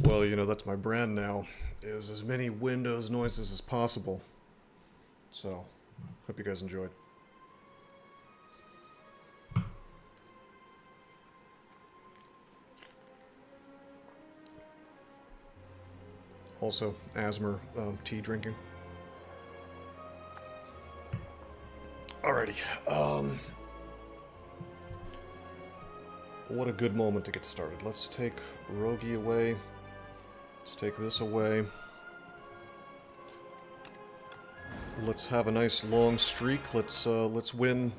Well, you know, that's my brand now, is as many Windows noises as possible. So, hope you guys enjoyed. Also, asthma, tea drinking. Alrighty, what a good moment to get started. Let's take Rogi away. Let's take this away. Let's have a nice long streak. Let's win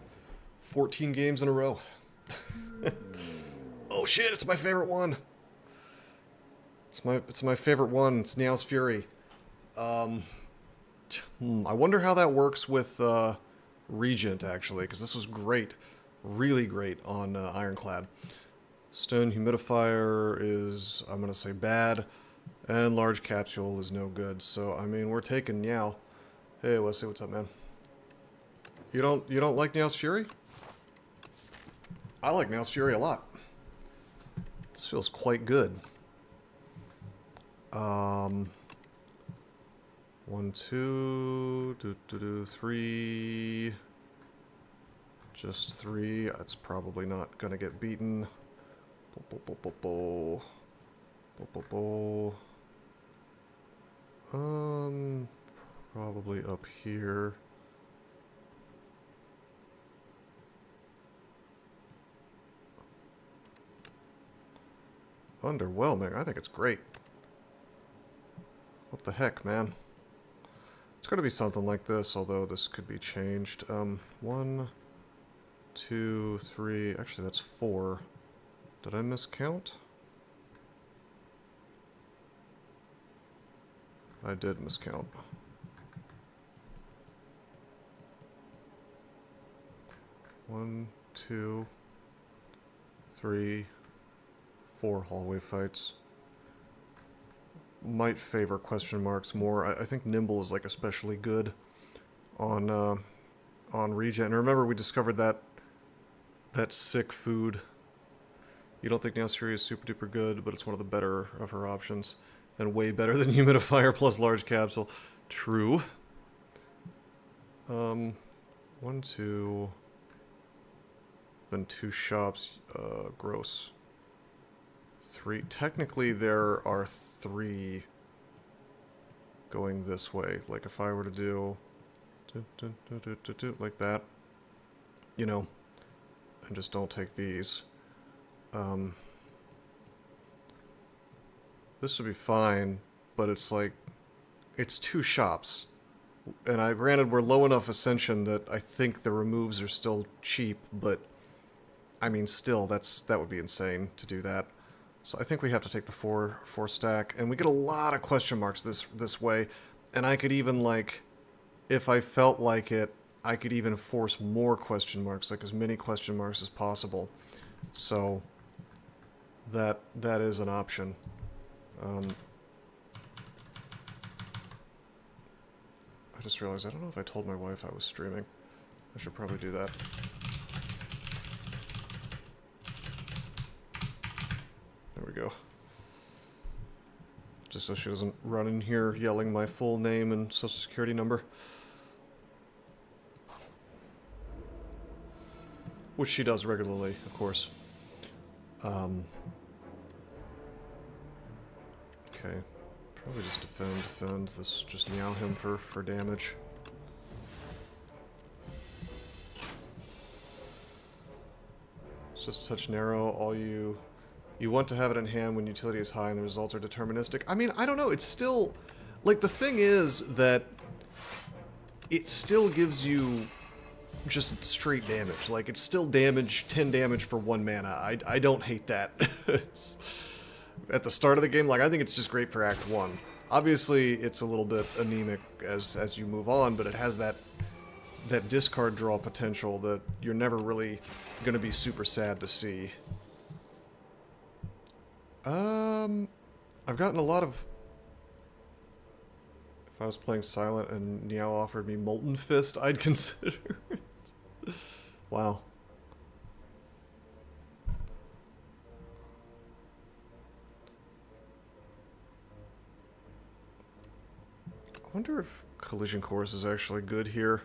14 games in a row. Oh shit, it's my favorite one. It's my favorite one. It's Niao's Fury. I wonder how that works with Regent, actually, because this was great. Really great on Ironclad. Stone Humidifier is, I'm going to say, bad. And Large Capsule is no good. So, I mean, we're taking Niao. Hey, Wesley, what's up, man? You don't like Niao's Fury? I like Niao's Fury a lot. This feels quite good. 1, 2, 3. Just 3. That's probably not gonna get beaten. Probably up here. Underwhelming. I think it's great. What the heck, man? It's gonna be something like this, although this could be changed. 1, 2, 3. Actually, that's 4. Did I miscount? I did miscount. One, 2, 3, 4 hallway fights. Might favor question marks more. I think Nimble is like especially good on Regent. And remember, we discovered that sick food. You don't think Niao's Fury is super duper good, but it's one of the better of her options. And way better than Humidifier plus Large Capsule. True. 1, 2... Then 2 shops, gross. 3. Technically, there are 3 going this way. Like, if I were to do like that, you know, and just don't take these. This would be fine, but it's like, it's 2 shops. And granted, we're low enough ascension that I think the removes are still cheap, but I mean, still, that would be insane to do that. So I think we have to take the 4 stack, and we get a lot of question marks this way. And I could even, like, if I felt like it, I could even force more question marks, like as many question marks as possible. So that is an option. I just realized I don't know if I told my wife I was streaming. I should probably do that. go. Just so she doesn't run in here yelling my full name and social security number. Which she does regularly, of course. Okay. Probably just defend. This just meow him for damage. It's just a touch narrow. All you want to have it in hand when utility is high and the results are deterministic. I mean, I don't know. It's still... Like, the thing is that it still gives you just straight damage. Like, it's still damage, 10 damage for 1 mana. I don't hate that. At the start of the game, like, I think it's just great for Act 1. Obviously, it's a little bit anemic as you move on, but it has that discard draw potential that you're never really going to be super sad to see. I've gotten a lot of... If I was playing Silent and Niao offered me Molten Fist, I'd consider it. Wow. I wonder if Collision Course is actually good here.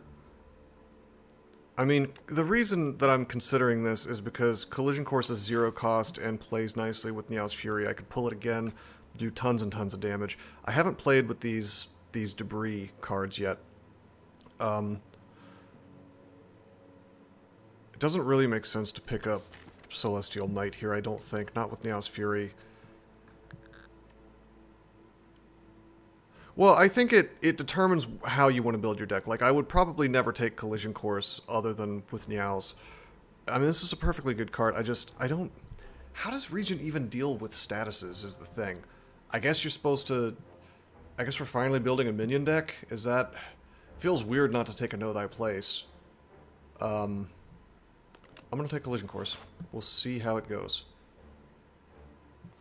I mean, the reason that I'm considering this is because Collision Course is 0 cost and plays nicely with Niao's Fury. I could pull it again, do tons and tons of damage. I haven't played with these debris cards yet. It doesn't really make sense to pick up Celestial Might here, I don't think. Not with Niao's Fury. Well, I think it determines how you want to build your deck. Like, I would probably never take Collision Course other than with Niao's. I mean, this is a perfectly good card. I don't... How does Regent even deal with statuses is the thing. I guess you're supposed to... I guess we're finally building a minion deck? Is that... Feels weird not to take a Know Thy Place. I'm gonna take Collision Course. We'll see how it goes.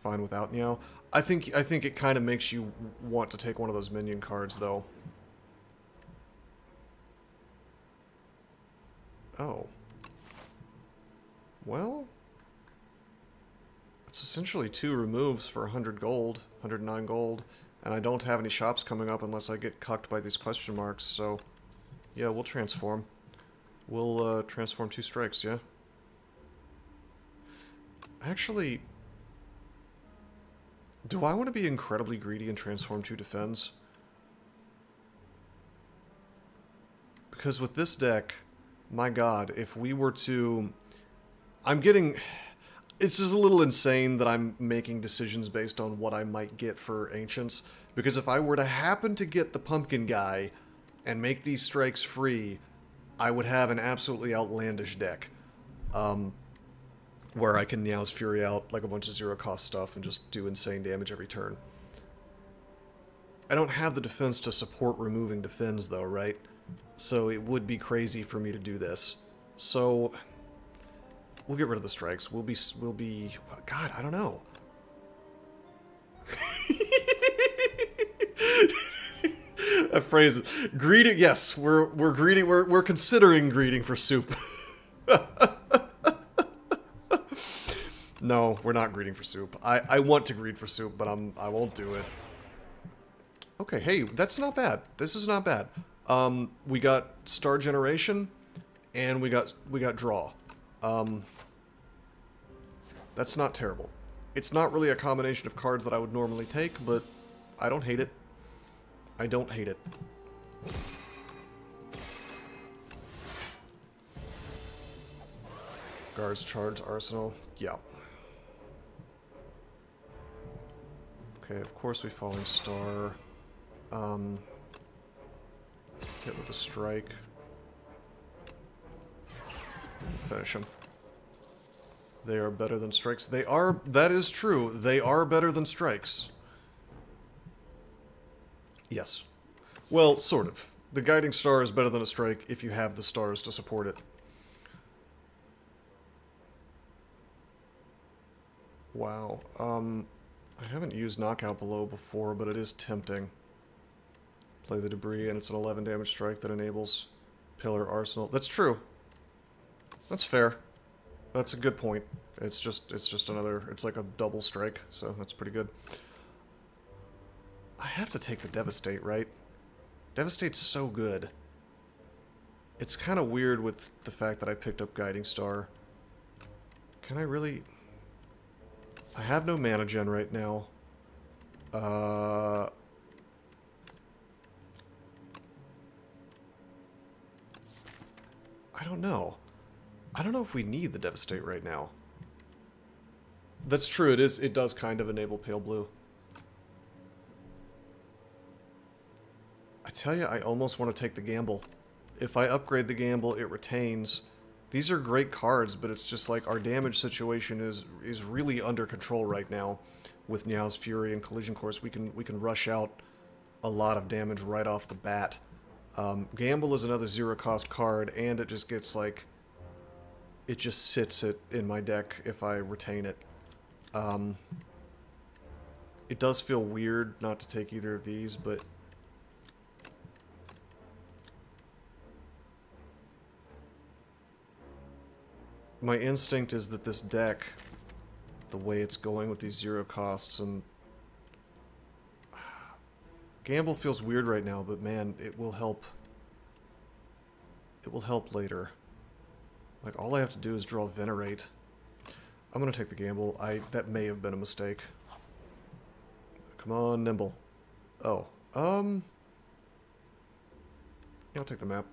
Fine without Niao. I think it kind of makes you want to take one of those minion cards, though. Oh. Well... It's essentially 2 removes for 100 gold, 109 gold, and I don't have any shops coming up unless I get cucked by these question marks, so... Yeah, we'll transform. We'll, transform 2 strikes, yeah? Actually... Do I want to be incredibly greedy and transform 2 defends? Because with this deck, my god, if we were to... I'm getting... This is a little insane that I'm making decisions based on what I might get for Ancients, because if I were to happen to get the Pumpkin guy and make these strikes free, I would have an absolutely outlandish deck. Where I can Niao's Fury out like a bunch of 0 cost stuff and just do insane damage every turn. I don't have the defense to support removing defends though, right? So it would be crazy for me to do this. So we'll get rid of the strikes. We'll be God, I don't know. That phrase, greeting. Yes, we're greeting. We're considering greeting for soup. No, we're not greeting for soup. I want to greet for soup, but I won't do it. Okay, hey, that's not bad. This is not bad. We got Star Generation, and we got Draw. That's not terrible. It's not really a combination of cards that I would normally take, but I don't hate it. I don't hate it. Guards charge Arsenal. Yeah. Okay, of course we Falling Star. Hit with a strike. Finish him. They are better than strikes. They are, that is true. They are better than strikes. Yes. Well, sort of. The Guiding Star is better than a strike if you have the stars to support it. Wow. I haven't used Knockout Below before, but it is tempting. Play the Debris, and it's an 11 damage strike that enables Pillar Arsenal. That's true. That's fair. That's a good point. It's just another, it's like a double strike, so that's pretty good. I have to take the Devastate, right? Devastate's so good. It's kind of weird with the fact that I picked up Guiding Star. Can I really... I have no mana gen right now. I don't know. I don't know if we need the Devastate right now. That's true, it does kind of enable Pale Blue. I tell you, I almost want to take the gamble. If I upgrade the gamble, it retains. These are great cards, but it's just like our damage situation is really under control right now. With Niao's Fury and Collision Course, we can rush out a lot of damage right off the bat. Gamble is another zero-cost card, and it just gets like... It just sits in my deck if I retain it. It does feel weird not to take either of these, but... My instinct is that this deck, the way it's going with these zero costs, and... Gamble feels weird right now, but man, it will help. It will help later. Like, all I have to do is draw Venerate. I'm gonna take the gamble. That may have been a mistake. Come on, Nimble. Oh, yeah, I'll take the map.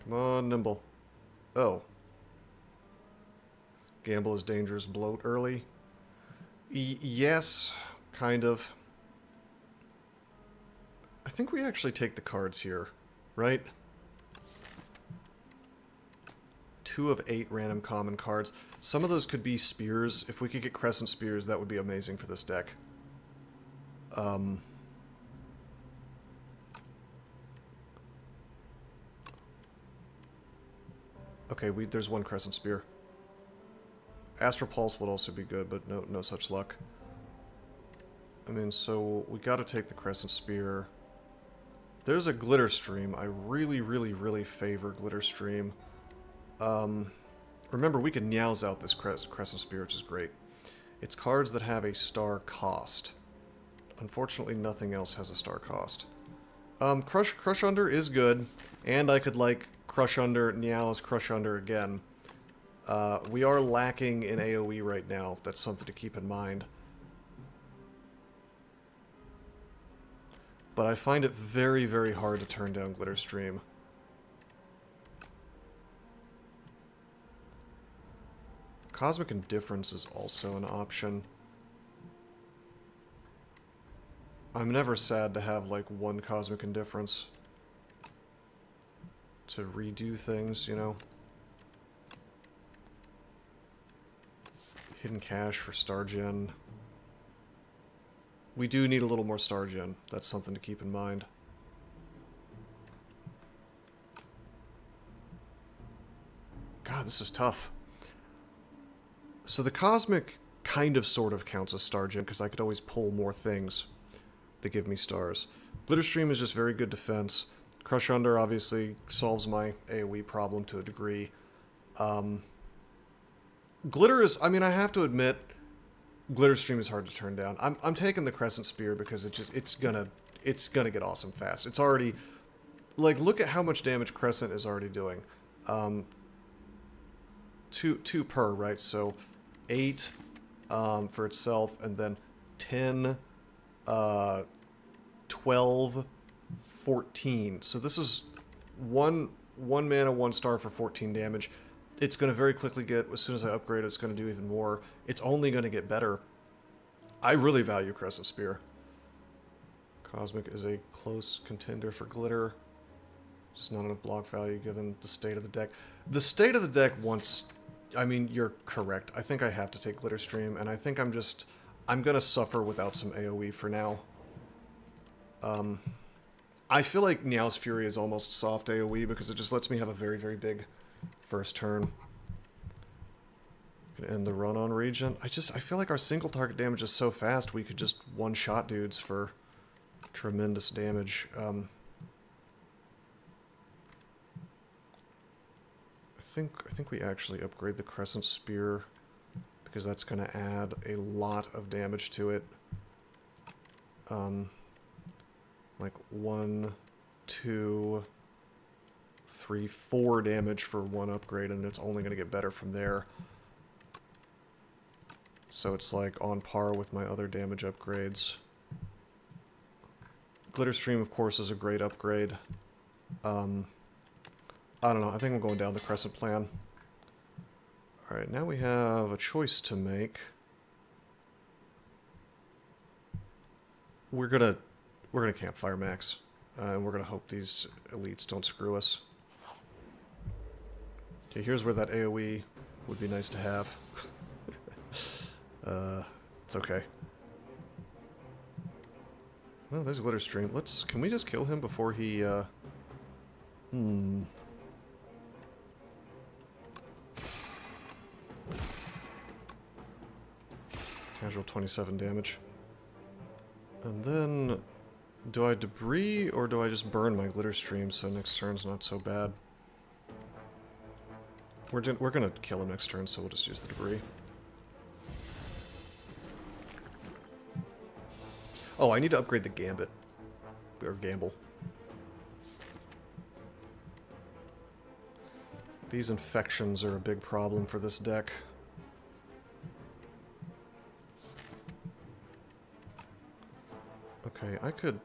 Come on, Nimble. Oh. Gamble is dangerous. Bloat early. Yes, kind of. I think we actually take the cards here, right? 2 of 8 random common cards. Some of those could be spears. If we could get Crescent Spears, that would be amazing for this deck. Okay, there's 1 Crescent Spear. Astral Pulse would also be good, but no such luck. I mean, so we gotta take the Crescent Spear. There's a Glitter Stream. I really favor Glitter Stream. Remember, we can Niao's out this Crescent Spear, which is great. It's cards that have a star cost. Unfortunately, nothing else has a star cost. Crush Under is good, and I could, like, Crush Under Niao's Crush Under again. We are lacking in AoE right now. That's something to keep in mind. But I find it very hard to turn down Glitter Stream. Cosmic Indifference is also an option. I'm never sad to have, like, 1 Cosmic Indifference to redo things, you know? Hidden Cache for Star Gen. We do need a little more Star Gen. That's something to keep in mind. God, this is tough. So the Cosmic kind of sort of counts as Star Gen, because I could always pull more things that give me stars. Glitter Stream is just very good defense. Crush Under obviously solves my AoE problem to a degree. Glitter is, I mean, I have to admit, Glitter Stream is hard to turn down. I'm taking the Crescent Spear because it's gonna get awesome fast. It's already, like, look at how much damage Crescent is already doing. 2 per, right? So 8 for itself, and then 10, 12, 14. So this is one mana, 1 star for 14 damage. It's going to very quickly get, as soon as I upgrade, it's going to do even more. It's only going to get better. I really value Crescent Spear. Cosmic is a close contender for Glitter. Just not enough block value given the state of the deck. The state of the deck once... I mean, you're correct. I think I have to take Glitter Stream, and I think I'm going to suffer without some AoE for now. I feel like Niao's Fury is almost soft AoE because it just lets me have a very big first turn. Gonna end the run on Regent. I feel like our single target damage is so fast we could just one-shot dudes for tremendous damage. I think we actually upgrade the Crescent Spear, because that's going to add a lot of damage to it. Like 1, 2, 3, 4 damage for one upgrade, and it's only going to get better from there. So it's like on par with my other damage upgrades. Glitter Stream, of course, is a great upgrade. I don't know, I think I'm going down the Crescent plan. Alright, now we have a choice to make. We're gonna campfire max, and we're gonna hope these elites don't screw us. Okay, here's where that AoE would be nice to have. It's okay. Well, there's Glitter Stream. Can we just kill him before he, Casual 27 damage. And then, do I debris, or do I just burn my Glitter Stream so next turn's not so bad? We're gonna kill him next turn, so we'll just use the debris. Oh, I need to upgrade the Gambit. Or Gamble. These infections are a big problem for this deck. Okay, I could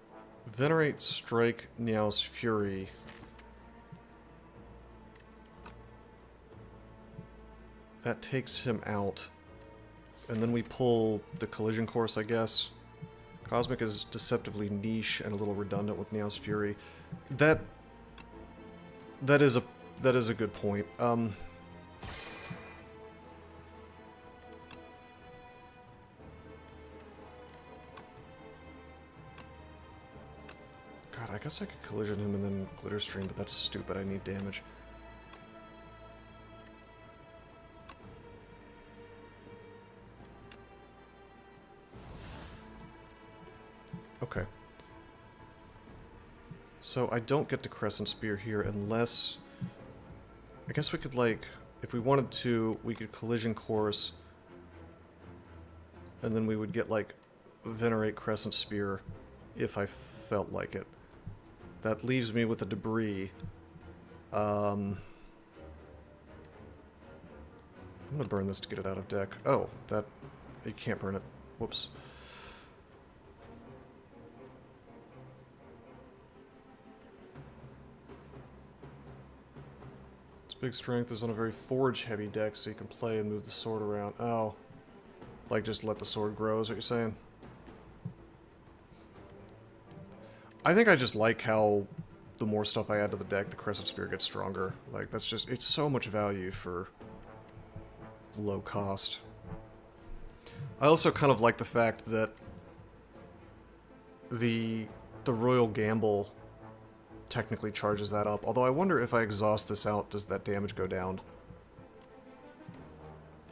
Venerate, Strike, Niao's Fury. That takes him out. And then we pull the Collision Course, I guess. Cosmic is deceptively niche and a little redundant with Niao's Fury. That is a good point. God, I guess I could collision him and then Glitter Stream, but that's stupid. I need damage. Okay. So I don't get the Crescent Spear here unless... I guess we could, like, if we wanted to, we could Collision Course, and then we would get, like, Venerate Crescent Spear if I felt like it. That leaves me with a debris. I'm gonna burn this to get it out of deck. Oh, that... you can't burn it. Whoops. Big Strength is on a very forge-heavy deck, so you can play and move the sword around. Oh. Like, just let the sword grow, is what you're saying? I think I just like how the more stuff I add to the deck, the Crescent Spear gets stronger. Like, that's just... it's so much value for low cost. I also kind of like the fact that the Royal Gamble technically charges that up. Although I wonder if I exhaust this out, does that damage go down?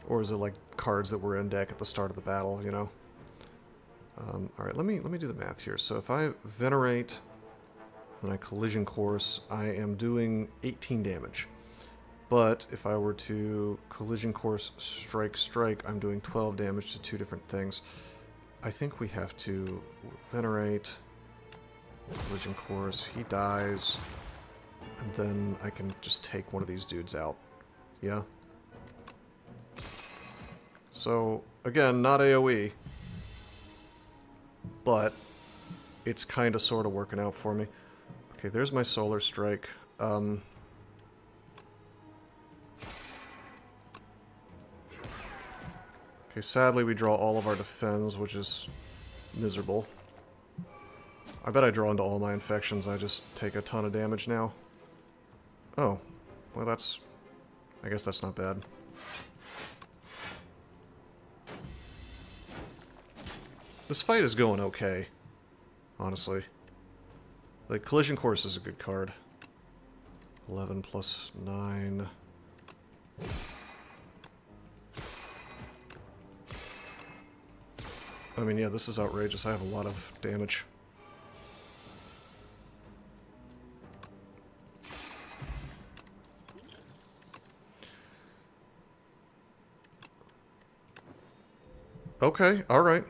Or is it like cards that were in deck at the start of the battle, you know? Alright, let me do the math here. So if I Venerate, then I Collision Course, I am doing 18 damage. But if I were to Collision Course, Strike, Strike, I'm doing 12 damage to two different things. I think we have to Venerate... Collision Course, he dies, and then I can just take one of these dudes out. Yeah? So, again, not AoE, but it's kind of sort of working out for me. Okay, there's my Solar Strike. Okay, sadly we draw all of our defense, which is miserable. I bet I draw into all my infections, I just take a ton of damage now. Oh. Well, that's... I guess that's not bad. This fight is going okay, honestly. Like, Collision Course is a good card. 11 plus 9... I mean, yeah, this is outrageous. I have a lot of damage. Okay, alright.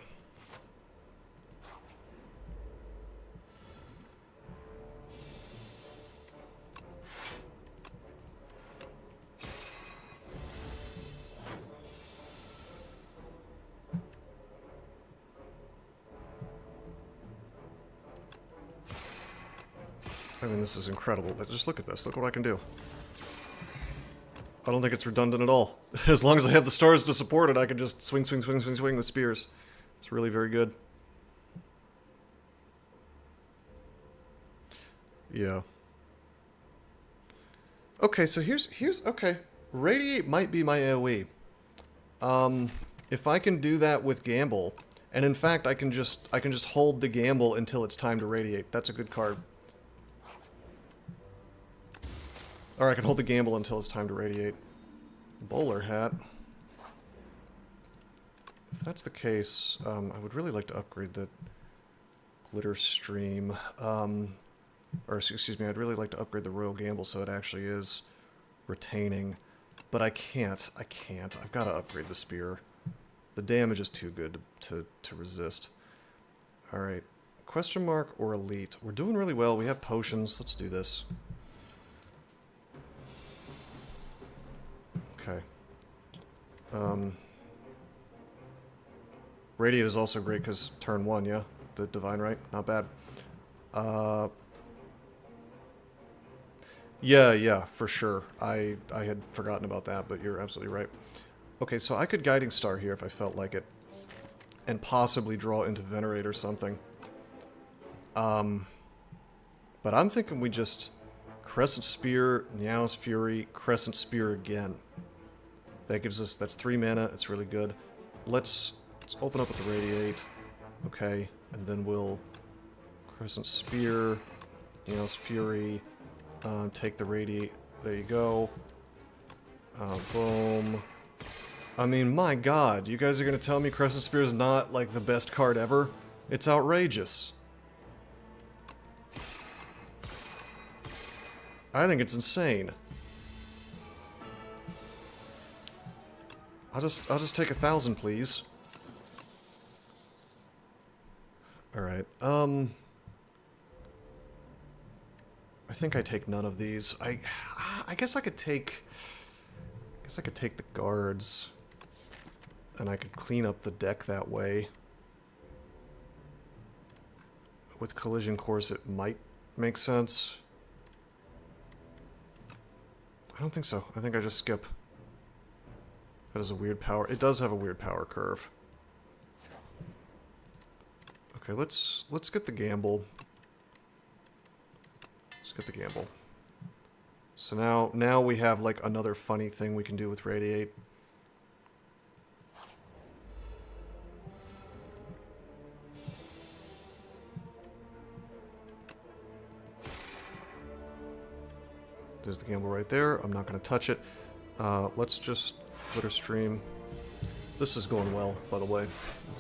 I mean, this is incredible. Just look at this. Look what I can do. I don't think it's redundant at all. As long as I have the stars to support it, I can just swing, swing, swing, swing, swing with spears. It's really very good. Yeah. Okay, so here's okay. Radiate might be my AoE. If I can do that with Gamble, and in fact I can just hold the Gamble until it's time to radiate. That's a good card. Or I can hold the Gamble until it's time to radiate. Bowler hat. If that's the case, I would really like to upgrade the glitter stream. Or excuse me, I'd really like to upgrade the Royal Gamble so it actually is retaining. But I can't. I've got to upgrade the spear. The damage is too good to resist. Alright. Question mark or elite? We're doing really well. We have potions. Let's do this. Okay. Radiate is also great because turn 1, yeah? The Divine Right? Not bad. Yeah, for sure. I had forgotten about that, but you're absolutely right. Okay, so I could Guiding Star here if I felt like it. And possibly draw into Venerate or something. But I'm thinking we just Crescent Spear, Meow's Fury, Crescent Spear again. That gives us, that's 3 mana, it's really good. Let's open up with the Radiate. Okay, and then we'll Crescent Spear, Meow's Fury, take the Radiate, there you go. Boom. I mean, my god, you guys are gonna tell me Crescent Spear is not, like, the best card ever? It's outrageous. I think it's insane. I'll just take 1,000, please. Alright, I think I take none of these. I guess I could take... the guards. And I could clean up the deck that way. With Collision Course, it might make sense. I don't think so. I think I just skip. That is a weird power. It does have a weird power curve. Okay, let's get the Gamble. Let's get the Gamble. So now we have like another funny thing we can do with Radiate. There's the Gamble right there. I'm not going to touch it. Let's just Glitter Stream. This is going well, by the way.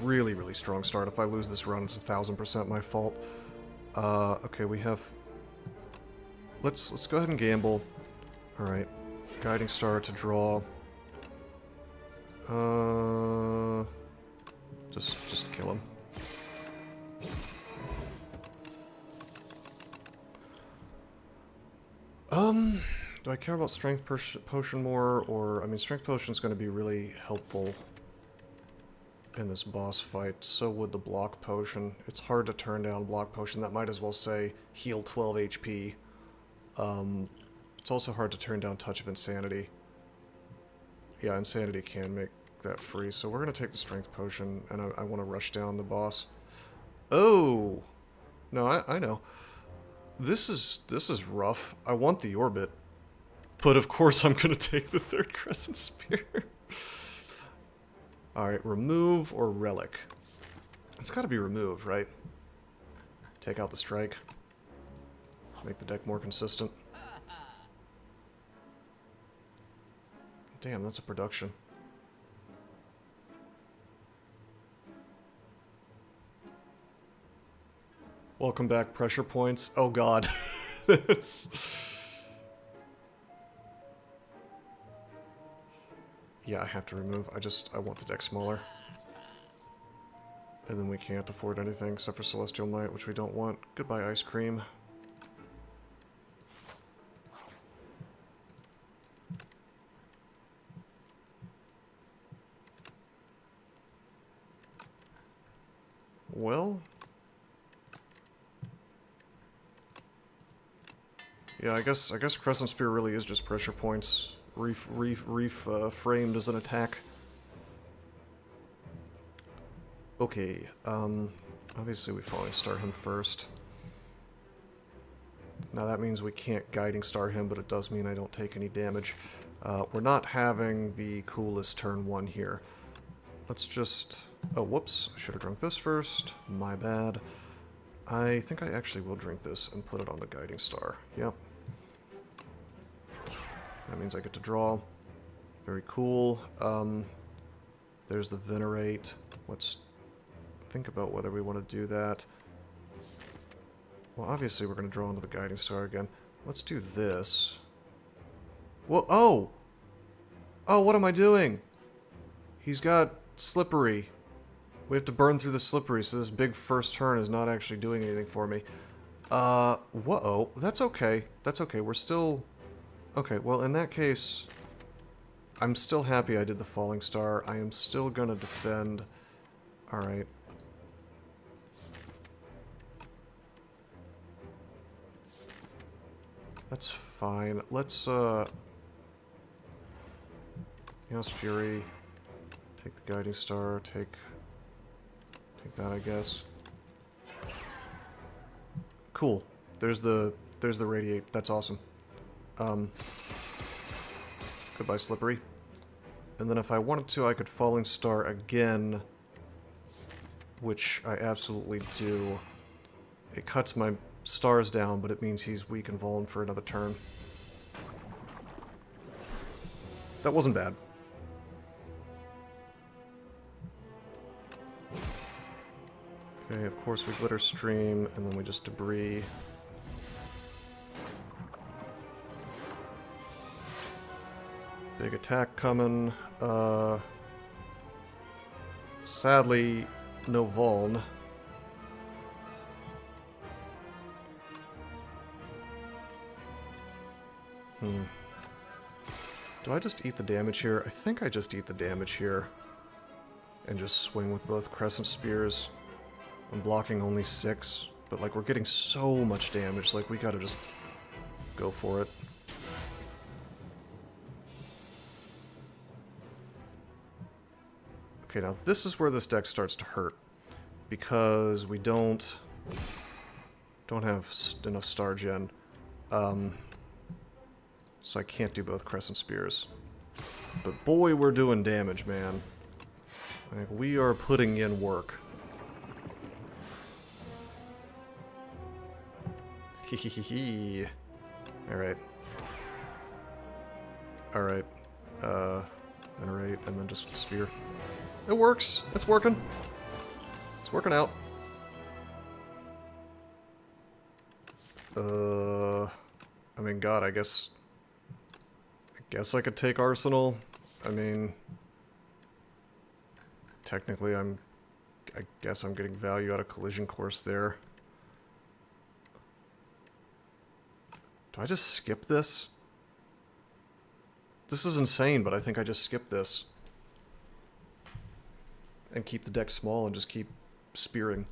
Really, really strong start. If I lose this run, it's 1,000% my fault. Okay, we have... Let's go ahead and Gamble. Alright. Guiding Star to draw. Just kill him. Do I care about Strength Potion more, or... I mean, Strength Potion is going to be really helpful in this boss fight. So would the Block Potion. It's hard to turn down Block Potion. That might as well say heal 12 HP. It's also hard to turn down Touch of Insanity. Yeah, Insanity can make that free, so we're going to take the Strength Potion, and I want to rush down the boss. Oh! No, I know. This is rough. I want the Orbit. But of course I'm going to take the third Crescent Spear. Alright, remove or Relic? It's got to be remove, right? Take out the Strike. Make the deck more consistent. Damn, that's a production. Welcome back, Pressure Points. Oh god. Yeah, I have to remove. I want the deck smaller. And then we can't afford anything except for Celestial Might, which we don't want. Goodbye, ice cream. Well... yeah, I guess Crescent Spear really is just pressure points framed as an attack. Okay, obviously we Falling Star him first. Now that means we can't Guiding Star him, but it does mean I don't take any damage. We're not having the coolest turn 1 here. Let's just... oh, whoops, I should have drunk this first. My bad. I think I actually will drink this and put it on the Guiding Star. Yep. That means I get to draw. Very cool. There's the Venerate. Let's think about whether we want to do that. Well, obviously we're going to draw into the Guiding Star again. Let's do this. Well, oh! Oh, what am I doing? He's got Slippery. We have to burn through the Slippery, so this big first turn is not actually doing anything for me. Whoa. That's okay. That's okay. We're still... okay, well, in that case... I'm still happy I did the Falling Star. I am still gonna defend. Alright. That's fine. Let's, Chaos Fury. Take the Guiding Star. Take that, I guess. Cool. There's the Radiate. That's awesome. Goodbye, Slippery. And then if I wanted to, I could Falling Star again, which I absolutely do. It cuts my stars down, but it means he's weak and vuln for another turn. That wasn't bad. Okay, of course we Glitter Stream, and then we just Debris. Big attack coming. Sadly, no Vuln. Do I just eat the damage here? I think I just eat the damage here. And just swing with both Crescent Spears. I'm blocking only 6, but like we're getting so much damage, like we gotta just go for it. Okay, now this is where this deck starts to hurt, because we don't have enough Star Gen, so I can't do both Crescent Spears. But boy, we're doing damage, man. Like, we are putting in work. Hehehe. Alright. Alright. Venerate, and then just Spear. It works! It's working! It's working out. I mean, God, I guess I could take Arsenal. I mean, technically I guess I'm getting value out of Collision Course there. Do I just skip this? This is insane, but I think I just skip this. And keep the deck small and just keep spearing.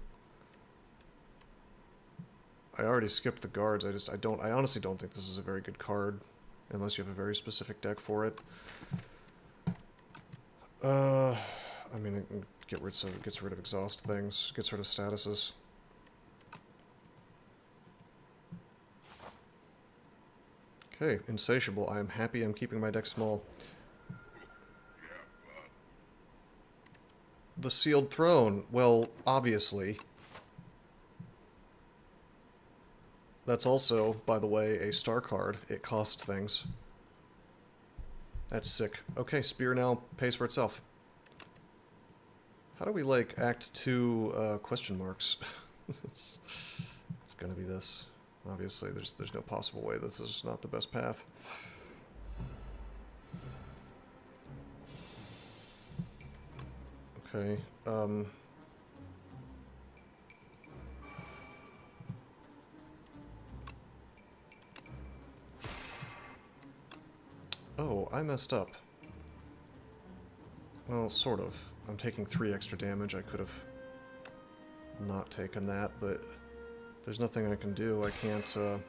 I already skipped the guards, I honestly don't think this is a very good card. Unless you have a very specific deck for it. I mean, it gets rid of exhaust things, gets rid of statuses. Okay, Insatiable. I am happy I'm keeping my deck small. The Sealed Throne. Well, obviously. That's also, by the way, a star card. It costs things. That's sick. Okay, Spear now pays for itself. How do we, like, Act 2 question marks? it's gonna be this. Obviously, there's no possible way this is not the best path. Okay, I messed up. Well, sort of. I'm taking 3 extra damage. I could have not taken that, but there's nothing I can do. I can't, I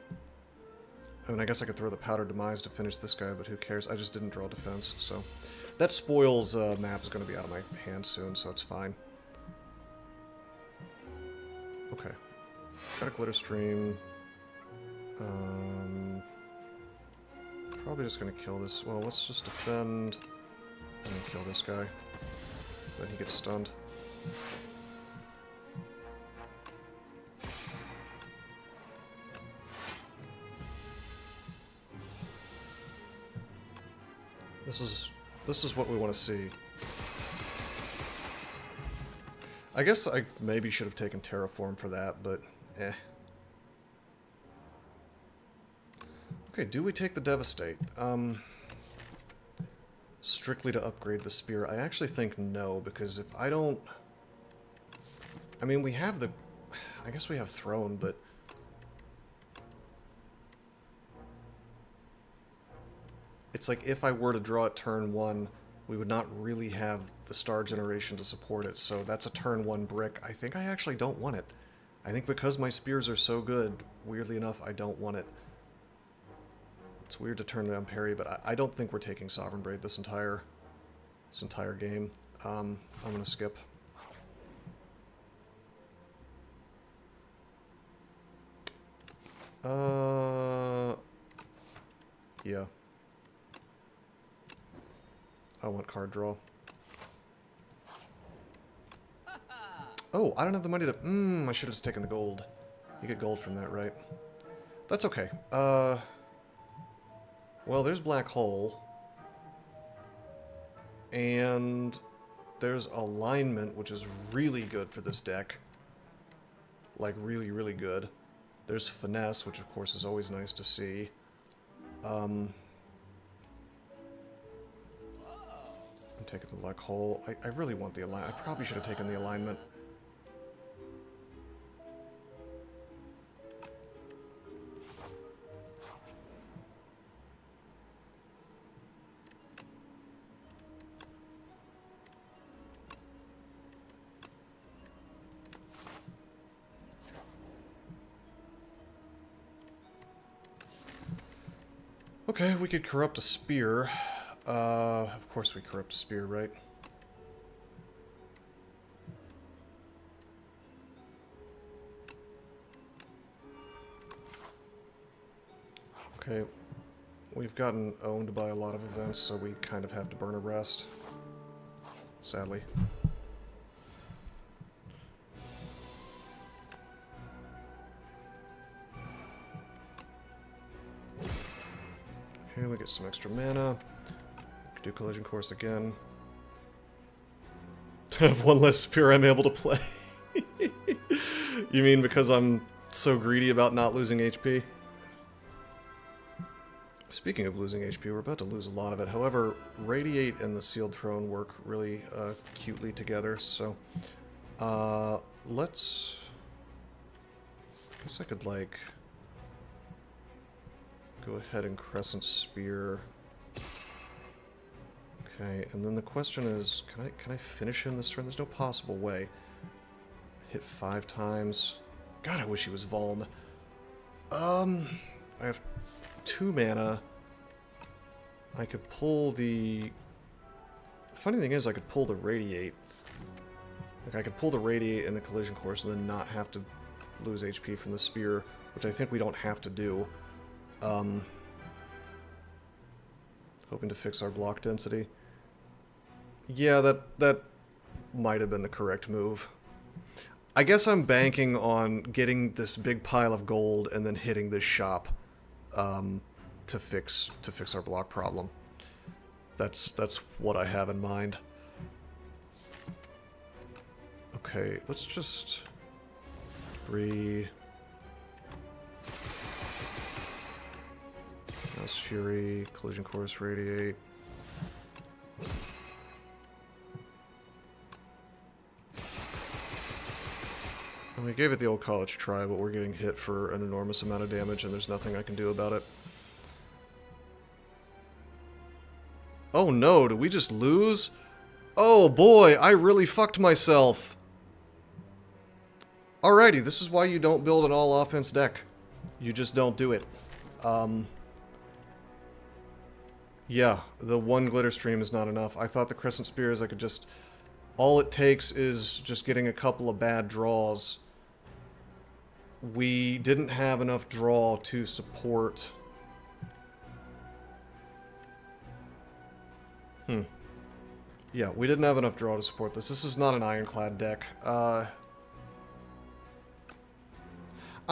mean, I guess I could throw the Powdered Demise to finish this guy, but who cares? I just didn't draw defense, so... That Spoils map is going to be out of my hand soon, so it's fine. Okay. Got a Glitter Stream. Probably just going to kill this. Well, let's just defend and kill this guy. Then he gets stunned. This is what we want to see. I guess I maybe should have taken Terraform for that, but eh. Okay, do we take the Devastate? Strictly to upgrade the Spear? I actually think no, because if I don't... I mean, we have the... I guess we have Throne, but... It's like if I were to draw it turn 1, we would not really have the star generation to support it, so that's a turn 1 brick. I think I actually don't want it. I think because my spears are so good, weirdly enough, I don't want it. It's weird to turn down parry, but I don't think we're taking Sovereign Braid this entire game. I'm gonna skip. Yeah. I want card draw. Oh, I don't have the money to... I should have just taken the gold. You get gold from that, right? That's okay. Well, there's Black Hole. And there's Alignment, which is really good for this deck. Like, really, really good. There's Finesse, which of course is always nice to see. I'm taking the Black Hole. I really want the Alignment. I probably should have taken the Alignment. Okay, we could corrupt a Spear. Of course we corrupt a Spear, right? Okay, we've gotten owned by a lot of events, so we kind of have to burn a rest. Sadly. Okay, we get some extra mana. Do Collision Course again. To have one less Spear I'm able to play. You mean because I'm so greedy about not losing HP? Speaking of losing HP, we're about to lose a lot of it. However, Radiate and the Sealed Throne work really cutely together, so... let's... I guess I could, like... go ahead and Crescent Spear. Okay, and then the question is, can I finish him this turn? There's no possible way. Hit 5 times. God, I wish he was Vuln. I have 2 mana. I could pull the... The funny thing is, I could pull the Radiate. Like, I could pull the Radiate in the Collision Course and then not have to lose HP from the Spear, which I think we don't have to do. Hoping to fix our block density. Yeah, that might have been the correct move. I guess I'm banking on getting this big pile of gold and then hitting this shop to fix our block problem. That's what I have in mind. Okay, let's just Mouse Fury, Collision Course, Radiate. And we gave it the old college try, but we're getting hit for an enormous amount of damage and there's nothing I can do about it. Oh no, did we just lose? Oh boy, I really fucked myself. Alrighty, this is why you don't build an all-offense deck. You just don't do it. Yeah, the one glitter stream is not enough. I thought the Crescent Spears I could just... All it takes is just getting a couple of bad draws. We didn't have enough draw to support... Yeah, we didn't have enough draw to support this. This is not an Ironclad deck. I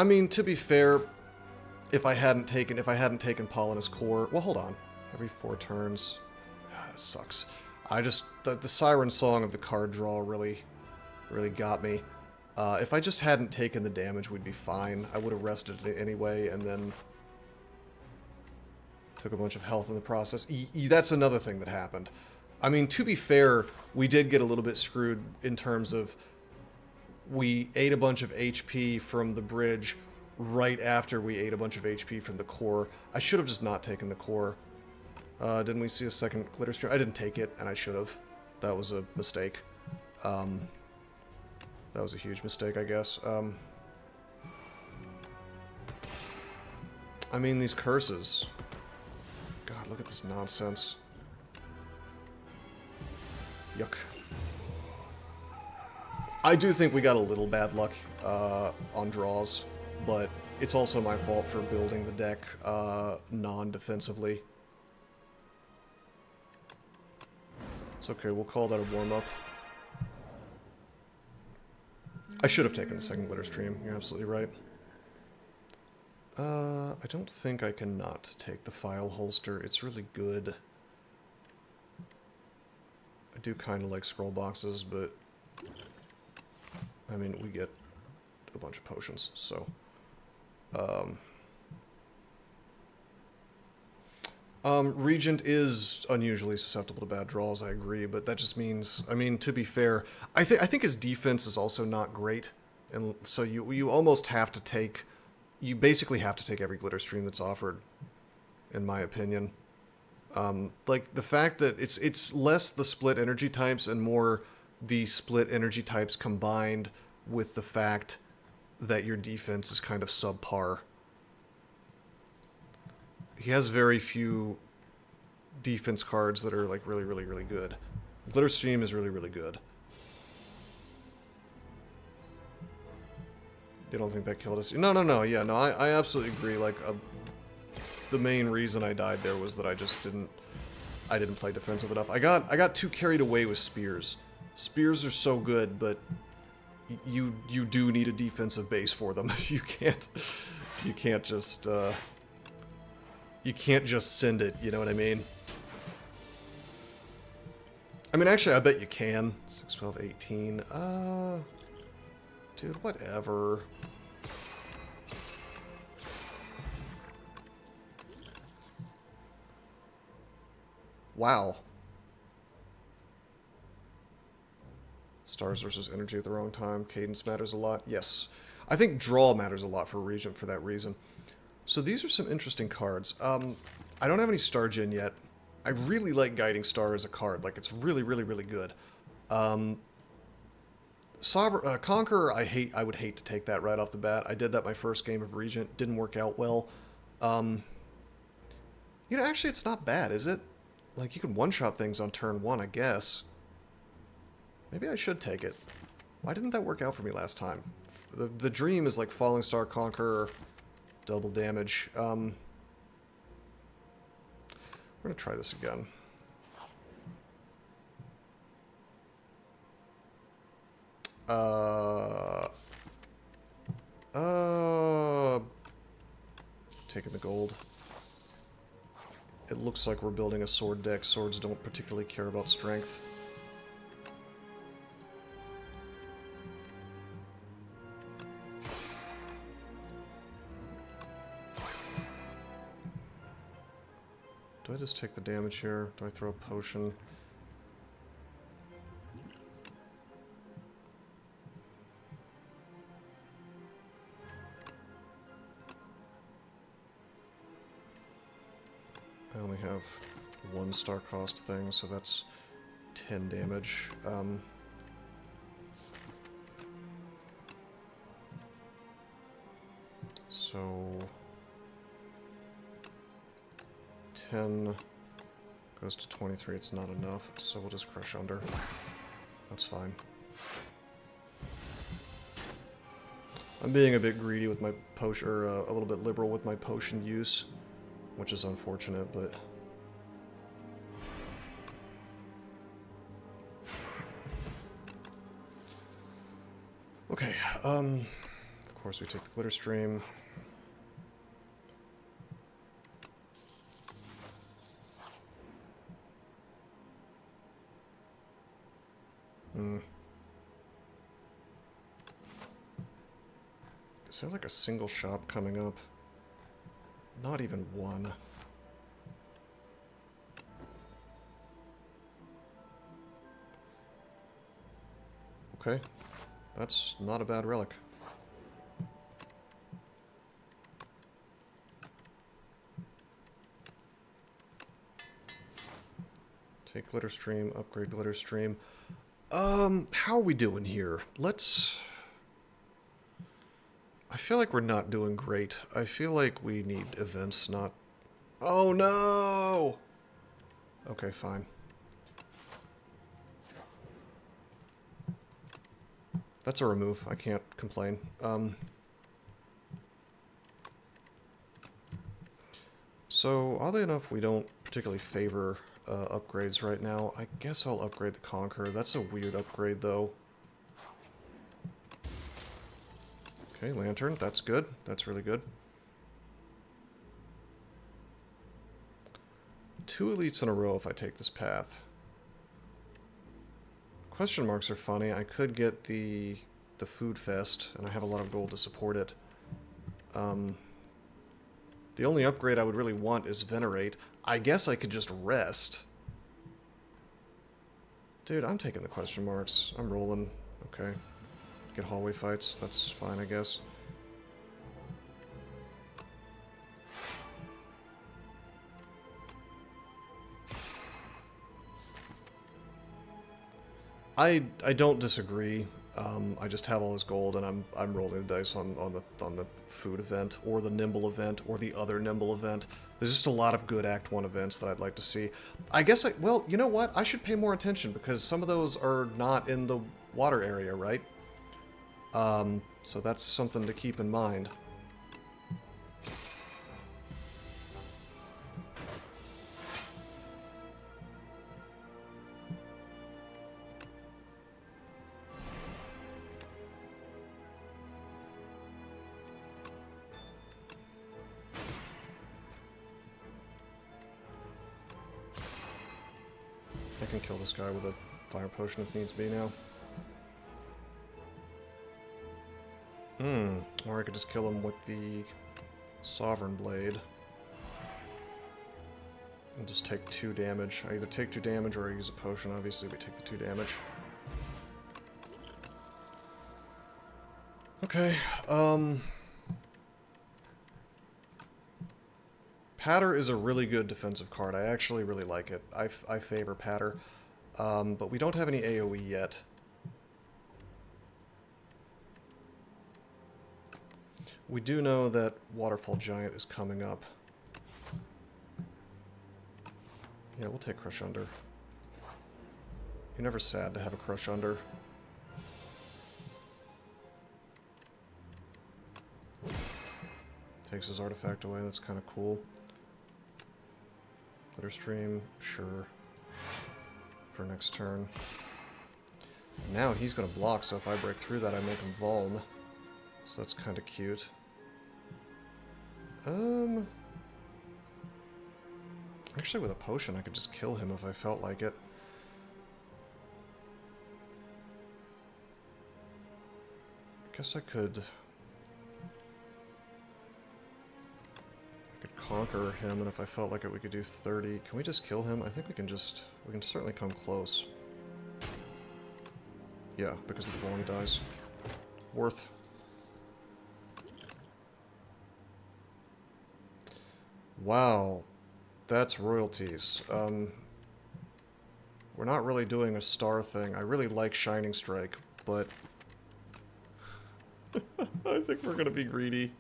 mean, to be fair, if I hadn't taken Pollinus Core... Well, hold on. Every 4 turns. That sucks. The Siren Song of the card draw really got me. If I just hadn't taken the damage, we'd be fine. I would have rested it anyway, and then took a bunch of health in the process. That's another thing that happened. I mean, to be fair, we did get a little bit screwed in terms of we ate a bunch of HP from the bridge right after we ate a bunch of HP from the core. I should have just not taken the core. Didn't we see a second glitter stream? I didn't take it, and I should have. That was a mistake. That was a huge mistake, I guess. I mean, these curses. God, look at this nonsense. Yuck. I do think we got a little bad luck on draws, but it's also my fault for building the deck non-defensively. It's okay, we'll call that a warm-up. I should have taken the second glitter stream, you're absolutely right. I don't think I can not take the file holster, it's really good. I do kind of like scroll boxes, but I mean, we get a bunch of potions, so Regent is unusually susceptible to bad draws, I agree, but that just means, I mean, to be fair, I think his defense is also not great, and so you almost have to take, you basically have to take every glitter stream that's offered, in my opinion. Like, the fact that it's less the split energy types and more the split energy types combined with the fact that your defense is kind of subpar. He has very few defense cards that are, like, really, really, really good. Glitter Stream is really, really good. You don't think that killed us? No, yeah, no, I absolutely agree. Like, the main reason I died there was that I didn't play defensive enough. I got too carried away with spears. Spears are so good, but you do need a defensive base for them. You can't just send it, you know what I mean? I mean, actually, I bet you can. 6, 12, 18. Dude, whatever. Wow. Stars versus energy at the wrong time. Cadence matters a lot. Yes. I think draw matters a lot for Regent for that reason. So these are some interesting cards. I don't have any Star Gen yet. I really like Guiding Star as a card. Like, it's really, really, really good. Conqueror, I would hate to take that right off the bat. I did that my first game of Regent. Didn't work out well. You know, actually, it's not bad, is it? Like, you can one-shot things on turn 1, I guess. Maybe I should take it. Why didn't that work out for me last time? The dream is like Falling Star Conqueror, double damage. We're gonna try this again. Taking the gold. It looks like we're building a sword deck. Swords don't particularly care about strength. Do I just take the damage here? Do I throw a potion? I only have 1-star cost thing, so that's 10 damage. So 10 goes to 23, it's not enough, so we'll just crush under. That's fine. I'm being a bit greedy with my potion, or a little bit liberal with my potion use, which is unfortunate, but... Okay, of course we take the glitter stream. Is there like a single shop coming up? Not even one. Okay, that's not a bad relic. Take glitter stream, upgrade glitter stream. How are we doing here? Let's... I feel like we're not doing great. I feel like we need events, not... Oh no! Okay, fine. That's a remove. I can't complain. So, oddly enough, we don't particularly favor upgrades right now. I guess I'll upgrade the Conqueror. That's a weird upgrade, though. Okay, Lantern. That's good. That's really good. 2 elites in a row if I take this path. Question marks are funny. I could get the Food Fest, and I have a lot of gold to support it. The only upgrade I would really want is Venerate. I guess I could just rest. Dude, I'm taking the question marks. I'm rolling. Okay. Get hallway fights. That's fine, I guess. I don't disagree. I just have all this gold, and I'm rolling the dice on the food event, or the nimble event, or the other nimble event. There's just a lot of good Act 1 events that I'd like to see. I guess well, you know what? I should pay more attention, because some of those are not in the water area, right? So that's something to keep in mind. I can kill this guy with a fire potion if needs be now. Or I could just kill him with the Sovereign Blade. And just take 2 damage. I either take 2 damage or I use a potion. Obviously, we take the 2 damage. Okay, Patter is a really good defensive card. I actually really like it. I favor Patter. But we don't have any AoE yet. We do know that Waterfall Giant is coming up. Yeah, we'll take Crush Under. You're never sad to have a Crush Under. Takes his artifact away, that's kind of cool. Glitter Stream, sure. For next turn. Now he's going to block, so if I break through that, I make him Vuln. So that's kind of cute. Actually, with a potion, I could just kill him if I felt like it. Guess I could conquer him, and if I felt like it, we could do 30. Can we just kill him? I think we can certainly come close. Yeah, because of the Vuln dies. Worth. Wow. That's royalties. We're not really doing a star thing. I really like Shining Strike, but I think we're gonna be greedy.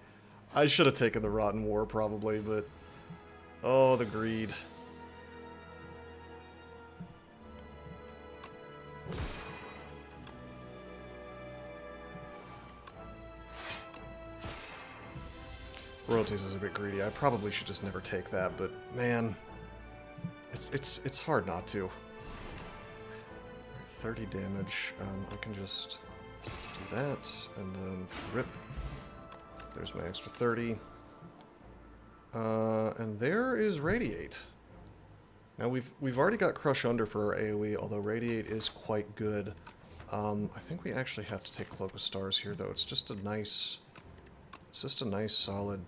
I should have taken the Rotten War, probably, but... Oh, the greed. Royalties is a bit greedy. I probably should just never take that, but man, it's hard not to. 30 damage. I can just do that, and then rip. There's my extra 30. And there is Radiate. Now we've already got Crush Under for our AoE, although Radiate is quite good. I think we actually have to take Cloak of Stars here, though. It's just a nice solid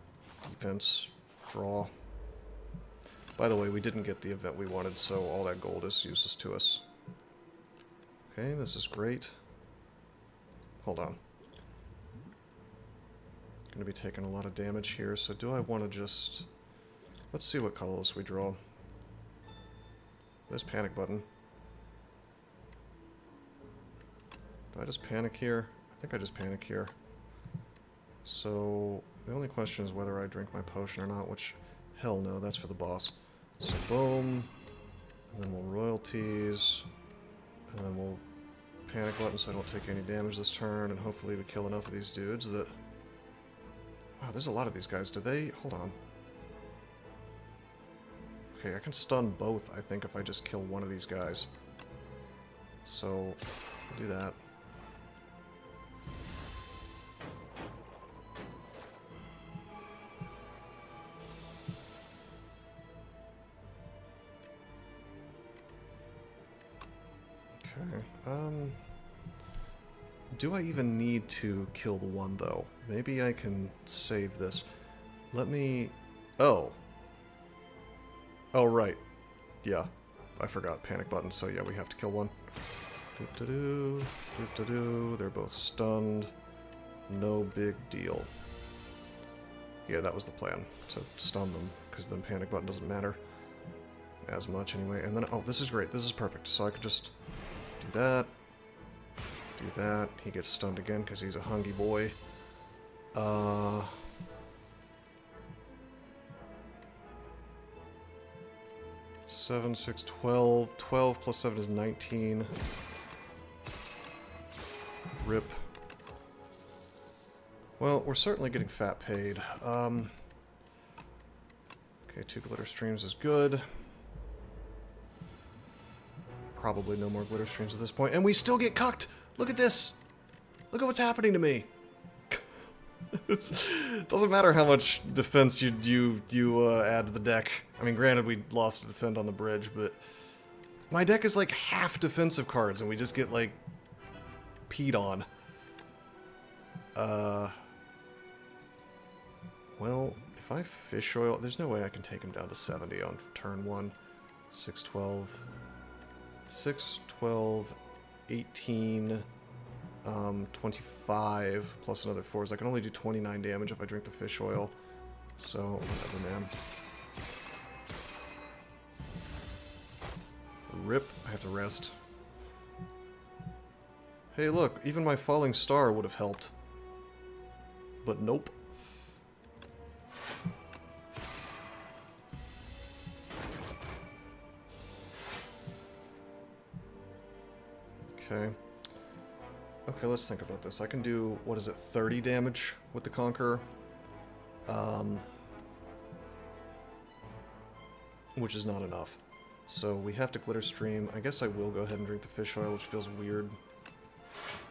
defense draw. By the way, we didn't get the event we wanted, so all that gold is useless to us. Okay, this is great. Hold on. Gonna be taking a lot of damage here, so do I want to just... Let's see what colors we draw. There's panic button. Do I just panic here? I think I just panic here. So, the only question is whether I drink my potion or not, which, hell no, that's for the boss. So, boom, and then we'll royalties, and then we'll panic button so I don't take any damage this turn, and hopefully we kill enough of these dudes that... Wow, there's a lot of these guys. Do they... Hold on. Okay, I can stun both, I think, if I just kill one of these guys. So, we'll do that. Okay, do I even need to kill the one, though? Maybe I can save this. Let me... Oh. Oh, right. Yeah, I forgot panic button, so yeah, we have to kill one. Doop-da-doo, doop-da-doo. They're both stunned. No big deal. Yeah, that was the plan, to stun them, because then panic button doesn't matter as much anyway. And then, oh, this is great. This is perfect. So I could just do that. Do that. He gets stunned again because he's a hungry boy. 7, 6, 12. 12 plus 7 is 19. Rip. Well, we're certainly getting fat paid. Okay, 2 glitter streams is good. Probably no more glitter streams at this point. And we still get cucked! Look at this! Look at what's happening to me! It doesn't matter how much defense you add to the deck. I mean, granted, we lost a defend on the bridge, but... My deck is like half defensive cards, and we just get, like, peed on. Well, if I fish oil... There's no way I can take him down to 70 on turn 1. 6, 12... 6, 12, 18, 25, plus another 4s. I can only do 29 damage if I drink the fish oil. So, whatever, man. Rip. I have to rest. Hey, look. Even my falling star would have helped. But nope. Okay. Okay, let's think about this. I can do, what is it, 30 damage with the Conqueror? Which is not enough. So we have to glitter stream. I guess I will go ahead and drink the fish oil, which feels weird.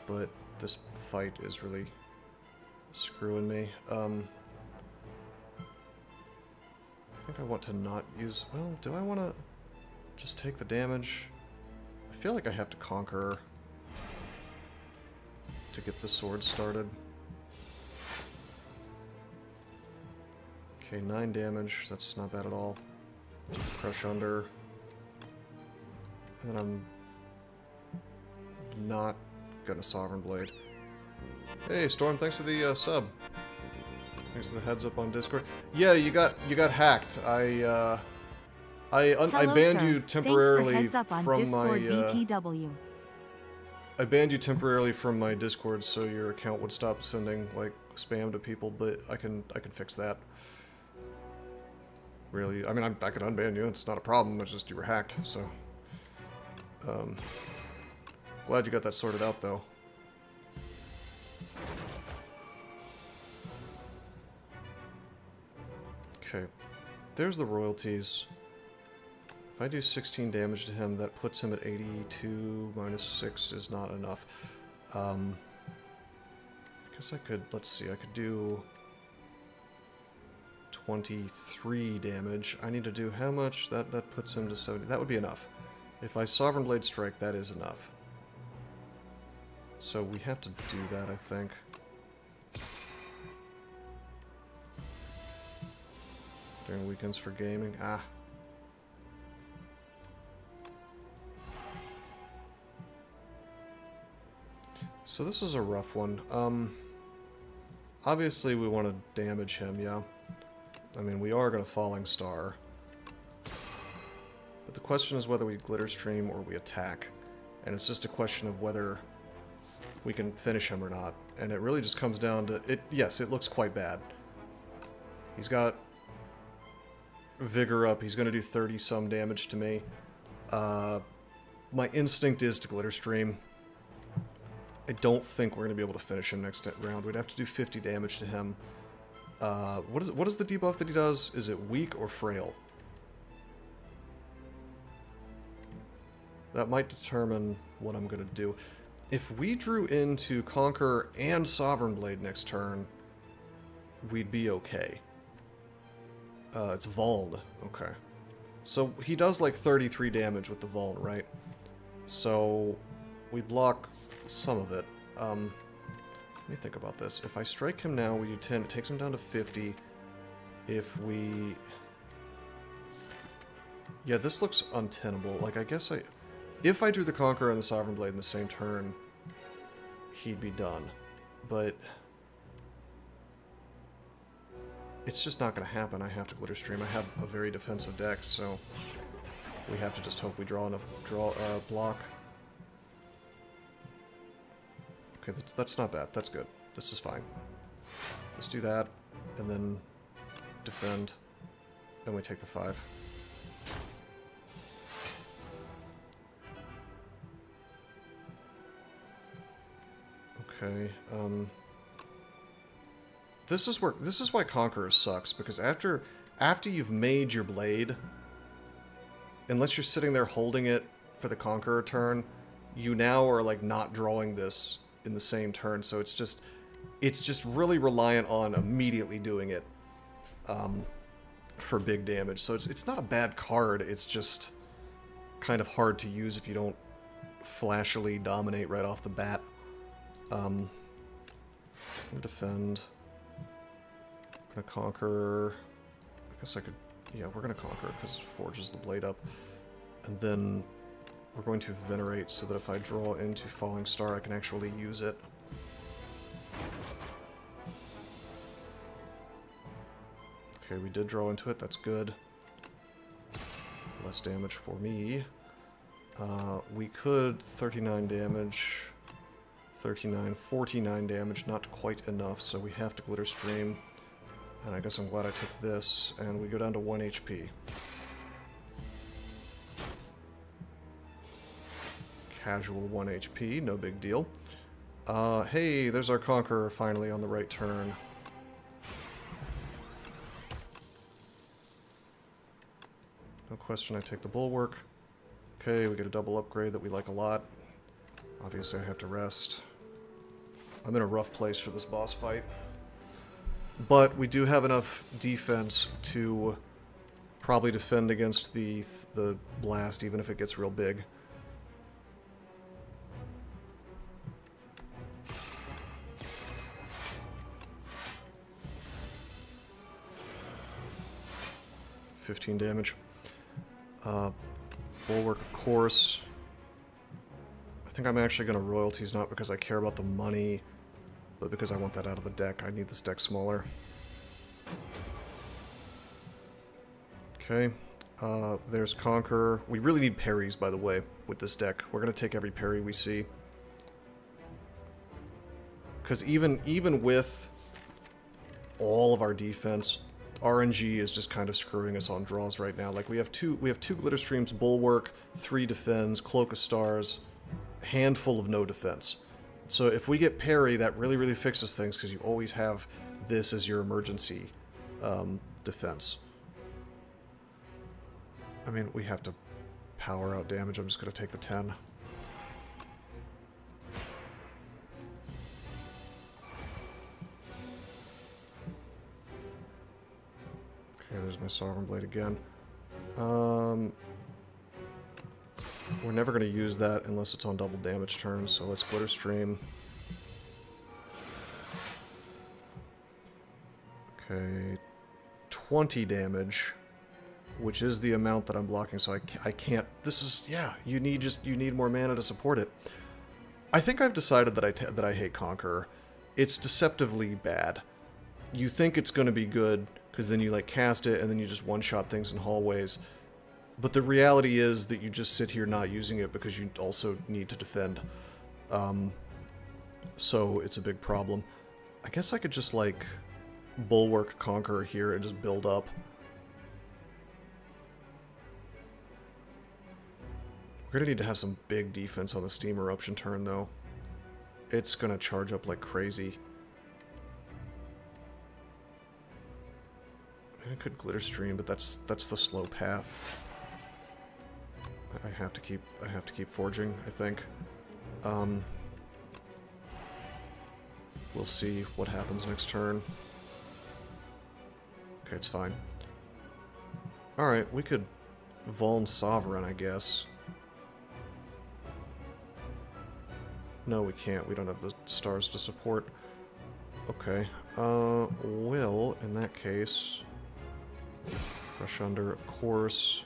But this fight is really screwing me. I think I want to not use... Well, do I want to just take the damage? I feel like I have to Conqueror to get the sword started. Okay, 9 damage. That's not bad at all. Crush Under. And then I'm not gonna Sovereign Blade. Hey, Storm, thanks for the sub. Thanks for the heads up on Discord. Yeah, you got hacked. I I banned sir. you temporarily Thanks for heads up on from Discord, my BTW. I banned you temporarily from my Discord so your account would stop sending like spam to people, but I can fix that. Really, I mean, I could unban you. It's not a problem. It's just you were hacked. So, glad you got that sorted out though. Okay, there's the royalties. If I do 16 damage to him, that puts him at 82 minus 6 is not enough. I guess I could, let's see, I could do 23 damage. I need to do how much? That puts him to 70. That would be enough. If I Sovereign Blade Strike, that is enough. So we have to do that, I think. During weekends for gaming. Ah. So this is a rough one. Obviously we want to damage him, yeah. I mean, we are going to Falling Star. But the question is whether we Glitter Stream or we attack. And it's just a question of whether we can finish him or not. And it really just comes down to... Yes, it looks quite bad. He's got Vigor up. He's going to do 30-some damage to me. My instinct is to Glitter Stream. I don't think we're going to be able to finish him next round. We'd have to do 50 damage to him. What is the debuff that he does? Is it weak or frail? That might determine what I'm going to do. If we drew into Conqueror and Sovereign Blade next turn, we'd be okay. It's Vuln. Okay. So he does like 33 damage with the Vuln, right? So we block some of it. Let me think about this. If I strike him now, we do 10. It takes him down to 50. If we... Yeah, this looks untenable. Like, I guess if I drew the Conqueror and the Sovereign Blade in the same turn, he'd be done. But... it's just not going to happen. I have to Glitter Stream. I have a very defensive deck, so we have to just hope we draw enough block. Okay, that's not bad. That's good. This is fine. Let's do that, and then defend, and we take the 5. Okay, this is why Conqueror sucks, because after you've made your blade, unless you're sitting there holding it for the Conqueror turn, you now are like not drawing this in the same turn, so it's just really reliant on immediately doing it for big damage. So it's not a bad card, it's just kind of hard to use if you don't flashily dominate right off the bat. I'm gonna defend. I'm gonna Conquer. I guess I could... yeah, we're gonna Conquer because it forges the blade up. And then we're going to Venerate so that if I draw into Falling Star, I can actually use it. Okay, we did draw into it. That's good. Less damage for me. We could 39 damage. 39, 49 damage. Not quite enough, so we have to Glitter Stream. And I guess I'm glad I took this, and we go down to 1 HP. Casual 1 HP, no big deal. Hey, there's our Conqueror finally on the right turn. No question, I take the Bulwark. Okay, we get a double upgrade that we like a lot. Obviously, I have to rest. I'm in a rough place for this boss fight. But we do have enough defense to probably defend against the blast, even if it gets real big. $15 damage. Bulwark, of course. I think I'm actually going to royalties, not because I care about the money, but because I want that out of the deck. I need this deck smaller. Okay. There's Conqueror. We really need parries, by the way, with this deck. We're going to take every parry we see. Because even with all of our defense, RNG is just kind of screwing us on draws right now. Like we have two Glitter Streams, Bulwark, 3 defends, Cloak of Stars, handful of no defense. So if we get parry, that really fixes things because you always have this as your emergency defense. I mean, we have to power out damage. I'm just going to take the 10. Okay, there's my Sovereign Blade again. We're never going to use that unless it's on double damage turns, so let's Glitter Stream. Okay, 20 damage, which is the amount that I'm blocking, so I can't... This is... Yeah, you need more mana to support it. I think I've decided that I hate Conqueror. It's deceptively bad. You think it's going to be good, because then you like cast it, and then you just one-shot things in hallways. But the reality is that you just sit here not using it because you also need to defend. So it's a big problem. I guess I could just like Bulwark Conqueror here and just build up. We're gonna need to have some big defense on the Steam Eruption turn though. It's gonna charge up like crazy. I could Glitter Stream, but that's the slow path. I have to keep forging, I think. We'll see what happens next turn. Okay, it's fine. Alright, we could Vuln Sovereign, I guess. No, we can't. We don't have the stars to support. Okay. Well, in that case... Crush Under, of course.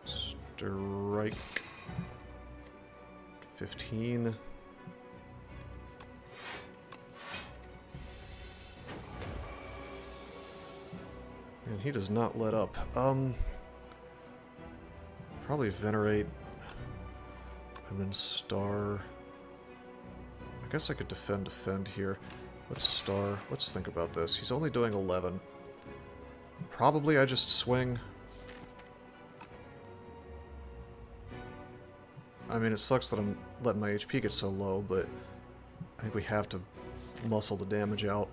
Strike. 15. And he does not let up. Probably Venerate. And then Star. I guess I could defend here. Let's Star. Let's think about this. He's only doing 11. Probably I just swing. I mean, it sucks that I'm letting my HP get so low, but I think we have to muscle the damage out.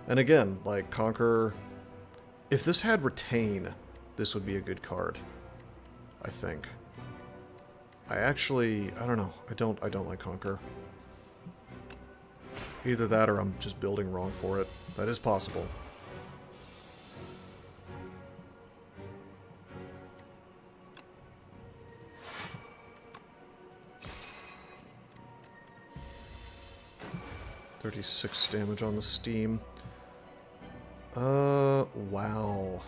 And again, like, Conqueror... If this had Retain, this would be a good card. I think. I don't know. I don't like Conqueror. Either that or I'm just building wrong for it. That is possible. $36 damage on the Steam. Wow.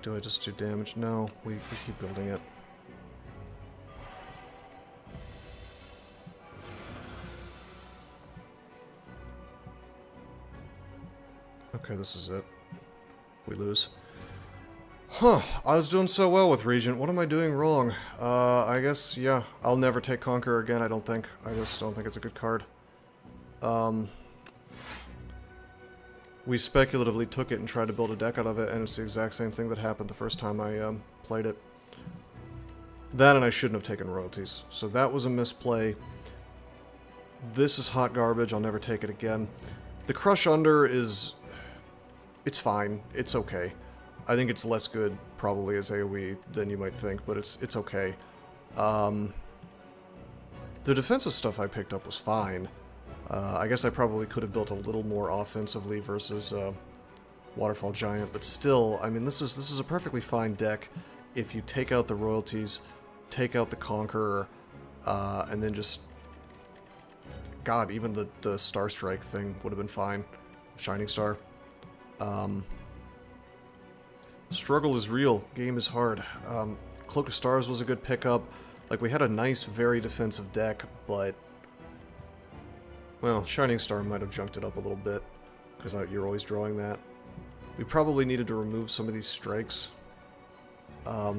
Do I just do damage? No, we keep building it. Okay, this is it. We lose. Huh, I was doing so well with Regent. What am I doing wrong? I guess, yeah, I'll never take Conqueror again, I don't think. I just don't think it's a good card. We speculatively took it and tried to build a deck out of it, and it's the exact same thing that happened the first time I played it. That and I shouldn't have taken royalties. So that was a misplay. This is hot garbage, I'll never take it again. The Crush Under is... It's fine, it's okay. I think it's less good, probably, as AoE than you might think, but it's okay. The defensive stuff I picked up was fine. I guess I probably could have built a little more offensively versus Waterfall Giant, but still, I mean, this is a perfectly fine deck if you take out the royalties, take out the Conqueror, and then just... God, even the Star Strike thing would have been fine. Shining Star. Struggle is real. Game is hard. Cloak of Stars was a good pickup. Like, we had a nice, very defensive deck, but... Well, Shining Star might have junked it up a little bit, because you're always drawing that. We probably needed to remove some of these strikes. But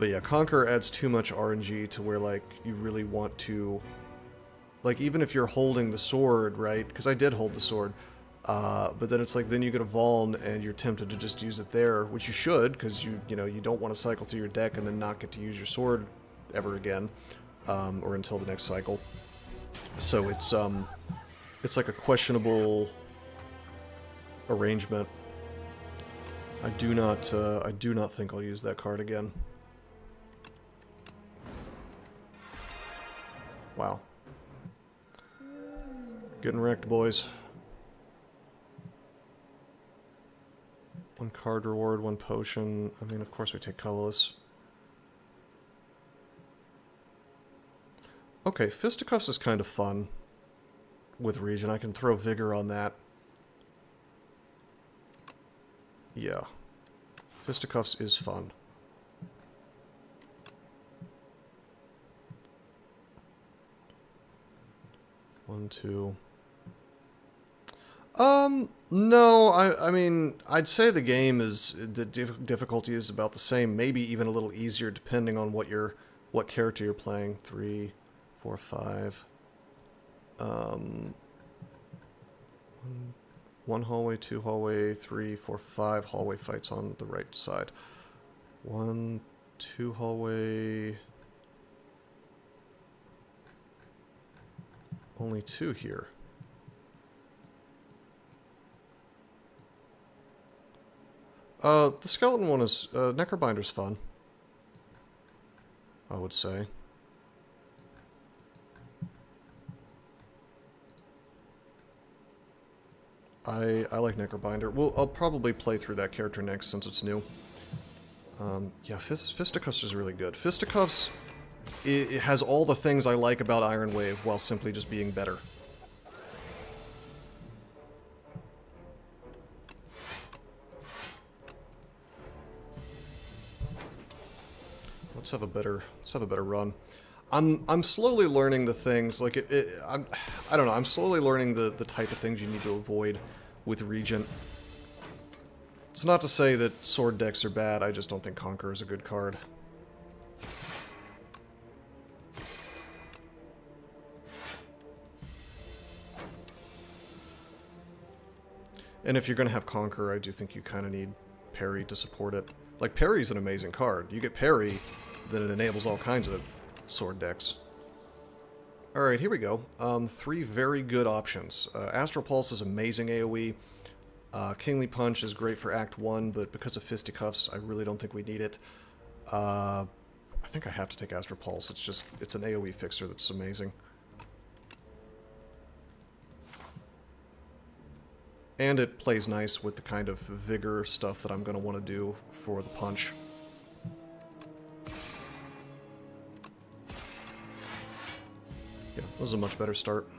yeah, Conquer adds too much RNG to where, like, you really want to... Like, even if you're holding the sword, right? Because I did hold the sword. But then it's like, then you get a Voln and you're tempted to just use it there, which you should, because you know, you don't want to cycle through your deck and then not get to use your sword ever again, or until the next cycle. So it's like a questionable arrangement. I do not think I'll use that card again. Wow. Getting wrecked, boys. One card reward, one potion. I mean, of course we take colorless. Okay, Fisticuffs is kind of fun with Regent. I can throw Vigor on that. Yeah. Fisticuffs is fun. One, two... No, I mean, I'd say the game is, the difficulty is about the same, maybe even a little easier depending on what character you're playing. 3, 4, 5. One hallway, 2 hallway, 3, 4, 5 hallway fights on the right side. 1, 2 hallway. Only 2 here. The skeleton one is, Necrobinder's fun, I would say. I like Necrobinder. Well, I'll probably play through that character next since it's new. Yeah, Fisticuffs is really good. Fisticuffs, it has all the things I like about Iron Wave while simply just being better. Let's have a better run. I'm slowly learning the things, like I don't know, I'm slowly learning the type of things you need to avoid with Regent. It's not to say that sword decks are bad, I just don't think Conquer is a good card. And if you're going to have Conquer, I do think you kind of need Parry to support it. Like, Parry's an amazing card. You get Parry, then it enables all kinds of sword decks. Alright, here we go. 3 very good options. Astral Pulse is amazing AoE. Kingly Punch is great for Act 1, but because of Fisticuffs, I really don't think we need it. I think I have to take Astral Pulse. It's an AoE fixer that's amazing. And it plays nice with the kind of vigor stuff that I'm going to want to do for the punch. Yeah, this is a much better start.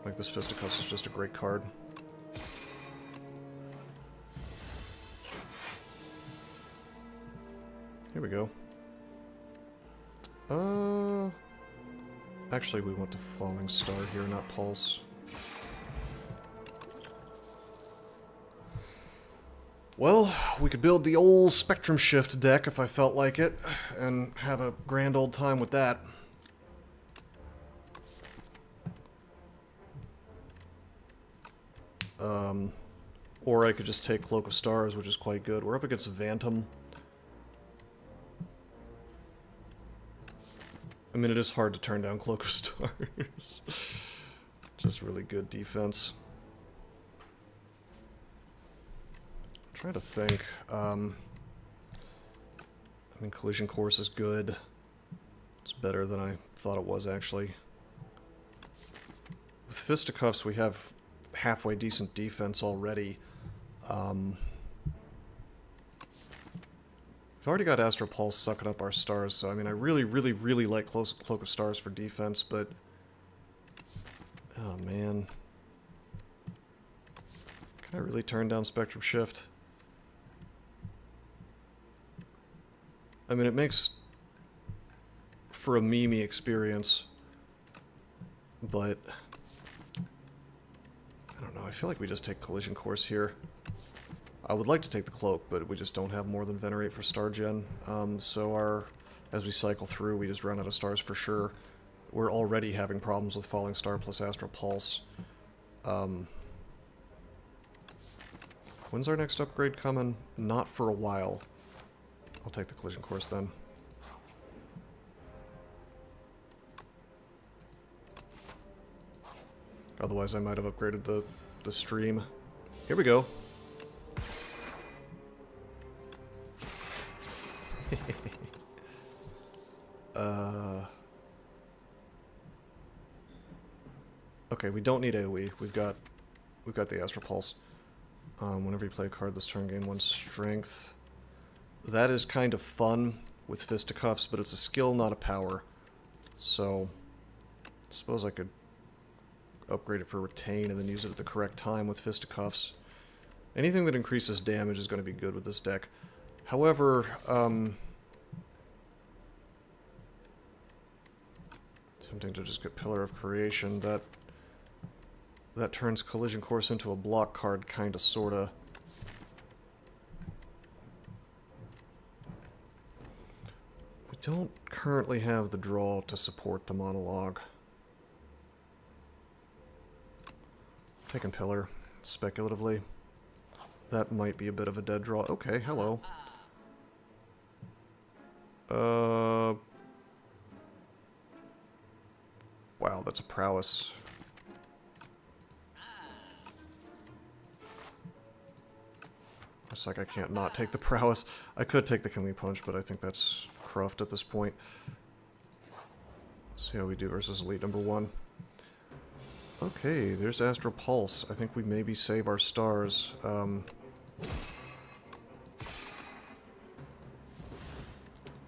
Like, this Fisticuffs is just a great card. Here we go. Actually, we want the Falling Star here, not Pulse. Well, we could build the old Spectrum Shift deck if I felt like it, and have a grand old time with that. Or I could just take Cloak of Stars, which is quite good. We're up against Vantum. I mean, it is hard to turn down Cloak of Stars. Just really good defense. I'm trying to think. I mean, Collision Course is good. It's better than I thought it was, actually. With Fisticuffs, we have halfway decent defense already. We've already got Astral Pulse sucking up our stars, so I mean, I really, really, really like Cloak of Stars for defense, but... Oh, man. Can I really turn down Spectrum Shift? I mean, it makes for a memey experience. But I don't know, I feel like we just take Collision Course here. I would like to take the Cloak, but we just don't have more than Venerate for Star Gen. So as we cycle through, we just run out of stars for sure. We're already having problems with Falling Star plus Astral Pulse. When's our next upgrade coming? Not for a while. I'll take the Collision Course then. Otherwise I might have upgraded the stream. Here we go. Okay, we don't need AoE. We've got the Astral Pulse. Whenever you play a card this turn, gain 1 strength. That is kind of fun with Fisticuffs, but it's a skill, not a power. So, I suppose I could upgrade it for Retain and then use it at the correct time with Fisticuffs. Anything that increases damage is going to be good with this deck. However, tempting to just get Pillar of Creation. That turns Collision Course into a block card, kinda, sorta. We don't currently have the draw to support the monologue. Taking Pillar, speculatively. That might be a bit of a dead draw. Okay, hello. Wow, that's a prowess. It's like I can't not take the prowess. I could take the Killing Punch, but I think that's cruft at this point. Let's see how we do versus Elite number 1. Okay, there's Astral Pulse. I think we maybe save our stars.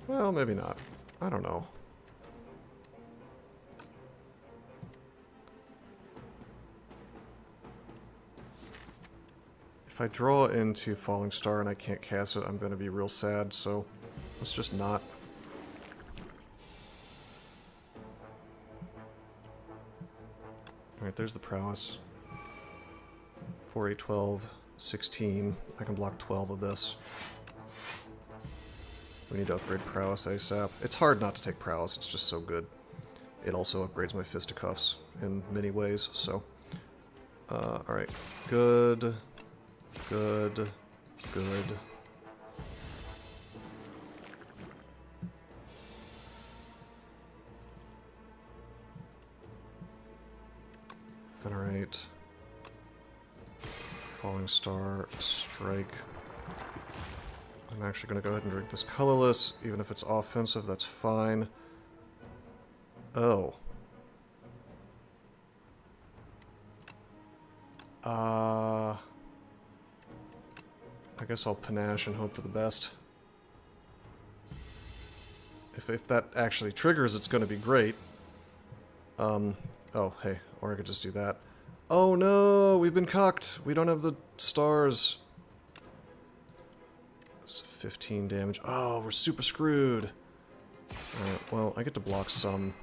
Well, maybe not. I don't know. If I draw into Falling Star and I can't cast it, I'm going to be real sad, so let's just not. Alright, there's the prowess. 4, 8, 12, 16. I can block 12 of this. We need to upgrade prowess ASAP. It's hard not to take prowess, it's just so good. It also upgrades my Fisticuffs in many ways, so. Alright. Good. Good. Good. Venerate. Falling Star. Strike. I'm actually going to go ahead and drink this colorless. Even if it's offensive, that's fine. Oh. I guess I'll panache and hope for the best. If that actually triggers, it's going to be great. Oh, hey, or I could just do that. Oh no, we've been cucked. We don't have the stars. That's 15 damage. Oh, we're super screwed. Alright, well, I get to block some.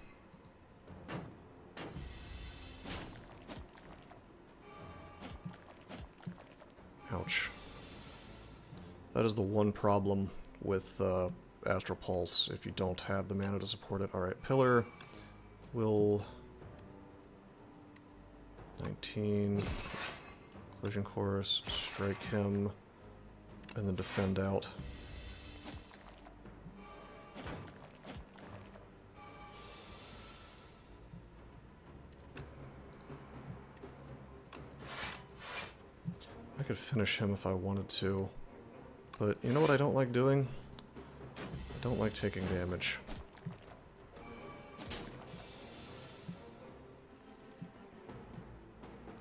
Ouch. That is the one problem with Astral Pulse, if you don't have the mana to support it. Alright, Pillar will... 19... Collision Course, strike him, and then defend out. I could finish him if I wanted to. But you know what I don't like doing? I don't like taking damage.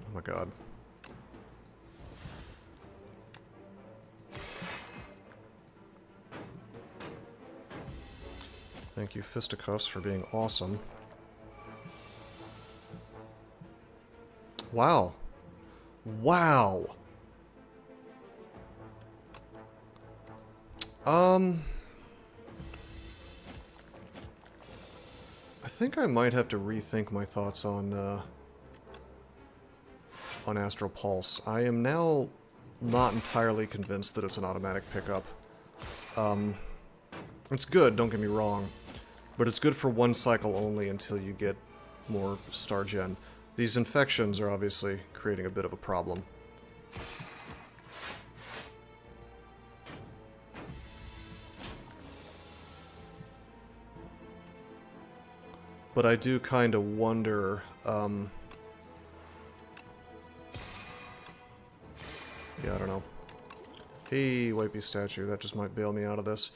Oh my god. Thank you, Fisticuffs, for being awesome. Wow. Wow! I think I might have to rethink my thoughts on Astral Pulse. I am now not entirely convinced that it's an automatic pickup. It's good, don't get me wrong, but it's good for one cycle only until you get more Star Gen. These infections are obviously creating a bit of a problem. But I do kind of wonder, yeah, I don't know. Hey, White Beast statue, that just might bail me out of this.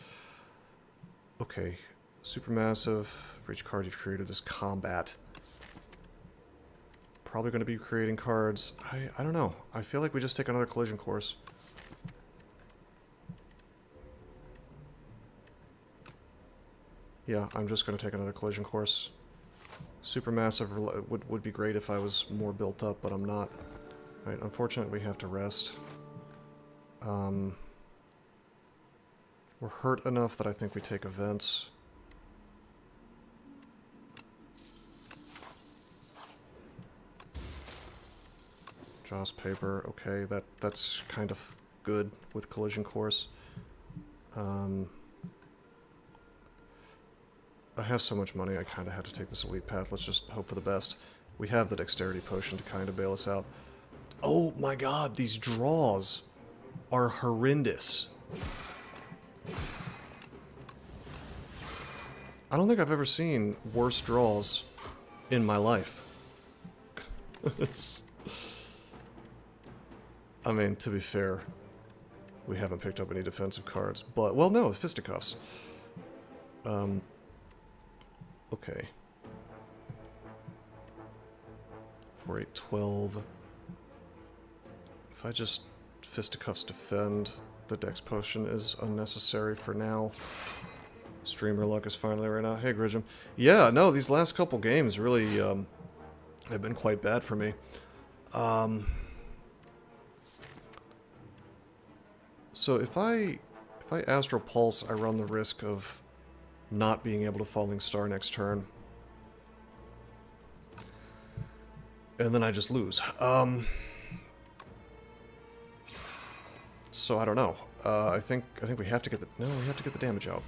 Okay, supermassive. For each card you've created is combat. Probably going to be creating cards. I don't know. I feel like we just take another collision course. Yeah, I'm just going to take another collision course. Supermassive would be great if I was more built up, but I'm not. Right, unfortunately we have to rest. We're hurt enough that I think we take events. Joss paper, okay, that's kind of good with collision course. I have so much money, I kind of had to take this elite path. Let's just hope for the best. We have the dexterity potion to kind of bail us out. Oh my god, these draws are horrendous. I don't think I've ever seen worse draws in my life. I mean, to be fair, we haven't picked up any defensive cards, but, well, no, fisticuffs. Okay. 4, 8, 12. If I just fisticuffs defend, the dex potion is unnecessary for now. Streamer luck is finally right now. Hey, Regent. Yeah, no, these last couple games really have been quite bad for me. So if I Astral Pulse, I run the risk of not being able to Falling Star next turn. And then I just lose. So I don't know. I think we have to get the we have to get the damage out.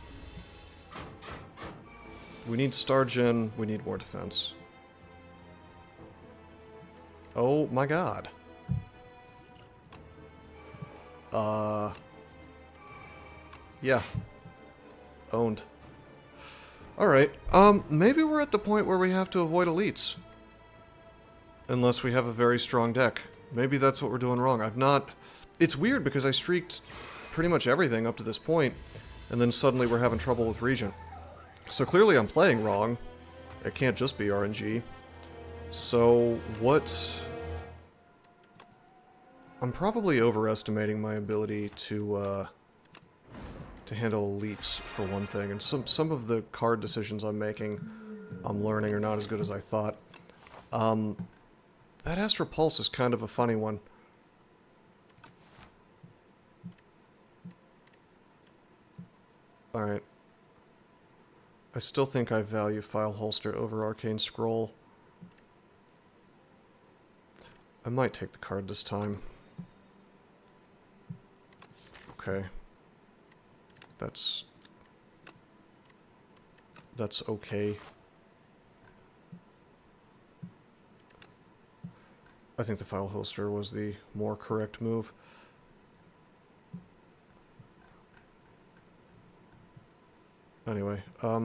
We need Star Gen, we need more defense. Oh my god. Yeah. Owned. Alright, maybe we're at the point where we have to avoid elites. Unless we have a very strong deck. Maybe that's what we're doing wrong. I've not... It's weird because I streaked pretty much everything up to this point, and then suddenly we're having trouble with Regent. So clearly I'm playing wrong. It can't just be RNG. So, what... I'm probably overestimating my ability to handle elites, for one thing, and some of the card decisions I'm making, I'm learning are not as good as I thought. That Astral Pulse is kind of a funny one. Alright. I still think I value File Holster over Arcane Scroll. I might take the card this time. Okay. That's okay. I think the File Holster was the more correct move. Anyway, why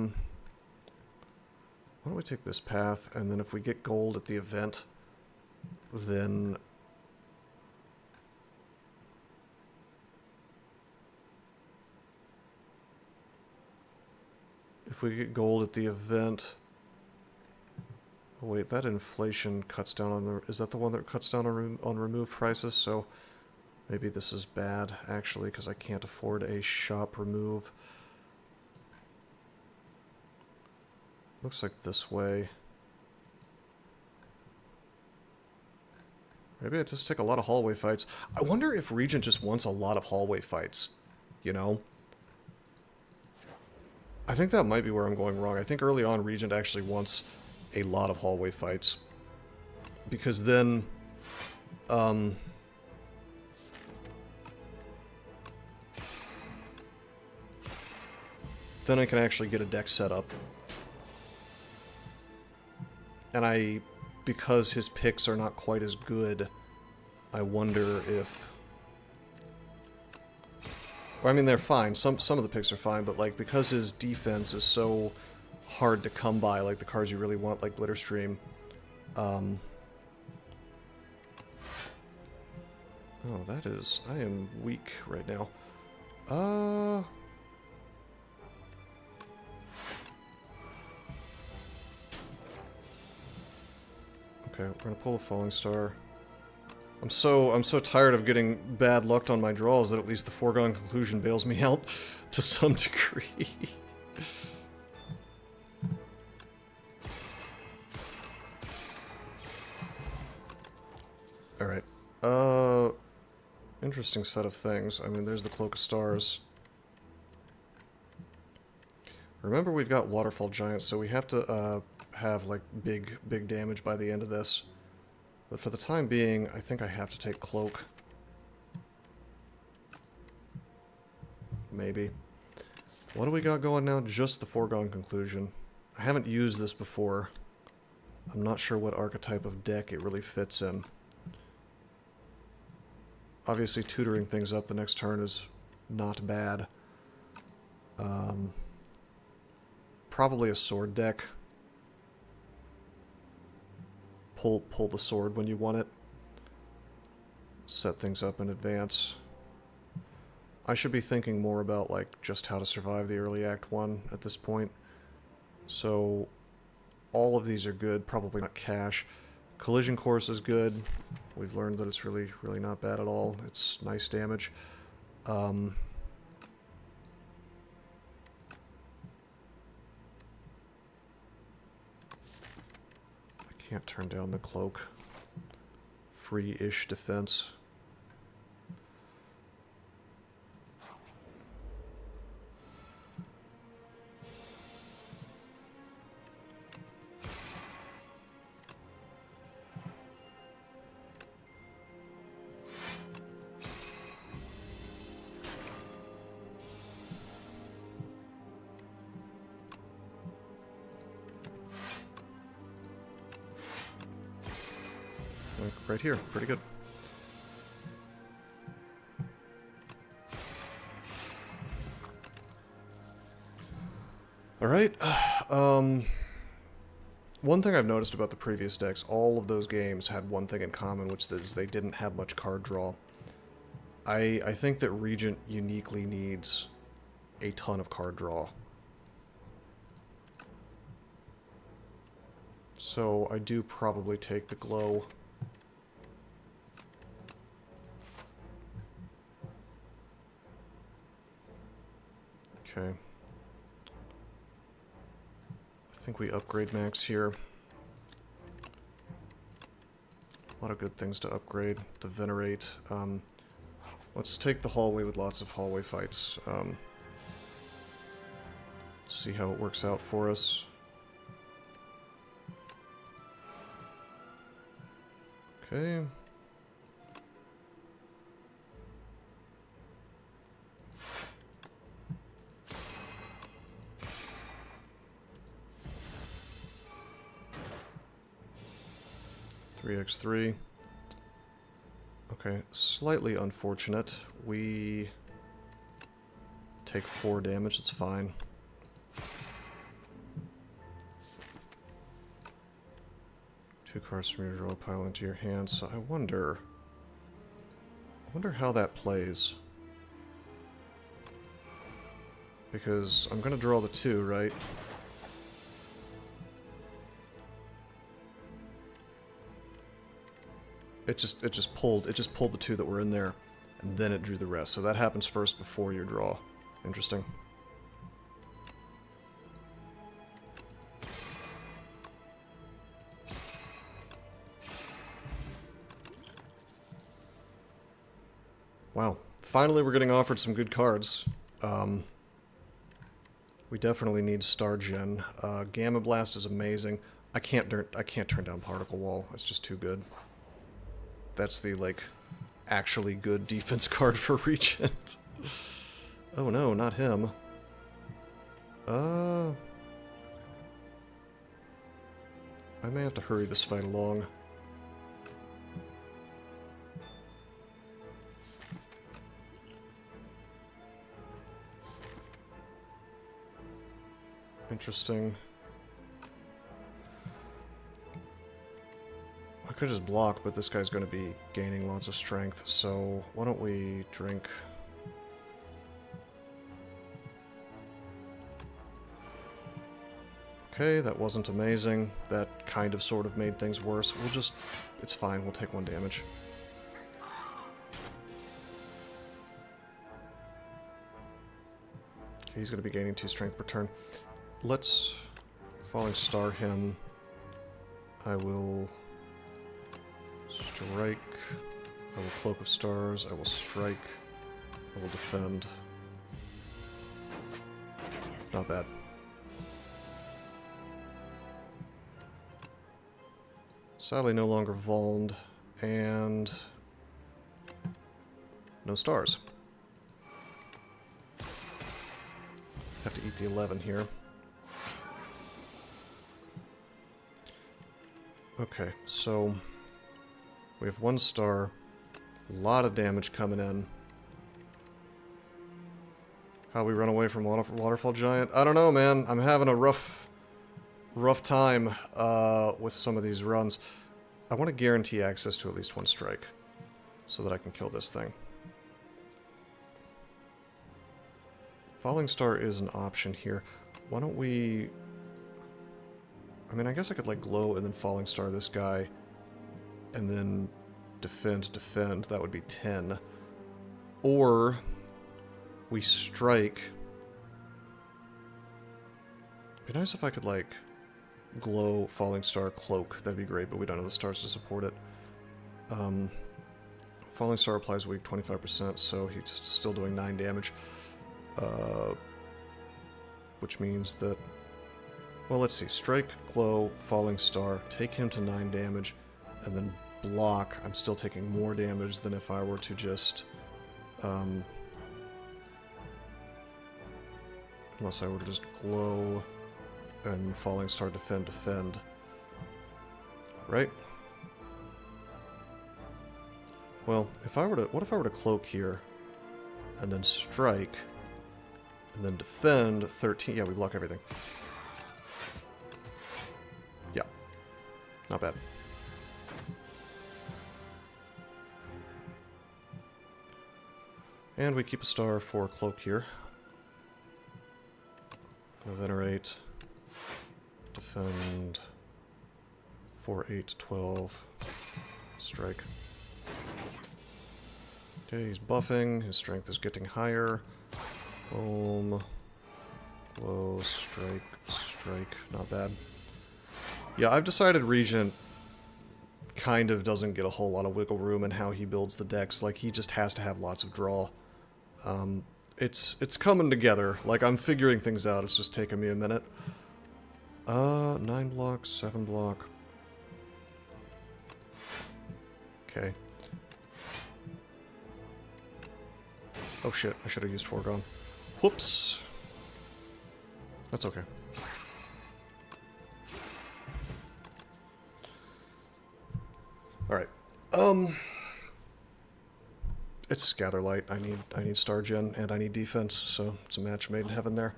don't we take this path, and then if we get gold at the event, then... If we get gold at the event... Oh wait, that inflation cuts down on the... Is that the one that cuts down on remove prices? So maybe this is bad, actually, because I can't afford a shop remove. Looks like this way. Maybe I just take a lot of hallway fights. I wonder if Regent just wants a lot of hallway fights. You know? I think that might be where I'm going wrong. I think early on Regent actually wants a lot of hallway fights. Because then... then I can actually get a deck set up. And because his picks are not quite as good, I wonder if... Well, I mean, they're fine. Some of the picks are fine, but, like, because his defense is so hard to come by, like the cards you really want, like Glitterstream. Oh, that is... I am weak right now. Okay, we're gonna pull a Falling Star. I'm so tired of getting bad luck on my draws that at least the Foregone Conclusion bails me out to some degree. Alright. Interesting set of things. I mean, there's the Cloak of Stars. Remember, we've got Waterfall Giants, so we have to, have, like, big damage by the end of this. But for the time being, I think I have to take Cloak. Maybe. What do we got going now? Just the Foregone Conclusion. I haven't used this before. I'm not sure what archetype of deck it really fits in. Obviously, tutoring things up the next turn is not bad. Probably a sword deck. Pull the sword when you want it. Set things up in advance. I should be thinking more about, like, just how to survive the early Act 1 at this point. So, all of these are good. Probably not Cash. Collision Course is good. We've learned that it's really not bad at all. It's nice damage. I can't turn down the Cloak. Free-ish defense. Right here, pretty good. Alright, one thing I've noticed about the previous decks, all of those games had one thing in common, which is they didn't have much card draw. I think that Regent uniquely needs a ton of card draw. So I do probably take the Glow. Okay. I think we upgrade Max here. A lot of good things to upgrade. The Venerate. Let's take the hallway with lots of hallway fights. See how it works out for us. Okay. X3. Okay, slightly unfortunate. We take 4 damage, it's fine. Two cards from your draw pile into your hand, so I wonder how that plays. Because I'm gonna draw the 2, right? It just pulled the 2 that were in there, and then it drew the rest. So that happens first before your draw. Interesting. Wow. Finally we're getting offered some good cards. We definitely need Star Gen. Gamma Blast is amazing. I can't turn down Particle Wall. It's just too good. That's the, like, actually good defense card for Regent. Oh no, not him. I may have to hurry this fight along. Interesting. I could just block, but this guy's going to be gaining lots of strength, so why don't we drink... Okay, that wasn't amazing. That kind of sort of made things worse. We'll just... It's fine, we'll take 1 damage. Okay, he's going to be gaining 2 strength per turn. Let's Falling Star him. I will strike. I will Cloak of Stars. I will strike. I will defend. Not bad. Sadly no longer vulned, and no stars. Have to eat the 11 here. Okay, so we have 1 star, a lot of damage coming in. How we run away from Waterfall Giant? I don't know, man. I'm having a rough time with some of these runs. I want to guarantee access to at least 1 strike so that I can kill this thing. Falling Star is an option here. Why don't we... I mean, I guess I could, like, glow and then Falling Star this guy and then defend. That would be 10. Or we strike. It'd be nice if I could, like, glow, Falling Star, Cloak. That'd be great, but we don't have the stars to support it. Falling Star applies weak 25%, so he's still doing 9 damage. Which means that... Well, let's see. Strike, Glow, Falling Star, take him to 9 damage, and then block. I'm still taking more damage than if I were to just... unless I were to just Glow... and Falling Star, defend. Right? Well, if I were to... What if I were to Cloak here, and then strike, and then defend 13... Yeah, we block everything. Yeah. Not bad. And we keep a star for Cloak here. Gonna Venerate. Defend. 4, 8, 12. Strike. Okay, he's buffing. His strength is getting higher. Boom. Glow. Strike. Strike. Not bad. Yeah, I've decided Regent kind of doesn't get a whole lot of wiggle room in how he builds the decks. Like, he just has to have lots of draw. It's coming together. Like, I'm figuring things out. It's just taking me a minute. 9 block, 7 block. Okay. Oh shit, I should have used Foregone. Whoops. That's okay. Alright. It's Gatherlight. I need Star Gen and I need defense, so it's a match made in heaven there.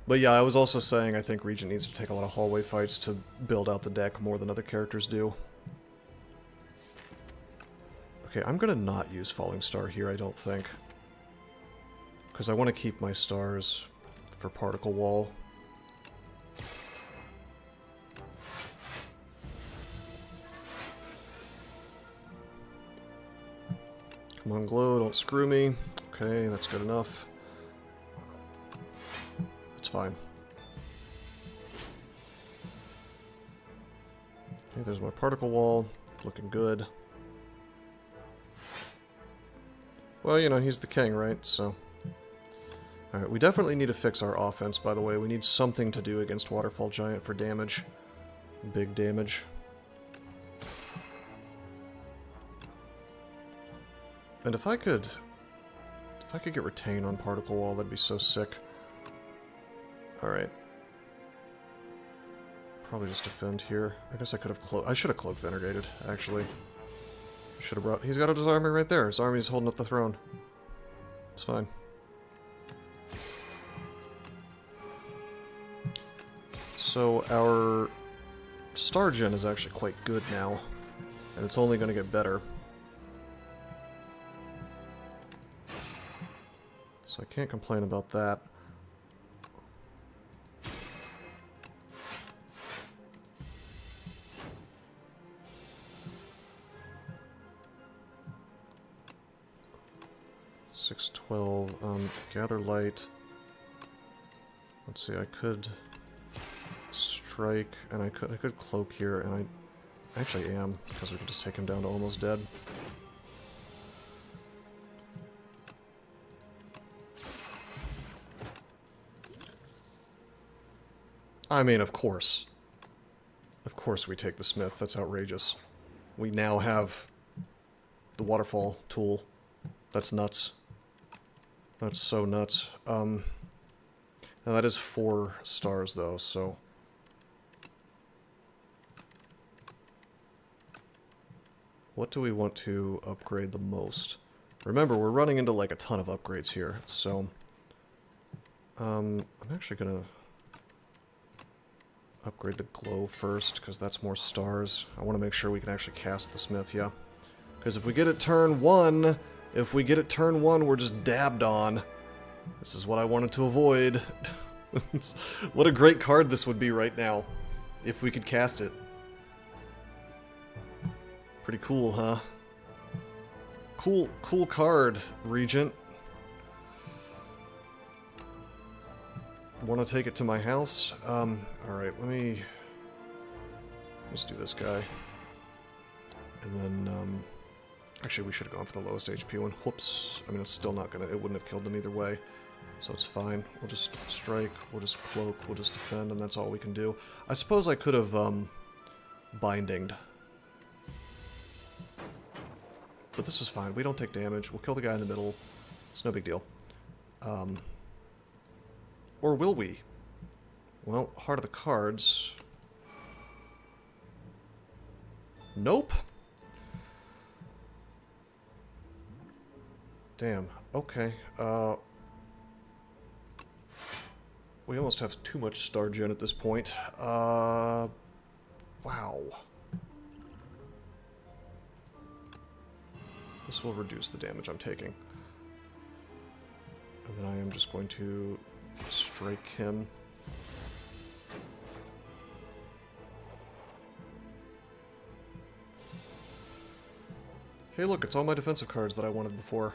But yeah, I was also saying I think Regent needs to take a lot of hallway fights to build out the deck more than other characters do. Okay, I'm gonna not use Falling Star here, I don't think. Because I want to keep my stars for Particle Wall. Come on, Glow, don't screw me. Okay, that's good enough. It's fine. Okay, there's my Particle Wall. Looking good. Well, you know, he's the king, right? So... Alright, we definitely need to fix our offense, by the way. We need something to do against Waterfall Giant for damage. Big damage. And if I could get Retain on Particle Wall, that'd be so sick. Alright. Probably just defend here. I guess I could have I should have Cloak Venerated, actually. Should have brought... He's got his army right there. His army's holding up the throne. It's fine. So our Star Gen is actually quite good now. And it's only going to get better. So I can't complain about that. Gather Light. Let's see, I could strike, and I could cloak here, and I actually am, because we can just take him down to almost dead. I mean, of course. Of course we take the Smith. That's outrageous. We now have the Waterfall tool. That's nuts. That's so nuts. Now that is 4 stars, though, so... What do we want to upgrade the most? Remember, we're running into, like, a ton of upgrades here, so... I'm actually gonna... upgrade the Glow first, because that's more stars. I want to make sure we can actually cast the Smith, yeah. Because if we get it turn 1... If we get it turn 1, we're just dabbed on. This is what I wanted to avoid. What a great card this would be right now, if we could cast it. Pretty cool, huh? Cool card, Regent. Want to take it to my house? Alright, let's do this guy. And then, actually, we should have gone for the lowest HP one. Whoops. I mean, it's still not gonna... It wouldn't have killed them either way. So it's fine. We'll just strike, we'll just cloak, we'll just defend, and that's all we can do. I suppose I could have, bindinged. But this is fine. We don't take damage. We'll kill the guy in the middle. It's no big deal. Or will we? Well, Heart of the Cards... Nope. Damn. Okay. We almost have too much Star Gen at this point. Wow. This will reduce the damage I'm taking. And then I am just going to strike him. Hey look, it's all my defensive cards that I wanted before.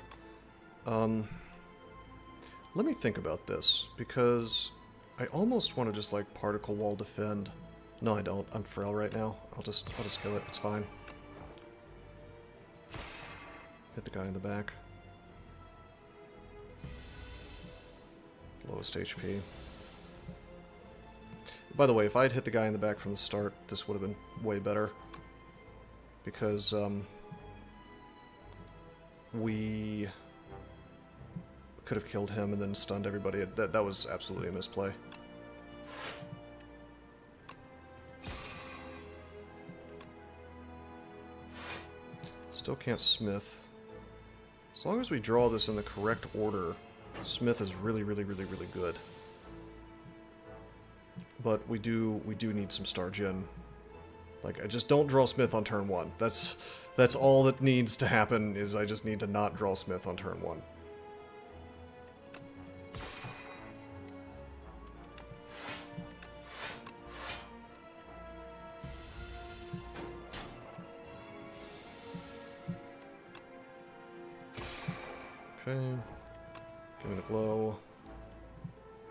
Let me think about this, because I almost want to just, like, Particle Wall defend. No, I don't. I'm frail right now. I'll just kill it. It's fine. Hit the guy in the back. Lowest HP. By the way, if I had hit the guy in the back from the start, this would have been way better. Because, we could have killed him and then stunned everybody. That was absolutely a misplay. Still can't Smith. As long as we draw this in the correct order, Smith is really, really, really, really good. But we do need some Star Gen. Like, I just don't draw Smith on turn 1. That's all that needs to happen, is I just need to not draw Smith on turn 1. Okay. Give it a glow.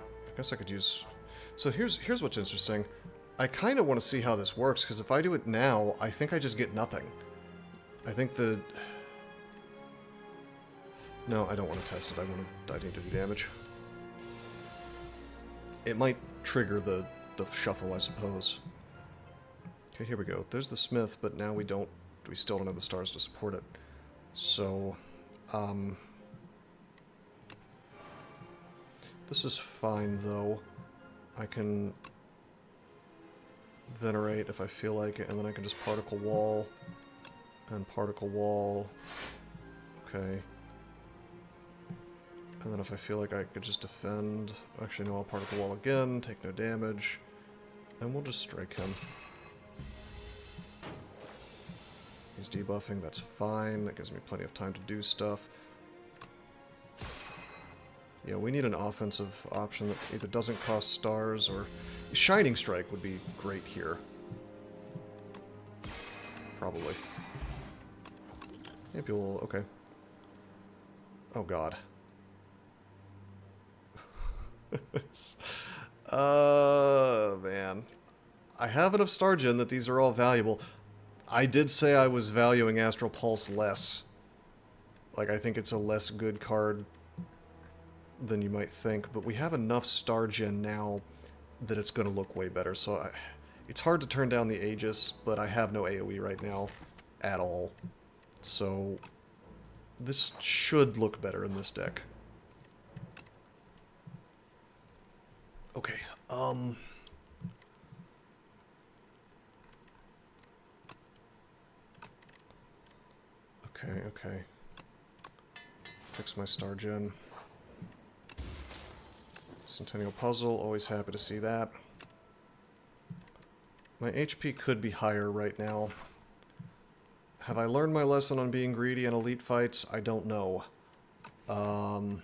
I guess I could use... So here's what's interesting. I kind of want to see how this works, because if I do it now, I think I just get nothing. I think the... No, I don't want to test it. I need to do damage. It might trigger the shuffle, I suppose. Okay, here we go. There's the smith, but now we still don't have the stars to support it. So, this is fine, though. I can venerate if I feel like it, and then I can just particle wall, and particle wall. Okay. And then if I feel like I could just defend... Actually, no, I'll particle wall again, take no damage, and we'll just strike him. He's debuffing, that's fine. That gives me plenty of time to do stuff. Yeah, we need an offensive option that either doesn't cost stars or... Shining Strike would be great here. Probably. Maybe we'll... Okay. Oh, God. It's... man. I have enough Star Gen that these are all valuable. I did say I was valuing Astral Pulse less. Like, I think it's a less good card than you might think, but we have enough Star Gen now that it's going to look way better, so it's hard to turn down the Aegis, but I have no AoE right now at all. So this should look better in this deck. Okay, Okay. Fix my Star Gen. Centennial Puzzle, always happy to see that. My HP could be higher right now. Have I learned my lesson on being greedy in elite fights? I don't know. I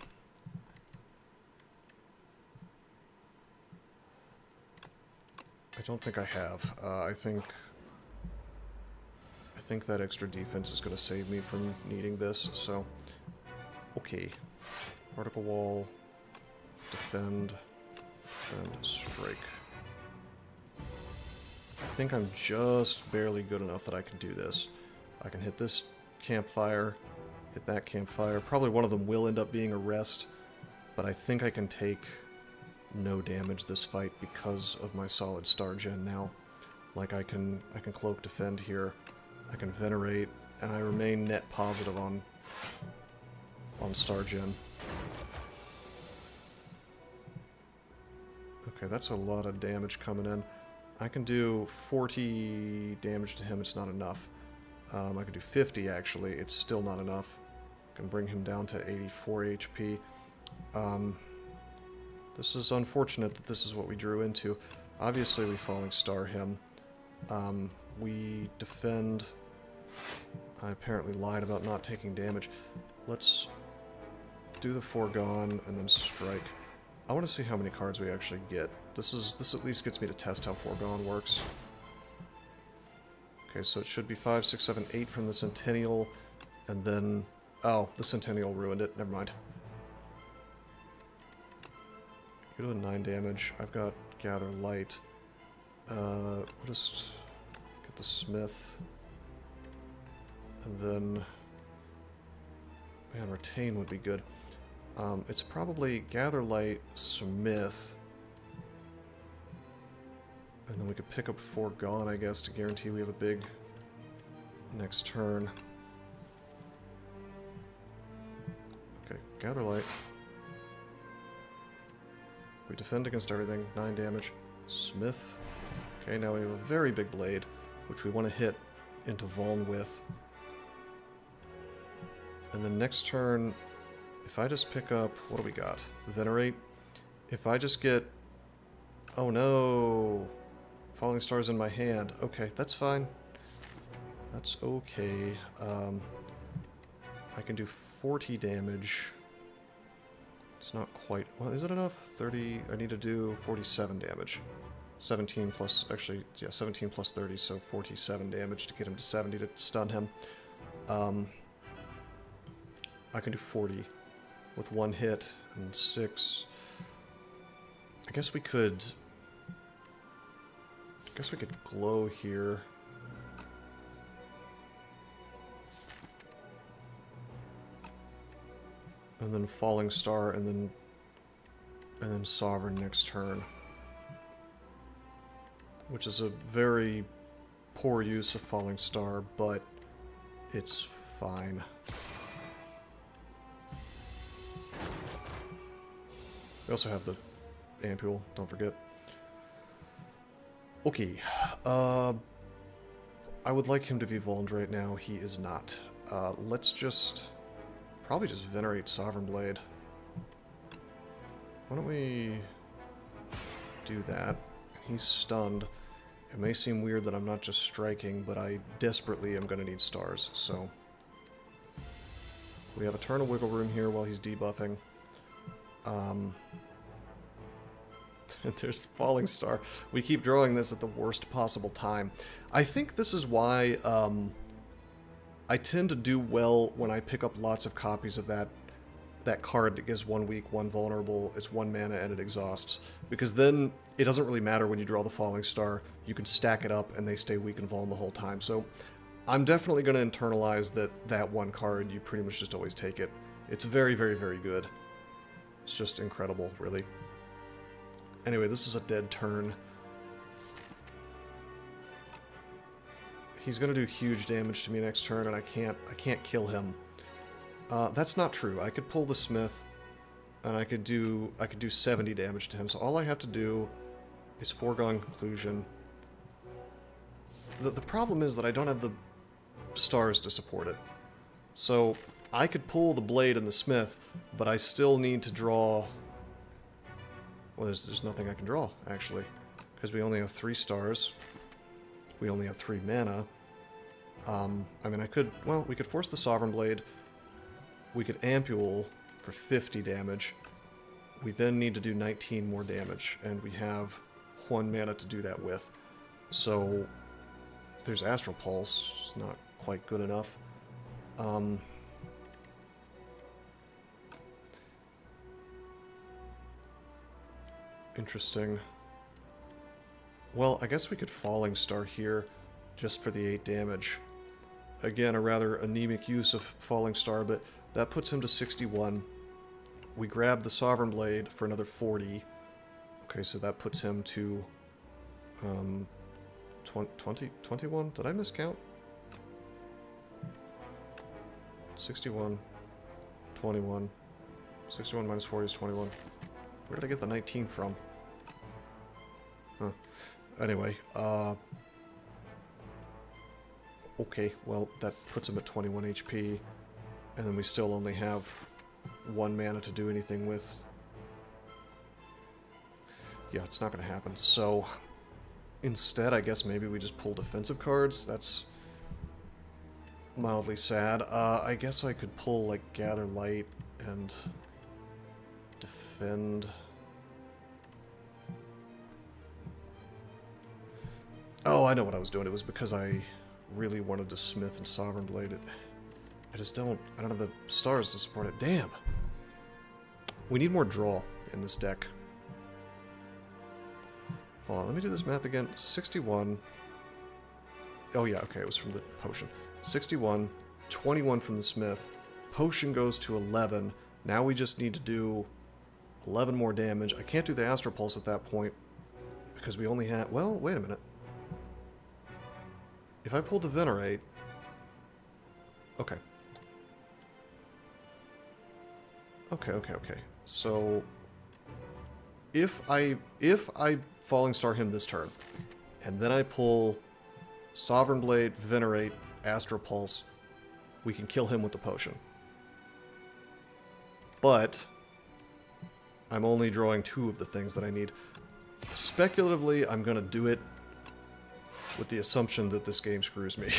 don't think I have. I think that extra defense is going to save me from needing this, so... Okay. Particle Wall, defend, and strike. I think I'm just barely good enough that I can do this. I can hit this campfire, hit that campfire. Probably one of them will end up being a rest, but I think I can take no damage this fight because of my solid Star Gen now. Like, I can cloak defend here, I can venerate, and I remain net positive on Star Gen. Okay, that's a lot of damage coming in. I can do 40 damage to him, it's not enough. I can do 50 actually, it's still not enough. I can bring him down to 84 HP. This is unfortunate that this is what we drew into. Obviously we Falling Star him. We defend. I apparently lied about not taking damage. Let's do the Foregone and then strike. I want to see how many cards we actually get. This at least gets me to test how Foregone works. Okay, so it should be 5, 6, 7, 8 from the Centennial, and then... Oh, the Centennial ruined it. Never mind. You're doing 9 damage. I've got Gather Light. We'll just get the Smith. And then... Man, Retain would be good. It's probably Gather Light, Smith. And then we could pick up Foregone, I guess, to guarantee we have a big next turn. Okay, Gather Light. We defend against everything, 9 damage. Smith. Okay, now we have a very big blade, which we want to hit into Vuln with. And then next turn, if I just pick up... What do we got? Venerate. If I just get... Oh no! Falling Star's in my hand. Okay, that's fine. That's okay. I can do 40 damage. It's not quite... Well, is it enough? 30... I need to do 47 damage. 17 plus... Actually, yeah, 17 plus 30, so 47 damage to get him to 70 to stun him. I can do 40 with 1 hit and 6. I guess we could glow here. And then Falling Star, and and then Sovereign next turn. Which is a very poor use of Falling Star, but it's fine. We also have the Ampule, don't forget. Okay, I would like him to be Vulned right now. He is not. Let's just... probably just Venerate Sovereign Blade. Why don't we do that? He's stunned. It may seem weird that I'm not just striking, but I desperately am going to need stars, so... we have a turn of wiggle room here while he's debuffing. There's the Falling Star. We keep drawing this at the worst possible time. I think this is why I tend to do well when I pick up lots of copies of that card that gives 1 weak, 1 vulnerable, it's 1 mana, and it exhausts. Because then it doesn't really matter when you draw the Falling Star. You can stack it up and they stay weak and vuln the whole time. So I'm definitely going to internalize that one card, you pretty much just always take it. It's very, very, very good. It's just incredible, really. Anyway, this is a dead turn. He's going to do huge damage to me next turn, and I can't kill him. That's not true. I could pull the Smith, and I could do 70 damage to him. So all I have to do is Foregone Conclusion. The problem is that I don't have the stars to support it. So I could pull the Blade and the Smith, but I still need to draw... well, there's nothing I can draw, actually. Because we only have 3 stars. We only have 3 mana. I mean, we could force the Sovereign Blade. We could Ampule for 50 damage. We then need to do 19 more damage, and we have 1 mana to do that with. So, there's Astral Pulse, not quite good enough. Interesting. Well, I guess we could Falling Star here, just for the 8 damage. Again, a rather anemic use of Falling Star, but that puts him to 61. We grab the Sovereign Blade for another 40. Okay, so that puts him to 21? Did I miscount? 61, 21. 61 minus 40 is 21. Where did I get the 19 from? Huh. Anyway, okay, well, that puts him at 21 HP, and then we still only have 1 mana to do anything with. Yeah, it's not going to happen, so instead, I guess maybe we just pull defensive cards. That's mildly sad. I guess I could pull, like, Gather Light and defend... oh, I know what I was doing. It was because I really wanted to Smith and Sovereign Blade it. I don't have the stars to support it. Damn! We need more draw in this deck. Hold on, let me do this math again. 61. Oh yeah, okay, it was from the potion. 61, 21 from the Smith. Potion goes to 11. Now we just need to do 11 more damage. I can't do the Astral Pulse at that point because we only had... well, wait a minute. If I pull the Venerate... okay. Okay. So... If I Falling Star him this turn, and then I pull Sovereign Blade, Venerate, Astral Pulse, we can kill him with the potion. But... I'm only drawing 2 of the things that I need. Speculatively, I'm gonna do it with the assumption that this game screws me.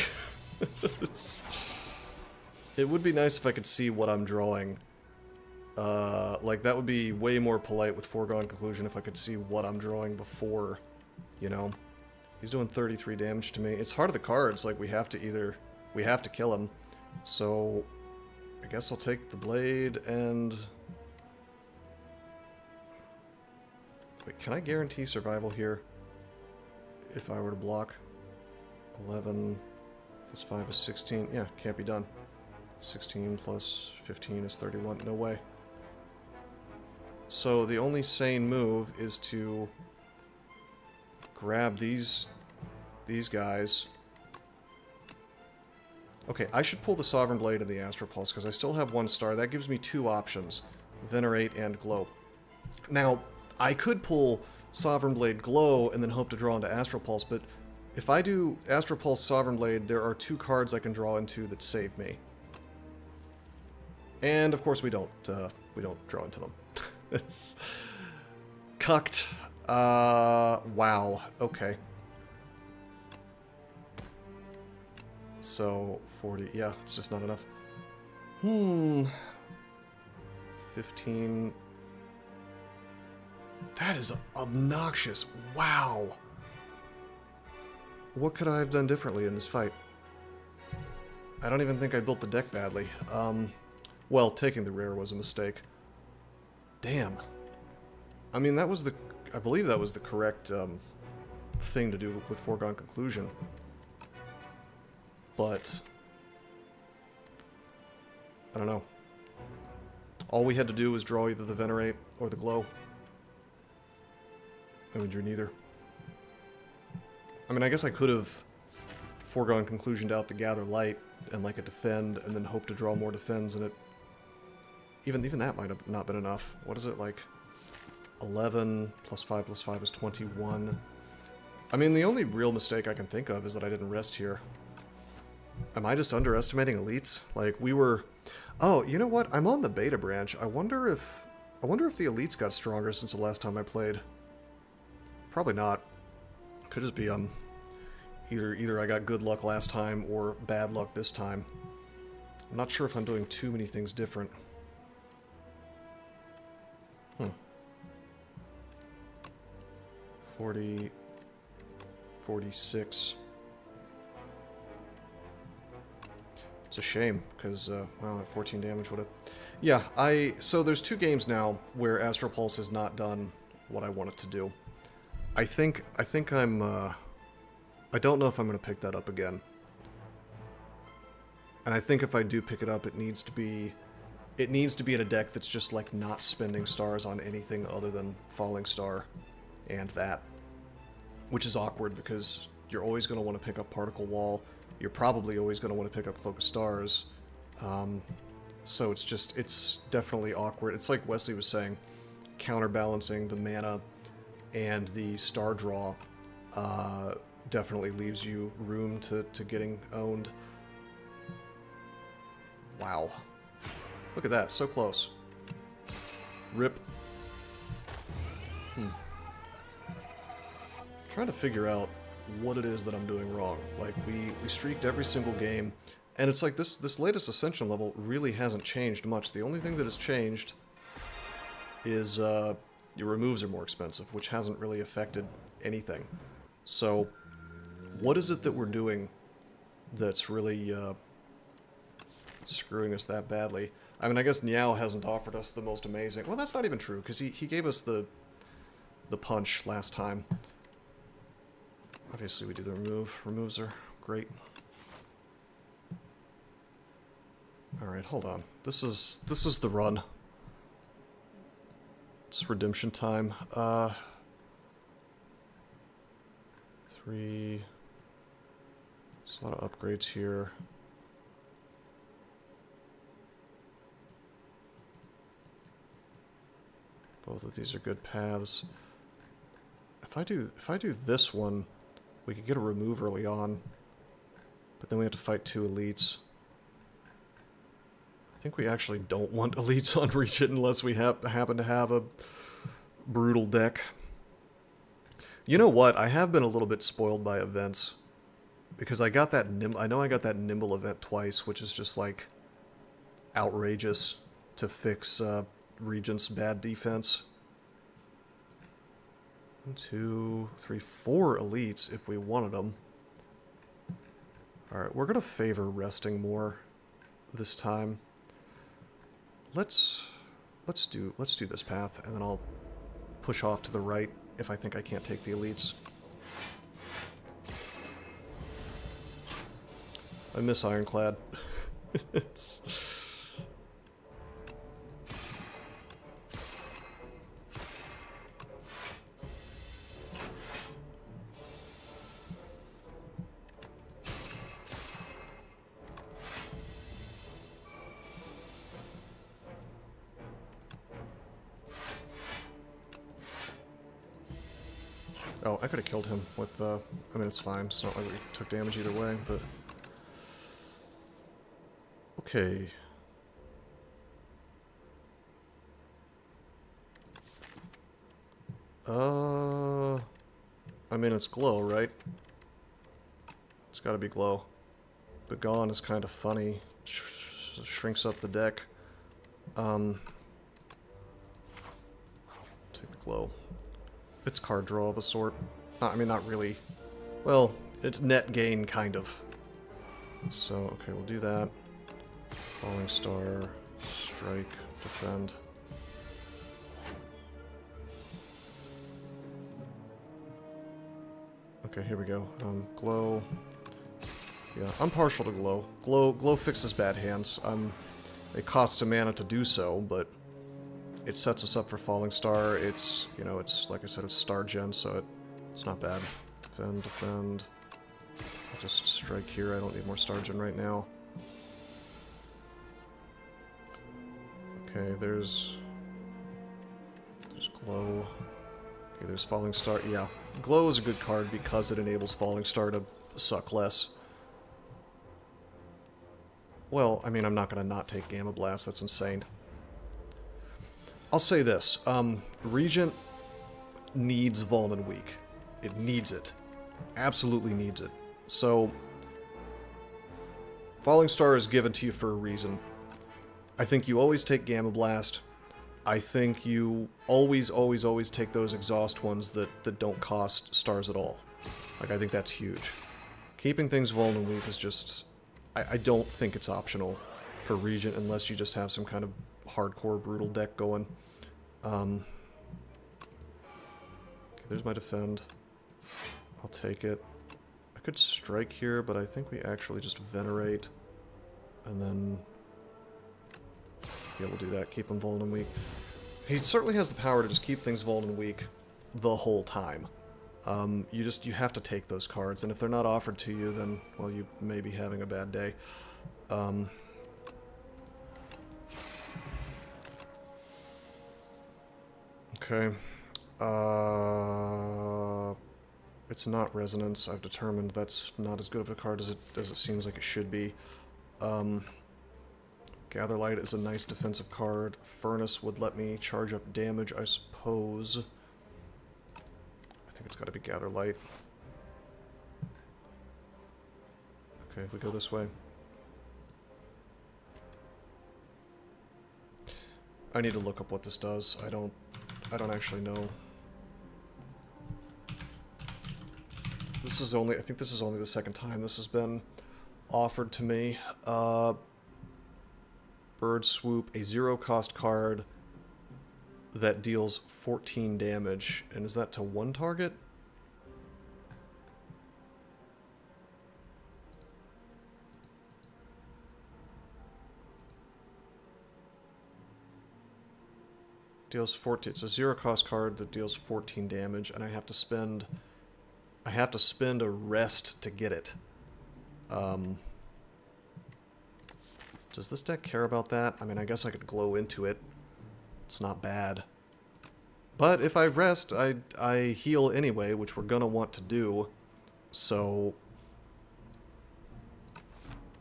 It would be nice if I could see what I'm drawing. Like, that would be way more polite with Foregone Conclusion if I could see what I'm drawing before, you know. He's doing 33 damage to me. It's Heart of the Cards, like, we have to kill him. So, I guess I'll take the Blade and... wait, can I guarantee survival here? If I were to block? 11 plus 5 is 16. Yeah, can't be done. 16 plus 15 is 31. No way. So the only sane move is to grab these guys. Okay, I should pull the Sovereign Blade and the Astral Pulse, because I still have 1 star. That gives me 2 options, Venerate and Glow. Now, I could pull Sovereign Blade Glow and then hope to draw into Astral Pulse, but if I do Astral Pulse Sovereign Blade, there are 2 cards I can draw into that save me. And, of course, we don't draw into them. It's cucked. Wow. Okay. So, 40. Yeah, it's just not enough. 15. That is obnoxious. Wow. What could I have done differently in this fight? I don't even think I built the deck badly. Well, taking the rare was a mistake. Damn. I mean, that was the... I believe that was the correct thing to do with Foregone Conclusion. But... I don't know. All we had to do was draw either the Venerate or the Glow. And we drew neither. I mean, I guess I could have Foregone Conclusioned out the Gather Light and like a Defend, and then hope to draw more Defends, and it... Even that might have not been enough. What is it, like... 11 plus 5 is 21. I mean, the only real mistake I can think of is that I didn't rest here. Am I just underestimating elites? Like, we were... Oh, you know what? I'm on the beta branch. I wonder if the elites got stronger since the last time I played. Probably not. Could just be, either I got good luck last time or bad luck this time. I'm not sure if I'm doing too many things different. 40, 46. It's a shame, because, wow, that 14 damage would have... Yeah, so there's 2 games now where Astral Pulse has not done what I want it to do. I think I'm, I don't know if I'm going to pick that up again. And I think if I do pick it up, it needs to be in a deck that's just, like, not spending stars on anything other than Falling Star. And that. Which is awkward, because you're always going to want to pick up Particle Wall. You're probably always going to want to pick up Cloak of Stars. So it's definitely awkward. It's like Wesley was saying, counterbalancing the mana and the star draw definitely leaves you room to getting owned. Wow. Look at that, so close. Rip. Trying to figure out what it is that I'm doing wrong. Like, we streaked every single game, and it's like this latest Ascension level really hasn't changed much. The only thing that has changed is your removes are more expensive, which hasn't really affected anything. So, what is it that we're doing that's really screwing us that badly? I mean, I guess Niao hasn't offered us the most amazing... Well, that's not even true, because he gave us the punch last time. Obviously, we do the remove. Removes are great. Alright, hold on. This is the run. It's redemption time. 3... There's a lot of upgrades here. Both of these are good paths. If I do this one, we could get a remove early on, but then we have to fight 2 elites. I think we actually don't want elites on Regent unless we happen to have a brutal deck. You know what? I have been a little bit spoiled by events, because I got that I know I got that Nimble event twice, which is just like outrageous to fix Regent's bad defense. 1, 2, 3, 4 elites if we wanted them. Alright, we're gonna favor resting more this time. Let's do this path, and then I'll push off to the right if I think I can't take the elites. I miss Ironclad. It's... Oh, I could have killed him with, I mean, it's fine. It's not like we took damage either way, but... Okay. I mean, it's glow, right? It's gotta be glow. But gone is kind of funny. Shrinks up the deck. Take the glow. It's card draw of a sort. I mean, not really. Well, it's net gain, kind of. So, okay, we'll do that. Falling Star, strike, defend. Okay, here we go. Glow. Yeah, I'm partial to glow. Glow fixes bad hands. It costs a mana to do so, but it sets us up for Falling Star. It's, you know, it's, like I said, it's Star Gen, so it's not bad. Defend, defend. I'll just strike here. I don't need more Star Gen right now. Okay, there's glow. Okay, there's Falling Star. Yeah, glow is a good card because it enables Falling Star to suck less. Well, I mean, I'm not going to not take Gamma Blast. That's insane. I'll say this. Regent needs Volman Weak. It needs it. Absolutely needs it. So, Falling Star is given to you for a reason. I think you always take Gamma Blast. I think you always take those exhaust ones that don't cost stars at all. Like, I think that's huge. Keeping things Volman Weak is just... I don't think it's optional for Regent unless you just have some kind of hardcore brutal deck going. Okay, there's my defend. I'll take it. I could strike here, but I think we actually just venerate. And then... yeah, we'll do that. Keep him Volman Weak. He certainly has the power to just keep things Volman Weak the whole time. You have to take those cards, and if they're not offered to you, then, well, you may be having a bad day. Okay. It's not Resonance. I've determined that's not as good of a card as it seems like it should be. Gather Light is a nice defensive card. Furnace would let me charge up damage, I suppose. I think it's got to be Gather Light. Okay, we go this way. I need to look up what this does. I don't actually know. This is only, I think this is only the second time this has been offered to me. Bird Swoop, a 0-cost card that deals 14 damage. And is that to one target? Deals 14. It's a 0-cost card that deals 14 damage, and I have to spend a rest to get it. Does this deck care about that? I mean, I guess I could glow into it. It's not bad. But if I rest, I heal anyway, which we're gonna want to do. So...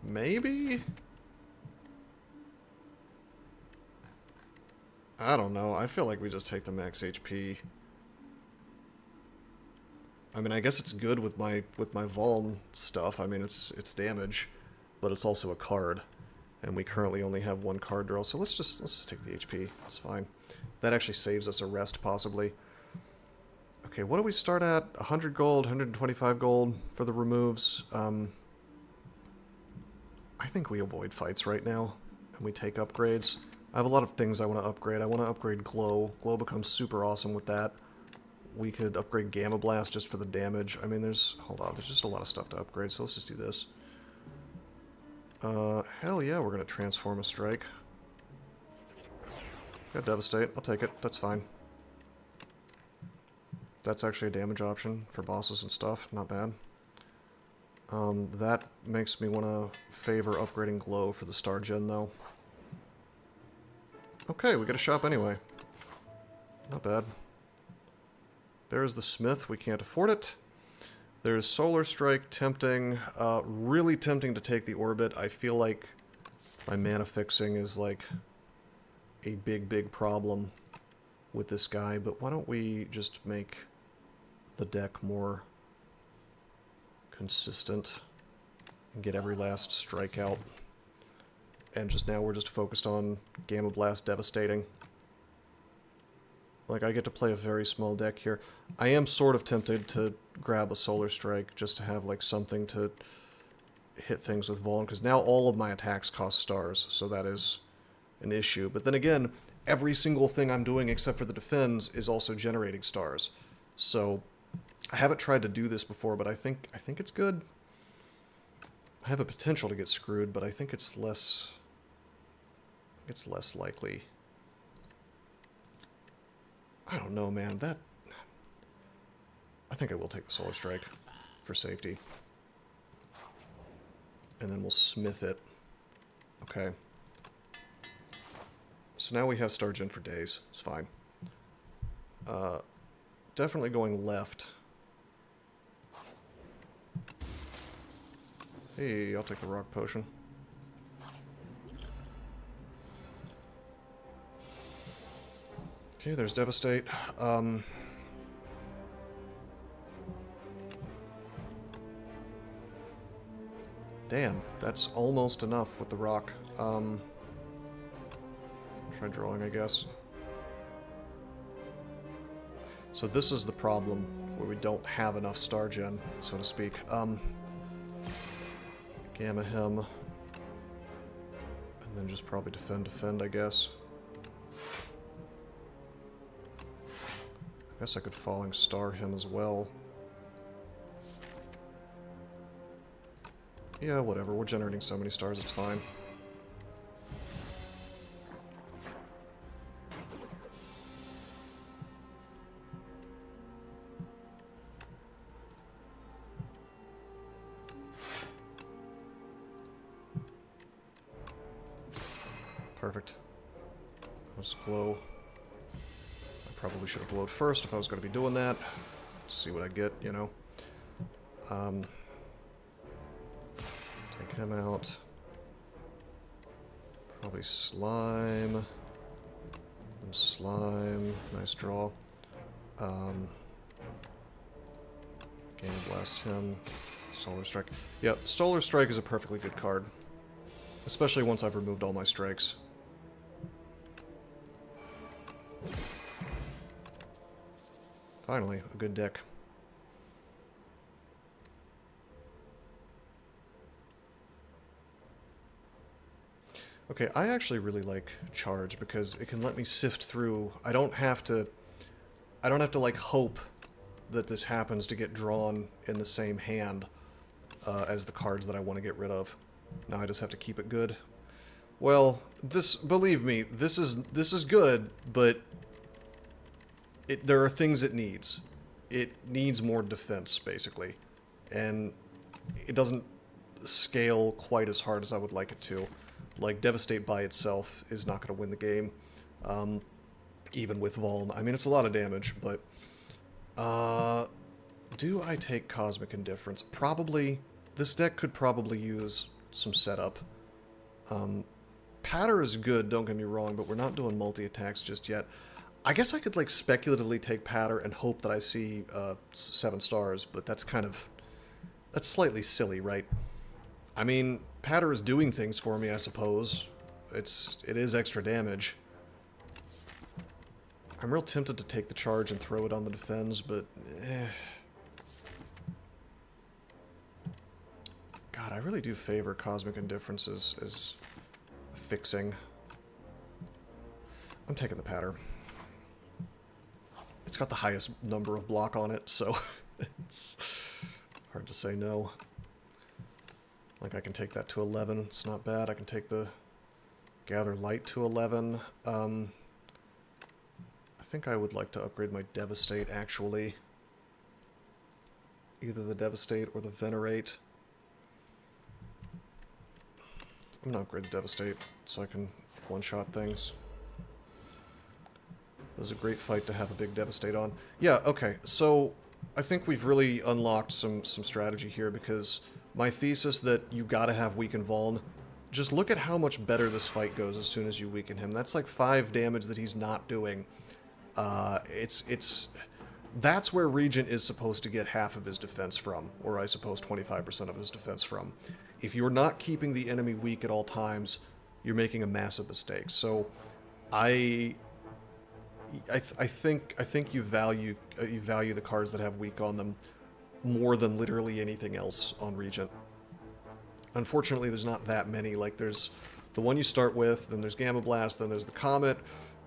maybe? I don't know. I feel like we just take the max HP. I mean, I guess it's good with my Vuln stuff. I mean, it's damage, but it's also a card. And we currently only have one card draw, so let's just take the HP. That's fine. That actually saves us a rest, possibly. Okay, what do we start at? 100 gold, 125 gold for the removes. I think we avoid fights right now, and we take upgrades. I have a lot of things I want to upgrade. I want to upgrade Glow. Glow becomes super awesome with that. We could upgrade Gamma Blast just for the damage. I mean, hold on, there's just a lot of stuff to upgrade, so let's just do this. Hell yeah, we're gonna transform a strike. Got Devastate, I'll take it, that's fine. That's actually a damage option for bosses and stuff, not bad. That makes me want to favor upgrading Glow for the Star Gen, though. Okay, we get a shop anyway. Not bad. There's the Smith. We can't afford it. There's Solar Strike, tempting. Really tempting to take the Orbit. I feel like my mana fixing is like a big problem with this guy, but why don't we just make the deck more consistent and get every last strike out. And just now we're just focused on Gamma Blast devastating. Like, I get to play a very small deck here. I am sort of tempted to grab a Solar Strike just to have, like, something to hit things with Vaughn, because now all of my attacks cost stars, so that is an issue. But then again, every single thing I'm doing except for the defends is also generating stars. So, I haven't tried to do this before, but I think it's good. I have a potential to get screwed, but I think it's less likely. I don't know, man. I think I will take the Solar Strike for safety. And then we'll Smith it. Okay. So now we have Stargent for days. It's fine. Definitely going left. Hey, I'll take the Rock Potion. Okay, there's Devastate. Damn, that's almost enough with the rock. Try drawing, I guess. So this is the problem, where we don't have enough star gen, so to speak. Gamma him. And then just probably defend, I guess. I guess I could Falling Star him as well. Yeah, whatever. We're generating so many stars, it's fine. Perfect. Let's glow. I probably should have glowed first if I was going to be doing that. Let's see what I get, you know. Take him out. Probably Slime. And Slime. Nice draw. Gamma Blast him. Solar Strike. Yep, Solar Strike is a perfectly good card. Especially once I've removed all my strikes. Finally, a good deck. Okay, I actually really like Charge because it can let me sift through. I don't have to like hope that this happens to get drawn in the same hand as the cards that I want to get rid of. Now I just have to keep it good. Well, believe me, this is good, but there are things it needs. It needs more defense, basically. And it doesn't scale quite as hard as I would like it to. Like, Devastate by itself is not going to win the game. Even with Vuln. I mean, it's a lot of damage, but... do I take Cosmic Indifference? Probably. This deck could probably use some setup. Patter is good, don't get me wrong, but we're not doing multi-attacks just yet. I guess I could, like, speculatively take Patter and hope that I see 7 stars, but that's kind of... that's slightly silly, right? I mean, Patter is doing things for me, I suppose. It is extra damage. I'm real tempted to take the charge and throw it on the defense, but... God, I really do favor Cosmic Indifference as fixing. I'm taking the Patter. It's got the highest number of block on it, so it's hard to say no. Like, I can take that to 11. It's not bad. I can take the Gather Light to 11. I think I would like to upgrade my Devastate, actually. Either the Devastate or the Venerate. I'm gonna upgrade the Devastate so I can one-shot things. This is a great fight to have a big Devastate on. Yeah, okay, so I think we've really unlocked some strategy here, because my thesis that you gotta have weaken Vuln, just look at how much better this fight goes as soon as you weaken him. That's like 5 damage that he's not doing. That's where Regent is supposed to get half of his defense from, or I suppose 25% of his defense from. If you're not keeping the enemy weak at all times, you're making a massive mistake. So I think you value the cards that have weak on them more than literally anything else on Regent. Unfortunately, there's not that many. Like, there's the one you start with, then there's Gamma Blast, then there's the Comet,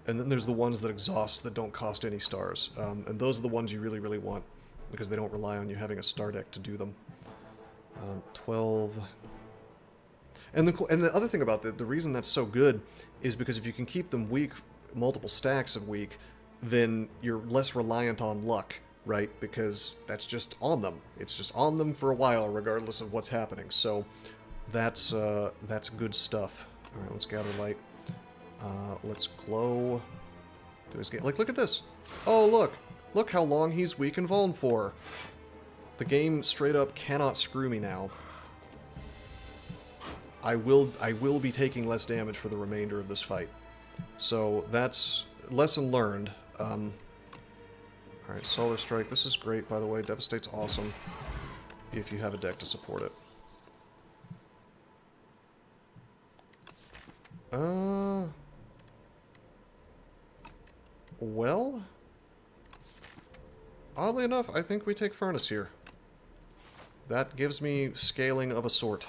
and then there's the ones that exhaust that don't cost any stars. And those are the ones you really, really want, because they don't rely on you having a star deck to do them. 12... And the other thing about the reason that's so good is because if you can keep them weak, multiple stacks of weak, then you're less reliant on luck, right? Because that's just on them. It's just on them for a while, regardless of what's happening. So that's good stuff. All right, let's gather light. Let's glow. Like, look at this. Oh, look how long he's weak and vuln for. The game straight up cannot screw me now. I will be taking less damage for the remainder of this fight. So that's lesson learned. Alright, Solar Strike. This is great, by the way. Devastate's awesome if you have a deck to support it. Well, oddly enough, I think we take Furnace here. That gives me scaling of a sort.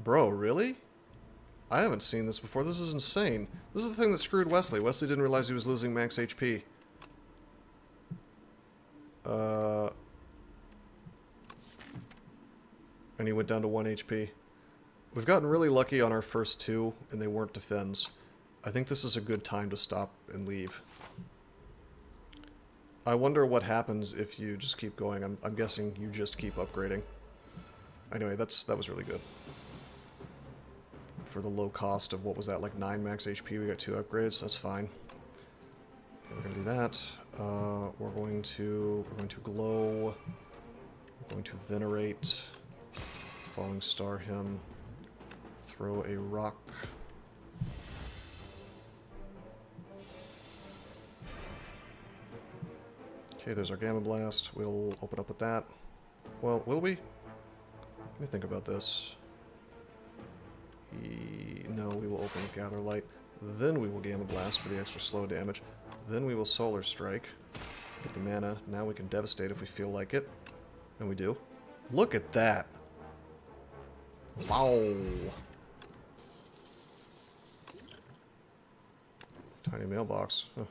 Bro, really? I haven't seen this before. This is insane. This is the thing that screwed Wesley. Wesley didn't realize he was losing max HP. And he went down to 1 HP. We've gotten really lucky on our first 2, and they weren't defends. I think this is a good time to stop and leave. I wonder what happens if you just keep going. I'm guessing you just keep upgrading. Anyway, that was really good. For the low cost of, what was that, like 9 max HP, we got 2 upgrades, that's fine. Okay, we're gonna do that. We're going to glow. We're going to venerate. Falling Star him. Throw a rock. Okay, there's our Gamma Blast. We'll open up with that. Well, will we? Let me think about this. No, we will open with Gather Light. Then we will Gamma Blast for the extra slow damage. Then we will Solar Strike. Get the mana. Now we can Devastate if we feel like it. And we do. Look at that! Wow! Tiny mailbox. Huh.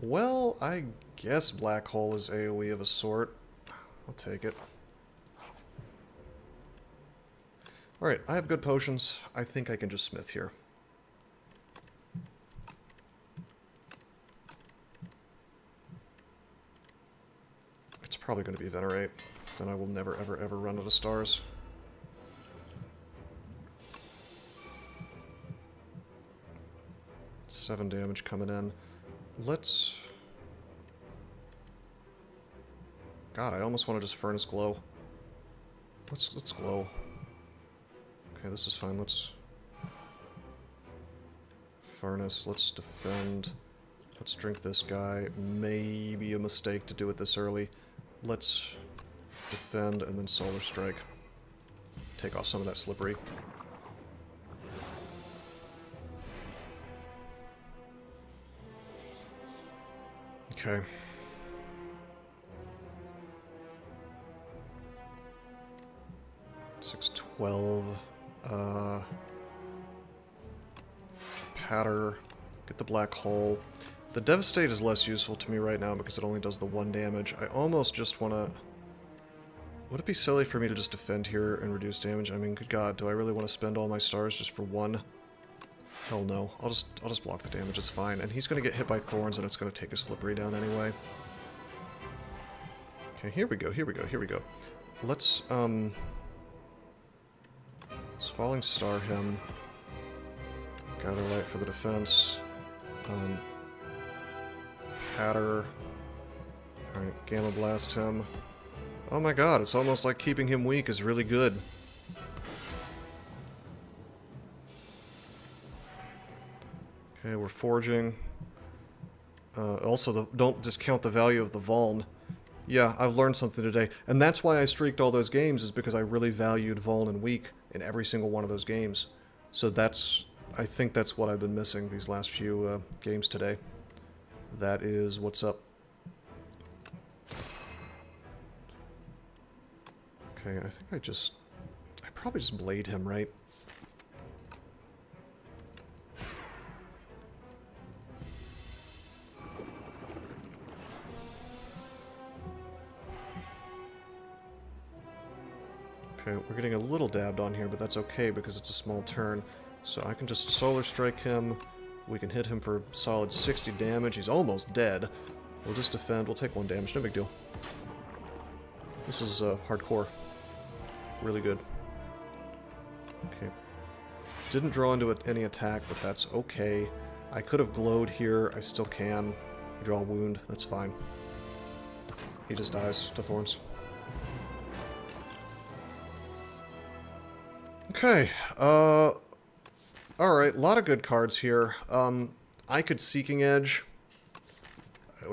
Well, I guess Black Hole is AoE of a sort. I'll take it. Alright, I have good potions. I think I can just smith here. It's probably going to be Venerate. Then I will never, ever, ever run out of stars. Seven damage coming in. Let's... God, I almost want to just Furnace Glow. Let's glow. Okay, this is fine. Let's Furnace. Let's defend. Let's drink this guy. Maybe a mistake to do it this early. Let's defend and then Solar Strike. Take off some of that slippery. Okay. $612. Patter. Get the Black Hole. The Devastate is less useful to me right now because it only does the 1 damage. I almost just want to... Would it be silly for me to just defend here and reduce damage? I mean, good God, do I really want to spend all my stars just for 1? Hell no. I'll just block the damage, it's fine. And he's going to get hit by thorns and it's going to take his slippery down anyway. Okay, here we go, here we go, here we go. Let's Falling Star him. Gather Light for the defense. Hatter. Alright, Gamma Blast him. Oh my god, it's almost like keeping him weak is really good. Okay, we're forging. Also, don't discount the value of the Vuln. Yeah, I've learned something today. And that's why I streaked all those games, is because I really valued Vuln and weak in every single one of those games. So that's... I think that's what I've been missing these last few games today. That is what's up. Okay, I think I probably just blade him, right? Okay, we're getting a little dabbed on here, but that's okay because it's a small turn. So I can just Solar Strike him. We can hit him for solid 60 damage. He's almost dead. We'll just defend. We'll take 1 damage. No big deal. This is hardcore. Really good. Okay. Didn't draw into any attack, but that's okay. I could have glowed here. I still can. Draw a wound. That's fine. He just dies to thorns. Okay. Alright, a lot of good cards here. I could Seeking Edge.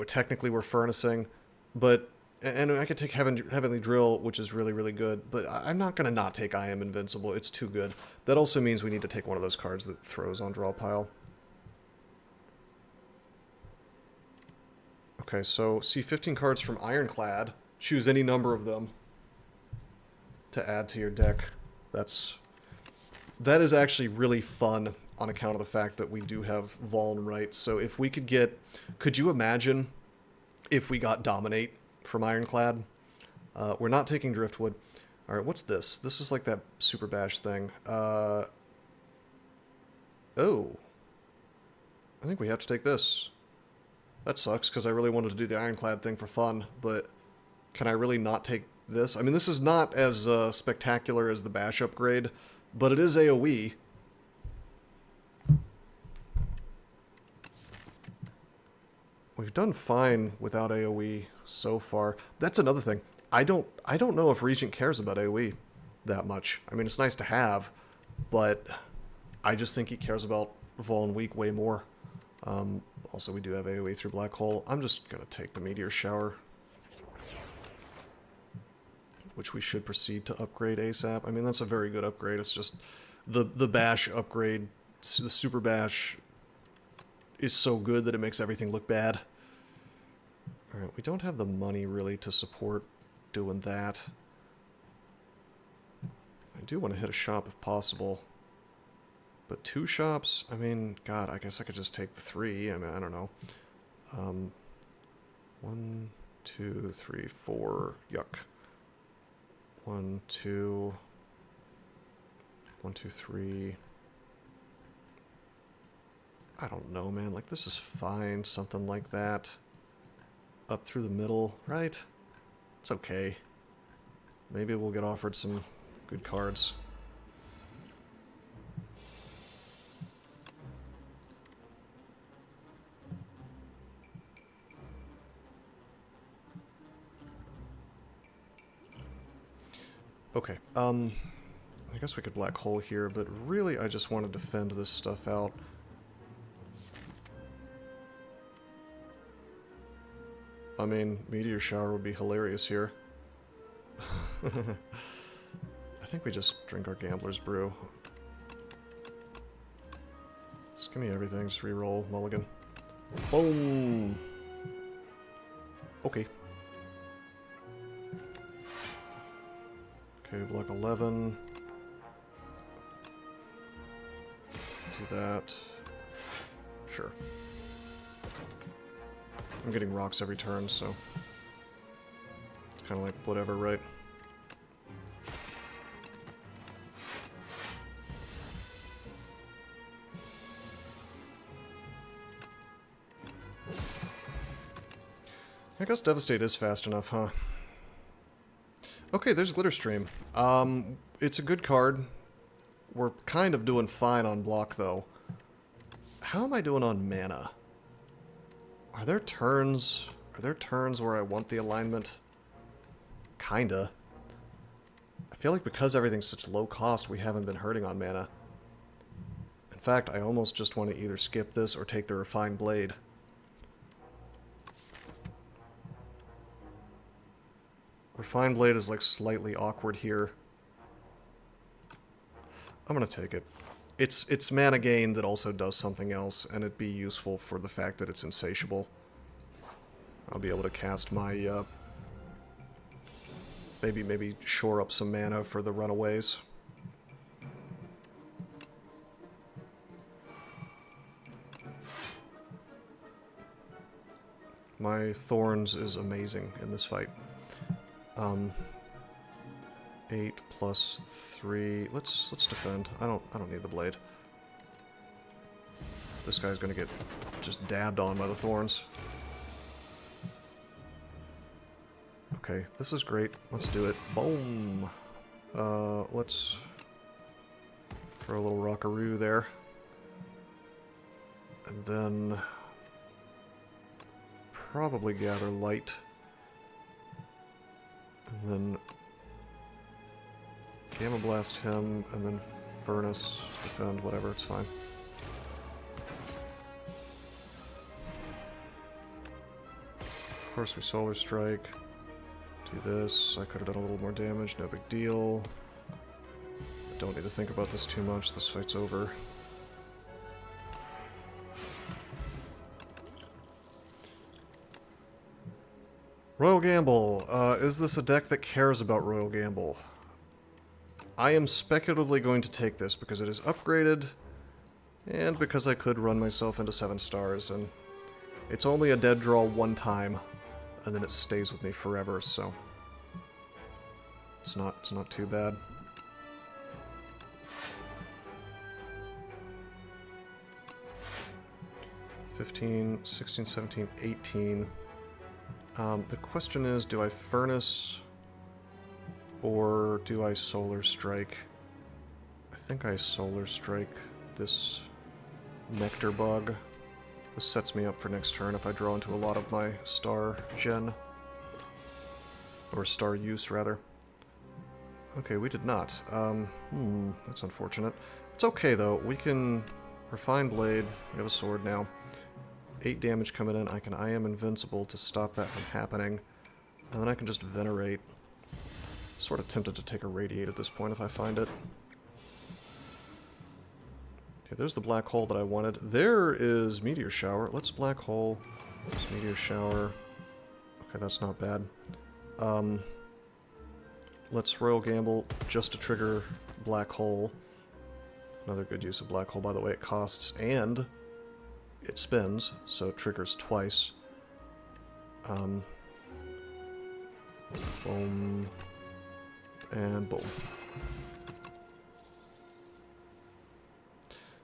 Technically we're Furnacing, but... And I could take Heavenly Drill, which is really, really good, but I'm not going to not take I Am Invincible. It's too good. That also means we need to take one of those cards that throws on draw pile. Okay, so see 15 cards from Ironclad. Choose any number of them to add to your deck. That is actually really fun on account of the fact that we do have Vuln, right? So if we could get... Could you imagine if we got Dominate from Ironclad? We're not taking Driftwood. Alright, what's this? This is like that Super Bash thing. Oh. I think we have to take this. That sucks, because I really wanted to do the Ironclad thing for fun, but can I really not take this? I mean, this is not as spectacular as the Bash upgrade, but it is AoE. We've done fine without AoE so far. That's another thing. I don't know if Regent cares about AoE that much. I mean, it's nice to have, but I just think he cares about Vuln Weak way more. Also, we do have AoE through Black Hole. I'm just gonna take the Meteor Shower, which we should proceed to upgrade ASAP. I mean, that's a very good upgrade. It's just the Bash upgrade, the Super Bash, is so good that it makes everything look bad. Alright, we don't have the money, really, to support doing that. I do want to hit a shop if possible. But 2 shops? I mean, God, I guess I could just take the 3. I mean, I don't know. 1, 2, 3, 4. Yuck. 1, 2. 1, 2, 3. I don't know, man. Like, this is fine. Something like that. Up through the middle, right? It's okay. Maybe we'll get offered some good cards. Okay, I guess we could Black Hole here, but really I just want to defend this stuff out. I mean, Meteor Shower would be hilarious here. I think we just drink our Gambler's Brew. Just give me everything, just reroll, mulligan. Boom! Okay. Okay, block 11. Do that. Sure. I'm getting rocks every turn, so... It's kind of like whatever, right? I guess Devastate is fast enough, huh? Okay, there's Glitterstream. It's a good card. We're kind of doing fine on block, though. How am I doing on mana? Are there turns where I want the alignment? Kinda. I feel like because everything's such low cost, we haven't been hurting on mana. In fact, I almost just want to either skip this or take the Refined Blade. Refined Blade is like slightly awkward here. I'm gonna take it. It's mana gain that also does something else, and it'd be useful for the fact that it's insatiable. I'll be able to cast my, maybe shore up some mana for the runaways. My Thorns is amazing in this fight. 8 plus 3. Let's defend. I don't need the blade. This guy's gonna get just dabbed on by the Thorns. Okay, this is great. Let's do it. Boom. Let's throw a little rockaroo there. And then probably gather light. And then Gamma Blast him, and then Furnace, defend, whatever, it's fine. Of course we Solar Strike. Do this. I could have done a little more damage, no big deal. I don't need to think about this too much, this fight's over. Royal Gamble. Is this a deck that cares about Royal Gamble? I am speculatively going to take this because it is upgraded, and because I could run myself into 7 stars, and it's only a dead draw one time, and then it stays with me forever, so it's not too bad. $15, $16, $17, $18. The question is, do I Furnace or do I Solar Strike? I think I Solar Strike this Nectar Bug. This sets me up for next turn if I draw into a lot of my star gen. Or star use, rather. Okay, we did not. That's unfortunate. It's okay, though. We can Refine Blade. We have a sword now. 8 damage coming in. I am invincible to stop that from happening. And then I can just Venerate. Sort of tempted to take a Radiate at this point if I find it. Okay, there's the Black Hole that I wanted. There is Meteor Shower. Let's Black Hole. There's Meteor Shower. Okay, that's not bad. Let's Royal Gamble just to trigger Black Hole. Another good use of Black Hole, by the way. It costs and it spins, so it triggers twice. Boom. And boom.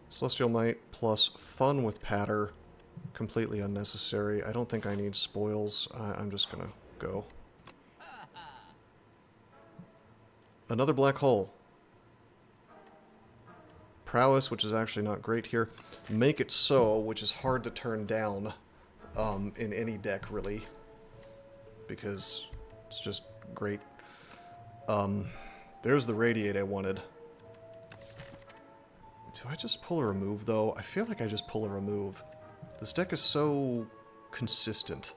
Celestial Might plus Fun with Patter. Completely unnecessary. I don't think I need spoils. I'm just gonna go. Another Black Hole. Prowess, which is actually not great here. Make It So, which is hard to turn down in any deck, really. Because it's just great. There's the Radiate I wanted. Do I just pull a remove, though? I feel like I just pull a remove. This deck is so consistent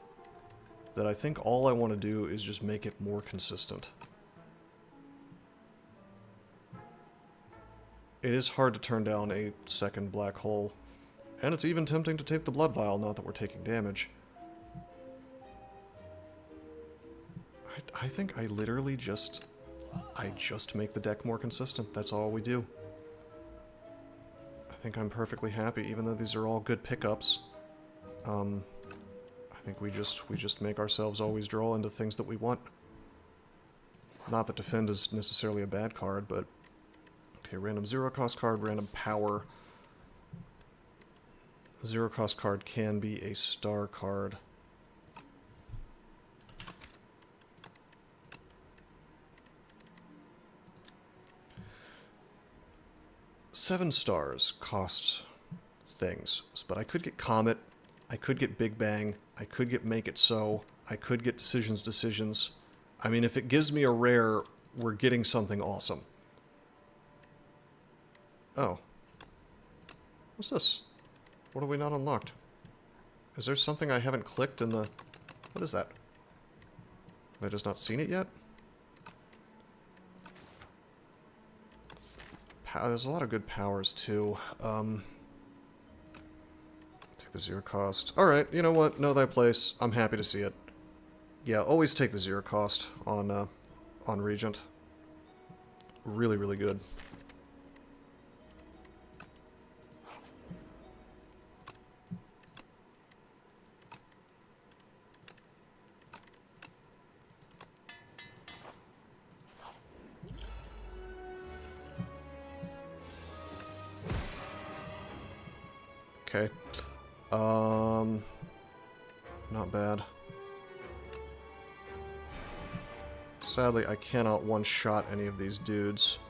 that I think all I want to do is just make it more consistent. It is hard to turn down a second Black Hole. And it's even tempting to take the Blood Vial, not that we're taking damage. I think I literally just make the deck more consistent. That's all we do. I think I'm perfectly happy, even though these are all good pickups. I think we just make ourselves always draw into things that we want. Not that Defend is necessarily a bad card, but... Okay, random 0-cost card, random power. 0-cost card can be a star card. 7 stars cost things, but I could get Comet, I could get Big Bang, I could get Make It So, I could get Decisions. I mean, if it gives me a rare, we're getting something awesome. Oh. What's this? What have we not unlocked? Is there something I haven't clicked in the... What is that? Have I just not seen it yet? There's a lot of good powers, too. Take the 0 cost. Alright, you know what? Know thy place. I'm happy to see it. Yeah, always take the 0 cost on Regent. Really, really good. Okay. Not bad. Sadly, I cannot one-shot any of these dudes.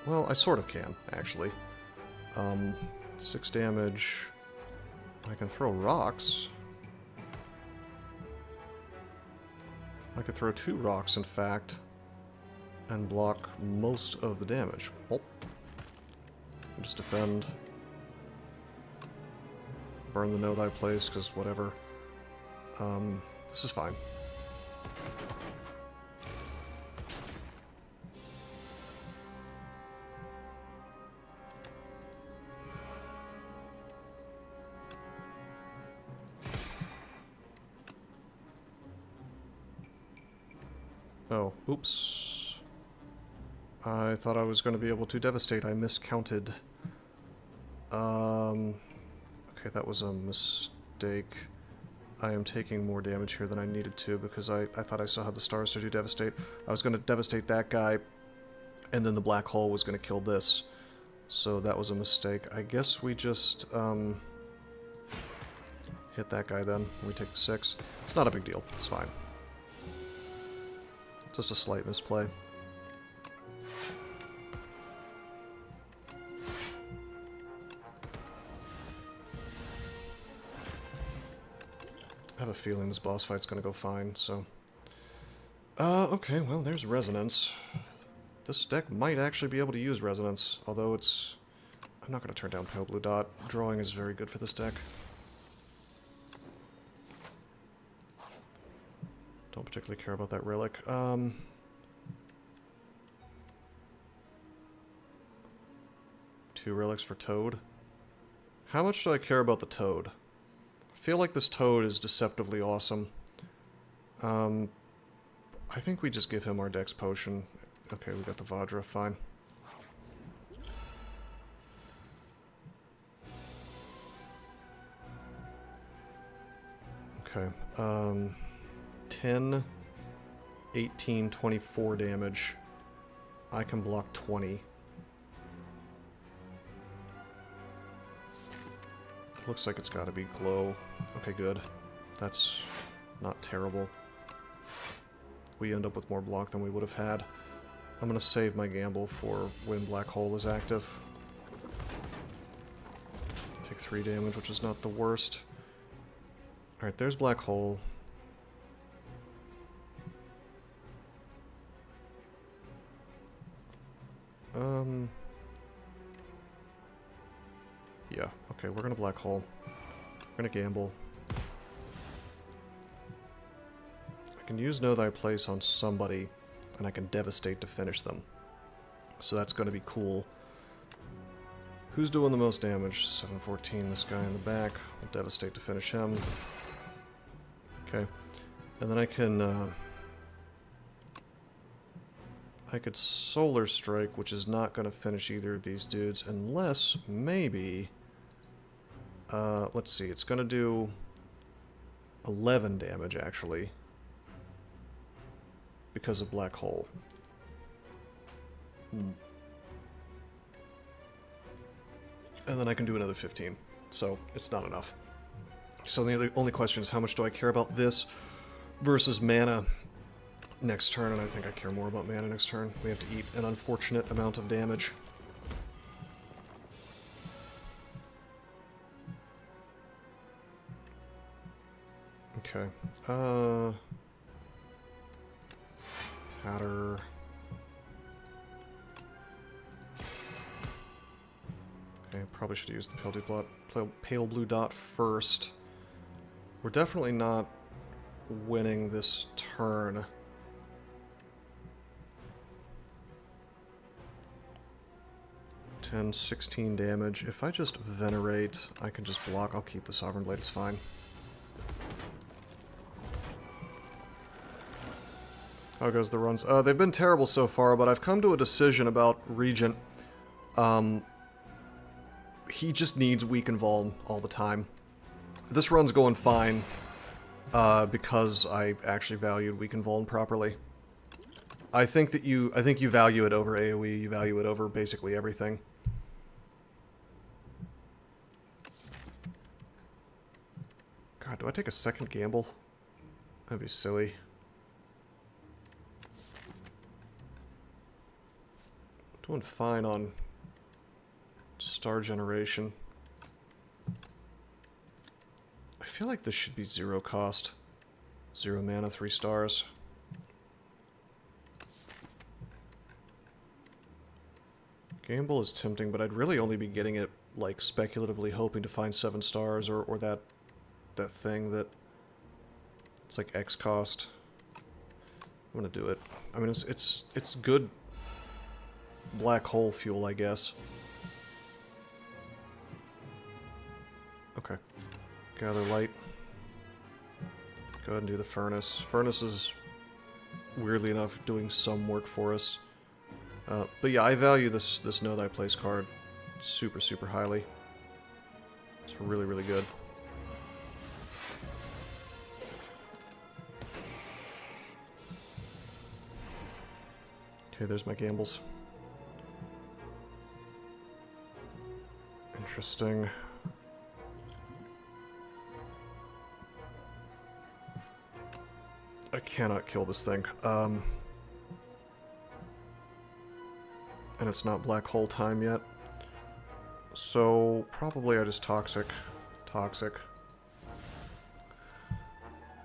Well, I sort of can, actually. 6 damage. I can throw rocks. I could throw 2 rocks, in fact, and block most of the damage. Oh. Just defend. Burn the Know Thy Place, because whatever. This is fine. Oh, oops. I thought I was going to be able to devastate. I miscounted. Okay, that was a mistake. I am taking more damage here than I needed to because I thought I still had the stars to do devastate. I was going to devastate that guy, and then the black hole was going to kill this. So that was a mistake. I guess we just hit that guy then. We take the 6. It's not a big deal. It's fine. Just a slight misplay. I have a feeling this boss fight's gonna go fine, so... okay, well, there's Resonance. This deck might actually be able to use Resonance, although it's... I'm not gonna turn down Pale Blue Dot. Drawing is very good for this deck. Don't particularly care about that relic. 2 relics for Toad. How much do I care about the Toad? I feel like this Toad is deceptively awesome. I think we just give him our Dex Potion. Okay, we got the Vajra, fine. Okay, 10, 18, 24 damage. I can block 20. Looks like it's gotta be glow. Okay, good. That's not terrible. We end up with more block than we would have had. I'm gonna save my gamble for when Black Hole is active. Take 3 damage, which is not the worst. Alright, there's Black Hole. Yeah, okay, we're gonna Black Hole. We're gonna gamble. I can use Know Thy Place on somebody, and I can Devastate to finish them. So that's gonna be cool. Who's doing the most damage? 714, this guy in the back. I'll Devastate to finish him. Okay. And then I can, I could Solar Strike, which is not going to finish either of these dudes, unless, maybe... let's see, it's going to do 11 damage, actually. Because of Black Hole. And then I can do another 15. So, it's not enough. So the only question is, how much do I care about this versus mana? next turn, and I think I care more about mana next turn. We have to eat an unfortunate amount of damage. Okay. Hatter. Okay, probably should have used the pale blue dot first. We're definitely not winning this turn. $10, 16 damage. If I just Venerate, I can just block. I'll keep the Sovereign Blade, it's fine. How goes the runs? They've been terrible so far, but I've come to a decision about Regent. He just needs Weaken Vuln all the time. This run's going fine, because I actually valued Weaken Vuln properly. I think you value it over AoE, you value it over basically everything. God, do I take a second gamble? That'd be silly. Doing fine on Star Generation. I feel like this should be 0 cost. 0 mana, 3 stars. Gamble is tempting, but I'd really only be getting it, like, speculatively hoping to find 7 stars, or that thing that... It's like X cost. I'm gonna do it. I mean, it's good black hole fuel, I guess. Okay. Gather light. Go ahead and do the furnace. Furnace is, weirdly enough, doing some work for us. But yeah, I value this Know Thy Place card super, super highly. It's really, really good. Okay, there's my gambles. Interesting. I cannot kill this thing. And it's not black hole time yet. So probably I just toxic.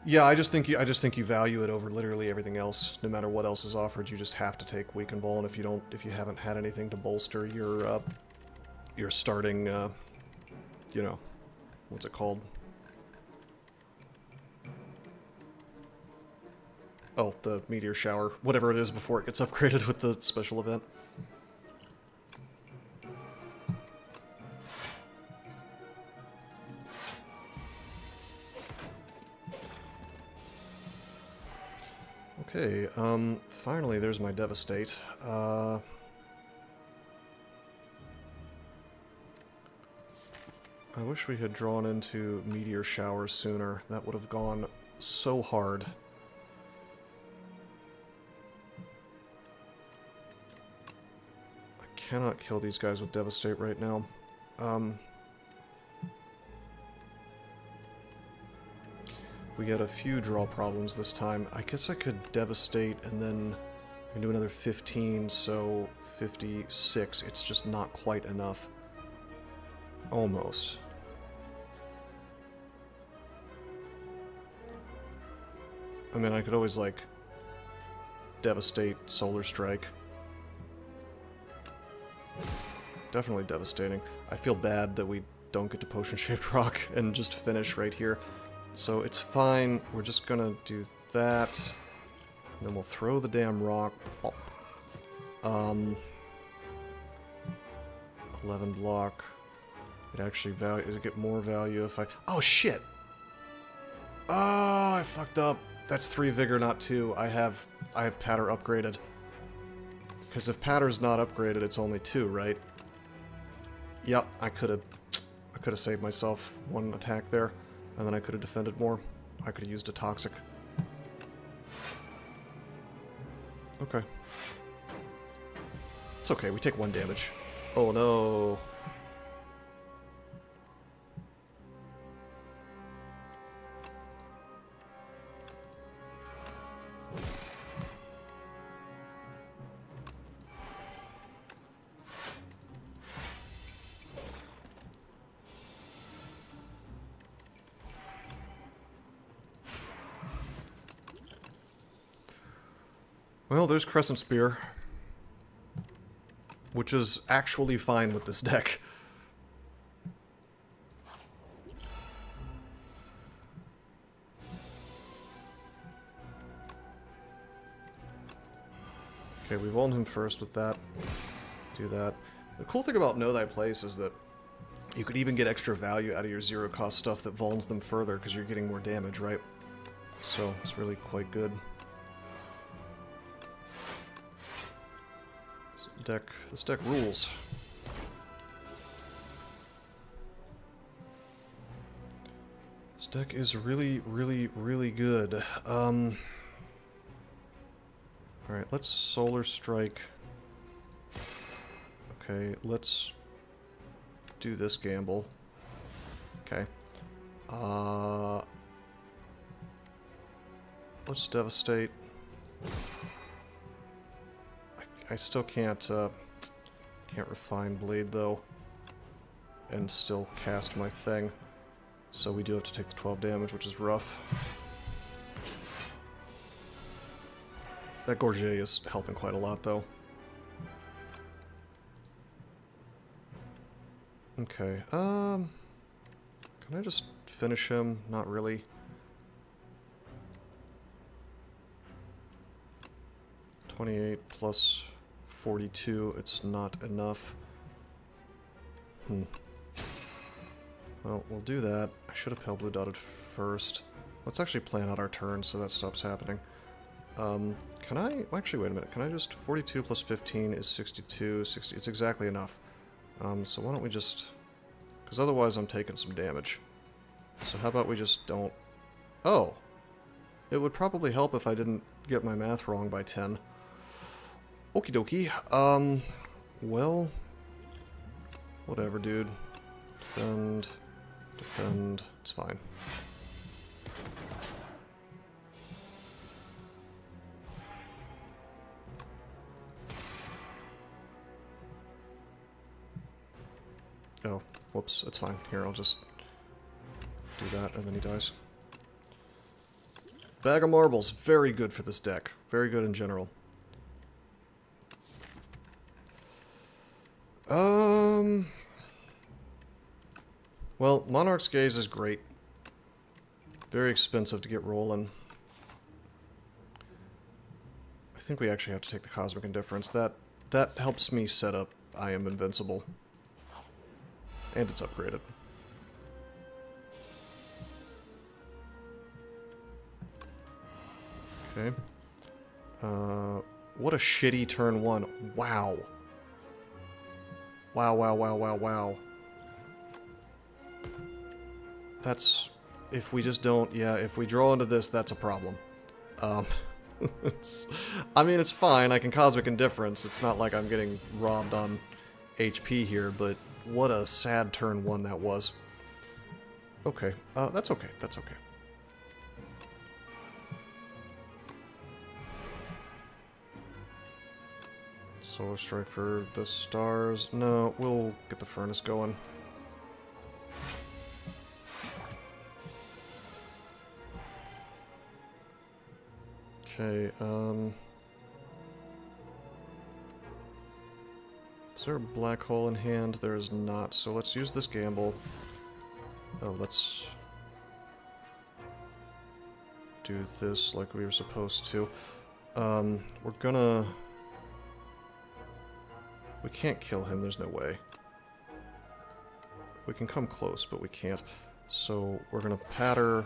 Yeah, I just think you value it over literally everything else. No matter what else is offered, you just have to take Weaken Vuln if you haven't had anything to bolster your starting you know, what's it called? Oh, the meteor shower, whatever it is before it gets upgraded with the special event. Okay, finally there's my Devastate. I wish we had drawn into Meteor Shower sooner. That would have gone so hard. I cannot kill these guys with Devastate right now. We get a few draw problems this time. I guess I could Devastate and then I can do another 15, so 56. It's just not quite enough. Almost. I mean, I could always, like, Devastate, Solar Strike. Definitely devastating. I feel bad that we don't get to Potion-Shaped Rock and just finish right here. So it's fine. We're just gonna do that. And then we'll throw the damn rock. 11 block. It actually does it get more value if I... Oh, shit! Oh, I fucked up. That's 3 vigor, not 2. I have Patter upgraded. Because if Patter's not upgraded, it's only 2, right? Yep, I could have saved myself 1 attack there, and then I could have defended more. I could have used a toxic. Okay. It's okay, we take 1 damage. Oh no. Well, there's Crescent Spear. Which is actually fine with this deck. Okay, we Vuln him first with that. Do that. The cool thing about Know Thy Place is that you could even get extra value out of your zero-cost stuff that vulns them further, because you're getting more damage, right? So, it's really quite good. This deck rules. This deck is really, really, really good. Alright, let's Solar Strike. Okay, let's do this gamble. Okay. Let's Devastate. I still can't Refine Blade, though, and still cast my thing. So we do have to take the 12 damage, which is rough. That Gorget is helping quite a lot, though. Okay, can I just finish him? Not really. $28 plus 42, it's not enough. Well, we'll do that. I should have Pale Blue Dotted first. Let's actually plan out our turn so that stops happening. Can I... Actually, wait a minute. Can I just... 42 plus 15 is 62. 60... It's exactly enough. So why don't we just... Because otherwise I'm taking some damage. So how about we just don't... Oh! It would probably help if I didn't get my math wrong by 10. Okie dokie. Well... Whatever, dude. Defend... Defend... It's fine. Oh, whoops, it's fine. Here, I'll just do that, and then he dies. Bag of Marbles, very good for this deck. Very good in general. Well, Monarch's Gaze is great. Very expensive to get rolling. I think we actually have to take the Cosmic Indifference. That helps me set up I Am Invincible. And it's upgraded. Okay. What a shitty turn one. Wow. Wow, wow, wow, wow, wow. That's... If we just don't... Yeah, if we draw into this, that's a problem. I mean, it's fine. I can Cosmic Indifference. It's not like I'm getting robbed on HP here, but what a sad turn one that was. Okay. That's okay. That's okay. Solar Strike for the stars. No, we'll get the Furnace going. Okay, is there a black hole in hand? There is not, so let's use this gamble. Oh, let's do this like we were supposed to. We're gonna... We can't kill him, there's no way. We can come close, but we can't. So we're gonna patter,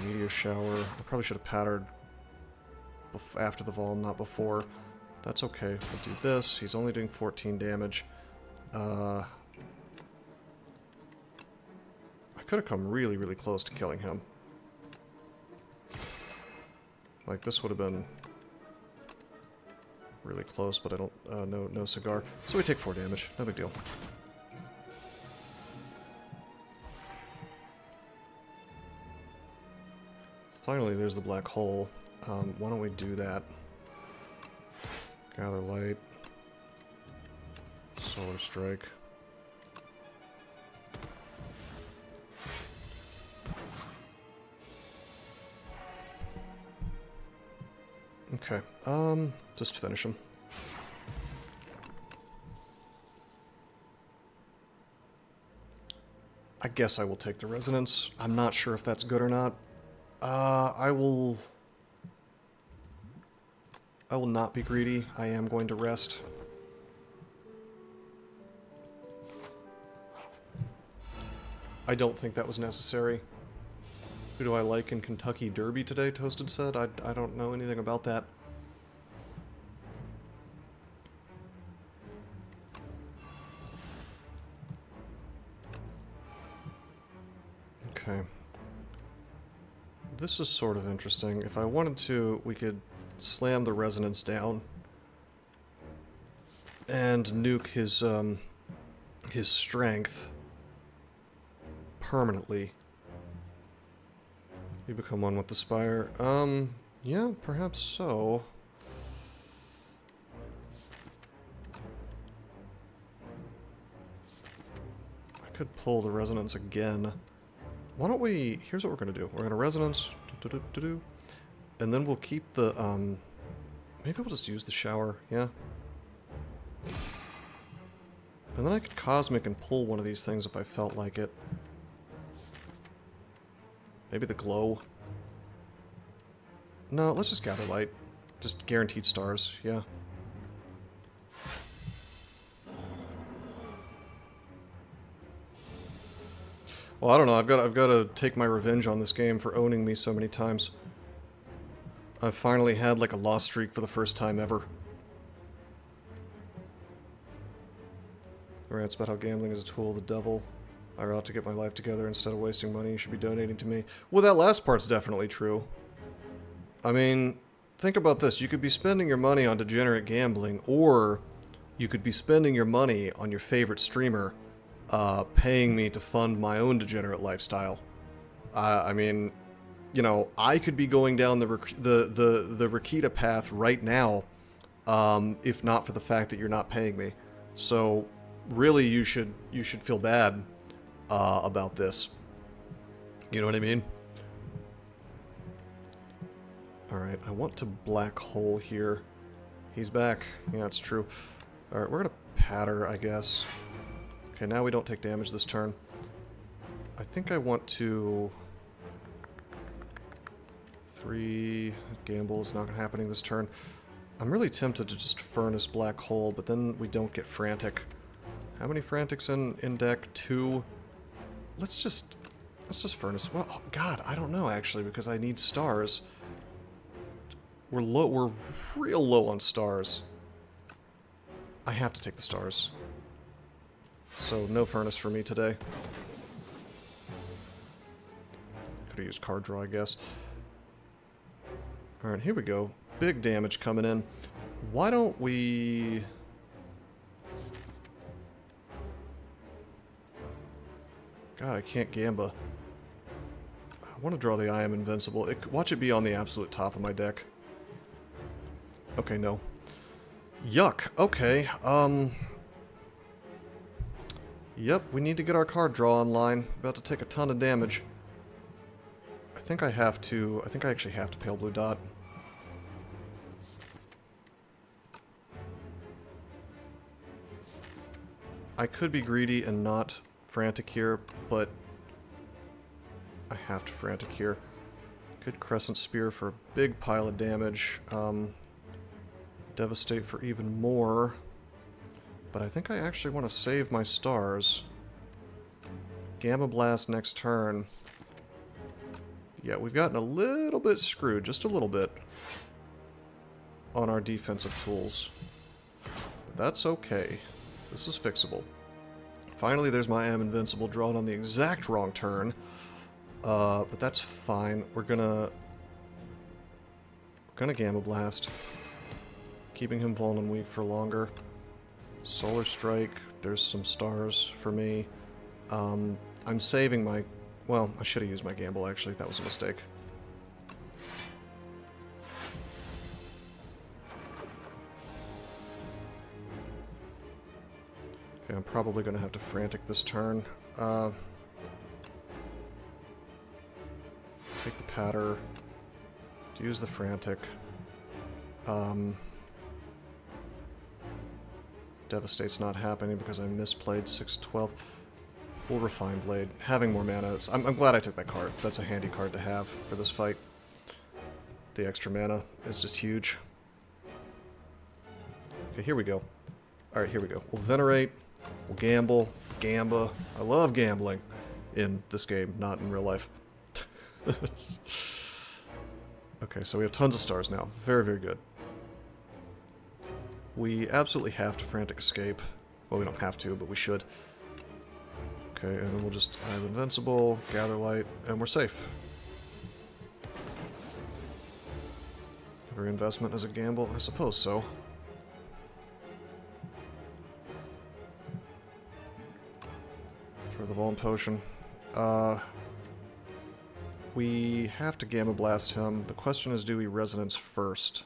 Meteor Shower. I probably should have pattered after the Vol, not before. That's okay. We'll do this. He's only doing 14 damage. I could have come really, really close to killing him. Like, this would have been really close, but I don't... no cigar. So we take 4 damage. No big deal. Finally, there's the black hole. Why don't we do that? Gather Light. Solar Strike. Okay, just finish him. I guess I will take the resonance. I'm not sure if that's good or not. I will not be greedy. I am going to rest. I don't think that was necessary. Who do I like in Kentucky Derby today, Toasted said? I don't know anything about that. Okay. This is sort of interesting. If I wanted to, we could slam the resonance down and nuke his strength permanently. You become one with the Spire. Yeah, perhaps so. I could pull the resonance again. Why don't we... Here's what we're going to do. We're going to resonance. And then we'll keep the... Maybe we'll just use the shower. Yeah. And then I could Cosmic and pull one of these things if I felt like it. Maybe the glow. No, let's just gather light. Just guaranteed stars, yeah. Well, I don't know. I've got to take my revenge on this game for owning me so many times. I've finally had like a loss streak for the first time ever. Rants about how gambling is a tool of the devil. I ought to get my life together instead of wasting money. You should be donating to me. Well, that last part's definitely true. I mean, think about this. You could be spending your money on degenerate gambling, or you could be spending your money on your favorite streamer, paying me to fund my own degenerate lifestyle. I mean, you know, I could be going down the Rakita path right now, if not for the fact that you're not paying me. So, really, you should feel bad about this. You know what I mean? Alright, I want to black hole here. He's back. Yeah, it's true. Alright, we're gonna patter, I guess. Okay, now we don't take damage this turn. I think I want to... 3... Gamble is not happening this turn. I'm really tempted to just Furnace Black Hole, but then we don't get Frantic. How many Frantics in deck? 2? Let's just Furnace. Well, oh God, I don't know actually, because I need stars. We're real low on stars. I have to take the stars. So no Furnace for me today. Could have used card draw, I guess. Alright, here we go. Big damage coming in. Why don't we... God, I can't Gamba. I want to draw the I Am Invincible. Watch it be on the absolute top of my deck. Okay, no. Yuck. Okay, Yep, we need to get our card draw online. About to take a ton of damage. I think I actually have to Pale Blue Dot. I could be greedy and not Frantic here, but I have to Frantic here. Could Crescent Spear for a big pile of damage. Devastate for even more. But I think I actually want to save my stars. Gamma Blast next turn. Yeah, we've gotten a little bit screwed, just a little bit, on our defensive tools. But that's okay. This is fixable. Finally, there's my Am Invincible drawn on the exact wrong turn. But that's fine. We're gonna Gamma Blast. Keeping him vuln and weak for longer. Solar Strike. There's some stars for me. I'm saving my... Well, I should have used my gamble, actually. That was a mistake. Okay, I'm probably going to have to Frantic this turn. Take the Patter. Use the Frantic. Devastate's not happening because I misplayed 6-12. We'll Refine Blade. Having more mana is... I'm glad I took that card. That's a handy card to have for this fight. The extra mana is just huge. Okay, here we go. Alright, here we go. We'll Venerate. We'll Gamble. Gamba. I love gambling in this game, not in real life. Okay, so we have tons of stars now. Very, very good. We absolutely have to Frantic Escape. Well, we don't have to, but we should. Okay, and then we'll just... I'm invincible, Gather Light, and we're safe. Every investment is a gamble? I suppose so. Throw the Vuln Potion. We have to Gamma Blast him. The question is, do we Resonance first?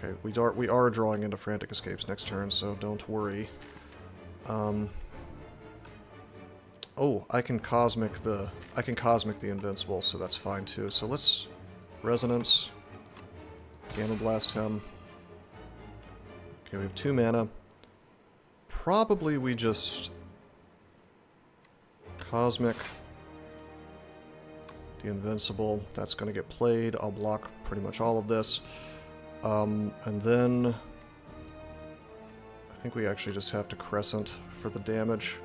Okay, we are drawing into Frantic Escapes next turn, so don't worry. Oh, I can Cosmic the Invincible, so that's fine too. So let's Resonance, Gamma Blast him. Okay, we have 2 mana. Probably we just Cosmic the Invincible. That's going to get played. I'll block pretty much all of this. And then I think we actually just have to Crescent for the damage.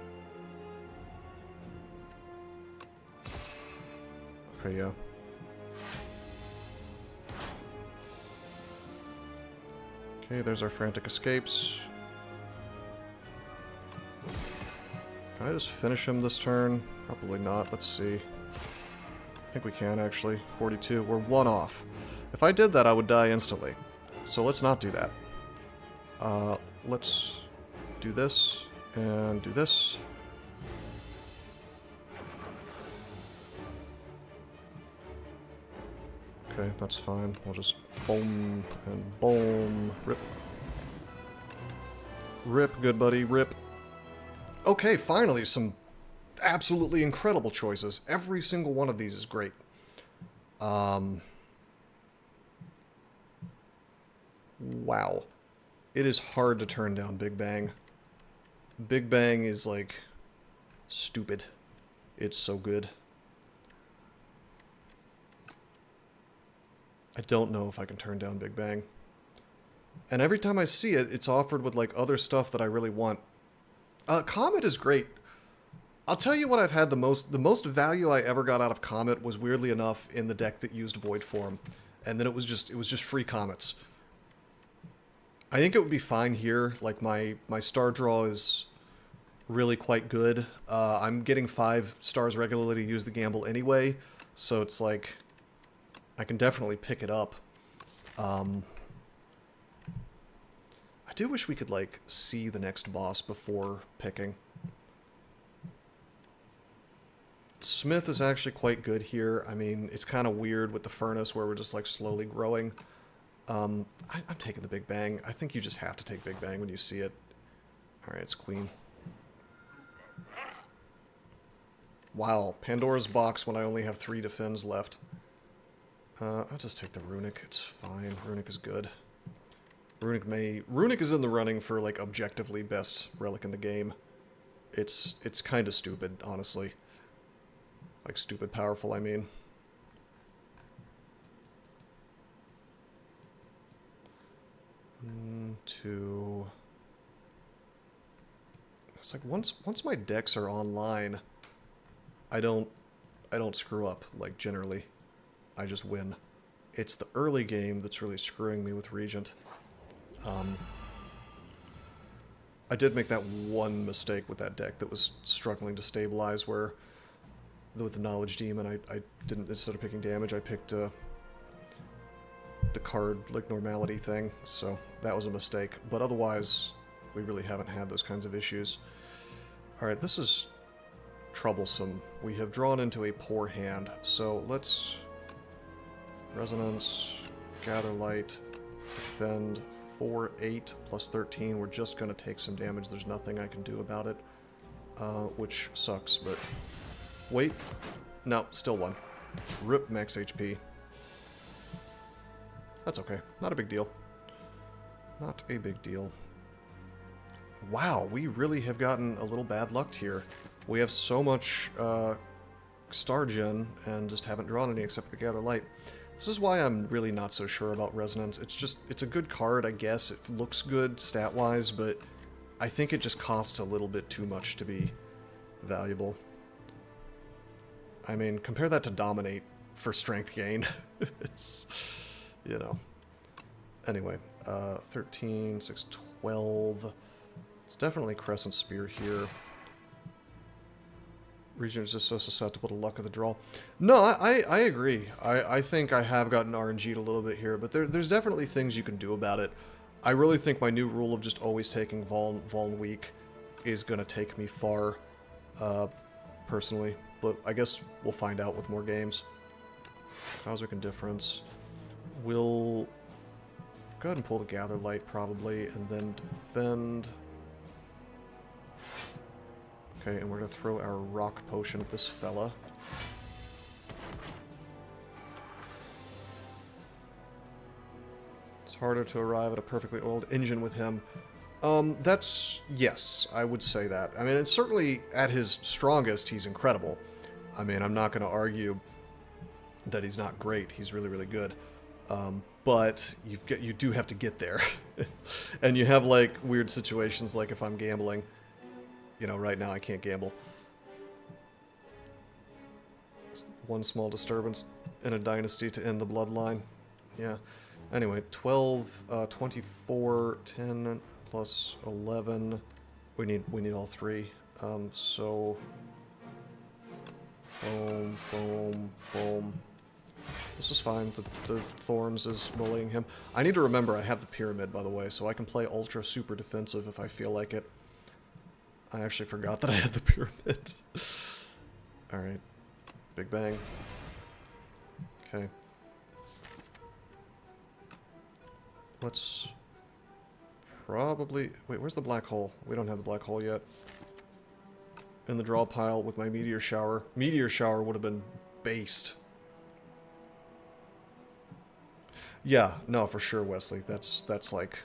Okay, yeah. Okay, there's our Frantic Escapes. Can I just finish him this turn? Probably not. Let's see. I think we can, actually. 42. We're 1 off. If I did that, I would die instantly. So let's not do that. Let's do this, and do this. Okay, that's fine. We'll just boom, and boom. Rip. Rip, good buddy, rip. Okay, finally, some absolutely incredible choices. Every single one of these is great. Wow. It is hard to turn down Big Bang. Big Bang is, like, stupid. It's so good. I don't know if I can turn down Big Bang. And every time I see it, it's offered with, like, other stuff that I really want. Comet is great. I'll tell you what I've had the most value I ever got out of Comet was, weirdly enough, in the deck that used Void Form. And then it was just free Comets. I think it would be fine here. Like, my star draw is really quite good. I'm getting 5 stars regularly to use the gamble anyway, so it's like, I can definitely pick it up. I do wish we could, like, see the next boss before picking. Smith is actually quite good here. I mean, it's kind of weird with the Furnace where we're just, like, slowly growing. I'm taking the Big Bang. I think you just have to take Big Bang when you see it. Alright, it's Queen. Wow, Pandora's Box when I only have 3 defends left. I'll just take the Runic. It's fine. Runic is good. Runic is in the running for, like, objectively best relic in the game. It's kind of stupid, honestly. Like, stupid powerful, I mean. Two. It's like once my decks are online, I don't screw up, like, generally. I just win. It's the early game that's really screwing me with Regent. I did make that one mistake with that deck that was struggling to stabilize, where with the Knowledge Demon, I didn't, instead of picking damage, I picked the card, like, normality thing, so that was a mistake. But otherwise, we really haven't had those kinds of issues. Alright, this is troublesome. We have drawn into a poor hand, so let's Resonance, Gather Light, Defend, 4, 8, plus 13. We're just going to take some damage. There's nothing I can do about it, which sucks, but... Wait. No, still 1. Rip max HP. That's okay. Not a big deal. Not a big deal. Wow, we really have gotten a little bad luck here. We have so much Star Gen and just haven't drawn any except for the Gather Light. This is why I'm really not so sure about Resonance. It's a good card, I guess. It looks good stat-wise, but I think it just costs a little bit too much to be valuable. I mean, compare that to Dominate for strength gain. It's, you know. Anyway, 13, 6, 12. It's definitely Crescent Spear here. Regent is just so susceptible to luck of the draw. No, I agree. I think I have gotten RNG'd a little bit here, but there's definitely things you can do about it. I really think my new rule of just always taking Vuln weak is going to take me far, personally. But I guess we'll find out with more games. Cosmic Indifference. We'll go ahead and pull the Gather Light, probably, and then defend. Okay, and we're going to throw our Rock Potion at this fella. It's harder to arrive at a perfectly oiled engine with him. Yes, I would say that. I mean, it's certainly at his strongest, he's incredible. I mean, I'm not going to argue that he's not great. He's really, really good. But you do have to get there. And you have, like, weird situations, like if I'm gambling. You know, right now I can't gamble. One small disturbance in a dynasty to end the bloodline. Yeah. Anyway, 12, 24, 10 plus 11. We need all three. So boom, boom, boom. This is fine. The Thorns is bullying him. I need to remember I have the Pyramid, by the way, so I can play ultra super defensive if I feel like it. I actually forgot that I had the Pyramid. Alright. Big Bang. Okay. Let's probably... Wait, where's the Black Hole? We don't have the Black Hole yet. In the draw pile with my Meteor Shower. Meteor Shower would have been based. Yeah, no, for sure, Wesley. That's like...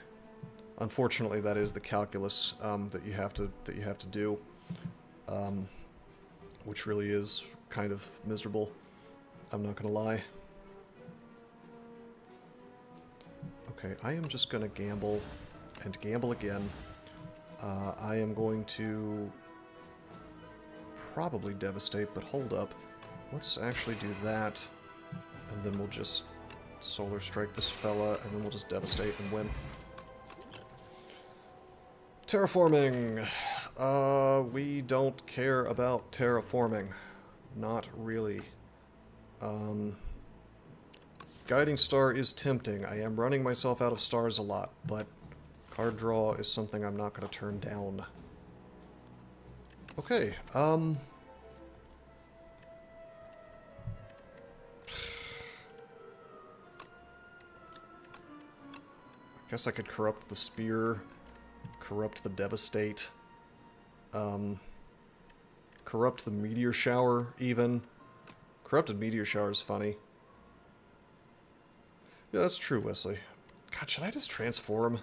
Unfortunately, that is the calculus that you have to do, which really is kind of miserable. I'm not gonna lie. Okay, I am just gonna gamble and gamble again. I am going to probably devastate, but hold up. Let's actually do that, and then we'll just Solar Strike this fella, and then we'll just devastate and win. Terraforming. We don't care about terraforming. Not really. Guiding Star is tempting. I am running myself out of stars a lot, but card draw is something I'm not going to turn down. Okay, I guess I could corrupt the Spear. Corrupt the Devastate. Corrupt the Meteor Shower, even. Corrupted Meteor Shower is funny. Yeah, that's true, Wesley. God, should I just transform?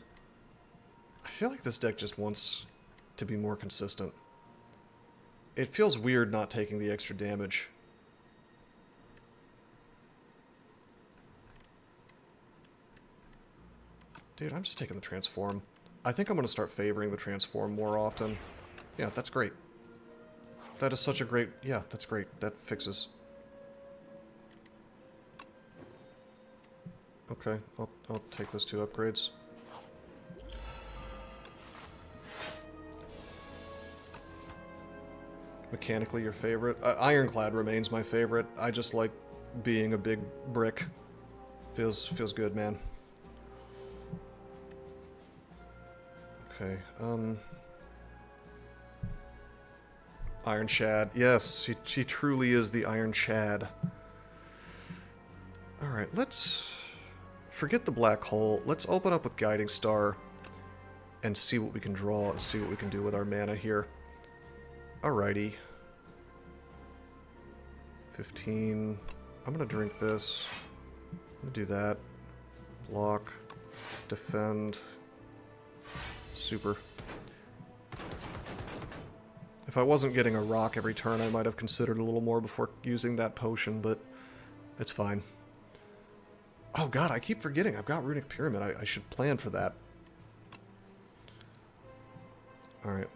I feel like this deck just wants to be more consistent. It feels weird not taking the extra damage. Dude, I'm just taking the transform. I think I'm going to start favoring the transform more often. Yeah, that's great. That is such a great... Yeah, that's great. That fixes. Okay, I'll take those 2 upgrades. Mechanically, your favorite? Ironclad remains my favorite. I just like being a big brick. Feels good, man. Okay, Iron Shad. Yes, she truly is the Iron Shad. Alright, let's... Forget the Black Hole. Let's open up with Guiding Star and see what we can draw and see what we can do with our mana here. Alrighty. 15. I'm gonna drink this. I'm gonna do that. Block. Defend. Super. If I wasn't getting a rock every turn, I might have considered a little more before using that potion, but it's fine. Oh god, I keep forgetting. I've got Runic Pyramid. I should plan for that. Alright.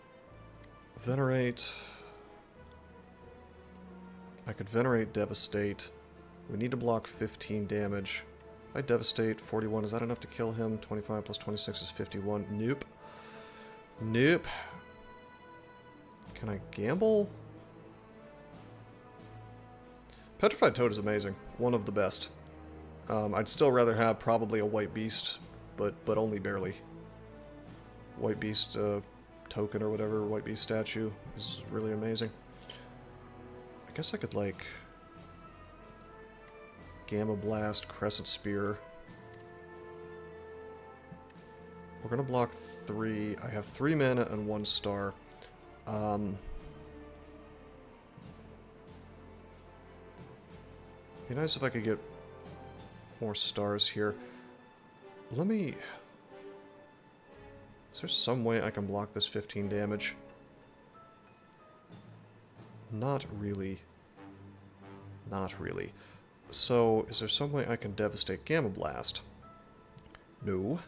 Venerate. I could Venerate, Devastate. We need to block 15 damage. If I Devastate, 41, is that enough to kill him? 25 plus 26 is 51. Nope. Nope. Can I gamble? Petrified Toad is amazing. One of the best. I'd still rather have probably a White Beast, but only barely. White Beast token or whatever, White Beast statue is really amazing. I guess I could, like, Gamma Blast, Crescent Spear. We're gonna block 3. I have 3 mana and 1 star. Be nice if I could get more stars here. Let me... Is there some way I can block this 15 damage? Not really. Not really. So, is there some way I can devastate Gamma Blast? No.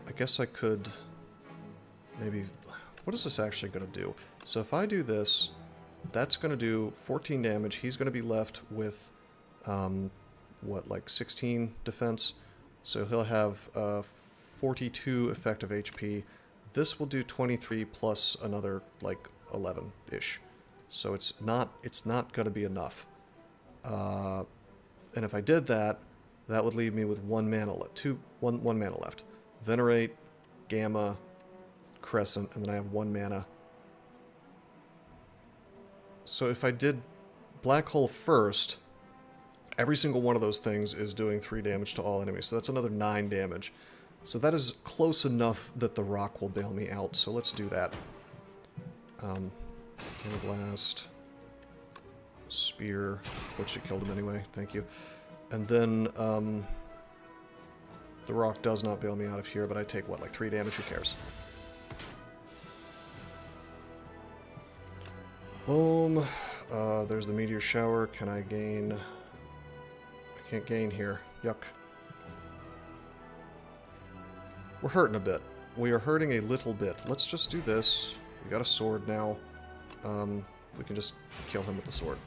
I guess I could... Maybe... What is this actually going to do? So if I do this, that's going to do 14 damage. He's going to be left with, what, like 16 defense? So he'll have 42 effective HP. This will do 23 plus another, like, 11-ish. So it's not going to be enough. And if I did that, that would leave me with 1 mana left. One mana left. Venerate, Gamma, Crescent, and then I have 1 mana. So if I did Black Hole first, every single one of those things is doing 3 damage to all enemies. So that's another 9 damage. So that is close enough that the rock will bail me out. So let's do that. Gamma Blast, Spear, which it killed him anyway. Thank you. And then the rock does not bail me out of here, but I take what, like 3 damage? Who cares? Boom. There's the meteor shower. Can I gain? I can't gain here. Yuck. We're hurting a bit. We are hurting a little bit. Let's just do this. We got a sword now. We can just kill him with the sword.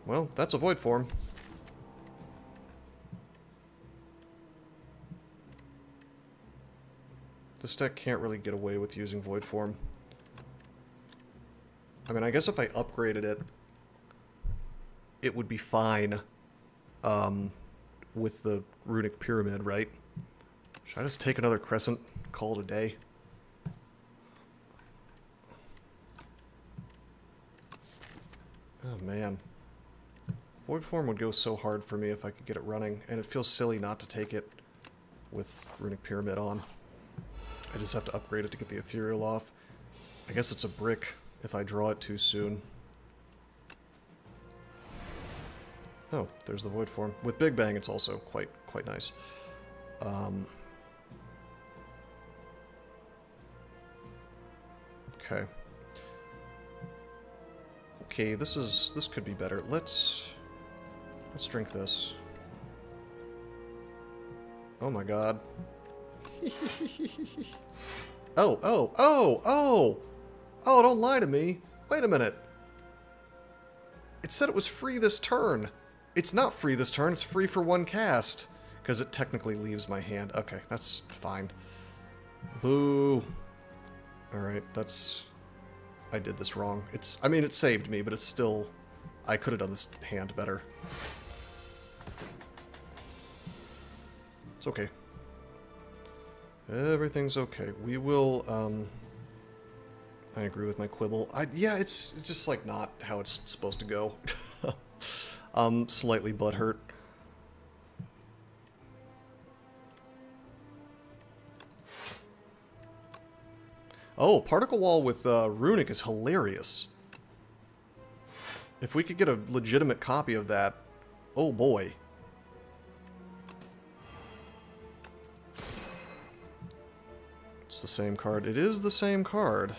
Well, that's a void form. This deck can't really get away with using void form. I mean, I guess if I upgraded it, it would be fine with the Runic Pyramid, right? Should I just take another Crescent, call it a day? Oh, man. Void form would go so hard for me if I could get it running, and it feels silly not to take it with Runic Pyramid on. I just have to upgrade it to get the ethereal off. I guess it's a brick if I draw it too soon. Oh, there's the void form. With Big Bang, it's also quite nice. Okay. Okay, this could be better. Let's drink this. Oh my god. Oh, don't lie to me. Wait a minute. It said it was free this turn. It's not free this turn, it's free for 1 cast. Because it technically leaves my hand. Okay, that's fine. Boo. Alright, that's... I did this wrong. I mean, it saved me, but it's still... I could have done this hand better. It's okay. Everything's okay. We will, I agree with my quibble. Yeah, it's just, like, not how it's supposed to go. Slightly butthurt. Oh, Particle Wall with, Runic is hilarious. If we could get a legitimate copy of that, oh boy. It's the same card. It is the same card.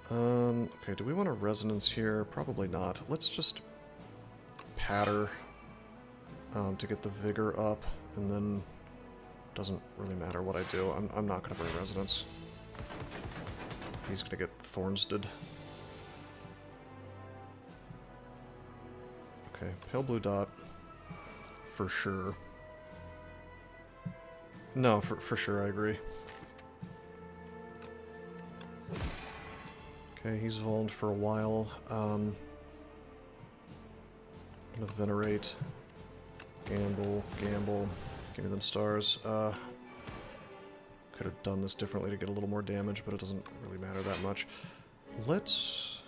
Okay, do we want a resonance here? Probably not. Let's just patter to get the vigor up, and then doesn't really matter what I do. I'm not going to bring resonance. He's going to get Thornsted. Okay, pale blue dot. For sure. No, for sure, I agree. Okay, he's vulned for a while. I'm gonna venerate. Gamble, gamble. Give me them stars. Could have done this differently to get a little more damage, but it doesn't really matter that much. Let's...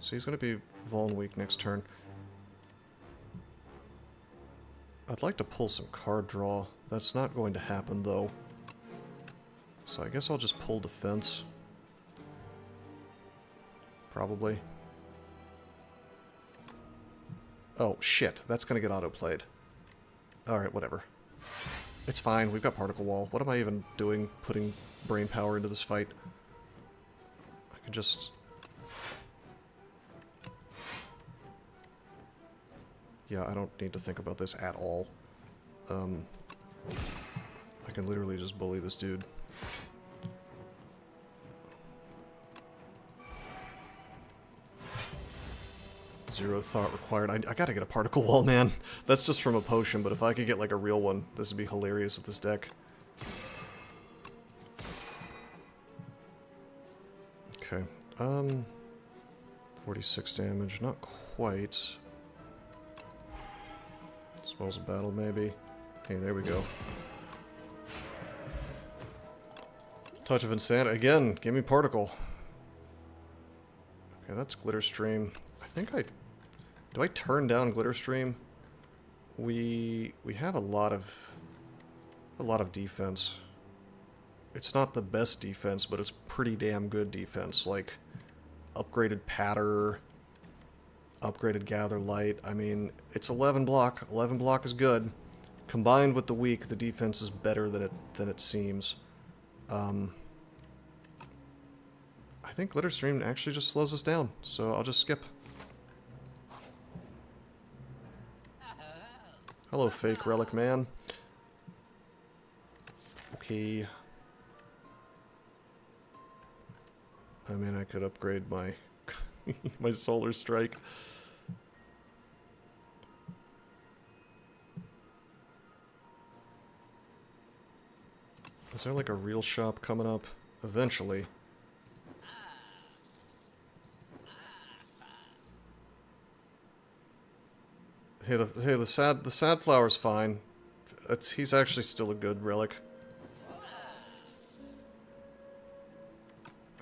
So he's gonna be vuln weak next turn. I'd like to pull some card draw. That's not going to happen, though. So I guess I'll just pull defense. Probably. Oh, shit. That's gonna get auto-played. Alright, whatever. It's fine. We've got Particle Wall. What am I even doing putting brain power into this fight? I can just... Yeah, I don't need to think about this at all. I can literally just bully this dude. Zero thought required. I gotta get a particle wall, man. That's just from a potion, but if I could get like a real one, this would be hilarious with this deck. Okay. 46 damage, not quite. Spells of battle, maybe. Hey, there we go. Touch of Insanity. Again, give me particle. Okay, that's Glitter Stream. I think I... Do I turn down Glitter Stream? We have a lot of defense. It's not the best defense, but it's pretty damn good defense. Like, upgraded Patter, upgraded Gather Light. I mean, it's 11 block. 11 block is good. Combined with the weak, the defense is better than it seems. I think Glitter Stream actually just slows us down, so I'll just skip. Hello, fake relic man. Okay. I mean, I could upgrade my my Solar Strike. Is there like a real shop coming up eventually? Hey, the sad flower's fine. He's actually still a good relic.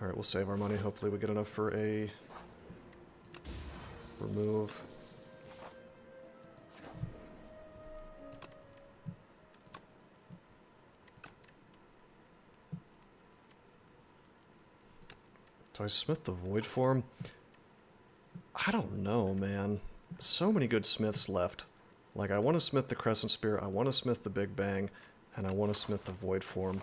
All right, we'll save our money. Hopefully, we get enough for a remove. Do I smith the void form? I don't know, man. So many good smiths left. Like, I want to smith the Crescent Spear, I want to smith the Big Bang, and I want to smith the Void Form.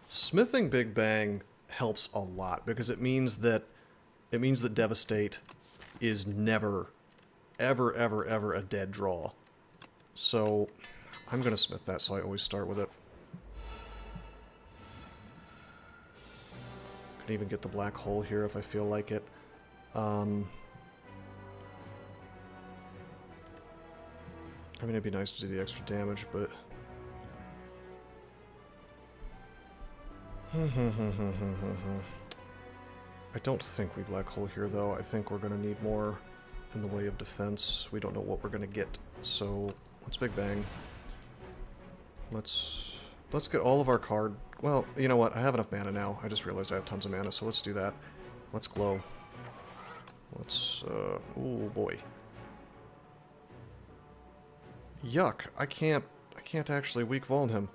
Smithing Big Bang helps a lot, because it means that Devastate is never, ever, ever, ever a dead draw. So, I'm going to smith that, so I always start with it. Can even get the black hole here if I feel like it. I mean, it'd be nice to do the extra damage, but... I don't think we black hole here, though. I think we're going to need more in the way of defense. We don't know what we're going to get, so let's Big Bang. Let's get all of our card... Well, you know what? I have enough mana now. I just realized I have tons of mana, so let's do that. Let's glow. Let's, ooh, boy. Yuck. I can't actually weak vuln him.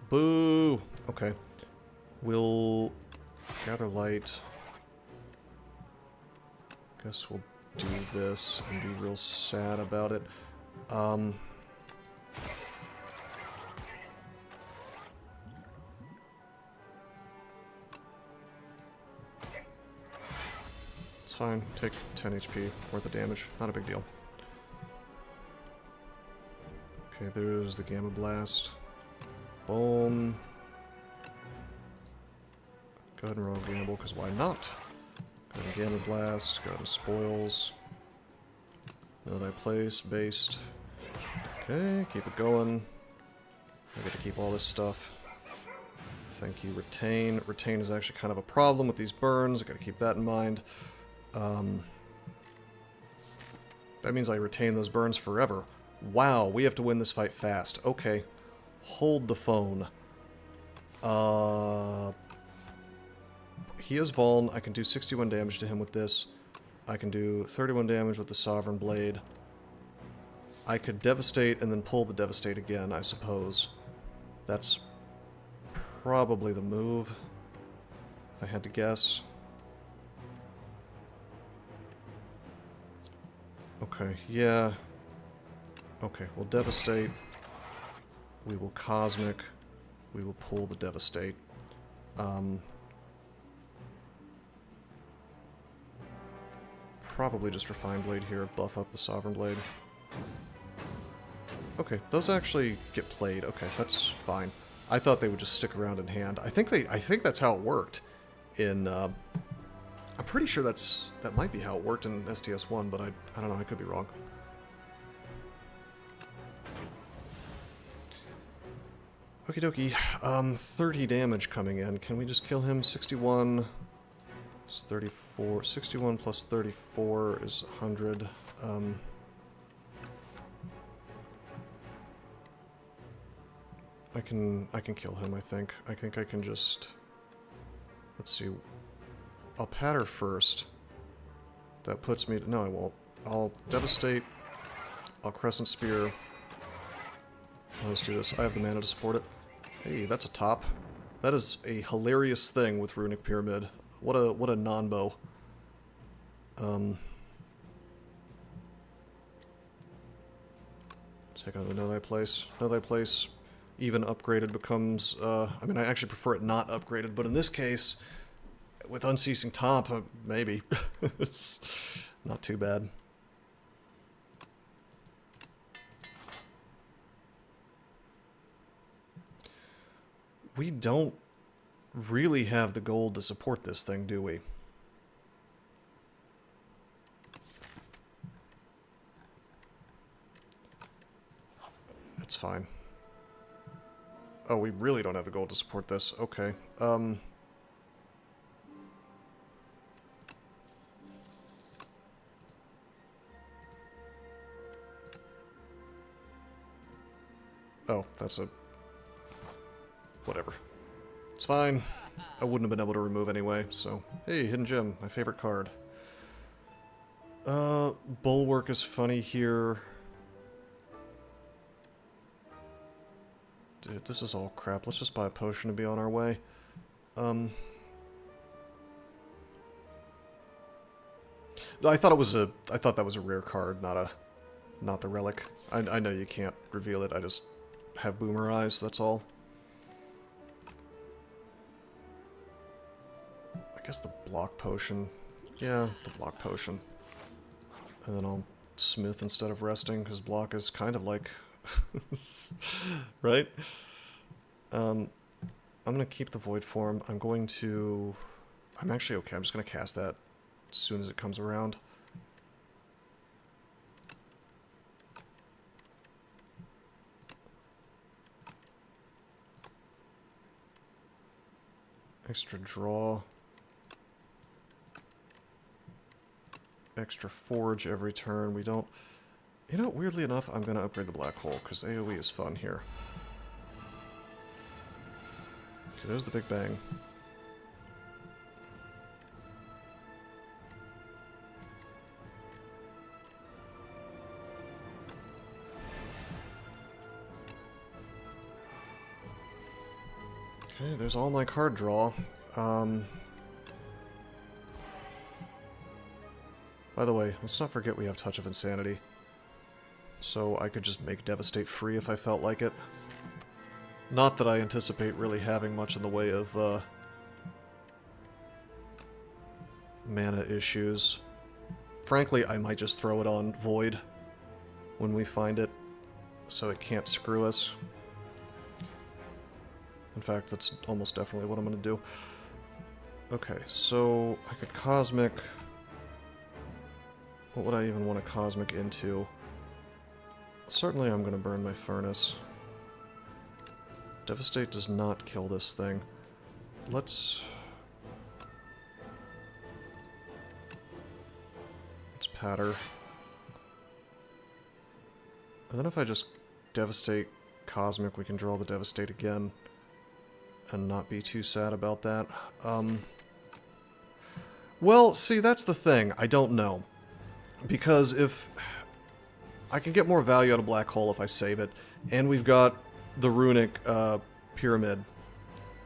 Boo! Okay. We'll gather light. Guess we'll do this and be real sad about it. It's fine. Take 10 HP worth of damage. Not a big deal. Okay, there's the Gamma Blast. Boom. Go ahead and roll Gamble, because why not? Go ahead and Gamma Blast. Go ahead and Spoils. Know thy place. Based. Okay, keep it going. I get to keep all this stuff. Thank you, Retain. Retain is actually kind of a problem with these burns. I gotta keep that in mind. That means I retain those burns forever. Wow, we have to win this fight fast. Okay. Hold the phone. He has Vuln. I can do 61 damage to him with this. I can do 31 damage with the Sovereign Blade. I could Devastate and then pull the Devastate again, I suppose. That's probably the move, if I had to guess. Okay, yeah. Okay, we'll Devastate. We will Cosmic. We will pull the Devastate. Probably just Refined Blade here, buff up the Sovereign Blade. Okay, those actually get played. Okay, that's fine. I thought they would just stick around in hand. I think that's how it worked in I'm pretty sure that might be how it worked in STS1, but I don't know, I could be wrong. Okie dokie. 30 damage coming in. Can we just kill him? 61 is 34. 61 plus 34 is 100. I can kill him, I think. I think I can just... Let's see. I'll patter first. That puts me... No, I won't. I'll Devastate. I'll Crescent Spear. Let's do this. I have the mana to support it. Hey, that's a top. That is a hilarious thing with Runic Pyramid. What a non-bow. Check out the Know Thy Place. Know Thy Place, even upgraded, becomes... I mean, I actually prefer it not upgraded, but in this case... With Unceasing Top, maybe. It's not too bad. We don't really have the gold to support this thing, do we? That's fine. Oh, we really don't have the gold to support this. Okay. Oh, that's a... Whatever. It's fine. I wouldn't have been able to remove anyway, so... Hey, Hidden Gem, my favorite card. Bulwark is funny here. Dude, this is all crap. Let's just buy a potion to be on our way. No, I thought that was a rare card, not the relic. I know you can't reveal it, I just have boomer eyes, that's all. I guess the block potion. Yeah, the block potion. And then I'll smith instead of resting, because block is kind of like... right? I'm going to keep the Void Form. I'm actually okay, I'm just going to cast that as soon as it comes around. Extra draw. Extra forge every turn. We don't... You know, weirdly enough, I'm going to upgrade the Black Hole, because AoE is fun here. Okay, there's the Big Bang. Okay, there's all my card draw. By the way, let's not forget we have Touch of Insanity. So I could just make Devastate free if I felt like it. Not that I anticipate really having much in the way of mana issues. Frankly, I might just throw it on Void when we find it, so it can't screw us. In fact, that's almost definitely what I'm going to do. Okay, so I could Cosmic... What would I even want to Cosmic into? Certainly I'm going to burn my Furnace. Devastate does not kill this thing. Let's Patter. And then if I just Devastate Cosmic, we can draw the Devastate again and not be too sad about that. Well, see, that's the thing. I don't know. Because if... I can get more value out of Black Hole if I save it. And we've got the Runic Pyramid.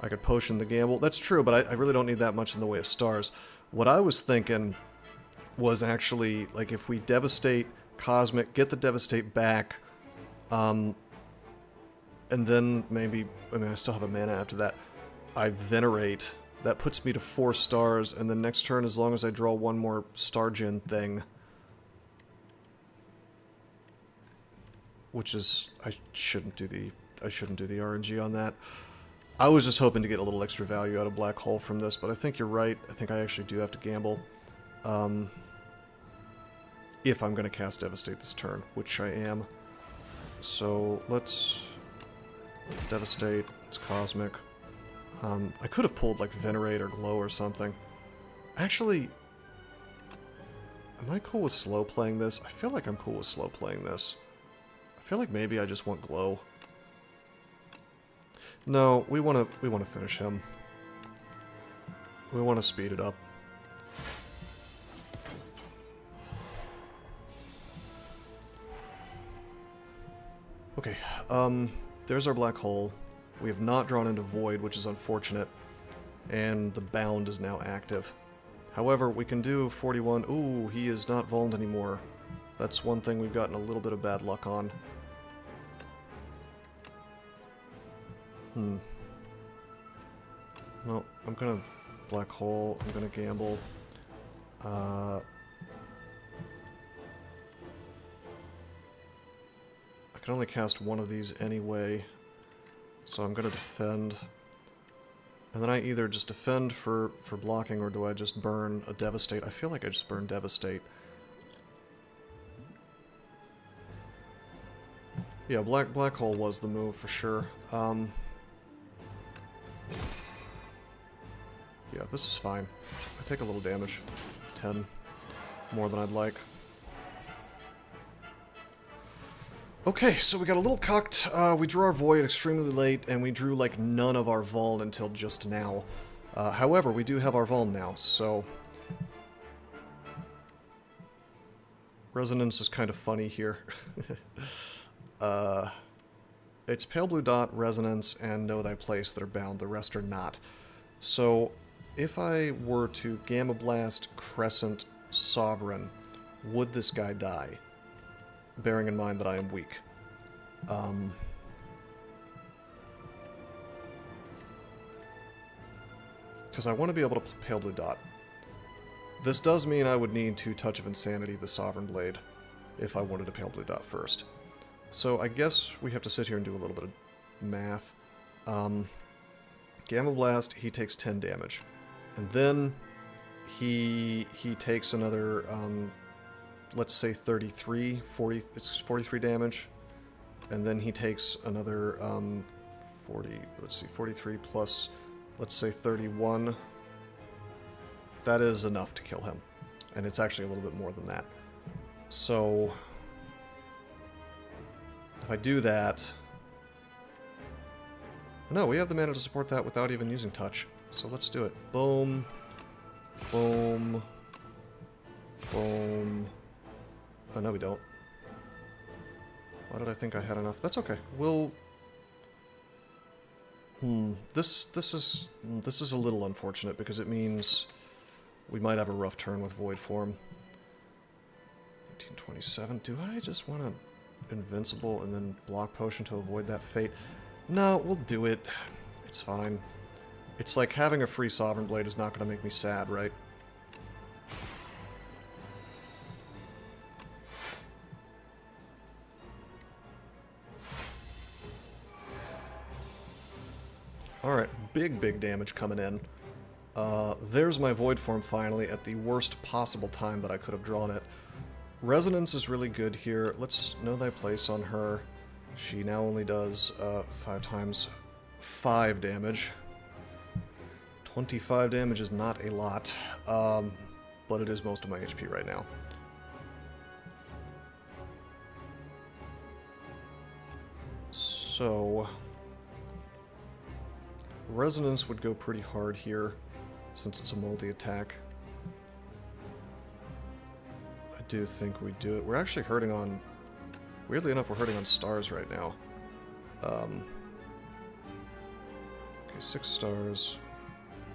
I could Potion the Gamble. That's true, but I really don't need that much in the way of stars. What I was thinking was actually, like, if we Devastate Cosmic, get the Devastate back, and then maybe... I mean, I still have a mana after that. I Venerate. That puts me to 4 stars, and then next turn, as long as I draw one more Star Gen thing... Which is... I shouldn't do the RNG on that. I was just hoping to get a little extra value out of Black Hole from this, but I think you're right. I think I actually do have to gamble. If I'm going to cast Devastate this turn, which I am. So, let's... Devastate. It's Cosmic. I could have pulled, like, Venerate or Glow or something. Actually... Am I cool with slow playing this? I feel like I'm cool with slow playing this. I feel like maybe I just want Glow. No, we want to finish him. We want to speed it up. Okay, there's our Black Hole. We have not drawn into Void, which is unfortunate. And the Bound is now active. However, we can do 41... Ooh, he is not vulned anymore. That's one thing we've gotten a little bit of bad luck on. Well, I'm gonna Black Hole, I'm gonna gamble. I can only cast one of these anyway, so I'm gonna defend. And then I either just defend for blocking, or do I just burn a Devastate? I feel like I just burn Devastate. Yeah, Black Hole was the move for sure. Yeah, this is fine. I take a little damage. 10. More than I'd like. Okay, so we got a little cucked. We drew our Void extremely late, and we drew, like, none of our Vuln until just now. However, we do have our Vuln now, so... Resonance is kind of funny here. It's Pale Blue Dot, Resonance, and Know Thy Place that are bound. The rest are not. So, if I were to Gamma Blast, Crescent, Sovereign, would this guy die? Bearing in mind that I am weak. Because I want to be able to Pale Blue Dot. This does mean I would need to Touch of Insanity the Sovereign Blade if I wanted to Pale Blue Dot first. So I guess we have to sit here and do a little bit of math. Gamma Blast, he takes 10 damage. And then he takes another, let's say 33, 40, it's 43 damage. And then he takes another 43 plus, let's say 31. That is enough to kill him. And it's actually a little bit more than that. So... if I do that... No, we have the mana to support that without even using touch. So let's do it. Boom. Boom. Boom. Oh, no we don't. Why did I think I had enough? That's okay. We'll This is a little unfortunate because it means we might have a rough turn with Void Form. 1827. Do I just want to Invincible and then block potion to avoid that fate? No, we'll do it. It's fine. It's like having a free Sovereign Blade is not going to make me sad, right? Alright, big damage coming in. There's my Void Form finally at the worst possible time that I could have drawn it. Resonance is really good here. Let's know thy place on her. She now only does 5 times 5 damage. 25 damage is not a lot, but it is most of my HP right now. So Resonance would go pretty hard here, since it's a multi-attack. I do think we do it. We're actually hurting on... Weirdly enough, we're hurting on stars right now. Okay, 6 stars.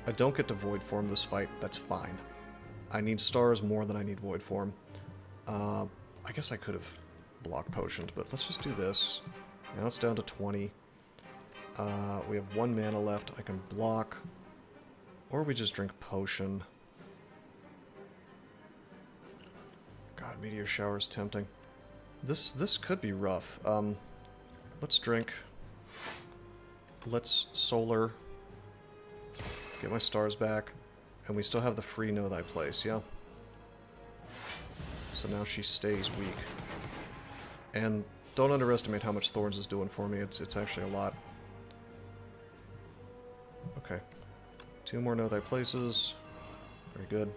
I don't get to Void Form this fight. That's fine. I need stars more than I need Void Form. I guess I could have block potioned, but let's just do this. Now it's down to 20. We have 1 mana left. I can block, or we just drink potion. God, Meteor Shower is tempting. This could be rough. Let's drink. Let's solar. Get my stars back, and we still have the free Know Thy Place, yeah? So now she stays weak. And don't underestimate how much Thorns is doing for me. It's actually a lot. Okay. 2 more Know Thy Places. Very good.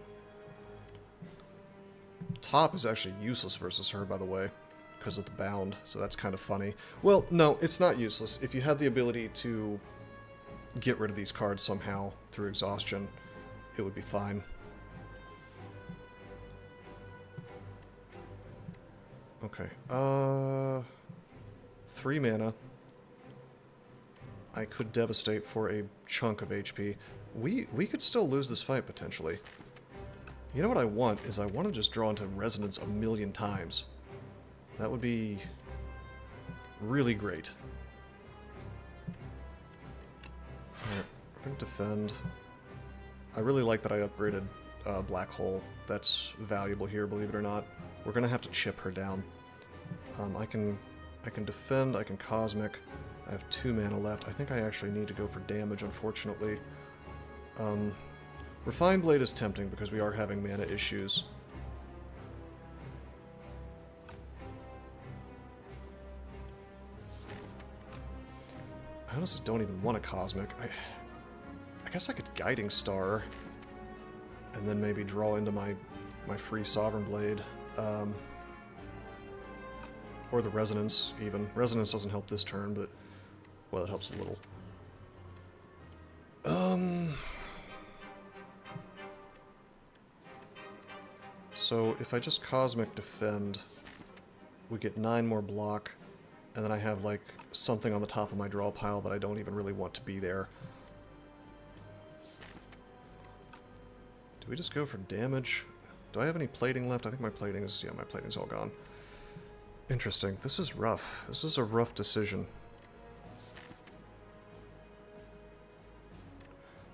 Top is actually useless versus her, by the way, because of the bound, so that's kind of funny. Well, no, it's not useless. If you had the ability to get rid of these cards somehow through exhaustion, it would be fine. Okay. 3 mana. I could Devastate for a chunk of HP. We could still lose this fight, potentially. You know what I want, is I want to just draw into Resonance a million times. That would be really great. Alright, we're going to defend. I really like that I upgraded Black Hole. That's valuable here, believe it or not. We're going to have to chip her down. I can defend, I can Cosmic. I have 2 mana left. I think I actually need to go for damage, unfortunately. Refined Blade is tempting because we are having mana issues. I honestly don't even want a Cosmic. I guess I could Guiding Star and then maybe draw into my free Sovereign Blade. Or the Resonance, even. Resonance doesn't help this turn, but... well, it helps a little. So, if I just Cosmic Defend, we get 9 more block, and then I have, like, something on the top of my draw pile that I don't even really want to be there. Do we just go for damage? Do I have any plating left? I think my plating is... yeah, my plating's all gone. Interesting. This is rough. This is a rough decision.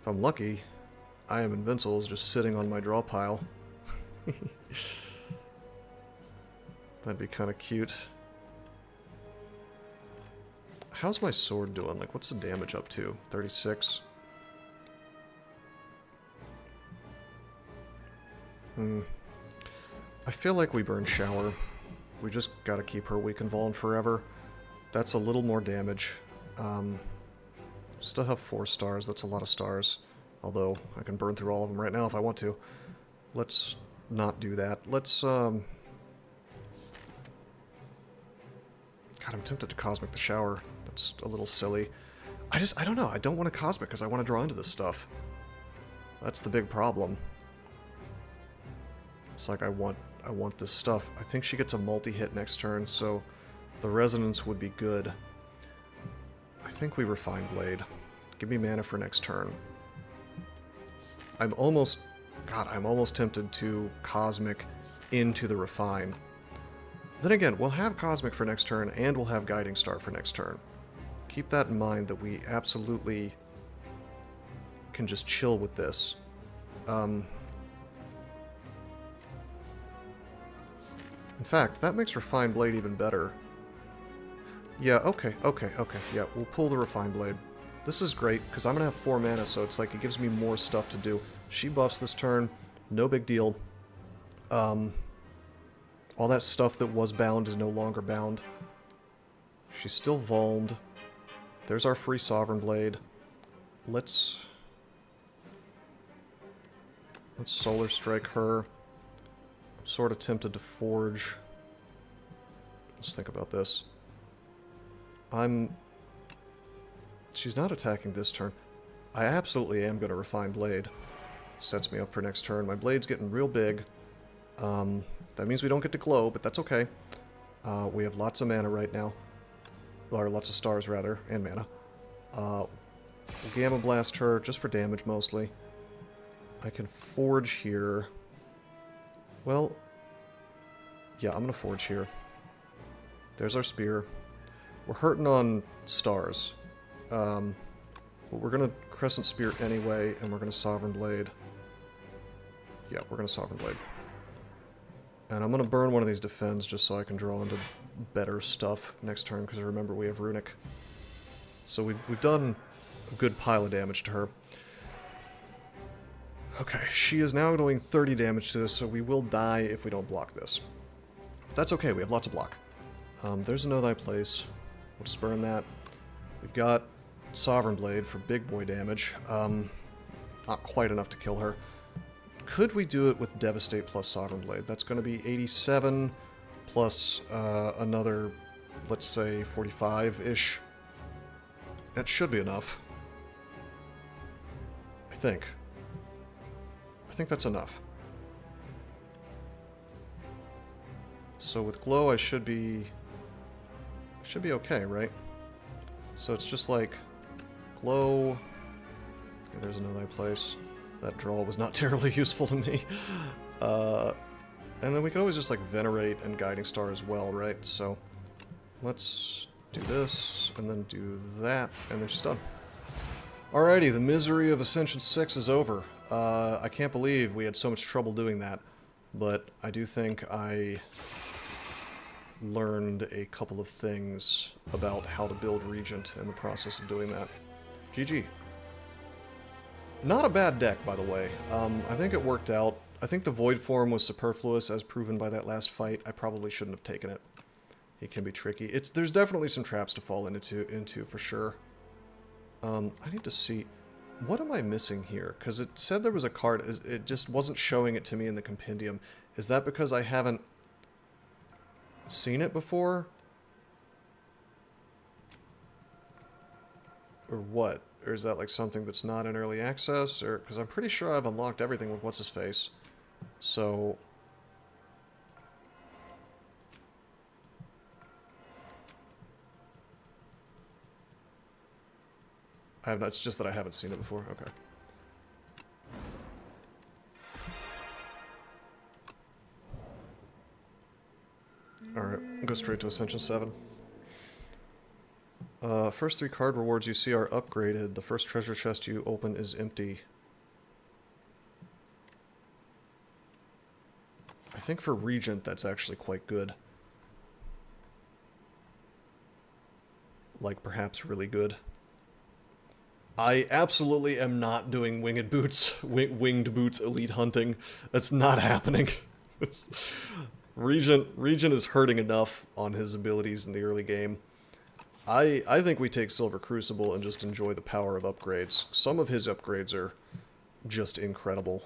If I'm lucky, I Am Invincible is just sitting on my draw pile. That'd be kind of cute. How's my sword doing? Like, what's the damage up to? 36? I feel like we burn Shower. We just gotta keep her weak and Vuln forever. That's a little more damage. Still have 4 stars. That's a lot of stars. Although, I can burn through all of them right now if I want to. Let's not do that. Let's, God, I'm tempted to Cosmic the Shower. That's a little silly. I don't know. I don't want to Cosmic because I want to draw into this stuff. That's the big problem. It's like I want this stuff. I think she gets a multi-hit next turn, so the Resonance would be good. I think we Refine Blade. Give me mana for next turn. I'm almost tempted to Cosmic into the Refine. Then again, we'll have Cosmic for next turn, and we'll have Guiding Star for next turn. Keep that in mind, that we absolutely can just chill with this. In fact, that makes Refined Blade even better. Yeah, okay, yeah, we'll pull the Refined Blade. This is great, because I'm going to have 4 mana, so it's like it gives me more stuff to do. She buffs this turn, no big deal. All that stuff that was bound is no longer bound. She's still vulned. There's our free Sovereign Blade. Let's Solar Strike her. I'm sort of tempted to Forge. Let's think about this. She's not attacking this turn. I absolutely am going to Refine Blade. Sets me up for next turn. My Blade's getting real big. That means we don't get to glow, but that's okay. We have lots of mana right now. Or lots of stars, rather, and mana. We'll Gamma Blast her, just for damage, mostly. I can Forge here. Well, yeah, I'm going to Forge here. There's our Spear. We're hurting on stars. But we're going to Crescent Spear anyway, and we're going to Sovereign Blade. Yeah, we're going to Sovereign Blade. And I'm going to burn one of these defends just so I can draw into better stuff next turn, because remember, we have Runic. So we've done a good pile of damage to her. Okay, she is now doing 30 damage to this, so we will die if we don't block this. That's okay, we have lots of block. There's a Know Thy Place. We'll just burn that. We've got Sovereign Blade for big boy damage. Not quite enough to kill her. Could we do it with Devastate plus Sovereign Blade? That's going to be 87 plus another, let's say, 45-ish. That should be enough. I think. I think that's enough. So with Glow, I should be okay, right? So it's just like Glow. Okay, there's another place. That draw was not terribly useful to me. And then we can always just like Venerate and Guiding Star as well, right? So let's do this, and then do that, and then she's done. Alrighty, the misery of Ascension 6 is over. I can't believe we had so much trouble doing that, but I do think I learned a couple of things about how to build Regent in the process of doing that. GG. Not a bad deck, by the way. I think it worked out. I think the Void form was superfluous, as proven by that last fight. I probably shouldn't have taken it. It can be tricky. There's definitely some traps to fall into for sure. I need to see... What am I missing here? Because it said there was a card. It just wasn't showing it to me in the compendium. Is that because I haven't seen it before? Or what? Or is that like something that's not in early access? Or because I'm pretty sure I've unlocked everything with what's-his-face. So... I have not, it's just that I haven't seen it before. Okay. Alright, go straight to Ascension 7. First 3 card rewards you see are upgraded. The first treasure chest you open is empty. I think for Regent that's actually quite good. Like, perhaps really good. I absolutely am not doing Winged Boots, Winged Boots Elite Hunting. That's not happening. Regent is hurting enough on his abilities in the early game. I think we take Silver Crucible and just enjoy the power of upgrades. Some of his upgrades are just incredible.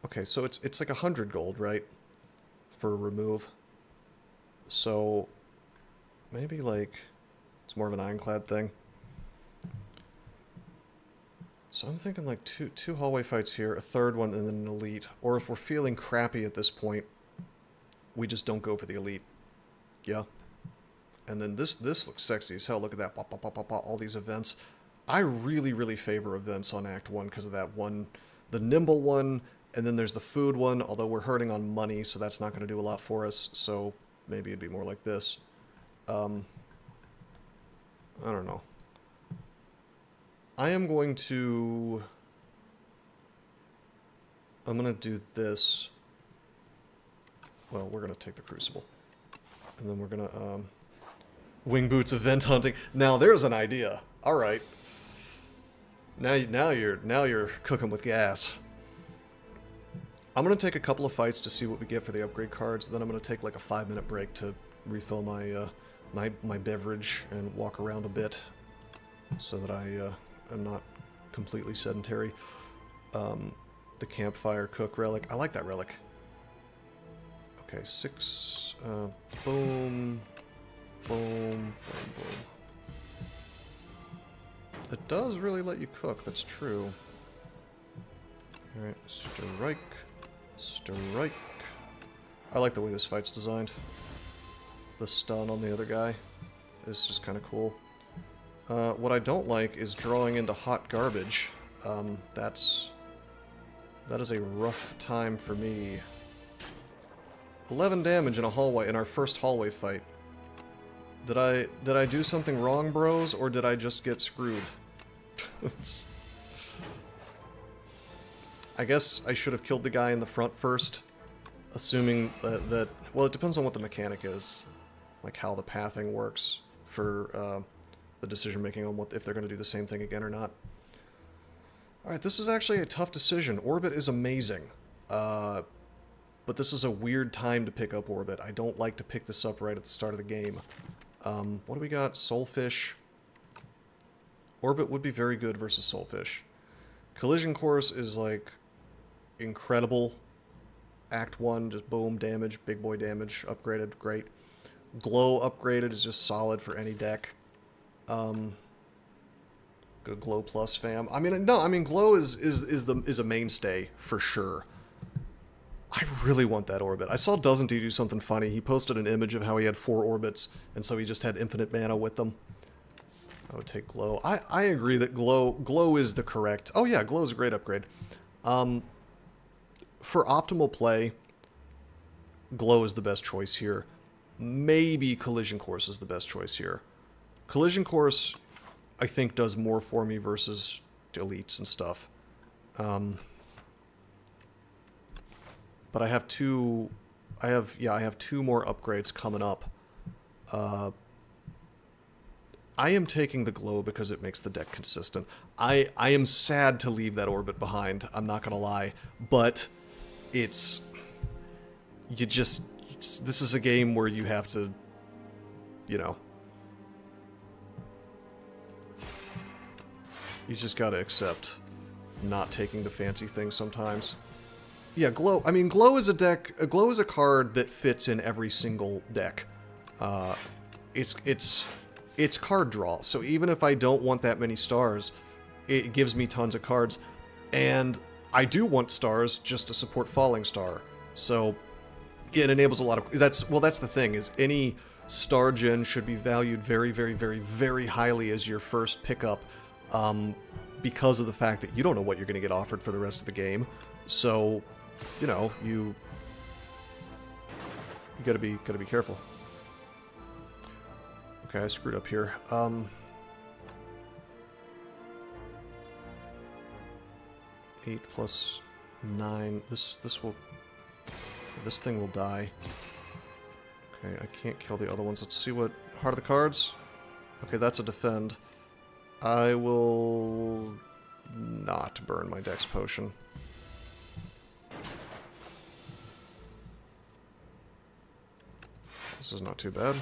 Okay, so it's like 100 gold, right? For remove. So maybe like it's more of an Ironclad thing. So I'm thinking like two hallway fights here, a third one, and then an elite. Or if we're feeling crappy at this point, we just don't go for the elite. Yeah. And then this looks sexy as hell. Look at that. Bah, bah, bah, bah, bah, all these events. I really, really favor events on Act 1 because of that one. The nimble one, and then there's the food one, although we're hurting on money, so that's not going to do a lot for us. So maybe it'd be more like this. I don't know. I'm going to do this. Well, we're going to take the Crucible. And then we're going to, Wing Boots event hunting. Now there's an idea. All right. Now you're cooking with gas. I'm going to take a couple of fights to see what we get for the upgrade cards. Then I'm going to take like a 5-minute break to refill my my beverage and walk around a bit so that I am not completely sedentary. The campfire cook relic. I like that relic. Okay, 6. Boom. Boom. Boom. Boom. It does really let you cook. That's true. All right, strike. Strike. I like the way this fight's designed. The stun on the other guy is just kind of cool. What I don't like is drawing into hot garbage. That is a rough time for me. 11 damage in a hallway, in our first hallway fight. Did I do something wrong, bros, or did I just get screwed? I guess I should have killed the guy in the front first, assuming that well, it depends on what the mechanic is, like how the pathing works for the decision making on if they're going to do the same thing again or not. Alright, this is actually a tough decision. Orbit is amazing. But this is a weird time to pick up Orbit. I don't like to pick this up right at the start of the game. What do we got? Soulfish. Orbit would be very good versus Soulfish. Collision Course is, like, incredible. Act 1, just boom, damage, big boy damage, upgraded, great. Glow upgraded is just solid for any deck. Good Glow Plus fam. I mean, no, I mean, Glow is a mainstay, for sure. I really want that Orbit. I saw Doesn't do something funny. He posted an image of how he had 4 orbits, and so he just had infinite mana with them. I would take Glow. I agree that Glow is the correct... Oh yeah, Glow is a great upgrade. For optimal play, Glow is the best choice here. Maybe Collision Course is the best choice here. Collision Course, I think, does more for me versus elites and stuff. But I have two more upgrades coming up. I am taking the Glow because it makes the deck consistent. I am sad to leave that Orbit behind, I'm not gonna lie, but this is a game where you have to, you know, you just gotta accept not taking the fancy things sometimes. Yeah, Glow. I mean, Glow is a card that fits in every single deck. It's card draw. So even if I don't want that many stars, it gives me tons of cards, and I do want stars just to support Falling Star. So it enables a lot of. That's the thing, is any star gen should be valued very, very, very, very highly as your first pickup, because of the fact that you don't know what you're going to get offered for the rest of the game. So, you know, you gotta be careful. Okay, I screwed up here. 8 plus 9. This thing will die. Okay, I can't kill the other ones. Let's see what Heart of the Cards. Okay, that's a defend. I will not burn my Dex potion. This is not too bad.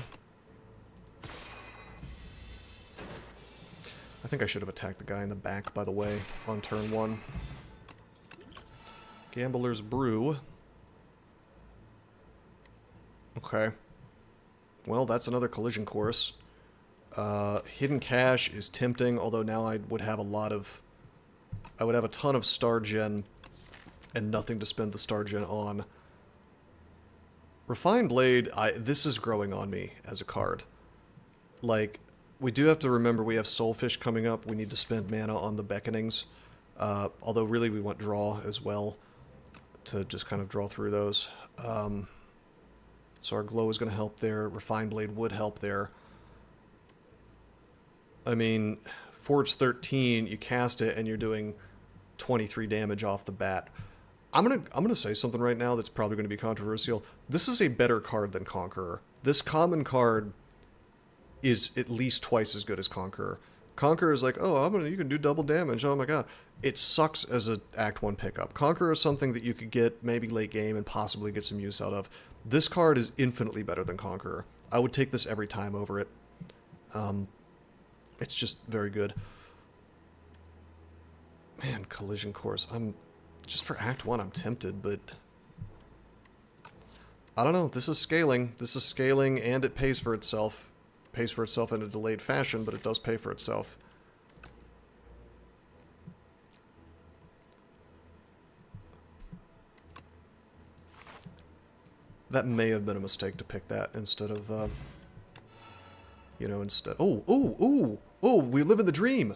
I think I should have attacked the guy in the back, by the way, on turn 1. Gambler's Brew. Okay. Well, that's another Collision Course. Hidden Cache is tempting, although now I would have a ton of Star Gen and nothing to spend the Star Gen on. Refined Blade, this is growing on me as a card. like, we do have to remember we have Soulfish coming up. We need to spend mana on the Beckonings. Although really we want draw as well to just kind of draw through those. So our Glow is going to help there. Refined Blade would help there. I mean, Forge 13, you cast it and you're doing 23 damage off the bat. I'm gonna say something right now that's probably going to be controversial. This is a better card than Conqueror. This common card is at least twice as good as Conqueror. Conqueror is like, oh, you can do double damage. Oh my god. It sucks as an Act 1 pickup. Conqueror is something that you could get maybe late game and possibly get some use out of. This card is infinitely better than Conqueror. I would take this every time over it. It's just very good. Man, Collision Course. Just for Act 1, I'm tempted, but I don't know. This is scaling. This is scaling, and it pays for itself. It pays for itself in a delayed fashion, but it does pay for itself. That may have been a mistake to pick that instead of, instead... Oh, we live in the dream!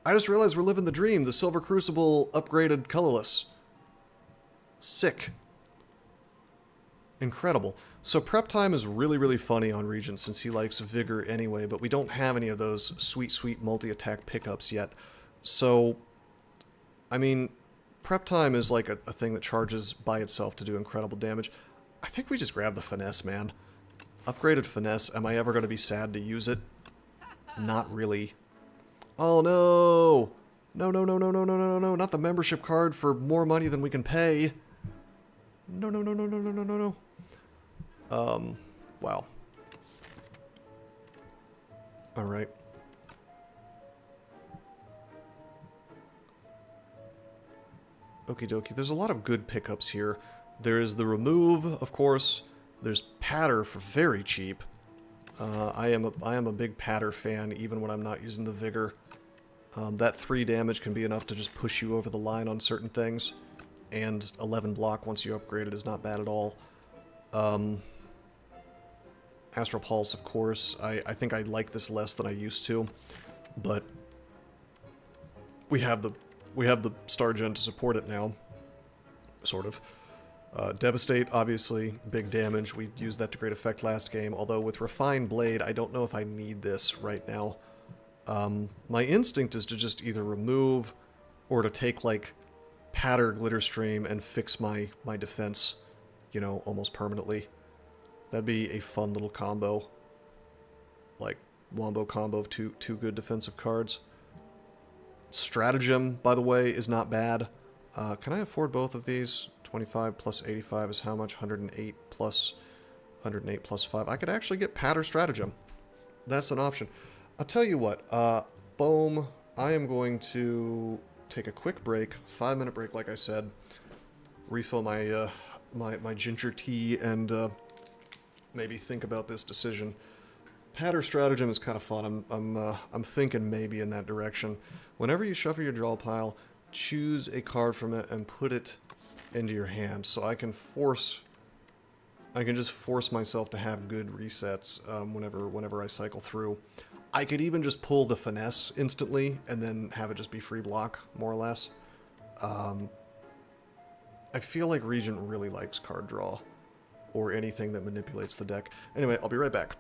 I just realized we're living the dream. The Silver Crucible upgraded colorless. Sick. Incredible. So prep time is really, really funny on Regent since he likes Vigor anyway, but we don't have any of those sweet, sweet multi-attack pickups yet. So, I mean, prep time is like a thing that charges by itself to do incredible damage. I think we just grab the Finesse, man. Upgraded Finesse. Am I ever going to be sad to use it? Not really. Oh no! No, no, no, no, no, no, no, no, not the membership card for more money than we can pay. No, no, no, no, no, no, no, no, no. Wow. Alright. Okie dokie. There's a lot of good pickups here. There is the Remove, of course. There's Patter for very cheap. I am a big Patter fan, even when I'm not using the Vigor. That 3 damage can be enough to just push you over the line on certain things. And 11 block once you upgrade it is not bad at all. Astral Pulse, of course. I think I like this less than I used to. But we have the Star Gen to support it now. Sort of. Devastate, obviously, big damage. We used that to great effect last game, although with Refined Blade, I don't know if I need this right now. My instinct is to just either remove or to take, like, Patter Glitter Stream and fix my defense, you know, almost permanently. That'd be a fun little combo. Like, wombo combo of two good defensive cards. Stratagem, by the way, is not bad. Can I afford both of these? 25 plus 85 is how much? 108 plus 5. I could actually get Patter Stratagem. That's an option. I'll tell you what, boom, I am going to take a quick break, 5-minute break like I said, refill my my ginger tea and maybe think about this decision. Patter Stratagem is kind of fun. I'm thinking maybe in that direction. Whenever you shuffle your draw pile, choose a card from it and put it into your hand, so I can just force myself to have good resets whenever I cycle through. I could even just pull the Finesse instantly and then have it just be free block, more or less. I feel like Regent really likes card draw, or anything that manipulates the deck. Anyway, I'll be right back.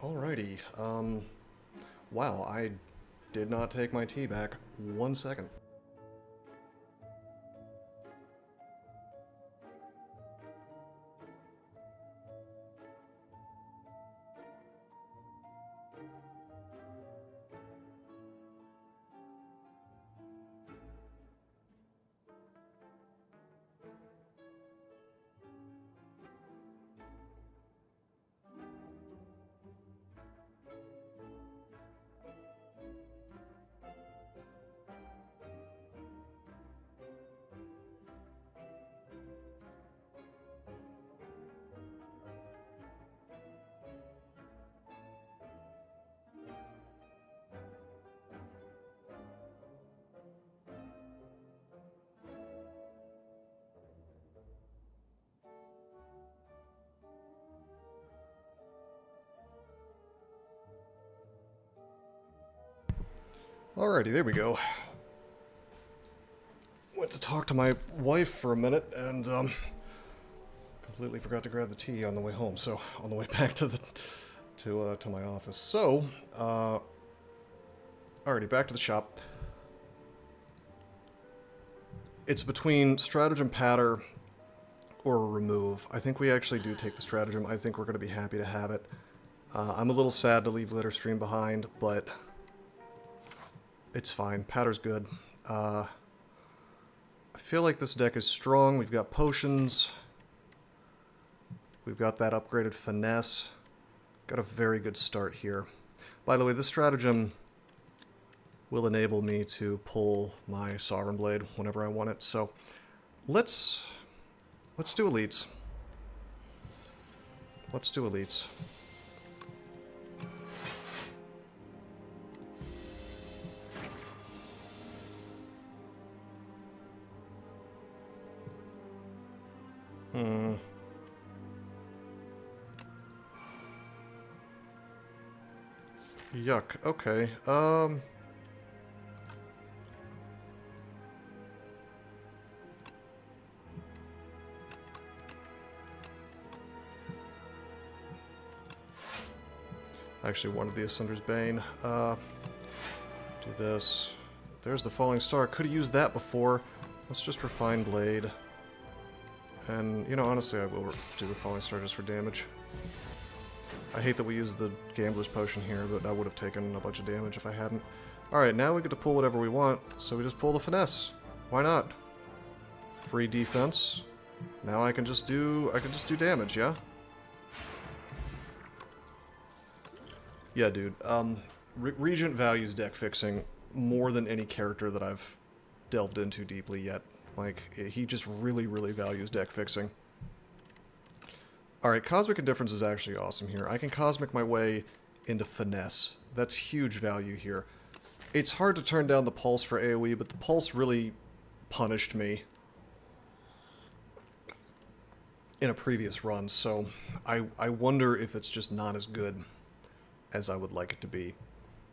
Alrighty. Wow, I did not take my tea back 1 second. Alrighty, there we go. Went to talk to my wife for a minute and completely forgot to grab the tea on the way home. So on the way back to the to my office. So alrighty, back to the shop. It's between stratagem patter or remove. I think we actually do take the stratagem. I think we're going to be happy to have it. I'm a little sad to leave litter stream behind, but it's fine. Patter's good. I feel like this deck is strong. We've got potions. We've got that upgraded finesse. Got a very good start here. By the way, this stratagem will enable me to pull my Sovereign Blade whenever I want it. So let's do elites. Let's do elites. Yuck. Okay. I actually wanted the Ascender's Bane. Do this. There's the Falling Star. Could have used that before. Let's just refine Blade. And, you know, honestly, I will do the Falling Star just for damage. I hate that we used the Gambler's Potion here, but I would have taken a bunch of damage if I hadn't. Alright, now we get to pull whatever we want, so we just pull the Finesse. Why not? Free defense. Now I can just do damage, yeah? Yeah, dude. Regent values deck fixing more than any character that I've delved into deeply yet. Like, he just really, really values deck fixing. Alright, Cosmic Indifference is actually awesome here. I can Cosmic my way into Finesse. That's huge value here. It's hard to turn down the Pulse for AoE, but the Pulse really punished me in a previous run, so I wonder if it's just not as good as I would like it to be.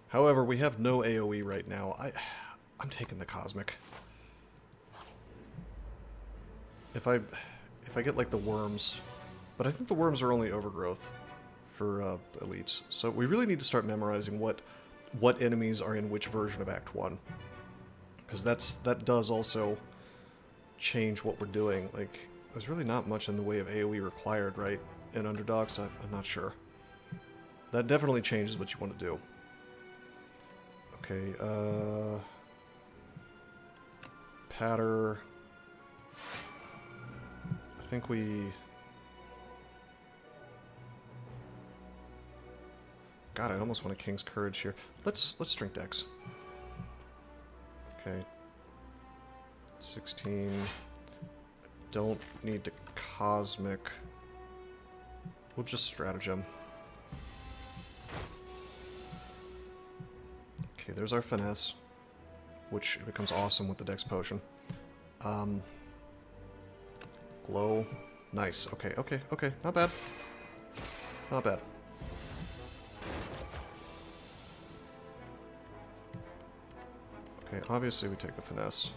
However, we have no AoE right now. I'm taking the Cosmic. If I get like the worms, but I think the worms are only overgrowth for elites. So we really need to start memorizing what enemies are in which version of Act 1. Because that does also change what we're doing. Like, there's really not much in the way of AoE required, right? In Underdogs, I'm not sure. That definitely changes what you want to do. Okay, Patter. I think we... God, I almost want a King's Courage here. Let's drink Dex. Okay. 16. Don't need to Cosmic. We'll just Stratagem. Okay, there's our Finesse, which becomes awesome with the Dex Potion. Glow. Nice. Okay, okay, okay. Not bad. Not bad. Okay, obviously we take the Finesse.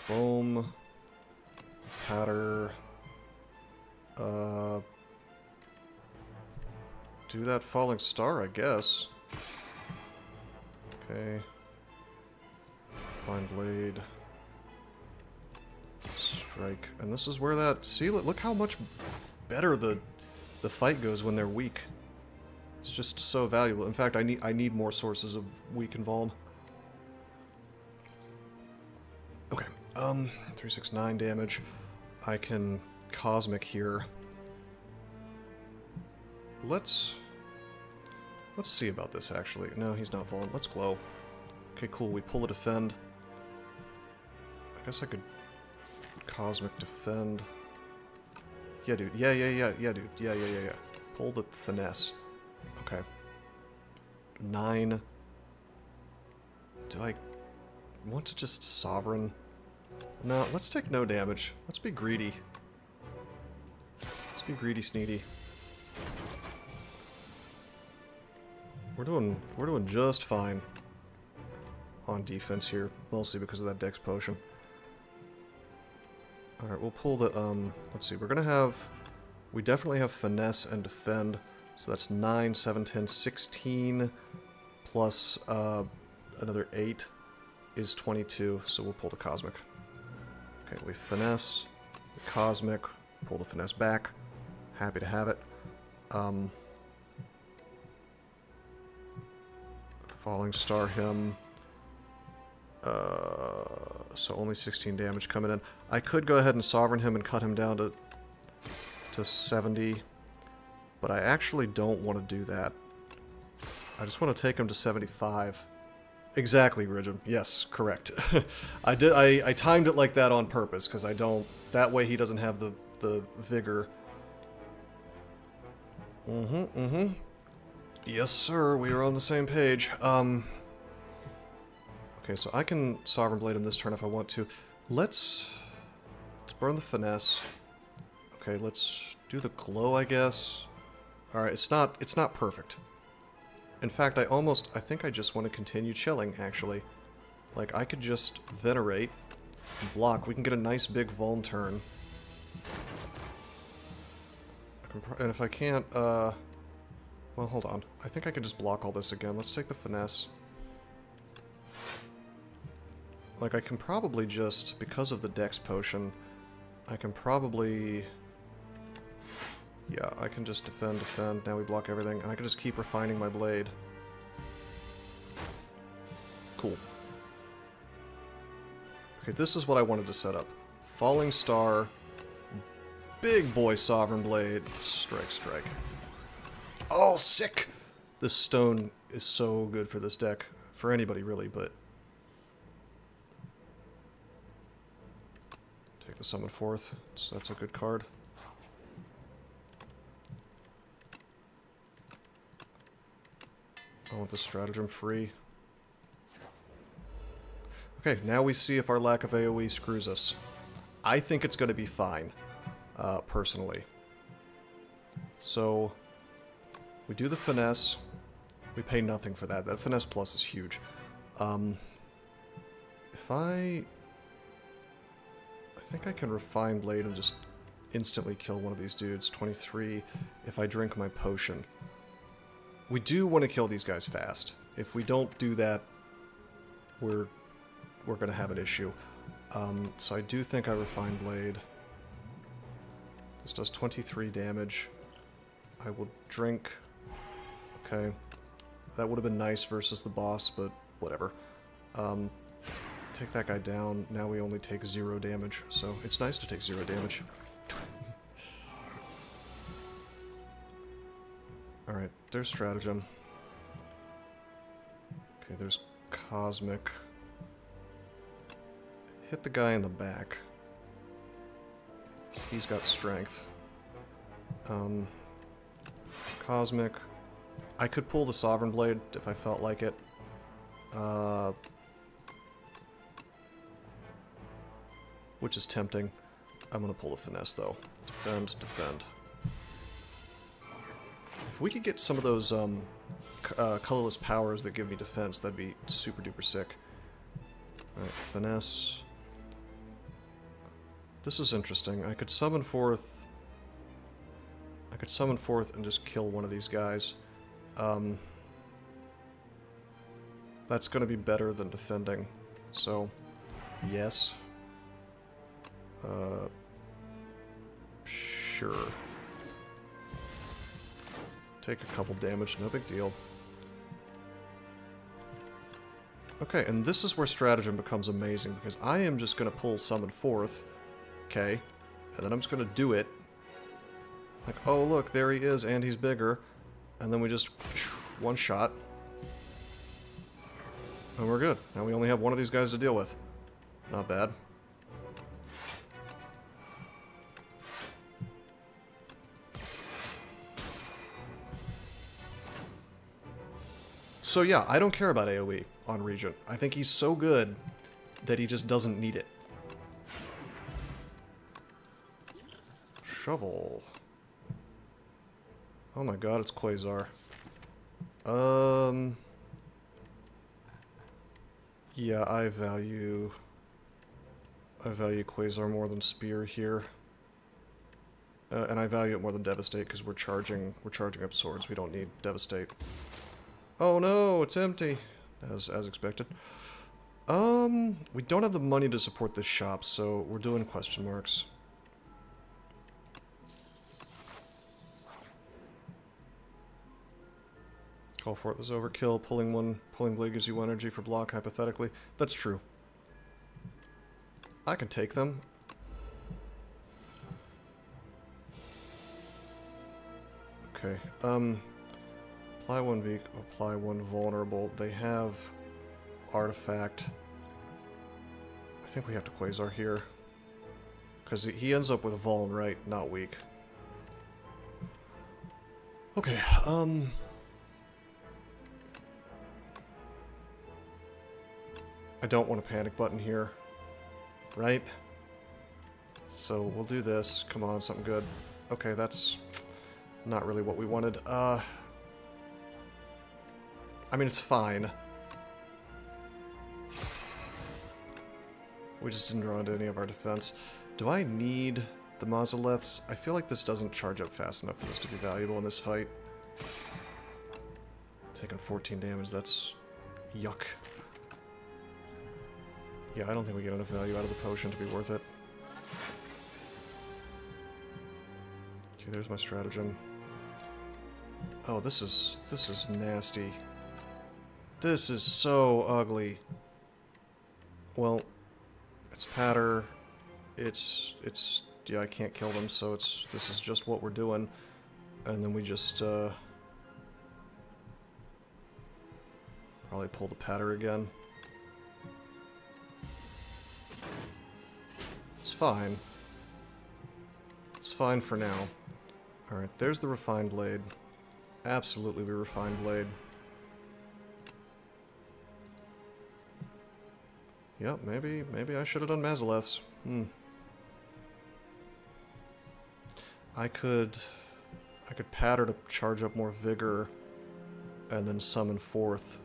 Boom. Patter. do that falling star, I guess. Okay. Fine blade. Strike. And this is where that... See, look how much better the fight goes when they're weak. It's just so valuable. In fact, I need more sources of weak and vuln. Okay. 369 damage. I can cosmic here. Let's see about this, actually. No, he's not vuln. Let's glow. Okay, cool. We pull a defend. I guess I could cosmic defend. Yeah, dude. Yeah, dude. Yeah. Pull the finesse. Okay. 9. Do I want to just sovereign? No, let's take no damage. Let's be greedy. Let's be greedy, Sneedy. We're doing just fine on defense here, mostly because of that Dex potion. Alright, we'll pull the, let's see, we definitely have finesse and defend, so that's 9, 7, 10, 16, plus, another 8 is 22, so we'll pull the cosmic. Okay, we finesse, the cosmic, pull the finesse back, happy to have it. Falling star him. So only 16 damage coming in. I could go ahead and sovereign him and cut him down to 70, but I actually don't want to do that. I just want to take him to 75. Exactly, Regent. Yes, correct. I timed it like that on purpose because I don't. That way he doesn't have the vigor. Yes, sir. We are on the same page. Okay, so I can Sovereign Blade him this turn if I want to. Let's burn the finesse. Okay, let's do the glow, I guess. Alright, it's not perfect. In fact, I think I just want to continue chilling, actually. Like, I could just Venerate and block. We can get a nice big Vuln turn. And if I can't, well, hold on. I think I could just block all this again. Let's take the finesse. Like, I can probably just, because of the Dex potion, I can probably... Yeah, I can just defend. Now we block everything. And I can just keep refining my blade. Cool. Okay, this is what I wanted to set up. Falling Star, big boy Sovereign Blade, strike. Oh, sick! This stone is so good for this deck. For anybody, really, but... Take the Summon Forth, so that's a good card. I want the Stratagem free. Okay, now we see if our lack of AoE screws us. I think it's going to be fine, personally. So, we do the finesse. We pay nothing for that. That finesse plus is huge. If I think I can refine blade and just instantly kill one of these dudes. 23 if I drink my potion. We do want to kill these guys fast. If we don't do that, we're going to have an issue. So I do think I refine blade. This does 23 damage. I will drink. Okay. That would have been nice versus the boss, but whatever. Take that guy down. Now we only take 0 damage, so it's nice to take 0 damage. Alright, there's Stratagem. Okay, there's Cosmic. Hit the guy in the back. He's got strength. Cosmic. I could pull the Sovereign Blade if I felt like it. Which is tempting. I'm gonna pull the Finesse, though. Defend. If we could get some of those colorless powers that give me defense, that'd be super duper sick. Alright, Finesse. This is interesting. I could summon forth and just kill one of these guys. That's going to be better than defending. So, yes. Sure. Take a couple damage, no big deal. Okay, and this is where stratagem becomes amazing, because I am just going to pull Summon Forth, okay, and then I'm just going to do it. Like, oh look, there he is, and he's bigger. And then we just one shot. And we're good. Now we only have one of these guys to deal with. Not bad. So yeah, I don't care about AoE on Regent. I think he's so good that he just doesn't need it. Shovel. Oh my god, it's Quasar. Yeah, I value Quasar more than Spear here. And I value it more than Devastate because we're charging up swords. We don't need Devastate. Oh no, it's empty. As expected. We don't have the money to support this shop, so we're doing question marks. Call for it is overkill. Pulling blade gives you energy for block, hypothetically. That's true. I can take them. Okay. Apply one weak, apply one vulnerable. They have artifact. I think we have to Quasar here. Because he ends up with vuln, right? Not weak. Okay, I don't want a panic button here, right? So we'll do this. Come on, something good. Okay, that's not really what we wanted. I mean, it's fine. We just didn't draw into any of our defense. Do I need the Mausoliths? I feel like this doesn't charge up fast enough for this to be valuable in this fight. Taking 14 damage, that's yuck. Yeah, I don't think we get enough value out of the potion to be worth it. Okay, there's my stratagem. Oh, this is nasty. This is so ugly. Well, it's patter. It's yeah, I can't kill them, so this is just what we're doing. And then we just probably pull the patter again. It's fine. It's fine for now. Alright, there's the refined blade. Absolutely the refined blade. Yep, maybe I should have done Mausoliths. I could patter to charge up more vigor and then summon forth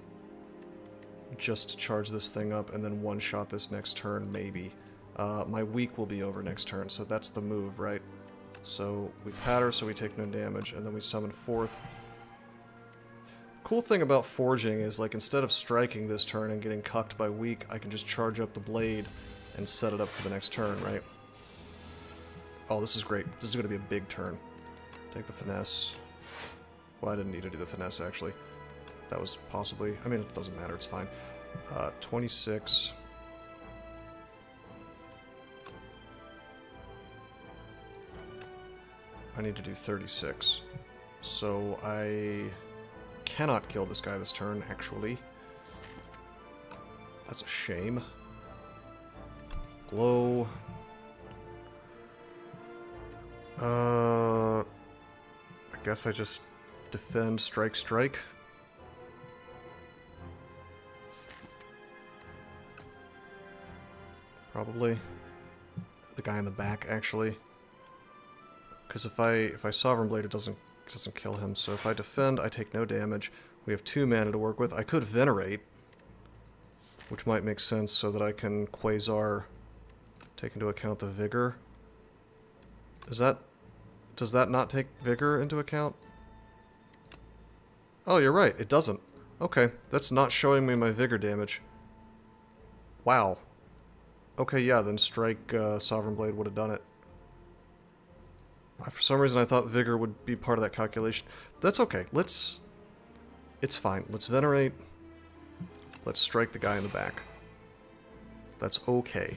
just to charge this thing up and then one-shot this next turn, maybe. My weak will be over next turn, so that's the move, right? So we patter so we take no damage, and then we summon forth. Cool thing about forging is, like, instead of striking this turn and getting cucked by weak, I can just charge up the blade and set it up for the next turn, right? Oh, this is great. This is going to be a big turn. Take the finesse. Well, I didn't need to do the finesse, actually. That was possibly... I mean, it doesn't matter. It's fine. 26... I need to do 36. So I cannot kill this guy this turn, actually. That's a shame. Glow. I guess I just defend, strike, strike. Probably. The guy in the back, actually. Because if I Sovereign Blade, it doesn't kill him. So if I defend, I take no damage. We have 2 mana to work with. I could Venerate, which might make sense so that I can Quasar, take into account the Vigor. Does that not take Vigor into account? Oh, you're right. It doesn't. Okay, that's not showing me my vigor damage. Wow. Okay, yeah, then strike Sovereign Blade would have done it. For some reason I thought vigor would be part of that calculation. That's okay. Let's... It's fine. Let's venerate. Let's strike the guy in the back. That's okay.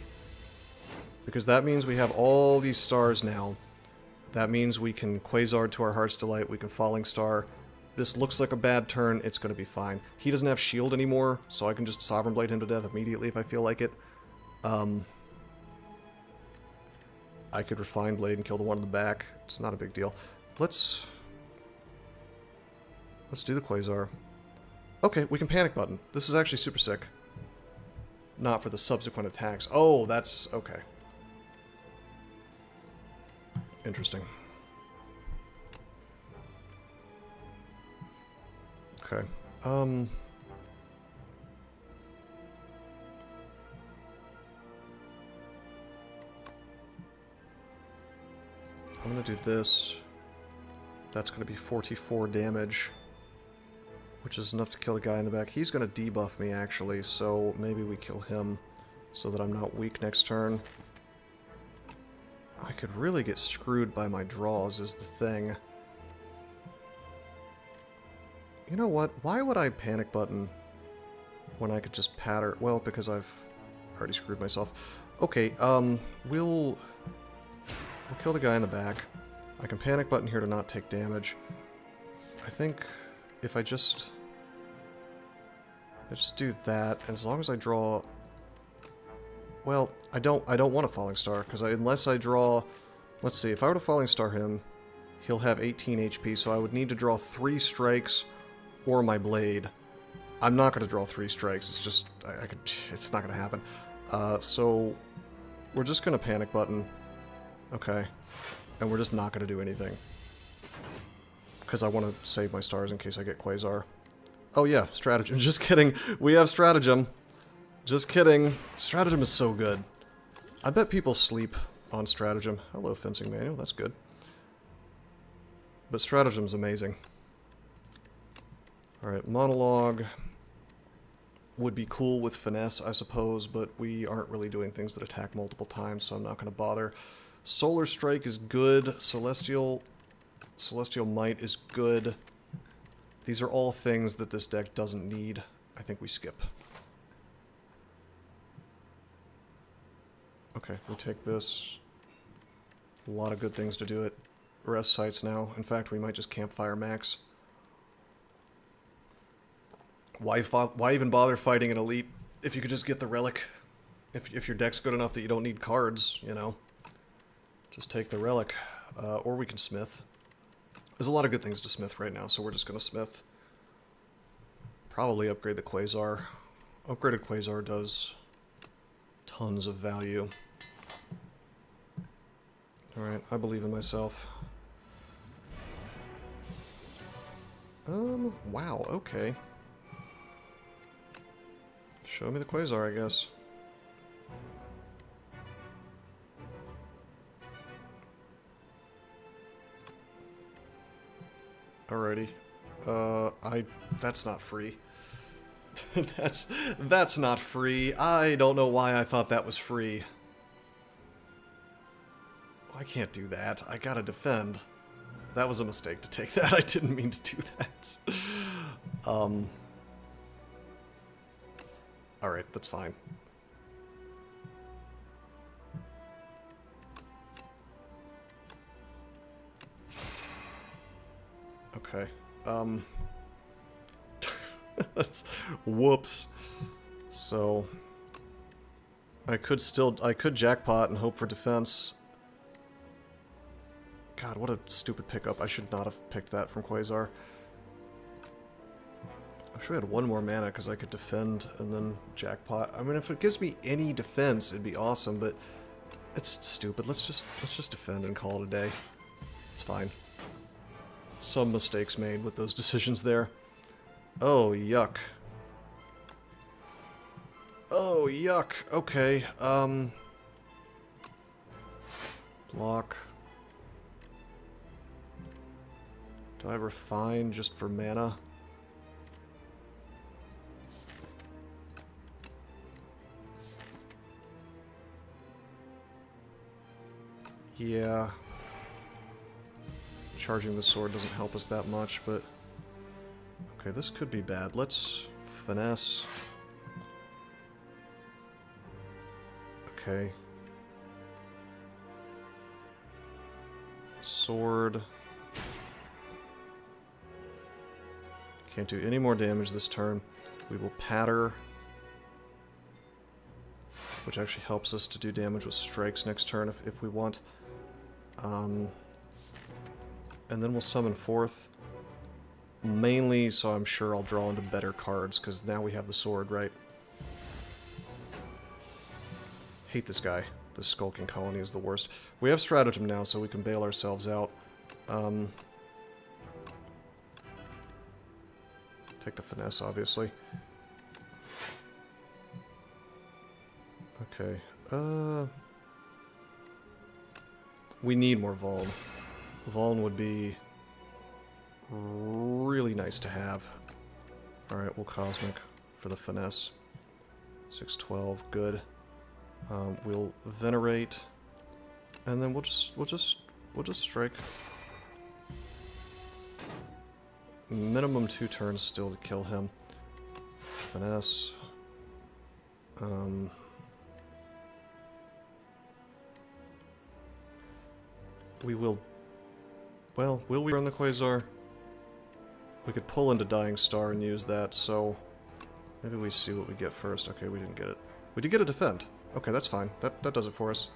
Because that means we have all these stars now. That means we can Quasar to our Heart's Delight, we can Falling Star. This looks like a bad turn, it's going to be fine. He doesn't have shield anymore, so I can just Sovereign Blade him to death immediately if I feel like it. I could Refine Blade and kill the one in the back. It's not a big deal. Let's do the Quasar. Okay, we can Panic Button. This is actually super sick. Not for the subsequent attacks. Oh, that's... okay. Interesting. Okay. I'm gonna do this. That's gonna be 44 damage, which is enough to kill the guy in the back. He's gonna debuff me, actually, so maybe we kill him so that I'm not weak next turn. I could really get screwed by my draws, is the thing. You know what? Why would I Panic Button when I could just patter? Well, because I've already screwed myself. Okay, we'll kill the guy in the back. I can Panic Button here to not take damage. I think if I just do that, and as long as I draw... Well, I don't want a Falling Star, because unless I draw... Let's see, if I were to Falling Star him, he'll have 18 HP, so I would need to draw 3 strikes or my blade. I'm not going to draw 3 strikes, it's just... it's not going to happen. So, we're just going to Panic Button. Okay. And we're just not going to do anything. Because I want to save my stars in case I get Quasar. Oh yeah, Stratagem. Just kidding. We have Stratagem. Just kidding. Stratagem is so good. I bet people sleep on Stratagem. Hello, Fencing Manual. That's good. But Stratagem's amazing. Alright, Monologue would be cool with Finesse, I suppose, but we aren't really doing things that attack multiple times, so I'm not going to bother. Solar Strike is good. Celestial Might is good. These are all things that this deck doesn't need. I think we skip. Okay, we take this. A lot of good things to do it. Rest sites now. In fact, we might just Campfire Max. Why even bother fighting an elite if you could just get the relic? If your deck's good enough that you don't need cards, you know. Just take the relic. Or we can smith. There's a lot of good things to smith right now, so we're just going to smith. Probably upgrade the Quasar. Upgraded Quasar does tons of value. Alright, I believe in myself. Wow, okay. Show me the Quasar, I guess. Alrighty. That's not free. That's not free. I don't know why I thought that was free. I can't do that. I gotta defend. That was a mistake to take that. I didn't mean to do that. Alright, that's fine. Okay. That's... Whoops. So... I could jackpot and hope for defense. God, what a stupid pickup. I should not have picked that from Quasar. I should have had one more mana because I could defend and then jackpot. I mean, if it gives me any defense, it'd be awesome, but it's stupid. Let's just defend and call it a day. It's fine. Some mistakes made with those decisions there. Oh, yuck. Oh, yuck. Okay, block. Do I refine just for mana? Yeah. Charging the sword doesn't help us that much, but... Okay, this could be bad. Let's finesse. Okay. Sword. Can't do any more damage this turn. We will patter, which actually helps us to do damage with strikes next turn if we want. And then we'll summon forth. Mainly so I'm sure I'll draw into better cards, because now we have the sword, right? Hate this guy. The Skulking Colony is the worst. We have Stratagem now, so we can bail ourselves out. Take the Finesse, obviously. Okay. We need more Vuln. Vuln would be really nice to have. Alright, we'll Cosmic for the Finesse. 612, good. We'll Venerate, and then we'll just strike. Minimum 2 turns still to kill him. Finesse. We will... Well, will we run the Quasar? We could pull into Dying Star and use that, so... Maybe we see what we get first. Okay, we didn't get it. We did get a Defend. Okay, that's fine. That does it for us.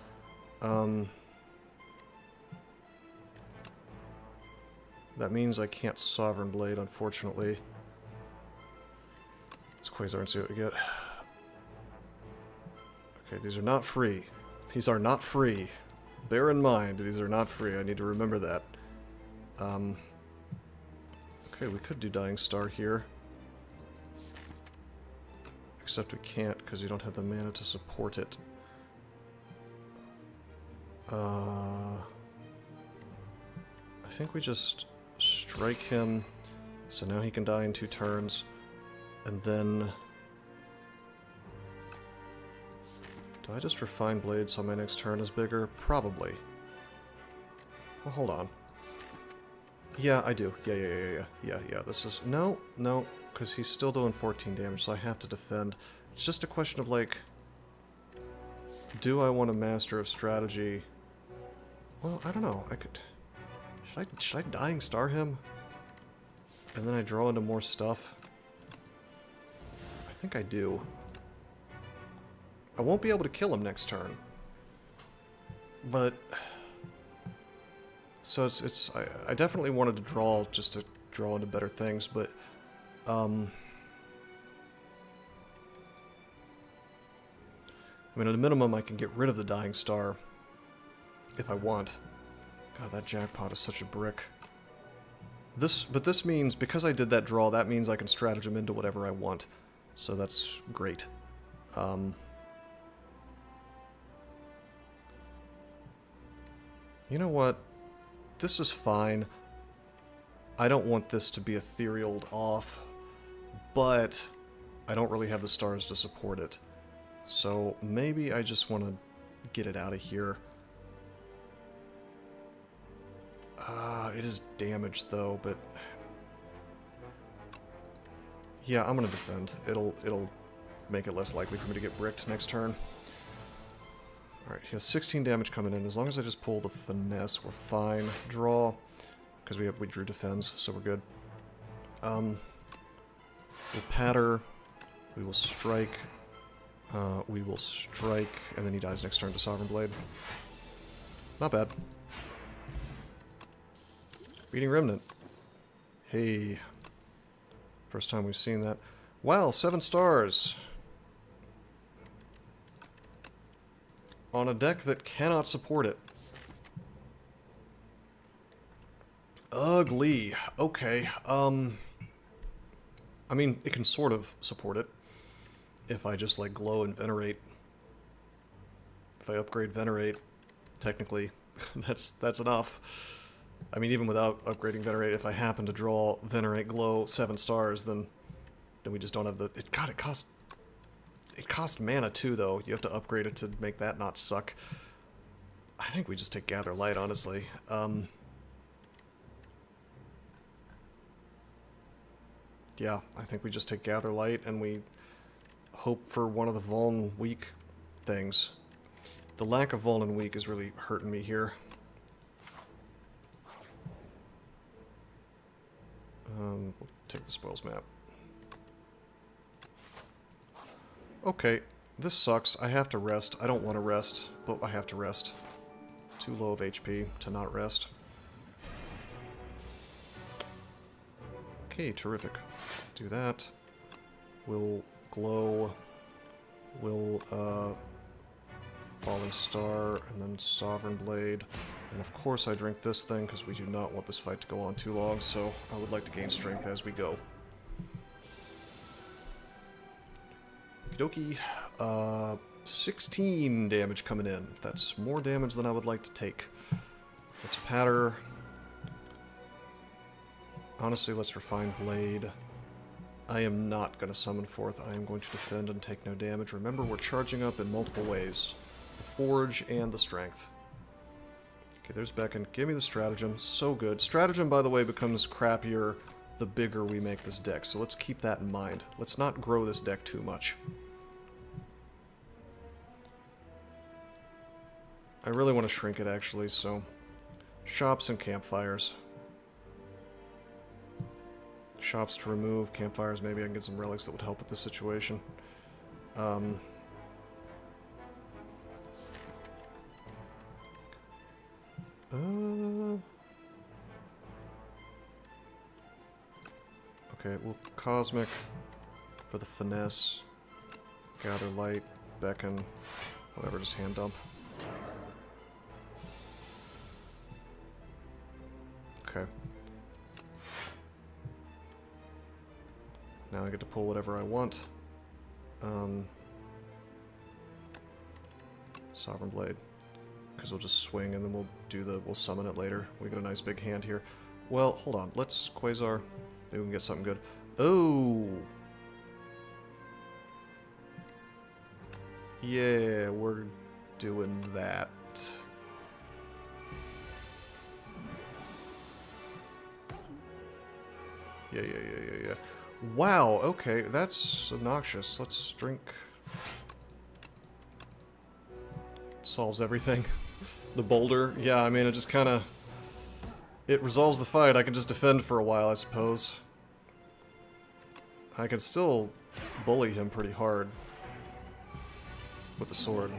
That means I can't Sovereign Blade, unfortunately. Let's Quasar and see what we get. Okay, these are not free. These are not free. Bear in mind, these are not free. I need to remember that. Okay, we could do Dying Star here. Except we can't, because we don't have the mana to support it. I think we just strike him, so now he can die in 2 turns, and then... Do I just Refine Blade so my next turn is bigger? Probably. Well, hold on. Yeah, I do. Yeah, this is... No, because he's still doing 14 damage, so I have to defend. It's just a question of, like... Do I want a Master of Strategy? Well, I don't know. I could... Should I Dying Star him? And then I draw into more stuff? I think I do. I won't be able to kill him next turn. But... So I definitely wanted to draw just to draw into better things, but... I mean, at a minimum, I can get rid of the Dying Star if I want. God, that jackpot is such a brick. But this means, because I did that draw, that means I can stratagem into whatever I want. So that's great. You know what? This is fine. I don't want this to be etherealed off, but I don't really have the stars to support it. So maybe I just want to get it out of here. It is damaged though, but... Yeah, I'm gonna defend. It'll make it less likely for me to get bricked next turn. Alright, he has 16 damage coming in. As long as I just pull the Finesse, we're fine. Draw, because we drew Defends, so we're good. We'll Patter. We will strike. We will strike, and then he dies next turn to Sovereign Blade. Not bad. Beating Remnant. Hey. First time we've seen that. Wow, 7 stars. On a deck that cannot support it. Ugly. Okay. I mean, it can sort of support it. If I just, like, glow and Venerate. If I upgrade Venerate, technically, that's enough. I mean, even without upgrading Venerate, if I happen to draw Venerate Glow 7 stars, then we just don't have the... God, it costs mana too, though. You have to upgrade it to make that not suck. I think we just take Gather Light, honestly. Yeah, I think we just take Gather Light and we hope for one of the Vuln weak things. The lack of Vuln and weak is really hurting me here. We'll take the spoils map. Okay, this sucks. I have to rest. I don't want to rest, but I have to rest. Too low of HP to not rest. Okay, terrific. Do that. We'll glow. We'll, Falling Star, and then Sovereign Blade. And of course I drink this thing, because we do not want this fight to go on too long, so I would like to gain strength as we go. Okie dokie. 16 damage coming in. That's more damage than I would like to take. Let's patter. Honestly, let's refine Blade. I am not going to summon forth. I am going to defend and take no damage. Remember, we're charging up in multiple ways. The Forge and the Strength. Okay, there's Beacon. Give me the Stratagem. So good. Stratagem, by the way, becomes crappier the bigger we make this deck, so let's keep that in mind. Let's not grow this deck too much. I really want to shrink it, actually, so... Shops and campfires. Shops to remove, campfires, maybe I can get some relics that would help with this situation. Okay, well, Cosmic for the finesse. Gather Light, Beacon, whatever, just hand dump. Okay. Now I get to pull whatever I want. Sovereign Blade. Because we'll just swing and then we'll summon it later. We got a nice big hand here. Well, hold on. Let's Quasar. Maybe we can get something good. Oh! Yeah, we're doing that. Yeah. Wow, okay, that's obnoxious. Let's drink. Solves everything. The boulder, yeah, I mean, it just kind of... It resolves the fight. I can just defend for a while, I suppose. I can still bully him pretty hard with the sword.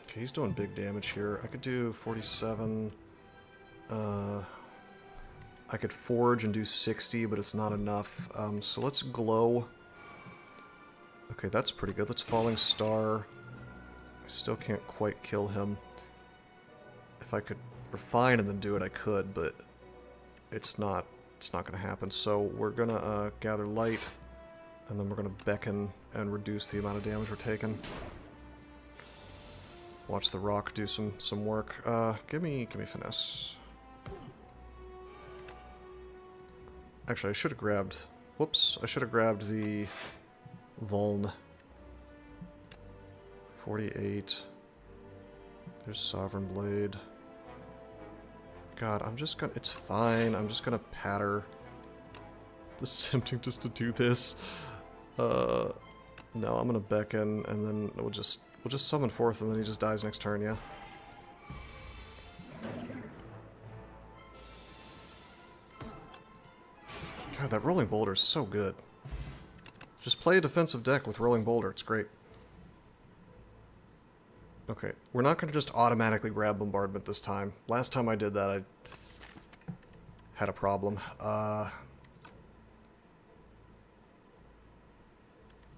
Okay, he's doing big damage here. I could do 47. I could forge and do 60, but it's not enough. So let's glow. Okay, that's pretty good. Let's Falling Star. I still can't quite kill him. If I could refine and then do it, I could, but it's not going to happen. So we're going to Gather Light, and then we're going to Beacon and reduce the amount of damage we're taking. Watch the rock do some work. Give me finesse. Actually, I should have grabbed... Whoops, I should have grabbed the Vuln. 48. There's Sovereign Blade. God, I'm just gonna... It's fine. I'm just gonna patter. This is tempting just to do this. No, I'm gonna Beacon, and then we'll just summon forth, and then he just dies next turn, yeah? God, that Rolling Boulder is so good. Just play a defensive deck with Rolling Boulder, it's great. Okay, we're not going to just automatically grab Bombardment this time. Last time I did that, I had a problem.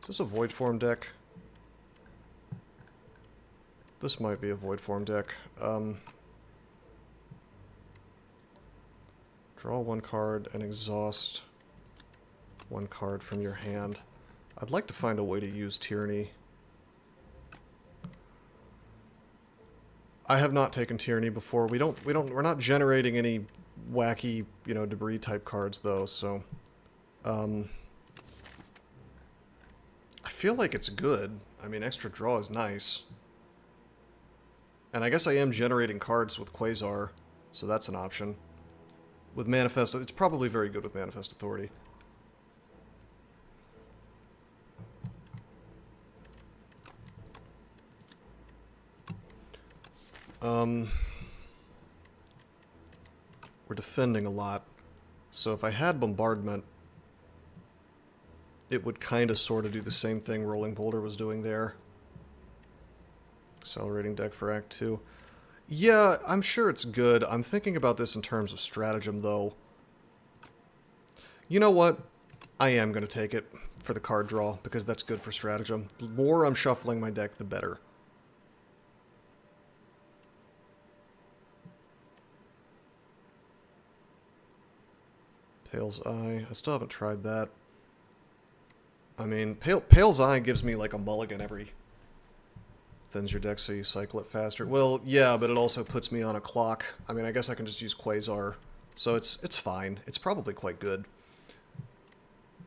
Is this a Void Form deck? This might be a Void Form deck. Draw one card and exhaust one card from your hand. I'd like to find a way to use Tyranny. I have not taken Tyranny before. We're not generating any wacky, debris type cards though, so I feel like it's good. I mean, extra draw is nice. And I guess I am generating cards with Quasar, so that's an option. With Manifest, it's probably very good with Manifest Authority. We're defending a lot. So if I had Bombardment, it would kind of sort of do the same thing Rolling Boulder was doing there. Accelerating deck for Act 2. Yeah, I'm sure it's good. I'm thinking about this in terms of stratagem, though. You know what? I am going to take it for the card draw, because that's good for stratagem. The more I'm shuffling my deck, the better. Pale's Eye. I still haven't tried that. I mean, Pale's Eye gives me like a mulligan every... Thins your deck so you cycle it faster. Well, yeah, but it also puts me on a clock. I mean, I guess I can just use Quasar. So it's fine. It's probably quite good.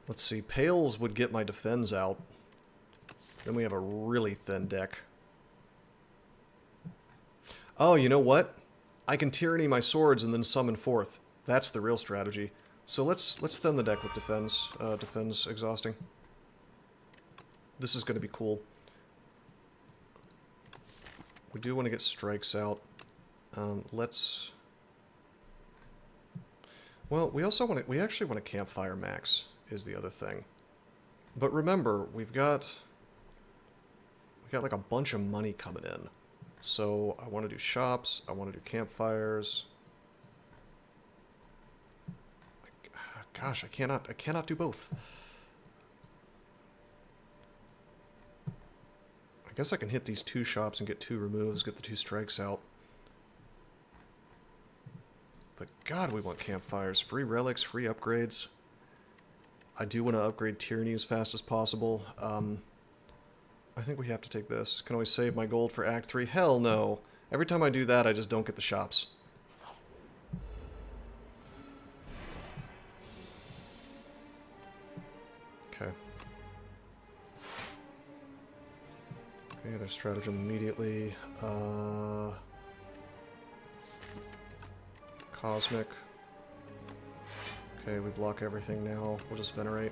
Let's see. Pales would get my defense out. Then we have a really thin deck. Oh, you know what? I can Tyranny my swords and then summon forth. That's the real strategy. So let's thin the deck with defense. Defense exhausting. This is going to be cool. We do want to get strikes out. Let's... Well, we also want to... We actually want to Campfire Max, is the other thing. But remember, we've got like a bunch of money coming in. So I want to do shops, I want to do campfires. Gosh, I cannot do both. I guess I can hit these 2 shops and get 2 removes, get the 2 strikes out. But God, we want campfires. Free relics, free upgrades. I do want to upgrade Tyranny as fast as possible. I think we have to take this. Can always save my gold for Act 3. Hell no. Every time I do that, I just don't get the shops. Okay. Okay, there's stratagem immediately. Cosmic. Okay, we block everything now. We'll just Venerate.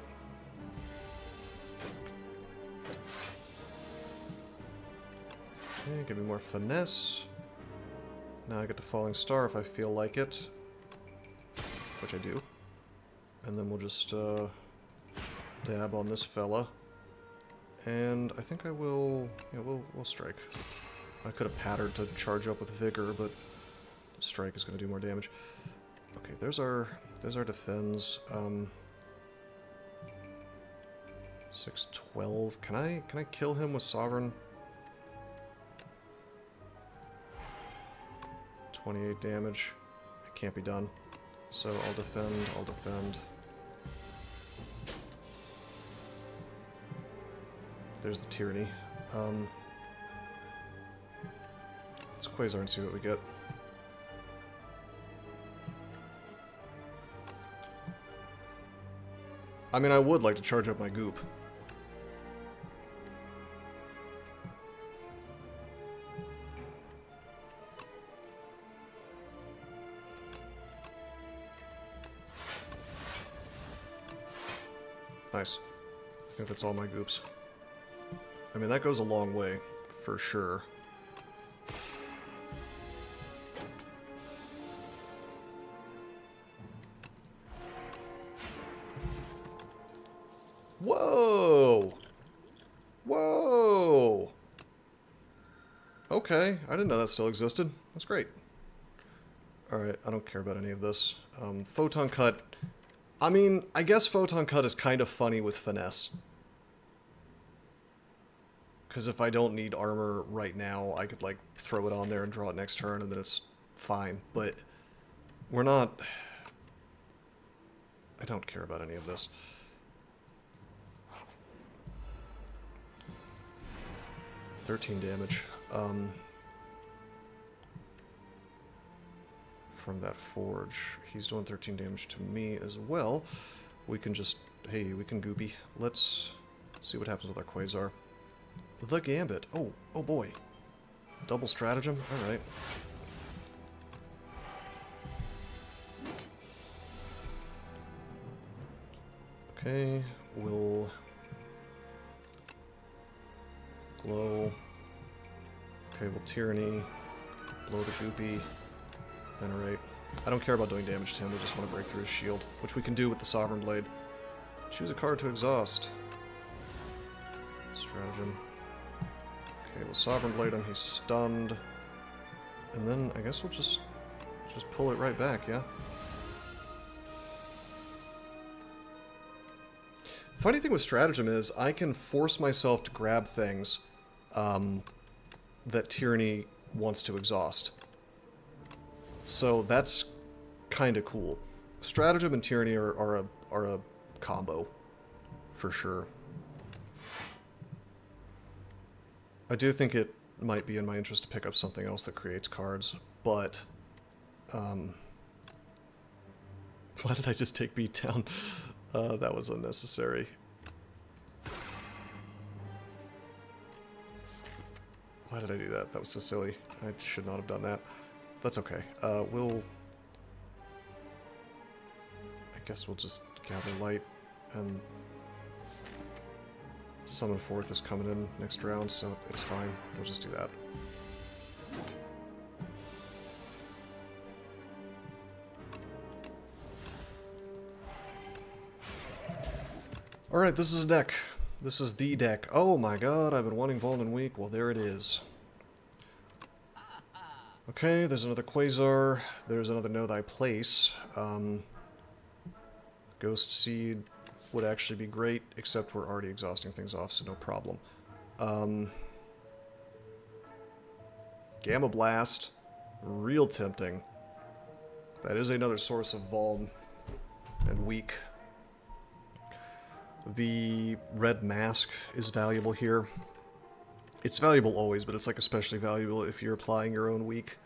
Okay, give me more Finesse. Now I get the Falling Star if I feel like it. Which I do. And then we'll just dab on this fella. And I think I will... Yeah, we'll strike. I could have pattered to charge up with Vigor, but strike is going to do more damage. Okay, there's our defense. 612. Can I kill him with Sovereign? 28 damage. It can't be done. So I'll defend. There's the Tyranny. Let's Quasar and see what we get. I mean, I would like to charge up my goop. Nice. I think that's all my goops. I mean, that goes a long way, for sure. Whoa! Whoa! Okay, I didn't know that still existed. That's great. Alright, I don't care about any of this. Photon Cut. I mean, I guess Photon Cut is kind of funny with Finesse. Because if I don't need armor right now, I could, like, throw it on there and draw it next turn, and then it's fine. But we're not... I don't care about any of this. $13 damage. From that Forge. He's doing 13 damage to me as well. We can just... Hey, we can goopy. Let's see what happens with our Quasar. The Gambit. Oh, oh boy. Double stratagem? Alright. Okay, we'll glow. Okay, we'll Tyranny. Blow the Goopy. Venerate. I don't care about doing damage to him, we just want to break through his shield, which we can do with the Sovereign Blade. Choose a card to exhaust. Stratagem. Okay, we'll Sovereign Blade him, he's stunned. And then I guess we'll just pull it right back, yeah? Funny thing with Stratagem is I can force myself to grab things that Tyranny wants to exhaust. So that's kind of cool. Stratagem and Tyranny are a combo, for sure. I do think it might be in my interest to pick up something else that creates cards, but why did I just take beat down? That was unnecessary. Why did I do that? That was so silly. I should not have done that. That's okay. I guess we'll just gather light, and Summon Forth is coming in next round, so it's fine. We'll just do that. Alright, this is a deck. This is the deck. Oh my god, I've been wanting Volden Weak. Well, there it is. Okay, there's another Quasar. There's another Know Thy Place. Ghost Seed would actually be great, except we're already exhausting things off, so no problem. Gamma Blast. Real tempting. That is another source of Vald and Weak. The Red Mask is valuable here. It's valuable always, but it's like especially valuable if you're applying your own Weak.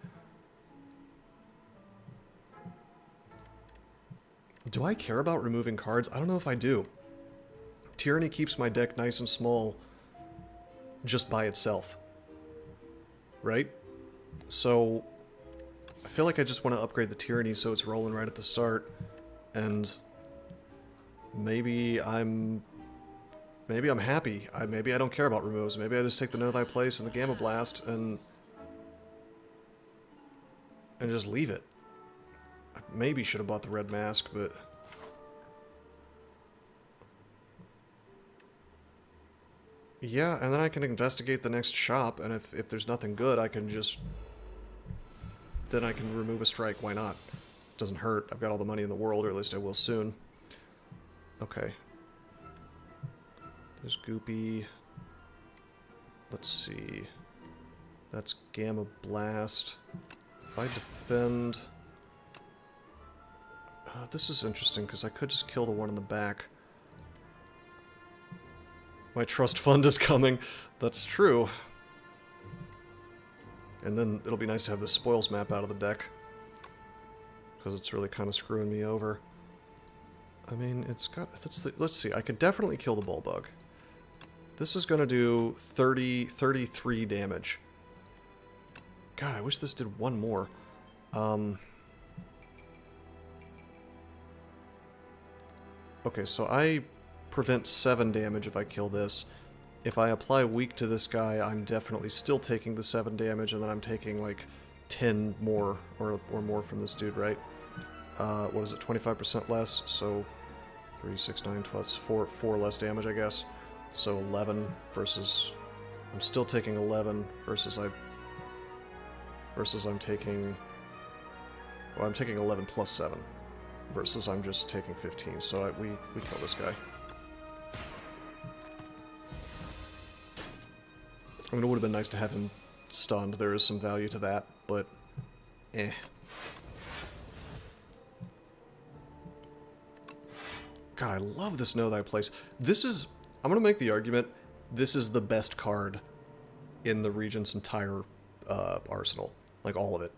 Do I care about removing cards? I don't know if I do. Tyranny keeps my deck nice and small just by itself. Right? So I feel like I just want to upgrade the Tyranny so it's rolling right at the start, and maybe I'm happy. Maybe I don't care about removes. Maybe I just take the Know Thy Place and the Gamma Blast and just leave it. I maybe should have bought the Red Mask, but yeah, and then I can investigate the next shop, and if there's nothing good, I can just then I can remove a strike. Why not? Doesn't hurt. I've got all the money in the world, or at least I will soon. Okay. There's Goopy. Let's see. That's Gamma Blast. If I defend... this is interesting, because I could just kill the one in the back. My trust fund is coming. That's true. And then it'll be nice to have this spoils map out of the deck, because it's really kind of screwing me over. I mean, it's got... let's see. I could definitely kill the Bullbug. This is going to do 33 damage. God, I wish this did one more. Okay, so I prevent 7 damage if I kill this. If I apply Weak to this guy, I'm definitely still taking the 7 damage, and then I'm taking like 10 more or more from this dude, right? What is it, 25% less? So 3, 6, 9, 12, 4 less damage, I guess. So 11 versus... I'm still taking 11 versus I'm taking... Well, I'm taking 11 plus 7 versus I'm just taking 15. So we kill this guy. I mean, it would have been nice to have him stunned. There is some value to that, but eh. God, I love this Know Thy Place. This is... I'm going to make the argument, this is the best card in the Regent's entire arsenal. Like, all of it.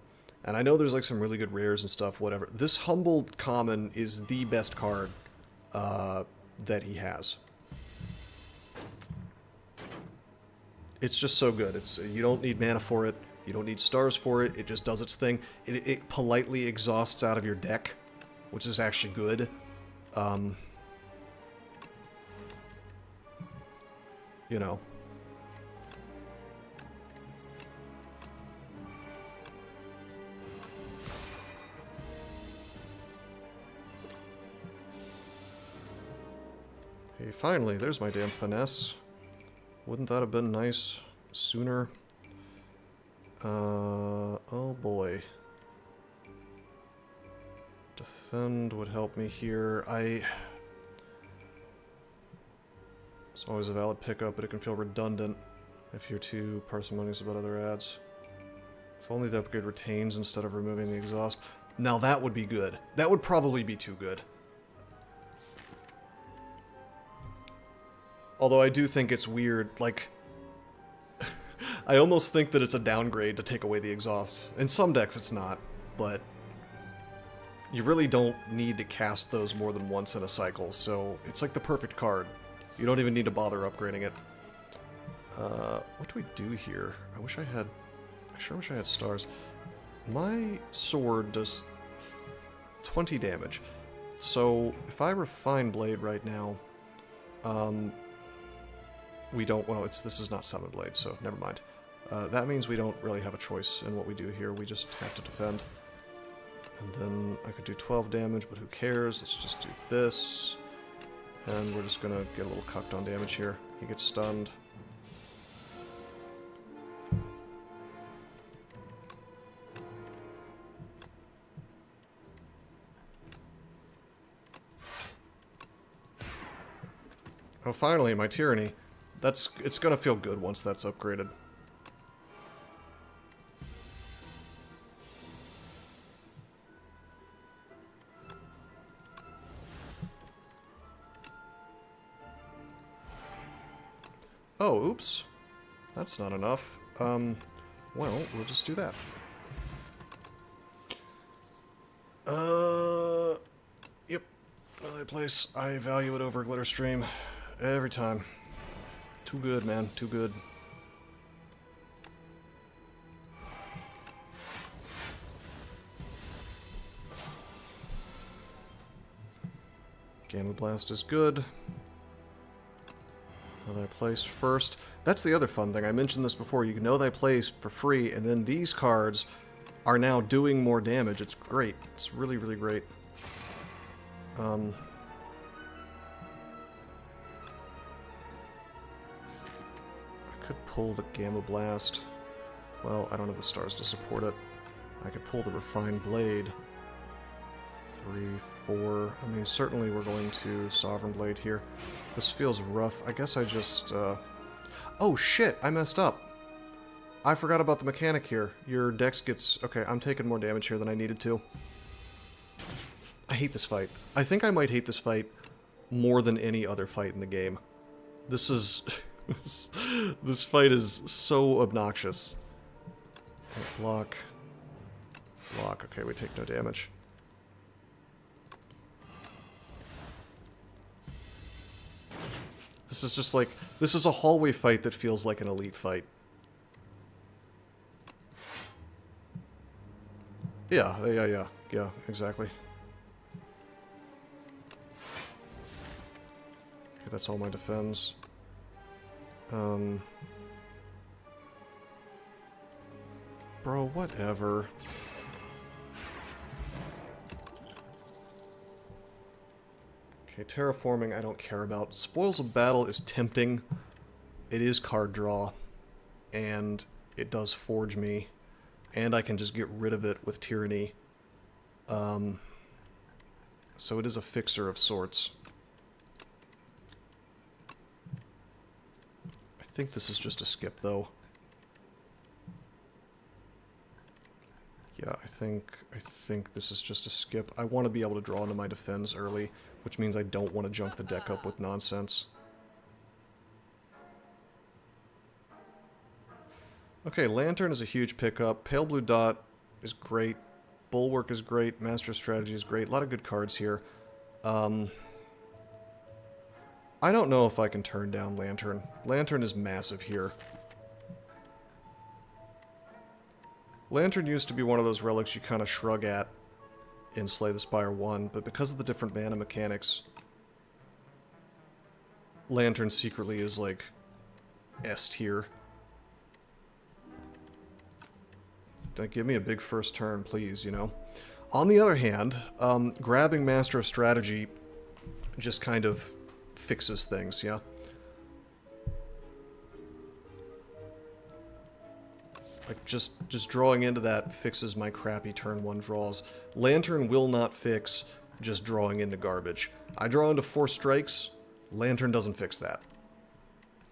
And I know there's, like, some really good rares and stuff, whatever. This Humbled Common is the best card that he has. It's just so good. It's you don't need mana for it. You don't need stars for it. It just does its thing. It politely exhausts out of your deck, which is actually good. You know. Hey, finally, there's my damn finesse. Wouldn't that have been nice sooner? Oh boy. Defend would help me here. It's always a valid pickup, but it can feel redundant if you're too parsimonious about other ads. If only the upgrade retains instead of removing the exhaust. Now that would be good. That would probably be too good. Although I do think it's weird, like... I almost think that it's a downgrade to take away the exhaust. In some decks it's not, but... You really don't need to cast those more than once in a cycle, so it's like the perfect card. You don't even need to bother upgrading it. What do we do here? I sure wish I had stars. My sword does 20 damage. So, if I refine blade right now, we don't, well, this is not summon blade, so never mind. That means we don't really have a choice in what we do here. We just have to defend. And then I could do 12 damage, but who cares? Let's just do this. And we're just gonna get a little cucked on damage here. He gets stunned. Oh, finally, my tyranny. It's gonna feel good once that's upgraded. Oh, oops. That's not enough. Well, we'll just do that. Yep. Another place. I value it over Glitter Stream. Every time. Too good, man. Too good. Gamma Blast is good. Know thy place first. That's the other fun thing. I mentioned this before. You can know thy place for free, and then these cards are now doing more damage. It's great. It's really, really great. I could pull the Gamma Blast. Well, I don't have the stars to support it. I could pull the Refined Blade. 3, 4. I mean, certainly we're going to Sovereign Blade here. This feels rough. I guess I just, Oh, shit! I messed up! I forgot about the mechanic here. Your dex gets... Okay, I'm taking more damage here than I needed to. I hate this fight. I think I might hate this fight more than any other fight in the game. This is... this fight is so obnoxious. Block. Block. Okay, we take no damage. This is just like, this is a hallway fight that feels like an elite fight. Yeah, exactly. Okay, that's all my defense. Bro, whatever. Okay, terraforming I don't care about. Spoils of Battle is tempting. It is card draw. And it does forge me. And I can just get rid of it with Tyranny. So it is a fixer of sorts. I think this is just a skip, though. Yeah, I think this is just a skip. I want to be able to draw into my defense early, which means I don't want to junk the deck up with nonsense. Okay, Lantern is a huge pickup. Pale Blue Dot is great. Bulwark is great. Master Strategy is great. A lot of good cards here. I don't know if I can turn down Lantern. Lantern is massive here. Lantern used to be one of those relics you kind of shrug at in Slay the Spire 1, but because of the different mana mechanics, Lantern secretly is like S tier. Give me a big first turn, please, you know? On the other hand, grabbing Master of Strategy just kind of fixes things, yeah? Like, just drawing into that fixes my crappy turn 1 draws. Lantern will not fix just drawing into garbage. I draw into 4 strikes, Lantern doesn't fix that.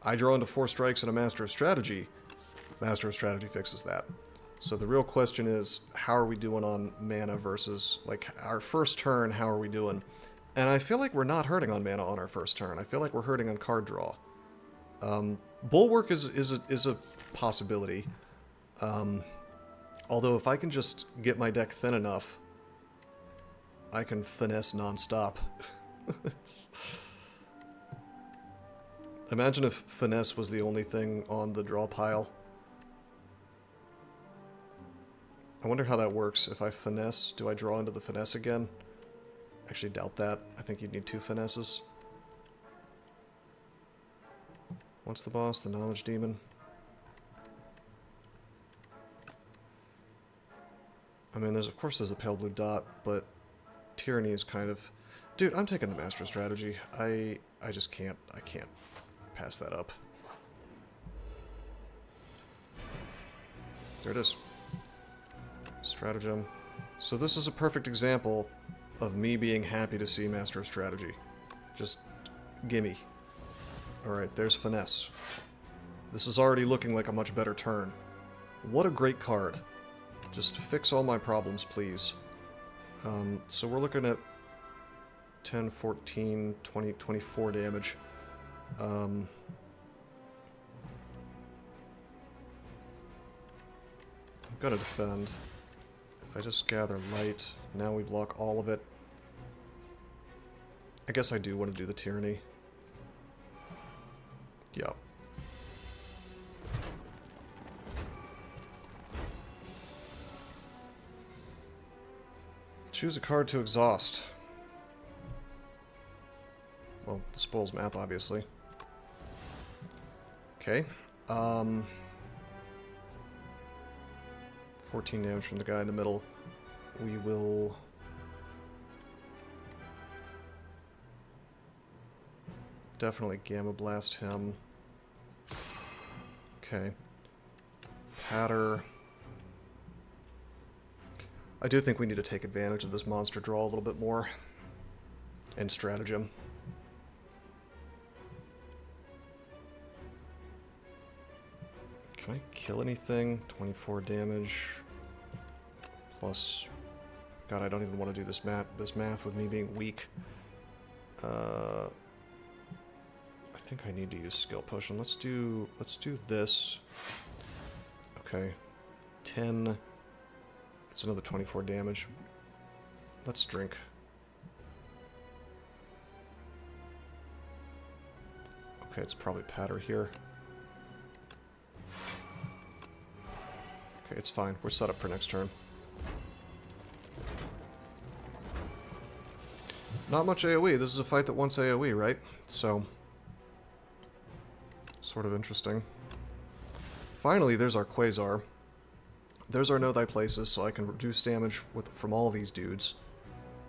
I draw into 4 strikes and a Master of Strategy fixes that. So the real question is, how are we doing on mana versus, like, our first turn, how are we doing? And I feel like we're not hurting on mana on our first turn. I feel like we're hurting on card draw. Bulwark is a possibility. Although if I can just get my deck thin enough, I can finesse non-stop. Imagine if finesse was the only thing on the draw pile. I wonder how that works. If I finesse, do I draw into the finesse again? Actually doubt that. I think you'd need 2 finesses. What's the boss? The Knowledge Demon. I mean, of course there's a pale blue dot, but Tyranny is kind of... Dude, I'm taking the Master Strategy. I just can't pass that up. There it is. Stratagem. So this is a perfect example of me being happy to see Master of Strategy. Just gimme. Alright, there's Finesse. This is already looking like a much better turn. What a great card. Just fix all my problems, please. So we're looking at 10, 14, 20, 24 damage. I've got to defend. If I just gather light, now we block all of it. I guess I do want to do the Tyranny. Yep. Choose a card to exhaust. Well, the spoils map, obviously. Okay. 14 damage from the guy in the middle. We will... definitely Gamma Blast him. Okay. Patter. I do think we need to take advantage of this monster draw a little bit more. And stratagem. Can I kill anything? 24 damage. Plus... God, I don't even want to do this math with me being weak. I think I need to use skill potion. Let's do this. Okay. 10. It's another 24 damage. Let's drink. Okay, it's probably patter here. Okay, it's fine. We're set up for next turn. Not much AoE. This is a fight that wants AoE, right? So... sort of interesting. Finally, there's our Quasar. There's our Know Thy Places, so I can reduce damage from all these dudes.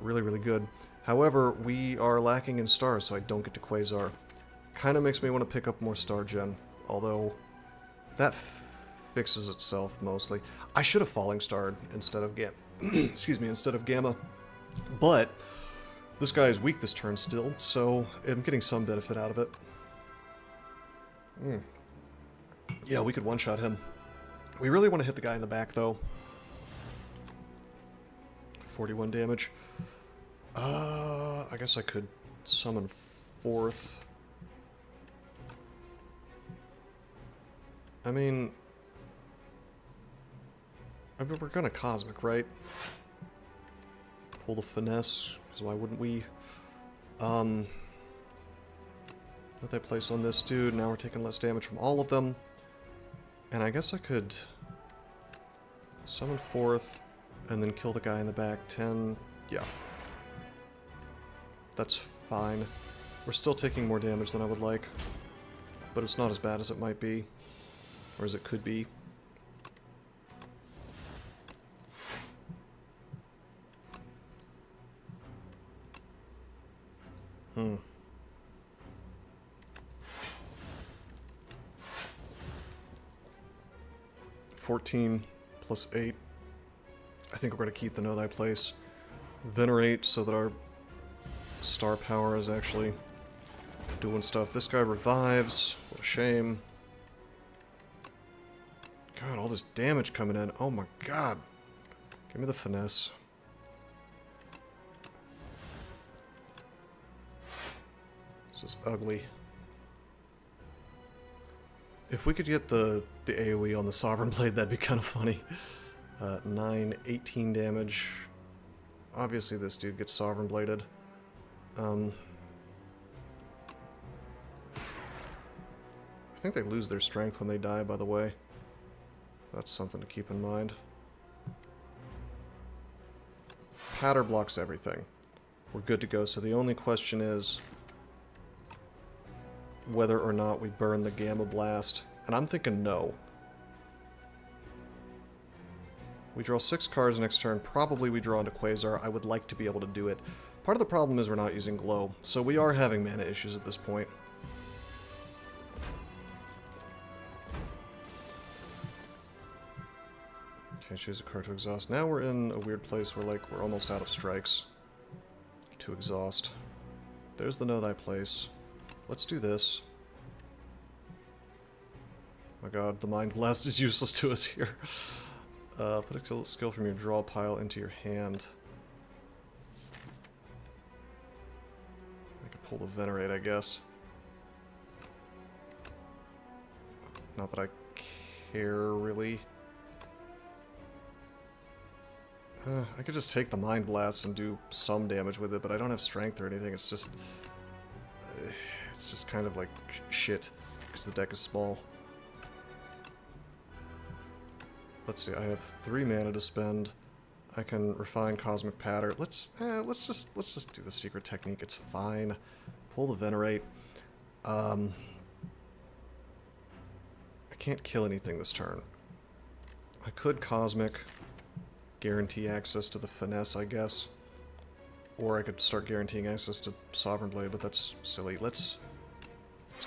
Really, really good. However, we are lacking in stars, so I don't get to Quasar. Kind of makes me want to pick up more star gen, although that fixes itself mostly. I should have Falling Starred instead of excuse me, instead of Gamma. But this guy is weak this turn still, so I'm getting some benefit out of it. Yeah, we could one-shot him. We really want to hit the guy in the back, though. 41 damage. I guess I could summon 4th. I mean, we're gonna Cosmic, right? Pull the Finesse, because why wouldn't we? Put that place on this dude. Now we're taking less damage from all of them. And I guess I could Summon 4th, and then kill the guy in the back. 10, yeah. That's fine. We're still taking more damage than I would like, but it's not as bad as it might be, or as it could be. Hmm. $14 plus 8. I think we're going to keep the Know Thy Place. Venerate so that our star power is actually doing stuff. This guy revives. What a shame. God, all this damage coming in. Oh my god. Give me the finesse. This is ugly. If we could get the AoE on the Sovereign Blade, that'd be kind of funny. 9, 18 damage. Obviously this dude gets Sovereign Bladed. I think they lose their strength when they die, by the way. That's something to keep in mind. Patter blocks everything. We're good to go, so the only question is whether or not we burn the Gamma Blast. And I'm thinking no. We draw 6 cards next turn. Probably we draw into Quasar. I would like to be able to do it. Part of the problem is we're not using Glow, so we are having mana issues at this point. Okay, choose a card to exhaust. Now we're in a weird place where, like, we're almost out of strikes to exhaust. There's the Know Thy Place. Let's do this. Oh my god, the Mind Blast is useless to us here. Put a skill from your draw pile into your hand. I could pull the Venerate, I guess. Not that I care, really. I could just take the Mind Blast and do some damage with it, but I don't have strength or anything. It's just kind of like shit, because the deck is small. Let's see, I have 3 mana to spend. I can refine Cosmic Patter. Let's just do the secret technique. It's fine. Pull the Venerate. I can't kill anything this turn. I could Cosmic, guarantee access to the Finesse, I guess. Or I could start guaranteeing access to Sovereign Blade, but that's silly. Let's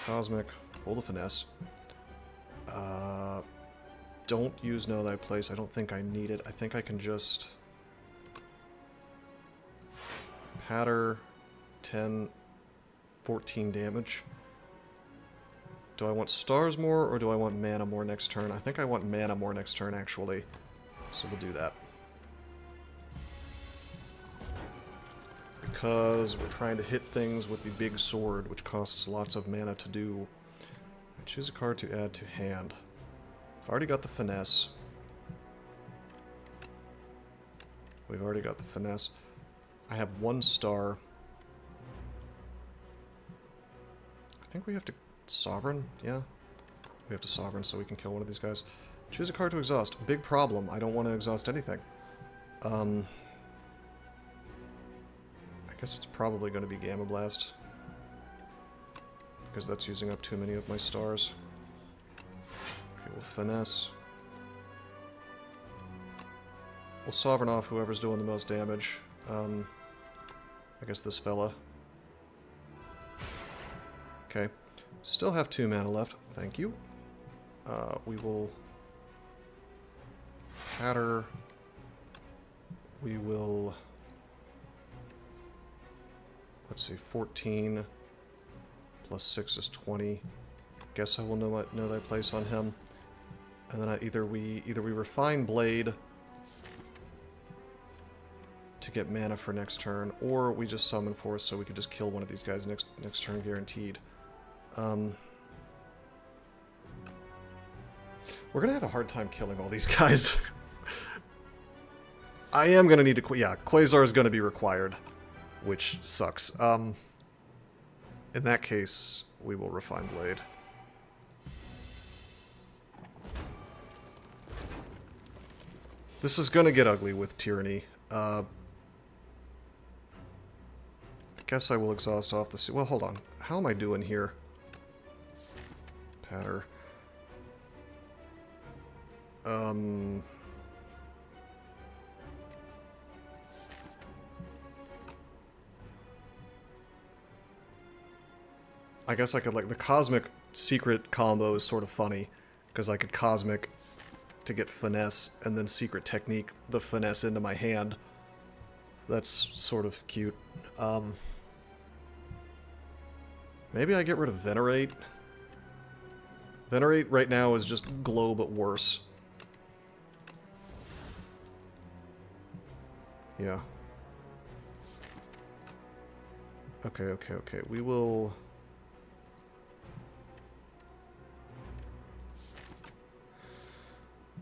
Cosmic, pull the Finesse. Don't use Know Thy Place. I don't think I need it. I think I can just Patter 10, 14 damage. Do I want stars more, or do I want mana more next turn? I think I want mana more next turn, actually. So we'll do that. Because we're trying to hit things with the big sword, which costs lots of mana to do. I choose a card to add to hand. I've already got the Finesse. We've already got the Finesse. I have 1 star. I think we have to Sovereign, yeah. We have to Sovereign so we can kill one of these guys. Choose a card to exhaust. Big problem. I don't want to exhaust anything. I guess it's probably going to be Gamma Blast. Because that's using up too many of my stars. Okay, we'll Finesse. We'll Sovereign off whoever's doing the most damage. I guess this fella. Okay. Still have 2 mana left. Thank you. We will Patter. We will... Let's see, 14 plus 6 is 20. Guess I will know Thy Place on him. And then either we refine Blade to get mana for next turn, or we just summon Force so we could just kill one of these guys next turn guaranteed. We're gonna have a hard time killing all these guys. I am gonna need to... Yeah, Quasar is gonna be required, which sucks. In that case, we will refine Blade. This is gonna get ugly with Tyranny. I guess I will exhaust off the... Well, hold on. How am I doing here? Patter. I guess I could, like, the Cosmic Secret combo is sort of funny, because I could Cosmic to get Finesse, and then Secret Technique the Finesse into my hand. That's sort of cute. Maybe I get rid of Venerate. Venerate right now is just glow, but worse. Yeah. Okay, okay, okay. We will...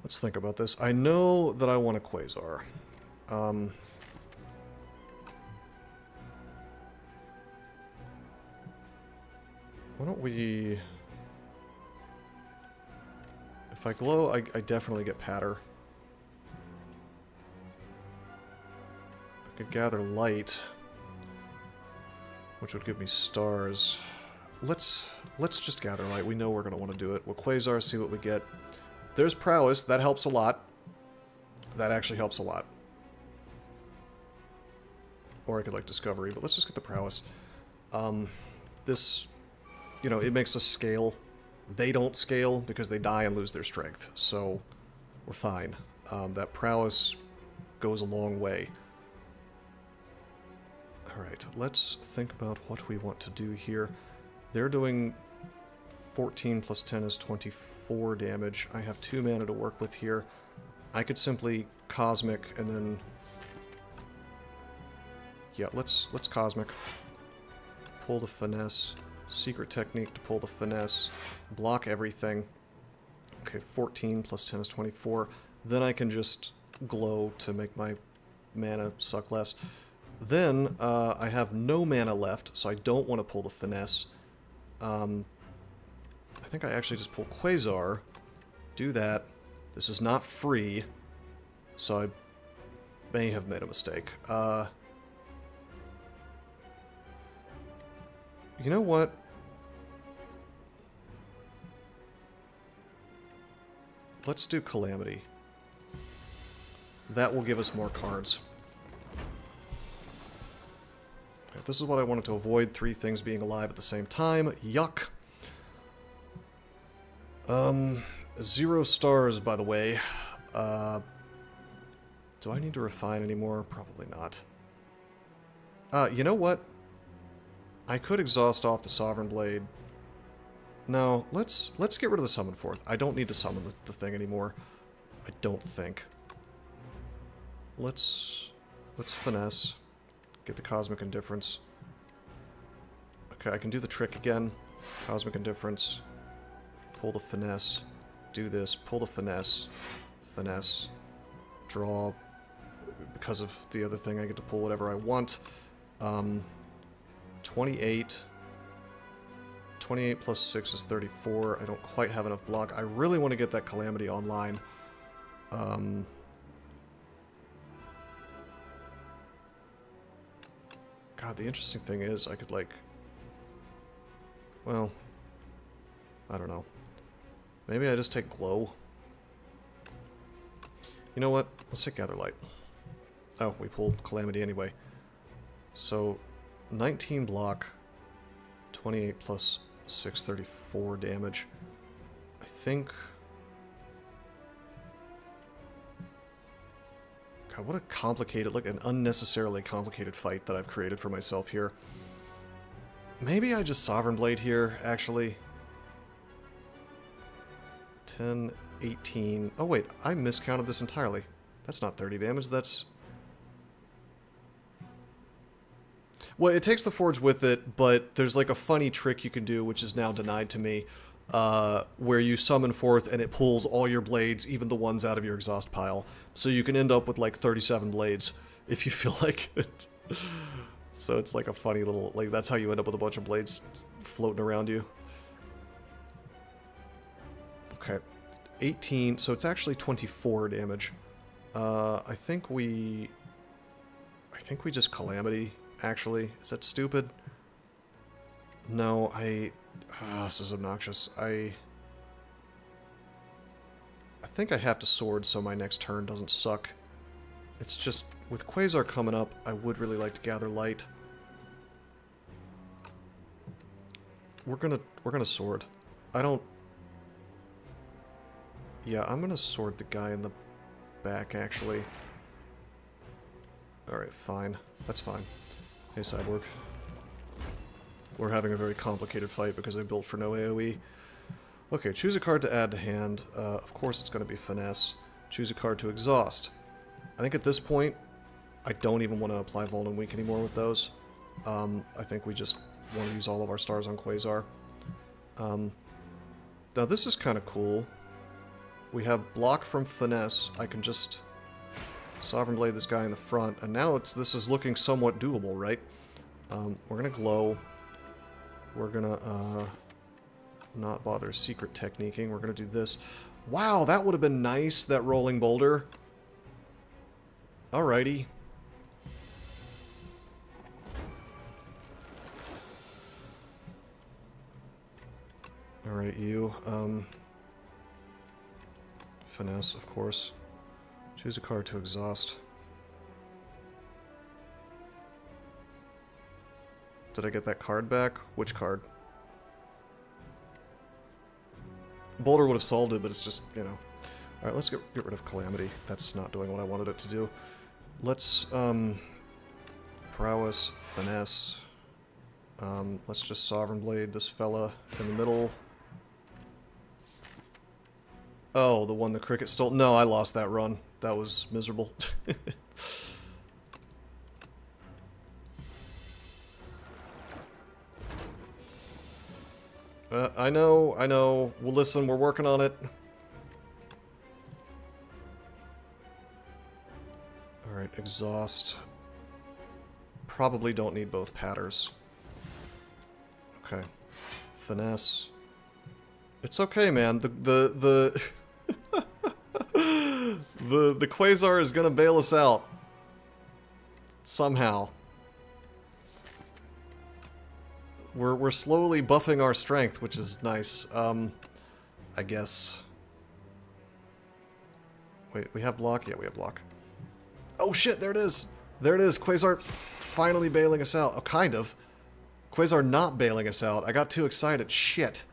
Let's think about this. I know that I want a Quasar. Why don't we... If I glow, I definitely get Patter. I could gather light, which would give me stars. Let's just gather light. We know we're going to want to do it. We'll Quasar, see what we get. There's prowess. That helps a lot. That actually helps a lot. Or I could like discovery, but let's just get the prowess. This, you know, it makes us scale. They don't scale because they die and lose their strength, so we're fine. That prowess goes a long way. Alright, let's think about what we want to do here. They're doing 14 plus 10 is 24 damage. I have 2 mana to work with here. I could simply Cosmic and then... Yeah, let's Cosmic. Pull the Finesse. Secret Technique to pull the Finesse. Block everything. Okay, 14 plus 10 is 24. Then I can just glow to make my mana suck less. Then, I have no mana left, so I don't want to pull the Finesse. I think I actually just pull Quasar. Do that. This is not free, so I may have made a mistake. You know what? Let's do Calamity. That will give us more cards. This is what I wanted to avoid, 3 things being alive at the same time. Yuck. 0 stars, by the way. Do I need to refine anymore? Probably not. You know what? I could exhaust off the Sovereign Blade. No, let's get rid of the Summon Forth. I don't need to summon the thing anymore. I don't think. Let's Finesse. Get the Cosmic Indifference. Okay, I can do the trick again. Cosmic Indifference. Pull the Finesse. Do this. Pull the Finesse. Finesse. Draw. Because of the other thing, I get to pull whatever I want. 28. 28 plus 6 is 34. I don't quite have enough block. I really want to get that Calamity online. God, the interesting thing is I could, like... Well... I don't know. Maybe I just take Glow. You know what? Let's take Gather Light. Oh, we pulled Calamity anyway. So, 19 block, 28 plus 6, 34 damage. I think... God, what a complicated, like an unnecessarily complicated fight that I've created for myself here. Maybe I just Sovereign Blade here, actually. 10, 18... Oh wait, I miscounted this entirely. That's not 30 damage, that's... Well, it takes the Forge with it, but there's like a funny trick you can do, which is now denied to me, where you summon forth and it pulls all your blades, even the ones out of your exhaust pile. So you can end up with like 37 blades, if you feel like it. So it's like a funny little, like that's how you end up with a bunch of blades floating around you. Okay, 18, so it's actually 24 damage. I think we just Calamity, actually. Is that stupid? No, this is obnoxious. I think I have to Sword so my next turn doesn't suck. It's just, with Quasar coming up, I would really like to Gather Light. We're gonna Sword. I don't... Yeah, I'm gonna Sword the guy in the back, actually. Alright, fine. That's fine. Hey, Cyborg. We're having a very complicated fight because I built for no AoE. Okay, choose a card to add to hand. Of course it's going to be Finesse. Choose a card to exhaust. I think at this point, I don't even want to apply Vuln and Weak anymore with those. I think we just want to use all of our stars on Quasar. Now this is kind of cool. We have block from Finesse. I can just Sovereign Blade this guy in the front, and now this is looking somewhat doable, right? We're gonna Glow. We're gonna not bother secret techniquing. We're gonna do this. Wow, that would have been nice, that rolling boulder. Alrighty. Alright, you. Finesse, of course. Choose a card to exhaust. Did I get that card back? Which card? Boulder would have solved it, but it's just, you know. Alright, let's get rid of Calamity. That's not doing what I wanted it to do. Let's, Prowess, Finesse. Let's just Sovereign Blade this fella in the middle. Oh, the one the cricket stole? No, I lost that run. That was miserable. I know. Well, listen, we're working on it. Alright, exhaust. Probably don't need both patters. Okay. Finesse. It's okay, man. The Quasar is gonna bail us out. Somehow. We're slowly buffing our strength, which is nice. I guess. Wait, we have block? Yeah, we have block. Oh shit, there it is! There it is, Quasar finally bailing us out. Oh, kind of. Quasar not bailing us out. I got too excited. Shit.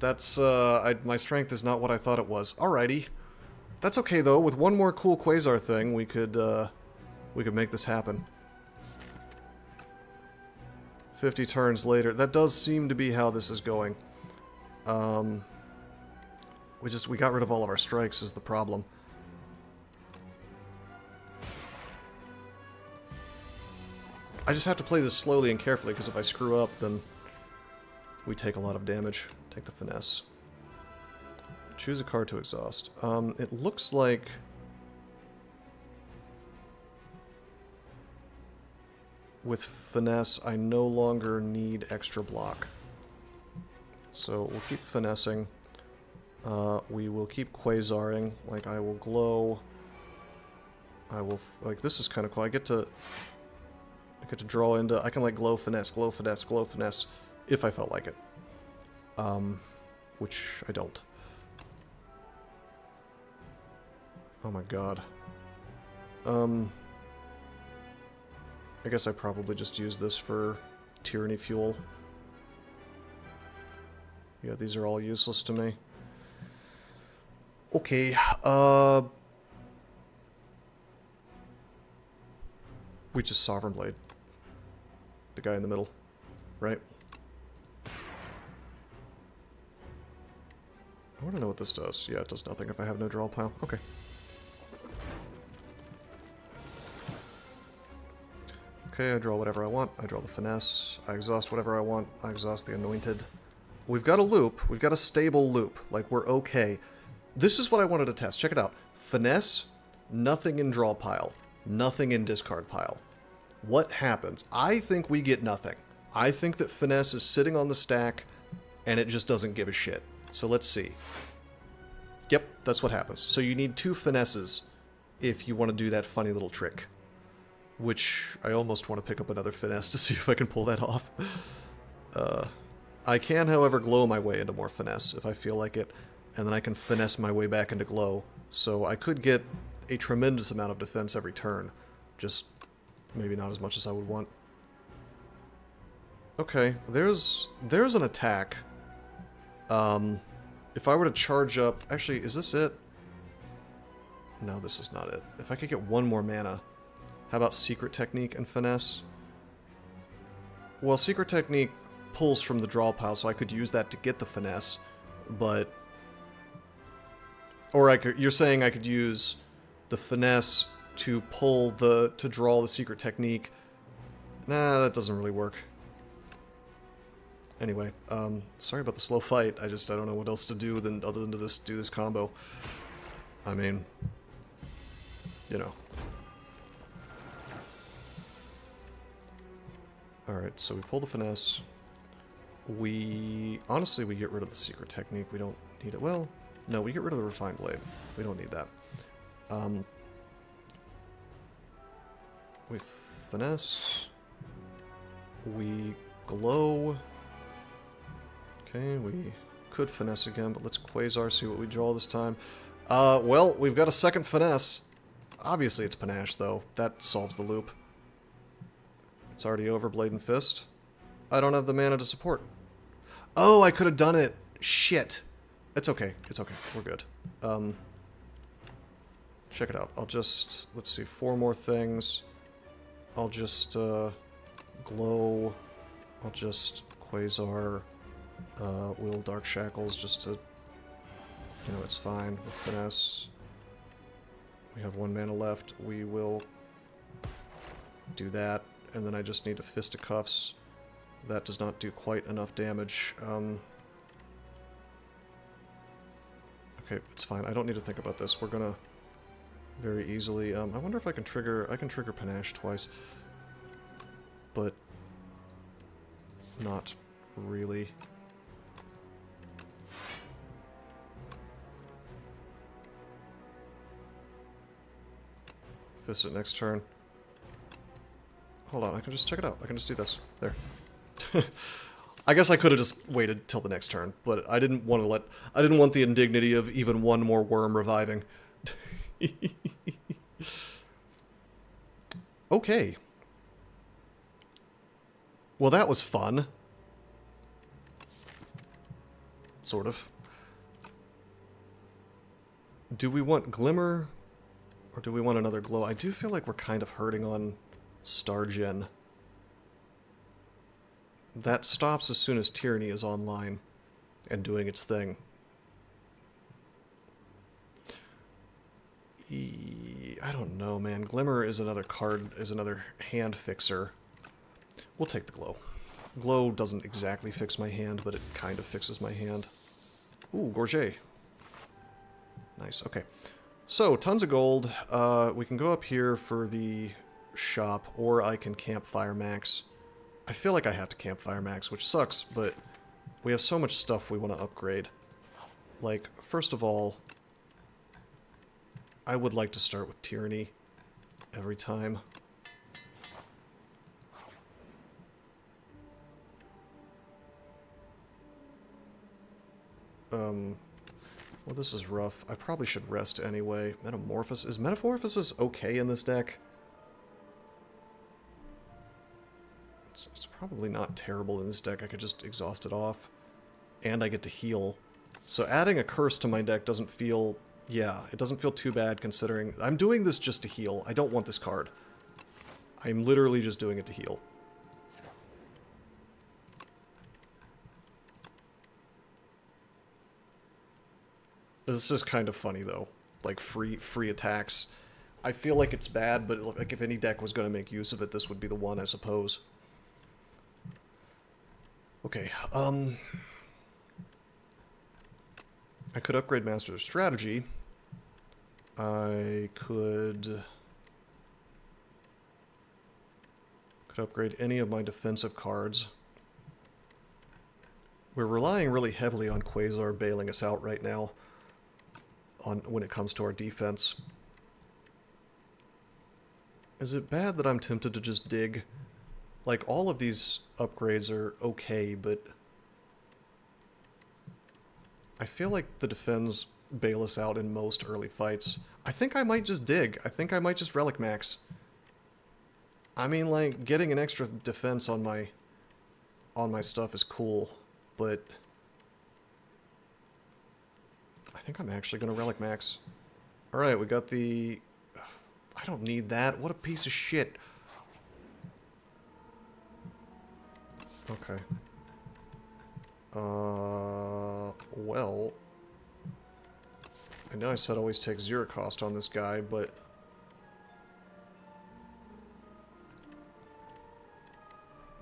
That's, my strength is not what I thought it was. Alrighty. That's okay, though. With one more cool Quasar thing, we could make this happen. 50 turns later. That does seem to be how this is going. We got rid of all of our strikes is the problem. I just have to play this slowly and carefully, because if I screw up, then we take a lot of damage. Take the Finesse. Choose a card to exhaust. It looks like... with Finesse, I no longer need extra block. So we'll keep finessing. We will keep Quasaring. Like, I will Glow. I will... like, this is kind of cool. I get to draw into... I can, like, Glow, Finesse, Glow, Finesse, Glow, Finesse, if I felt like it. Which I don't. Oh my god. I guess I probably just use this for Tyranny Fuel. Yeah, these are all useless to me. Okay, we just Sovereign Blade. The guy in the middle, right? I want to know what this does. Yeah, it does nothing if I have no draw pile. Okay. Okay, I draw whatever I want. I draw the Finesse. I exhaust whatever I want. I exhaust the Anointed. We've got a loop. We've got a stable loop. Like, we're okay. This is what I wanted to test. Check it out. Finesse, nothing in draw pile. Nothing in discard pile. What happens? I think we get nothing. I think that Finesse is sitting on the stack, and it just doesn't give a shit. So let's see. Yep, that's what happens. So you need 2 Finesses if you want to do that funny little trick. Which, I almost want to pick up another finesse to see if I can pull that off. I can, however, glow my way into more finesse if I feel like it, and then I can finesse my way back into glow. So I could get a tremendous amount of defense every turn, just maybe not as much as I would want. Okay, there's an attack. If I were to charge up... Actually, is this it? No, this is not it. If I could get one more mana... How about Secret Technique and Finesse? Well, Secret Technique pulls from the draw pile, so I could use that to get the Finesse, but... Or I could... You're saying I could use the Finesse to pull the... to draw the Secret Technique. Nah, that doesn't really work. Anyway, sorry about the slow fight. I don't know what else to do other than to do this combo. I mean... You know... Alright, so we pull the Finesse. Honestly, we get rid of the Secret Technique. We don't need it. Well, no, we get rid of the Refined Blade. We don't need that. We Finesse. We Glow. Okay, we could Finesse again, but let's Quasar, see what we draw this time. Well, we've got a second Finesse. Obviously it's Panache, though. That solves the loop. It's already over, Blade and Fist. I don't have the mana to support. Oh, I could have done it. Shit. It's okay. It's okay. We're good. Check it out. I'll just... Let's see. 4 more things. I'll just, Glow. I'll just Quasar. Will Dark Shackles just to... You know, it's fine. With Finesse. We have 1 mana left. We will do that. And then I just need a Fist of Cuffs. That does not do quite enough damage. Okay, it's fine. I don't need to think about this. We're gonna very easily... I wonder if I can trigger... I can trigger Panache twice. But... not really. Fist it next turn. Hold on, I can just check it out. I can just do this. There. I guess I could have just waited till the next turn, but I didn't want to let... I didn't want the indignity of even one more worm reviving. Okay. Well, that was fun. Sort of. Do we want Glimmer? Or do we want another Glow? I do feel like we're kind of hurting on Stargen. That stops as soon as Tyranny is online and doing its thing. I don't know, man. Glimmer is another card, is another hand fixer. We'll take the Glow. Glow doesn't exactly fix my hand, but it kind of fixes my hand. Ooh, Gorget. Nice, okay. So, tons of gold. We can go up here for the shop, or I can Campfire Max. I feel like I have to Campfire Max, which sucks, but we have so much stuff we want to upgrade. Like, first of all, I would like to start with Tyranny every time. Well, this is rough. I probably should rest anyway. Metamorphosis. Is Metamorphosis okay in this deck? It's probably not terrible in this deck. I could just exhaust it off. And I get to heal. So adding a curse to my deck doesn't feel... Yeah, it doesn't feel too bad considering... I'm doing this just to heal. I don't want this card. I'm literally just doing it to heal. This is kind of funny, though. Like, free attacks. I feel like it's bad, but like if any deck was going to make use of it, this would be the one, I suppose. Okay, I could upgrade Master of Strategy. I could upgrade any of my defensive cards. We're relying really heavily on Quasar bailing us out right now when it comes to our defense. Is it bad that I'm tempted to just dig? Like, all of these upgrades are okay, but I feel like the defends bail us out in most early fights. I think I might just dig. I think I might just relic max. I mean, like, getting an extra defense on my stuff is cool, but I think I'm actually gonna relic max. Alright, we got the... I don't need that. What a piece of shit. Okay. Well... I know I said always take 0 cost on this guy, but...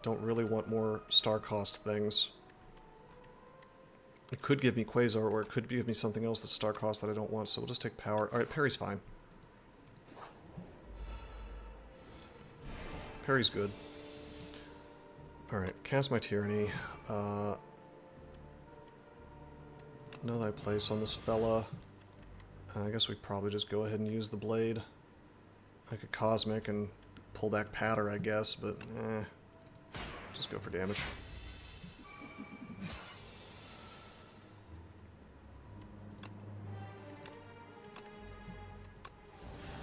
don't really want more star cost things. It could give me Quasar, or it could give me something else that's star cost that I don't want, so we'll just take power. Alright, parry's fine. Parry's good. Alright, cast my Tyranny. Know thy place on this fella. I guess we probably just go ahead and use the blade. I could Cosmic and pull back Patter, I guess, but just go for damage.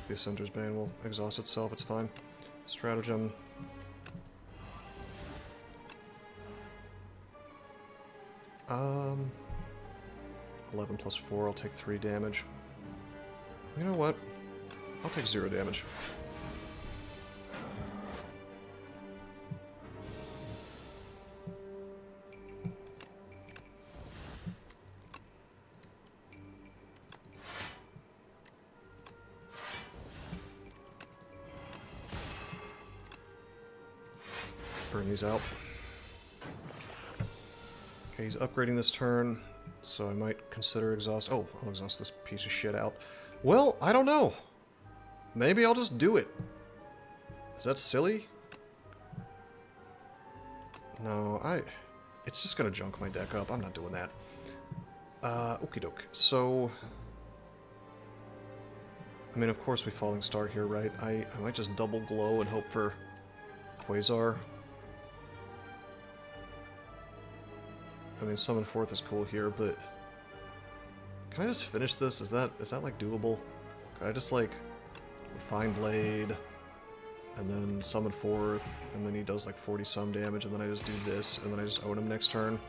The Ascender's Bane will exhaust itself, it's fine. Stratagem. Um, 11 plus 4, I'll take 3 damage. You know what? I'll take 0 damage. Burn these out. Okay, he's upgrading this turn, so I might consider exhaust. Oh, I'll exhaust this piece of shit out. Well, I don't know. Maybe I'll just do it. Is that silly? No, it's just gonna junk my deck up. I'm not doing that. Okie doke. So, I mean, of course we Falling Star here, right? I might just double glow and hope for Quasar. I mean, Summon Forth is cool here, but can I just finish this? Is that like doable? Can I just like Refine Blade and then Summon Forth and then he does like 40 some damage and then I just do this and then I just own him next turn?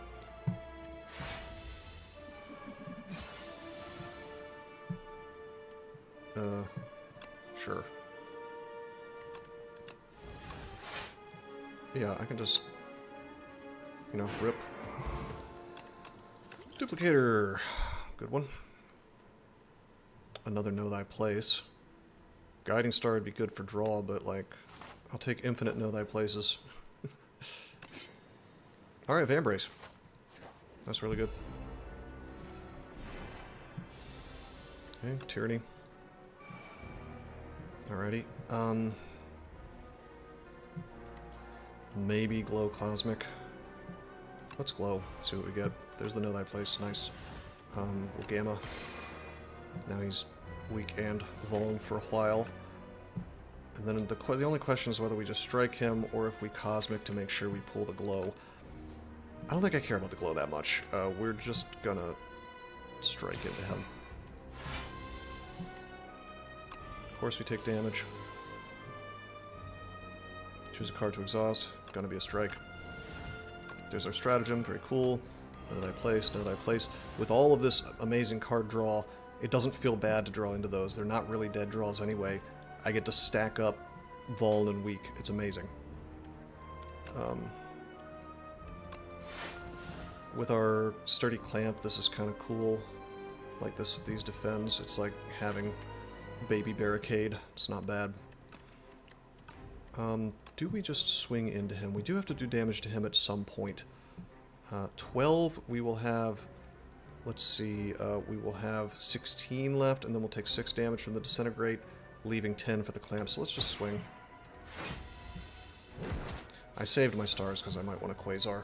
Sure. Yeah, I can just, you know, rip. Duplicator. Good one. Another Know Thy Place. Guiding Star would be good for draw, but, like, I'll take infinite Know Thy Places. Alright, Vambrace. That's really good. Okay, Tyranny. Alrighty. Maybe Glow Cosmic. Let's Glow. See what we get. There's the Know Thy Place. Nice. We'll Gamma. Now he's weak and vuln for a while. And then the only question is whether we just strike him or if we Cosmic to make sure we pull the Glow. I don't think I care about the Glow that much. We're just gonna strike into him. Of course we take damage. Choose a card to exhaust. Gonna be a strike. There's our stratagem, very cool. Know Thy Place, Know Thy Place. With all of this amazing card draw, it doesn't feel bad to draw into those. They're not really dead draws anyway. I get to stack up Vuln and Weak. It's amazing. With our Sturdy Clamp, this is kind of cool. Like these defends. It's like having Baby Barricade. It's not bad. Do we just swing into him? We do have to do damage to him at some point. 12, we will have, let's see, we will have 16 left, and then we'll take 6 damage from the Disintegrate, leaving 10 for the Clamp, so let's just swing. I saved my stars because I might want a Quasar.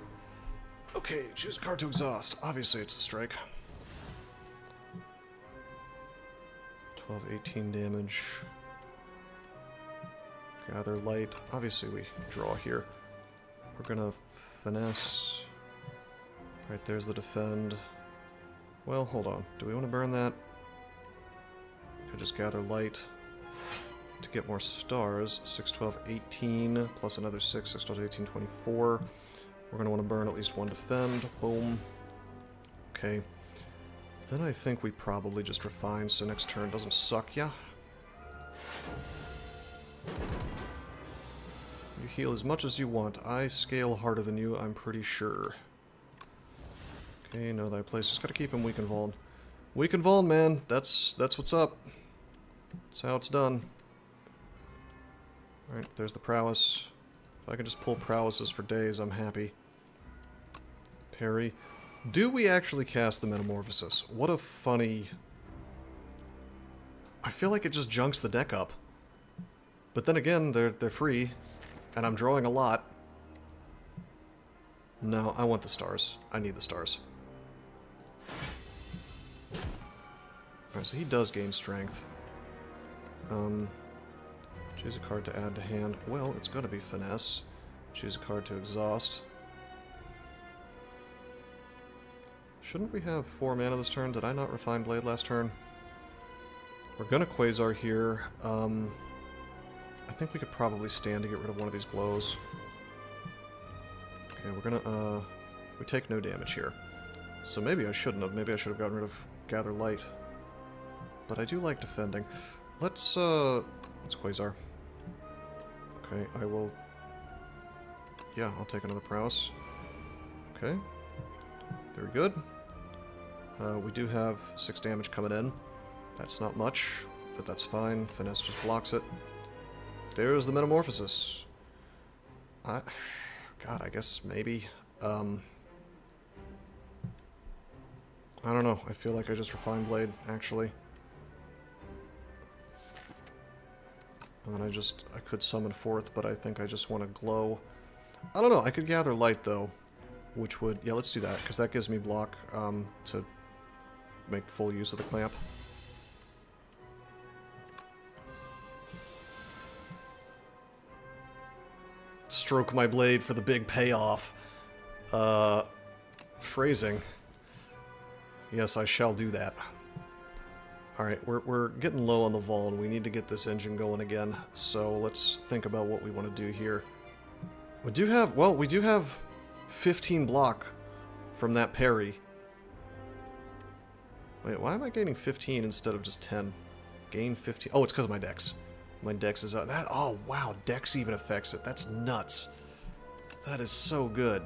Okay, choose a card to exhaust. Obviously it's the strike. 12, 18 damage. Gather light. Obviously we draw here. We're gonna finesse. Right, there's the defend. Well, hold on. Do we want to burn that? Could just gather light to get more stars. 6, 12, 18, plus another 6, 6, 12, 18, 24. We're going to want to burn at least one defend. Boom. Okay. Then I think we probably just refine so next turn doesn't suck, yeah? You heal as much as you want. I scale harder than you, I'm pretty sure. Okay, know thy place. Just gotta keep him weak and vuln. Weak and vuln, man. That's what's up. That's how it's done. Alright, there's the prowess. If I can just pull prowesses for days, I'm happy. Parry. Do we actually cast the Metamorphosis? What a funny... I feel like it just junks the deck up. But then again, they're free, and I'm drawing a lot. No, I want the stars. I need the stars. Alright, so he does gain strength. Choose a card to add to hand. Well, it's gonna be finesse. Choose a card to exhaust. Shouldn't we have 4 mana this turn? Did I not refine Blade last turn? We're gonna Quasar here. I think we could probably stand to get rid of one of these glows. Okay, we're gonna, we take no damage here. So maybe I shouldn't have. Maybe I should have gotten rid of Gather Light. But I do like defending. Let's Quasar. Okay, I will... Yeah, I'll take another prowess. Okay. Very good. We do have 6 damage coming in. That's not much, but that's fine. Finesse just blocks it. There's the Metamorphosis. God, I guess maybe. I don't know. I feel like I just refined Blade, actually. And then I could summon forth, but I think I just want to glow. I don't know. I could gather light, though, which would... Yeah, let's do that, because that gives me block to make full use of the clamp. Stroke my blade for the big payoff. Phrasing. Yes, I shall do that. Alright, we're getting low on the vol, and we need to get this engine going again. So let's think about what we want to do here. We do have 15 block from that parry. Wait, why am I gaining 15 instead of just 10? Gain 15. Oh, it's because of my dex. My dex is out. Oh, wow, dex even affects it. That's nuts. That is so good.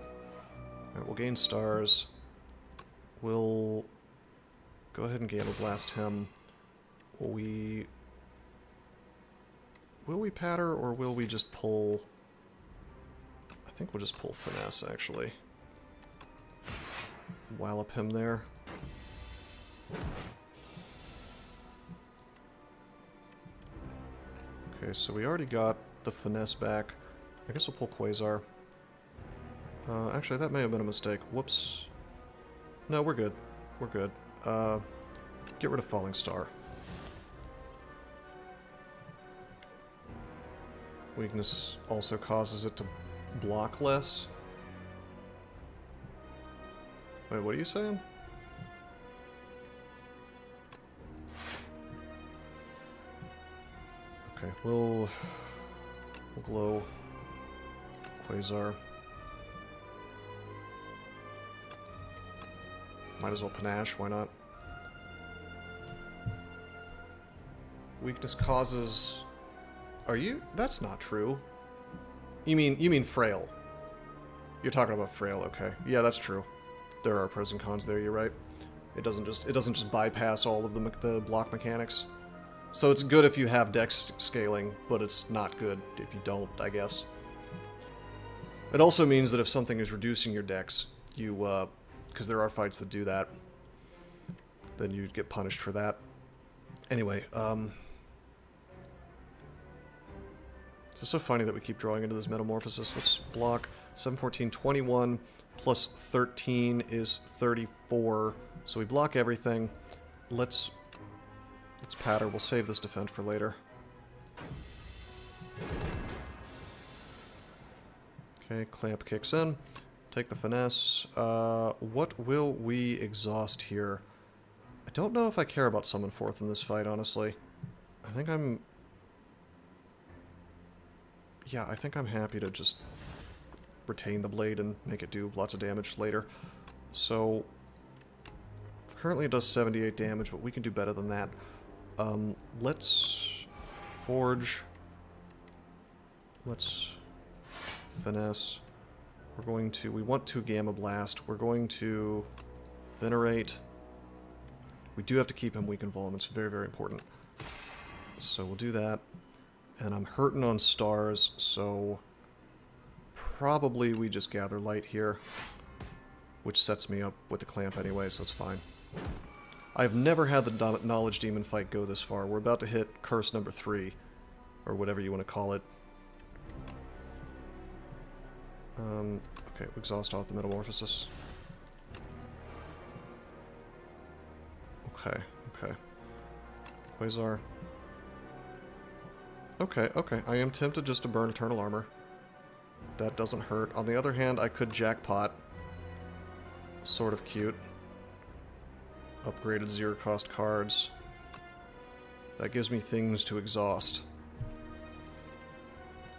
Alright, we'll gain stars. We'll go ahead and Gamma Blast him. Will we patter, or will we just pull... I think we'll just pull Finesse, actually. Wallop him there. Okay, so we already got the Finesse back. I guess we'll pull Quasar. Actually, that may have been a mistake. Whoops. No, we're good. We're good. Get rid of Falling Star. Weakness also causes it to block less. Wait, what are you saying? Okay, we'll glow Quasar. Might as well panache, why not? Weakness causes... Are you? That's not true. You mean frail. You're talking about frail, okay. Yeah, that's true. There are pros and cons there, you're right. It doesn't just bypass all of the block mechanics. So it's good if you have dex scaling, but it's not good if you don't, I guess. It also means that if something is reducing your dex, you, because there are fights that do that, then you'd get punished for that. Anyway, it's so funny that we keep drawing into this Metamorphosis. Let's block 7, 14, 21, plus 13 is 34. So we block everything. Let's patter. We'll save this defense for later. Okay, clamp kicks in. Take the finesse. What will we exhaust here? I don't know if I care about Summon Forth in this fight, honestly. I think I'm... Yeah, I think I'm happy to just retain the blade and make it do lots of damage later. So, currently it does 78 damage, but we can do better than that. Let's forge. Let's finesse. We're going to, we want to Gamma Blast. We're going to venerate. We do have to keep him weak and vuln. It's very, very important. So we'll do that. And I'm hurting on stars, so probably we just gather light here, which sets me up with the clamp anyway, so it's fine. I've never had the Knowledge Demon fight go this far. We're about to hit curse number 3, or whatever you want to call it. Okay, we exhaust off the Metamorphosis. Okay, okay. Quasar. Okay, okay. I am tempted just to burn Eternal Armor. That doesn't hurt. On the other hand, I could jackpot. Sort of cute. Upgraded zero-cost cards. That gives me things to exhaust.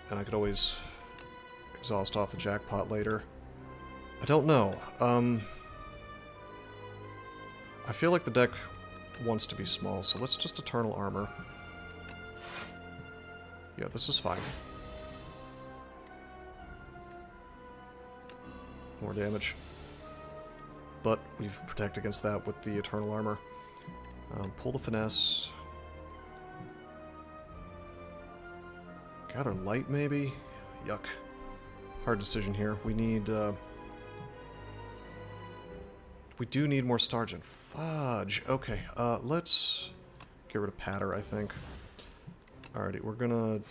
And I could always exhaust off the jackpot later. I don't know. I feel like the deck wants to be small, so let's just Eternal Armor. Yeah, this is fine. More damage. But we've protect against that with the Eternal Armor. Pull the Finesse. Gather Light, maybe? Yuck. Hard decision here. We need, we do need more Stargent. Fudge. Okay, let's get rid of Patter, I think. Alrighty, we're gonna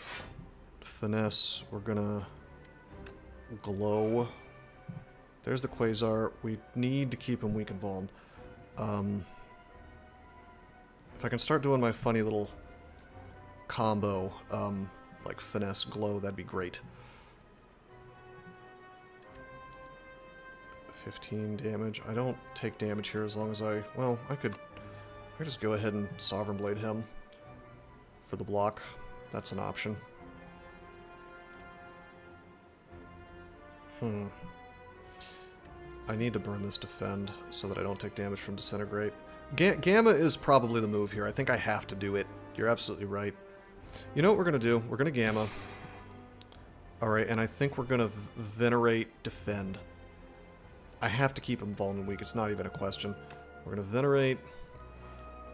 finesse, we're gonna glow. There's the Quasar. We need to keep him weak and vuln. If I can start doing my funny little combo, like finesse, glow, that'd be great. 15 damage. I don't take damage here as long as I... Well, I could just go ahead and Sovereign Blade him. For the block. That's an option. I need to burn this defend so that I don't take damage from Disintegrate. Gamma is probably the move here. I think I have to do it. You're absolutely right. You know what we're going to do? We're going to Gamma. Alright, and I think we're going to Venerate Defend. I have to keep him vulnerable weak. It's not even a question. We're going to Venerate.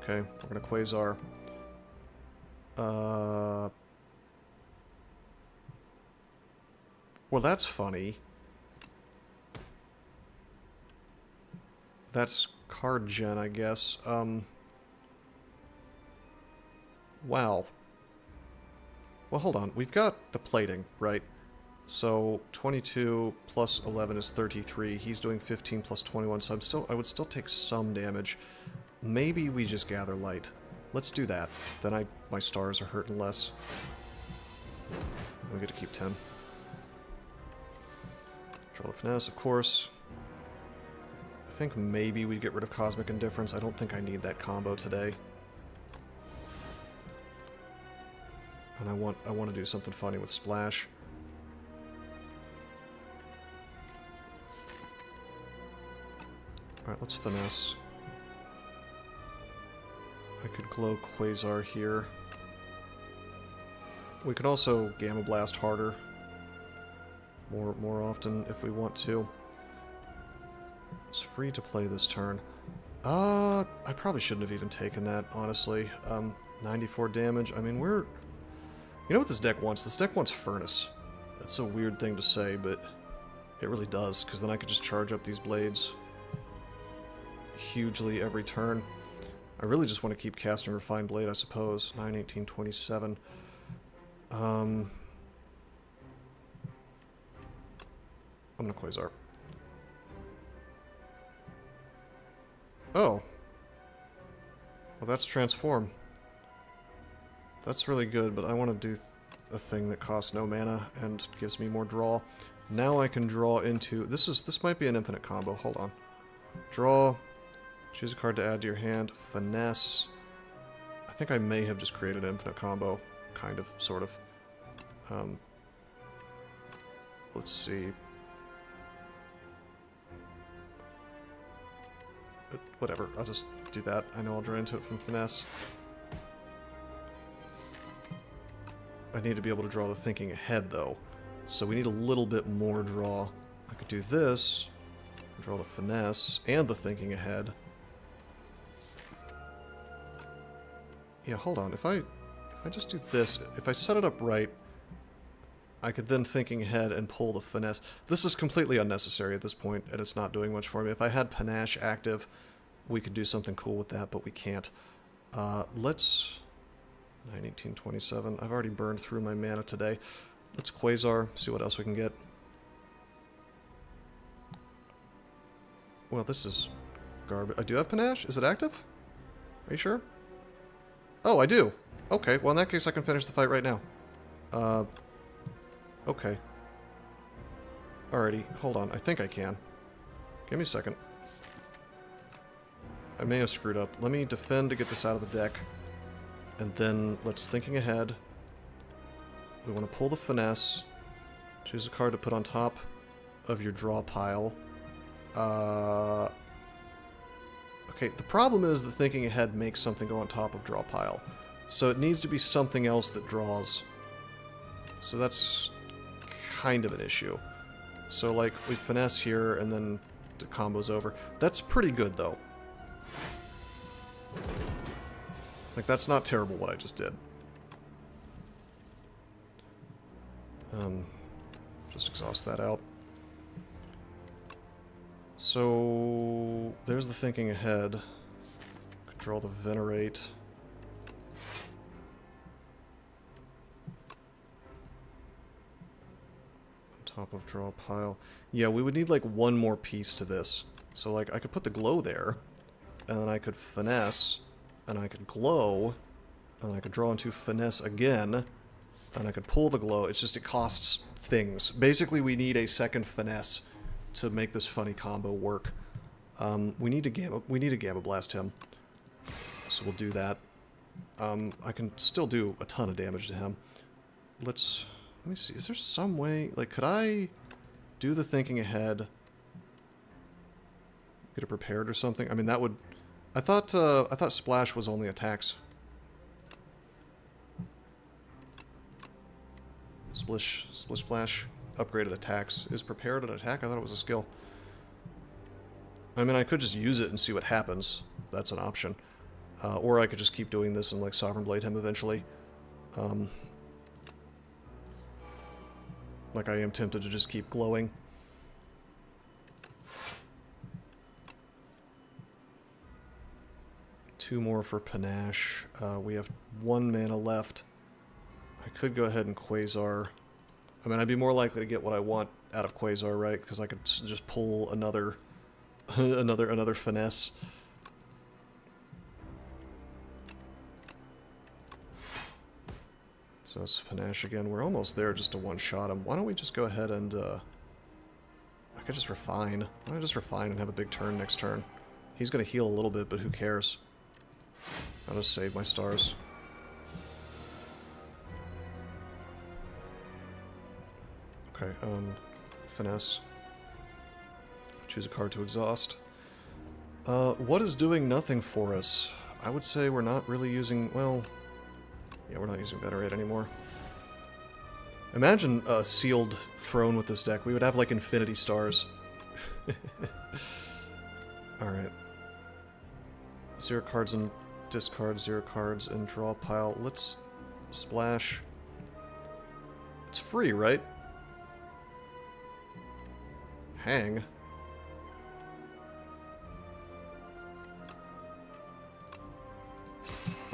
Okay, we're going to Quasar. Well, that's funny. That's card gen, I guess. Wow. Well, hold on. We've got the plating, right? So 22 plus 11 is 33. He's doing 15 plus 21, so I would still take some damage. Maybe we just gather light. Let's do that. Then my stars are hurting less. We get to keep 10. Draw the finesse, of course. I think maybe we get rid of Cosmic Indifference. I don't think I need that combo today. And I want to do something funny with Splash. Alright, let's finesse. I could glow Quasar here. We could also Gamma Blast harder. More often if we want to. It's free to play this turn. I probably shouldn't have even taken that, honestly. 94 damage. I mean, we're... You know what this deck wants? This deck wants Furnace. That's a weird thing to say, but it really does, because then I could just charge up these blades hugely every turn. I really just want to keep casting Refined Blade, I suppose. 9, 18, 27. I'm gonna Quasar. Oh. Well, that's Transform. That's really good, but I want to do a thing that costs no mana and gives me more draw. Now I can draw into... This might be an infinite combo. Hold on. Draw. Choose a card to add to your hand. Finesse. I think I may have just created an infinite combo. Kind of, sort of. Let's see. Whatever, I'll just do that. I know I'll draw into it from finesse. I need to be able to draw the thinking ahead, though. So we need a little bit more draw. I could do this, draw the finesse, and the thinking ahead. Yeah, hold on. If I just do this, if I set it up right, I could then thinking ahead and pull the finesse. This is completely unnecessary at this point, and it's not doing much for me. If I had panache active, we could do something cool with that, but we can't. Let's... 1927. I've already burned through my mana today. Let's Quasar, see what else we can get. Well, this is garbage. I do have panache? Is it active? Are you sure? Oh, I do. Okay, well in that case I can finish the fight right now. Okay. Alrighty, hold on. I think I can. Give me a second. I may have screwed up. Let me defend to get this out of the deck. And then, let's thinking ahead. We want to pull the finesse. Choose a card to put on top of your draw pile. Okay, the problem is that thinking ahead makes something go on top of draw pile. So it needs to be something else that draws. So that's kind of an issue. So, like, we finesse here, and then the combo's over. That's pretty good, though. Like, that's not terrible what I just did. Just exhaust that out. So, there's the thinking ahead. Could draw the venerate. On top of draw pile. Yeah, we would need like one more piece to this. So like, I could put the glow there, and then I could finesse, and I could glow, and then I could draw into finesse again, and I could pull the glow. It's just, it costs things. Basically, we need a second finesse to make this funny combo work. We need to Gamma Blast him. So we'll do that. I can still do a ton of damage to him. Let me see, is there some way, like, could I do the thinking ahead? Get it prepared or something? I mean, that would... I thought Splash was only attacks. Splish Splash. Upgraded attacks. Is prepared an attack? I thought it was a skill. I mean, I could just use it and see what happens. That's an option. Or I could just keep doing this and, like, Sovereign Blade him eventually. Like, I am tempted to just keep glowing. Two more for Panache. We have 1 mana left. I could go ahead and Quasar. I mean, I'd be more likely to get what I want out of Quasar, right? Because I could just pull another, another finesse. So it's Panache again. We're almost there just to one-shot him. Why don't we just go ahead and, I could just refine. Why don't I just refine and have a big turn next turn? He's gonna heal a little bit, but who cares? I'll just save my stars. Okay, finesse. Choose a card to exhaust. What is doing nothing for us? I would say we're not really using, well... Yeah, we're not using Venerate anymore. Imagine a sealed throne with this deck. We would have, like, infinity stars. Alright. 0 cards and discard, 0 cards and draw pile. Let's splash. It's free, right? Hang.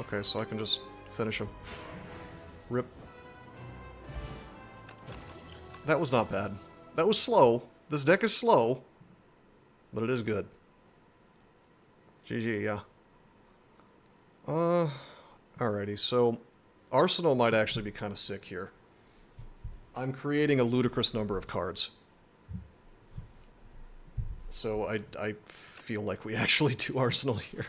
Okay, so I can just finish him. Rip. That was not bad. That was slow. This deck is slow, but it is good. GG, yeah. Alrighty, so Arsenal might actually be kind of sick here. I'm creating a ludicrous number of cards. So I feel like we actually do Arsenal here.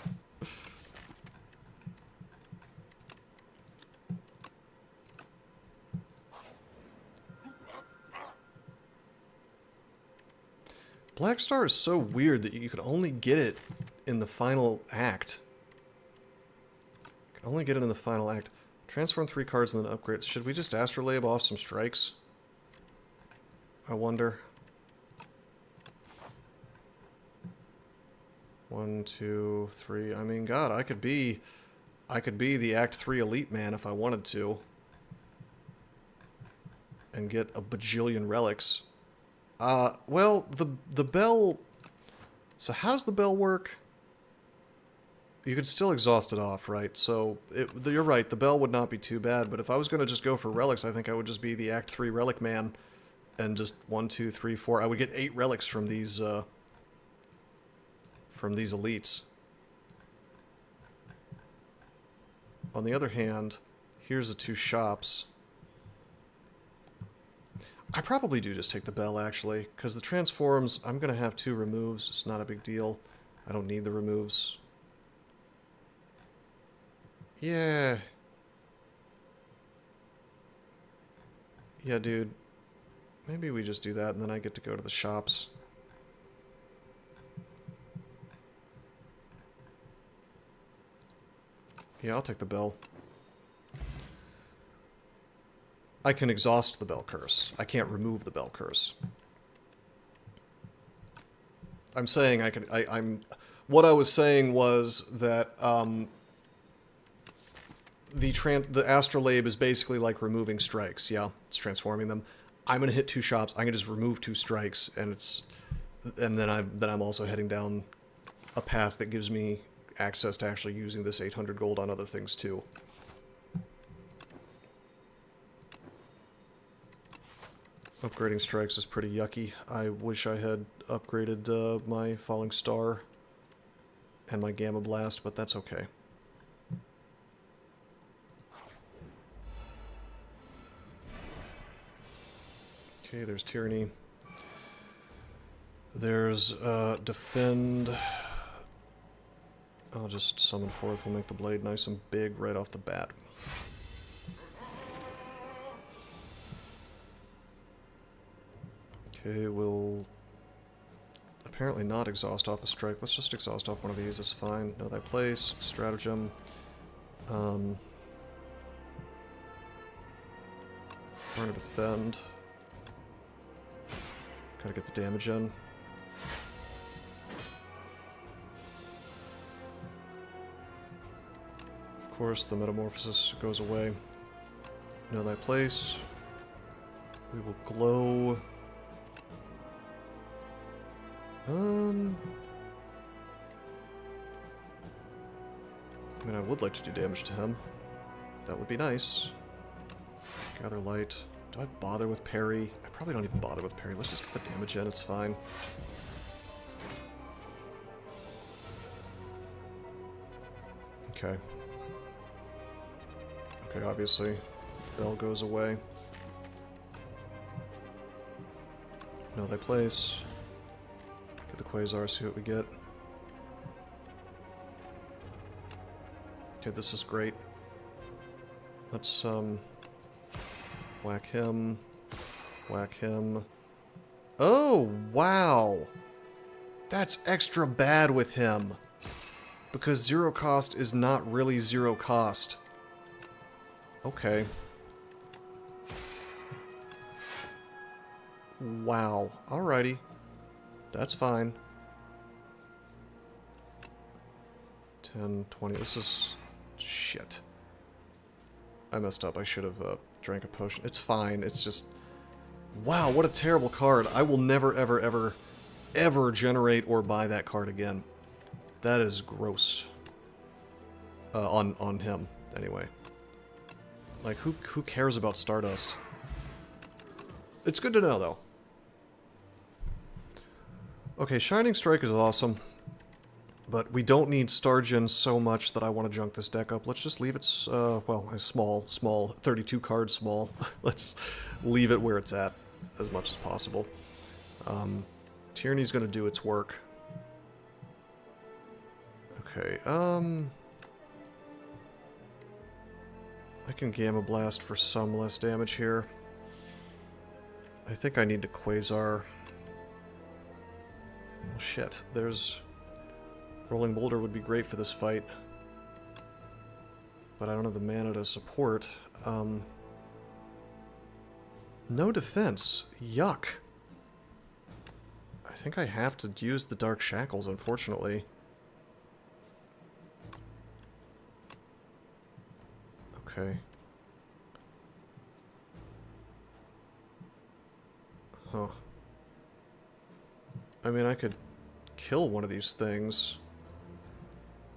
Black Star is so weird that you can only get it in the final act. You can only get it in the final act. Transform 3 cards and then upgrade. Should we just Astrolabe off some strikes? I wonder. 1, 2, 3. I mean, God, I could be the Act 3 elite man if I wanted to. And get a bajillion relics. Well, the bell... So how does the bell work? You could still exhaust it off, right? So, you're right, the bell would not be too bad, but if I was going to just go for relics, I think I would just be the Act 3 relic man, and just 1, 2, 3, 4. I would get 8 relics from these elites. On the other hand, here's the 2 shops. I probably do just take the bell, actually, because the transforms, I'm going to have 2 removes. It's not a big deal. I don't need the removes. Yeah. Yeah, dude. Maybe we just do that, and then I get to go to the shops. Yeah, I'll take the bell. I can exhaust the bell curse. I can't remove the bell curse. I'm saying I can... What I was saying was that, the Astrolabe is basically like removing strikes. Yeah, it's transforming them. I'm gonna hit 2 shops. I can just remove 2 strikes, and then I'm also heading down a path that gives me access to actually using this 800 gold on other things too. Upgrading strikes is pretty yucky. I wish I had upgraded my Falling Star and my Gamma Blast, but that's okay. Okay, there's Tyranny. There's Defend. I'll just summon forth. We'll make the blade nice and big right off the bat. Okay, we'll apparently not exhaust off a strike. Let's just exhaust off one of these. It's fine. Know thy place. Stratagem. Learn to defend. Gotta get the damage in. Of course, the metamorphosis goes away. Know thy place. We will glow. I mean, I would like to do damage to him. That would be nice. Gather light. Do I bother with parry? I probably don't even bother with parry. Let's just get the damage in, it's fine. Okay. Okay, obviously, the bell goes away. Know thy place. Get the Quasar, see what we get. Okay, this is great. Let's, whack him. Whack him. Oh, wow! That's extra bad with him. Because 0 cost is not really 0 cost. Okay. Wow. Alrighty. That's fine. 10, 20. This is... shit. I messed up. I should have drank a potion. It's fine. It's just... wow, what a terrible card. I will never, ever, ever, ever generate or buy that card again. That is gross. On him, anyway. Like, who cares about Stardust? It's good to know, though. Okay, Shining Strike is awesome. But we don't need Stargen so much that I want to junk this deck up. Let's just leave it, well, small, 32 cards small. Let's leave it where it's at as much as possible. Tyranny's gonna do its work. Okay, I can Gamma Blast for some less damage here. I think I need to Quasar. Oh, shit, there's... Rolling Boulder would be great for this fight. But I don't have the mana to support. No defense. Yuck. I think I have to use the Dark Shackles, unfortunately. Okay. Huh. I mean, I could kill one of these things.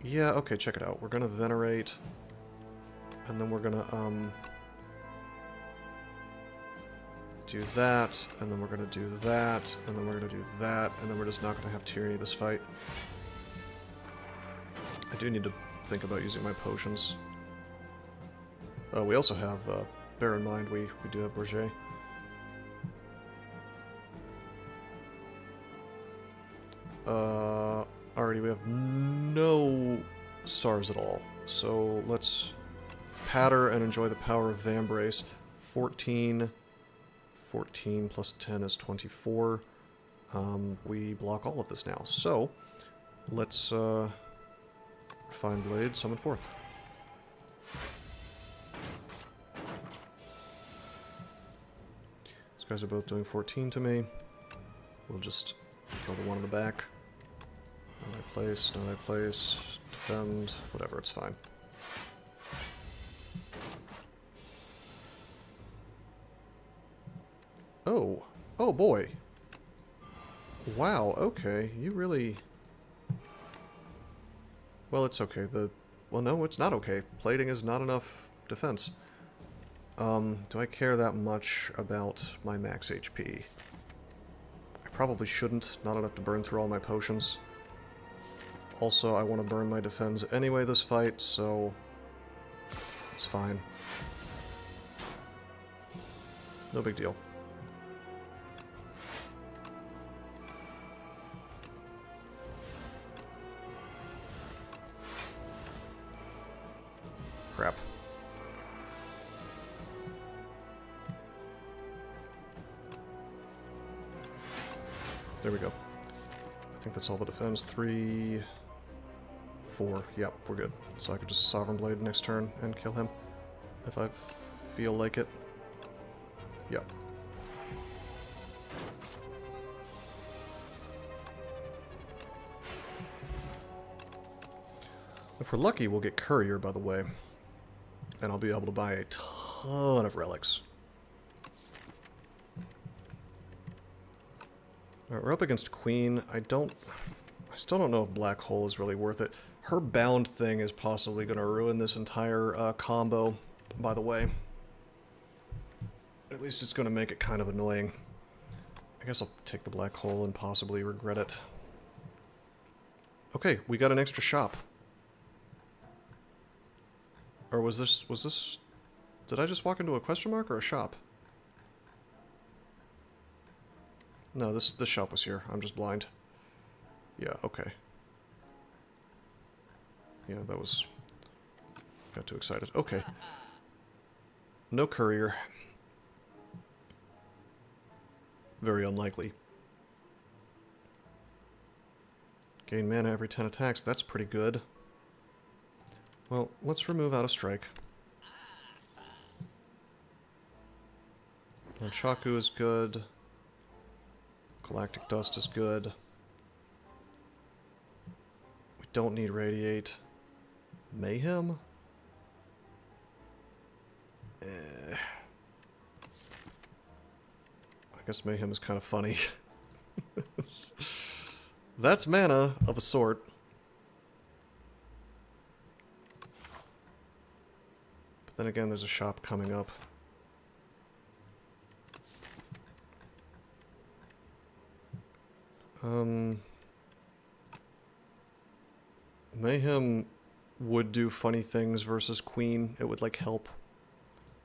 Yeah, okay, check it out. We're gonna Venerate, and then we're gonna, do that, and then we're gonna do that, and then we're gonna do that, and then we're just not gonna have Tyranny this fight. I do need to think about using my potions. We also have, bear in mind, we do have Bourget. Alrighty, we have no stars at all. So let's patter and enjoy the power of Vambrace. 14 plus 10 is 24. We block all of this now. So let's Refine Blade, summon forth. These guys are both doing 14 to me. We'll just kill the one in the back. No place, no place, defend, whatever, it's fine. Oh, oh boy. Wow, okay, you really... Well, it's okay, well, no, it's not okay. Plating is not enough defense. Do I care that much about my max HP? I probably shouldn't, not enough to burn through all my potions. Also, I want to burn my defense anyway this fight, so it's fine. No big deal. Crap. There we go. I think that's all the defense. 3, 4. Yep, we're good. So I could just Sovereign Blade next turn and kill him if I feel like it. Yep. If we're lucky, we'll get Courier, by the way. And I'll be able to buy a ton of relics. Alright, we're up against Queen. I still don't know if Black Hole is really worth it. Her bound thing is possibly going to ruin this entire combo, by the way. At least it's going to make it kind of annoying. I guess I'll take the Black Hole and possibly regret it. Okay, we got an extra shop. Or was this... Did I just walk into a question mark or a shop? No, this shop was here. I'm just blind. Yeah, okay. Yeah, that was... Got too excited. Okay. No Courier. Very unlikely. Gain mana every 10 attacks. That's pretty good. Well, let's remove Out of Strike. And Shaku is good. Galactic Dust is good. We don't need Radiate. Mayhem? I guess Mayhem is kind of funny. That's mana of a sort. But then again, there's a shop coming up. Mayhem would do funny things versus Queen. It would, like, help.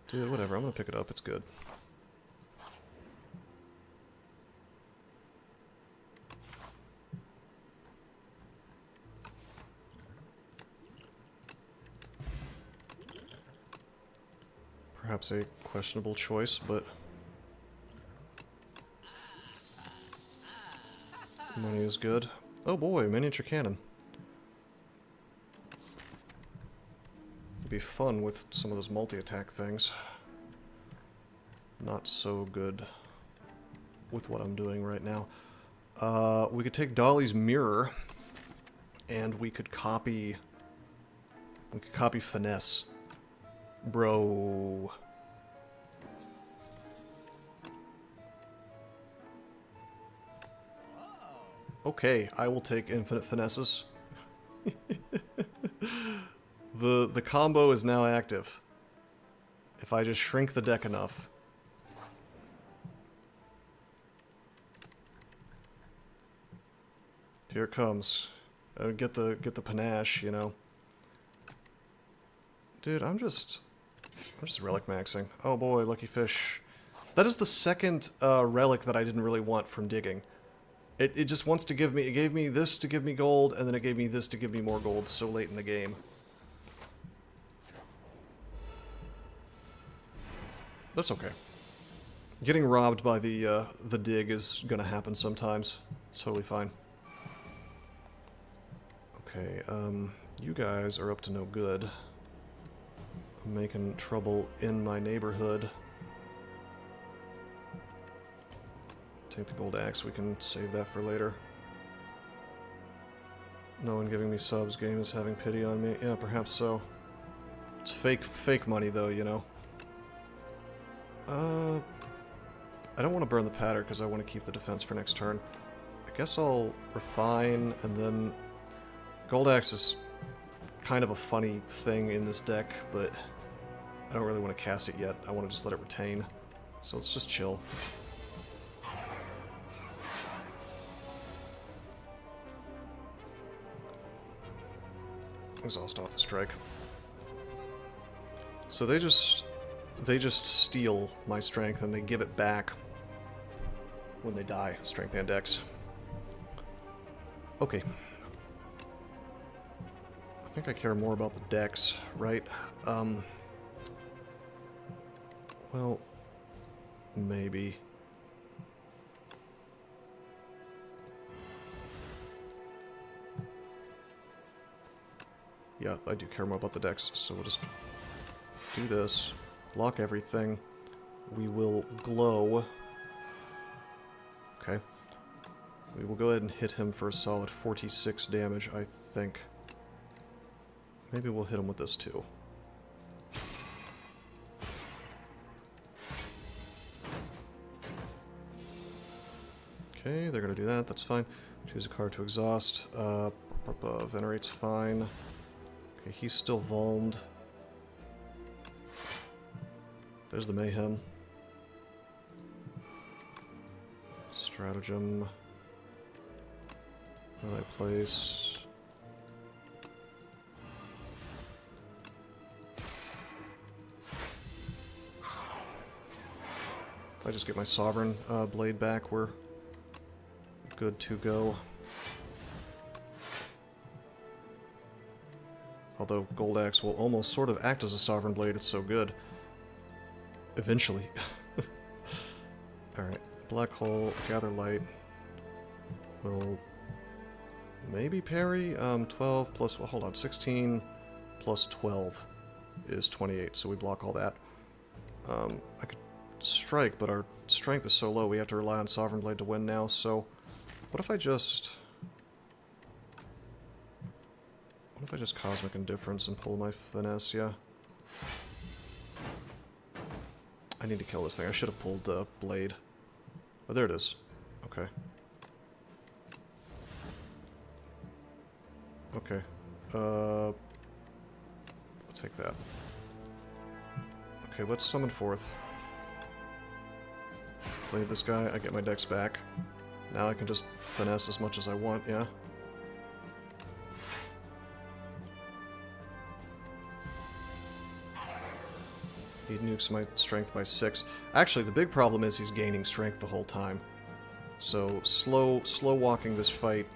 Dude, whatever. I'm gonna pick it up. It's good. Perhaps a questionable choice, but money is good. Oh boy, miniature cannon. It'd be fun with some of those multi-attack things. Not so good with what I'm doing right now. We could take Dolly's mirror, and we could copy... finesse. Bro. Okay, I will take infinite finesses. The combo is now active. If I just shrink the deck enough. Here it comes. Get the panache, you know. Dude, I'm just relic maxing. Oh boy, lucky fish. That is the second relic that I didn't really want from digging. It just wants to give me... It gave me this to give me gold, and then it gave me this to give me more gold so late in the game. That's okay. Getting robbed by the dig is gonna happen sometimes. It's totally fine. Okay, you guys are up to no good. I'm making trouble in my neighborhood. Take the gold axe, we can save that for later. No one giving me subs, game is having pity on me. Yeah, perhaps so. It's fake money though, you know. I don't want to burn the patter because I want to keep the defense for next turn. I guess I'll refine and then... Gold axe is kind of a funny thing in this deck, but I don't really want to cast it yet. I want to just let it retain. So let's just chill. Exhaust off the strike. So they just steal my strength and they give it back when they die. Strength and dex. Okay. I think I care more about the dex, right? Well, maybe. Yeah, I do care more about the dex, so we'll just do this. Block everything. We will glow. Okay. We will go ahead and hit him for a solid 46 damage, I think. Maybe we'll hit him with this too. Okay, they're gonna do that, that's fine. Choose a card to exhaust. Venerate's fine. Okay, he's still vulned. There's the mayhem. Stratagem. Melee place. If I just get my Sovereign Blade back, we're good to go. Although Gold Axe will almost sort of act as a Sovereign Blade, it's so good. Eventually. Alright, Black Hole, Gather Light. Will maybe parry? 12 plus, well, hold on, 16 plus 12 is 28, so we block all that. I could strike, but our strength is so low we have to rely on Sovereign Blade to win now, so what if I just Cosmic Indifference and pull my finesse? Yeah. I need to kill this thing. I should have pulled Blade. Oh, there it is. Okay. Okay. I'll take that. Okay, let's summon forth. Play this guy, I get my dex back. Now I can just finesse as much as I want, yeah? He nukes my strength by 6. Actually, the big problem is he's gaining strength the whole time. So, slow walking this fight,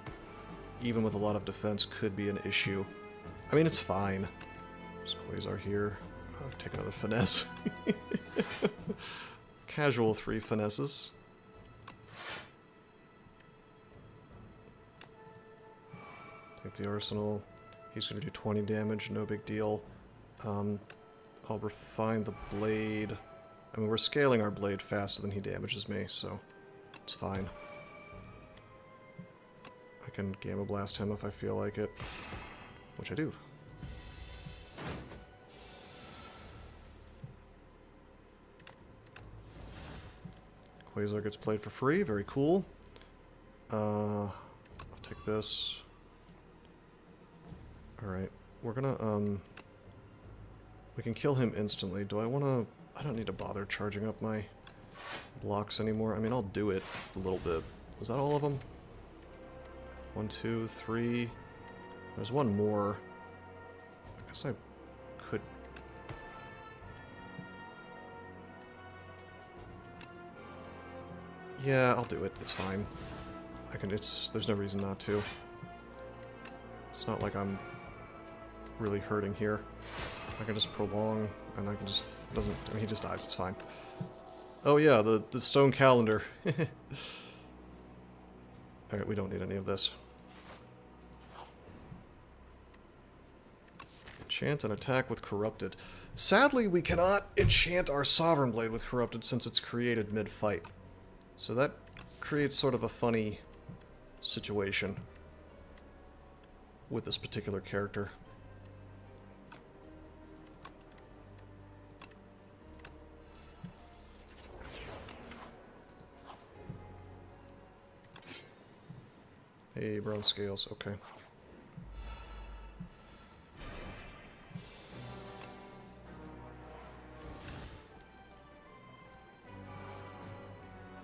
even with a lot of defense, could be an issue. I mean, it's fine. There's Quasar here. I'll take another finesse. Casual 3 finesses. Take the arsenal. He's going to do 20 damage, no big deal. I'll refine the blade. I mean, we're scaling our blade faster than he damages me, so it's fine. I can Gamma Blast him if I feel like it, which I do. Quasar gets played for free, very cool. I'll take this. Alright, we're gonna, we can kill him instantly. Do I wanna... I don't need to bother charging up my blocks anymore. I mean, I'll do it a little bit. Was that all of them? 1, 2, 3... There's one more. I guess I could... Yeah, I'll do it. It's fine. I can... There's no reason not to. It's not like I'm really hurting here. I can just prolong, and I can just... I mean, he just dies. It's fine. Oh yeah, the stone calendar. Alright, we don't need any of this. Enchant and attack with Corrupted. Sadly, we cannot enchant our Sovereign Blade with Corrupted since it's created mid-fight. So that creates sort of a funny situation with this particular character. Hey, bronze scales, okay.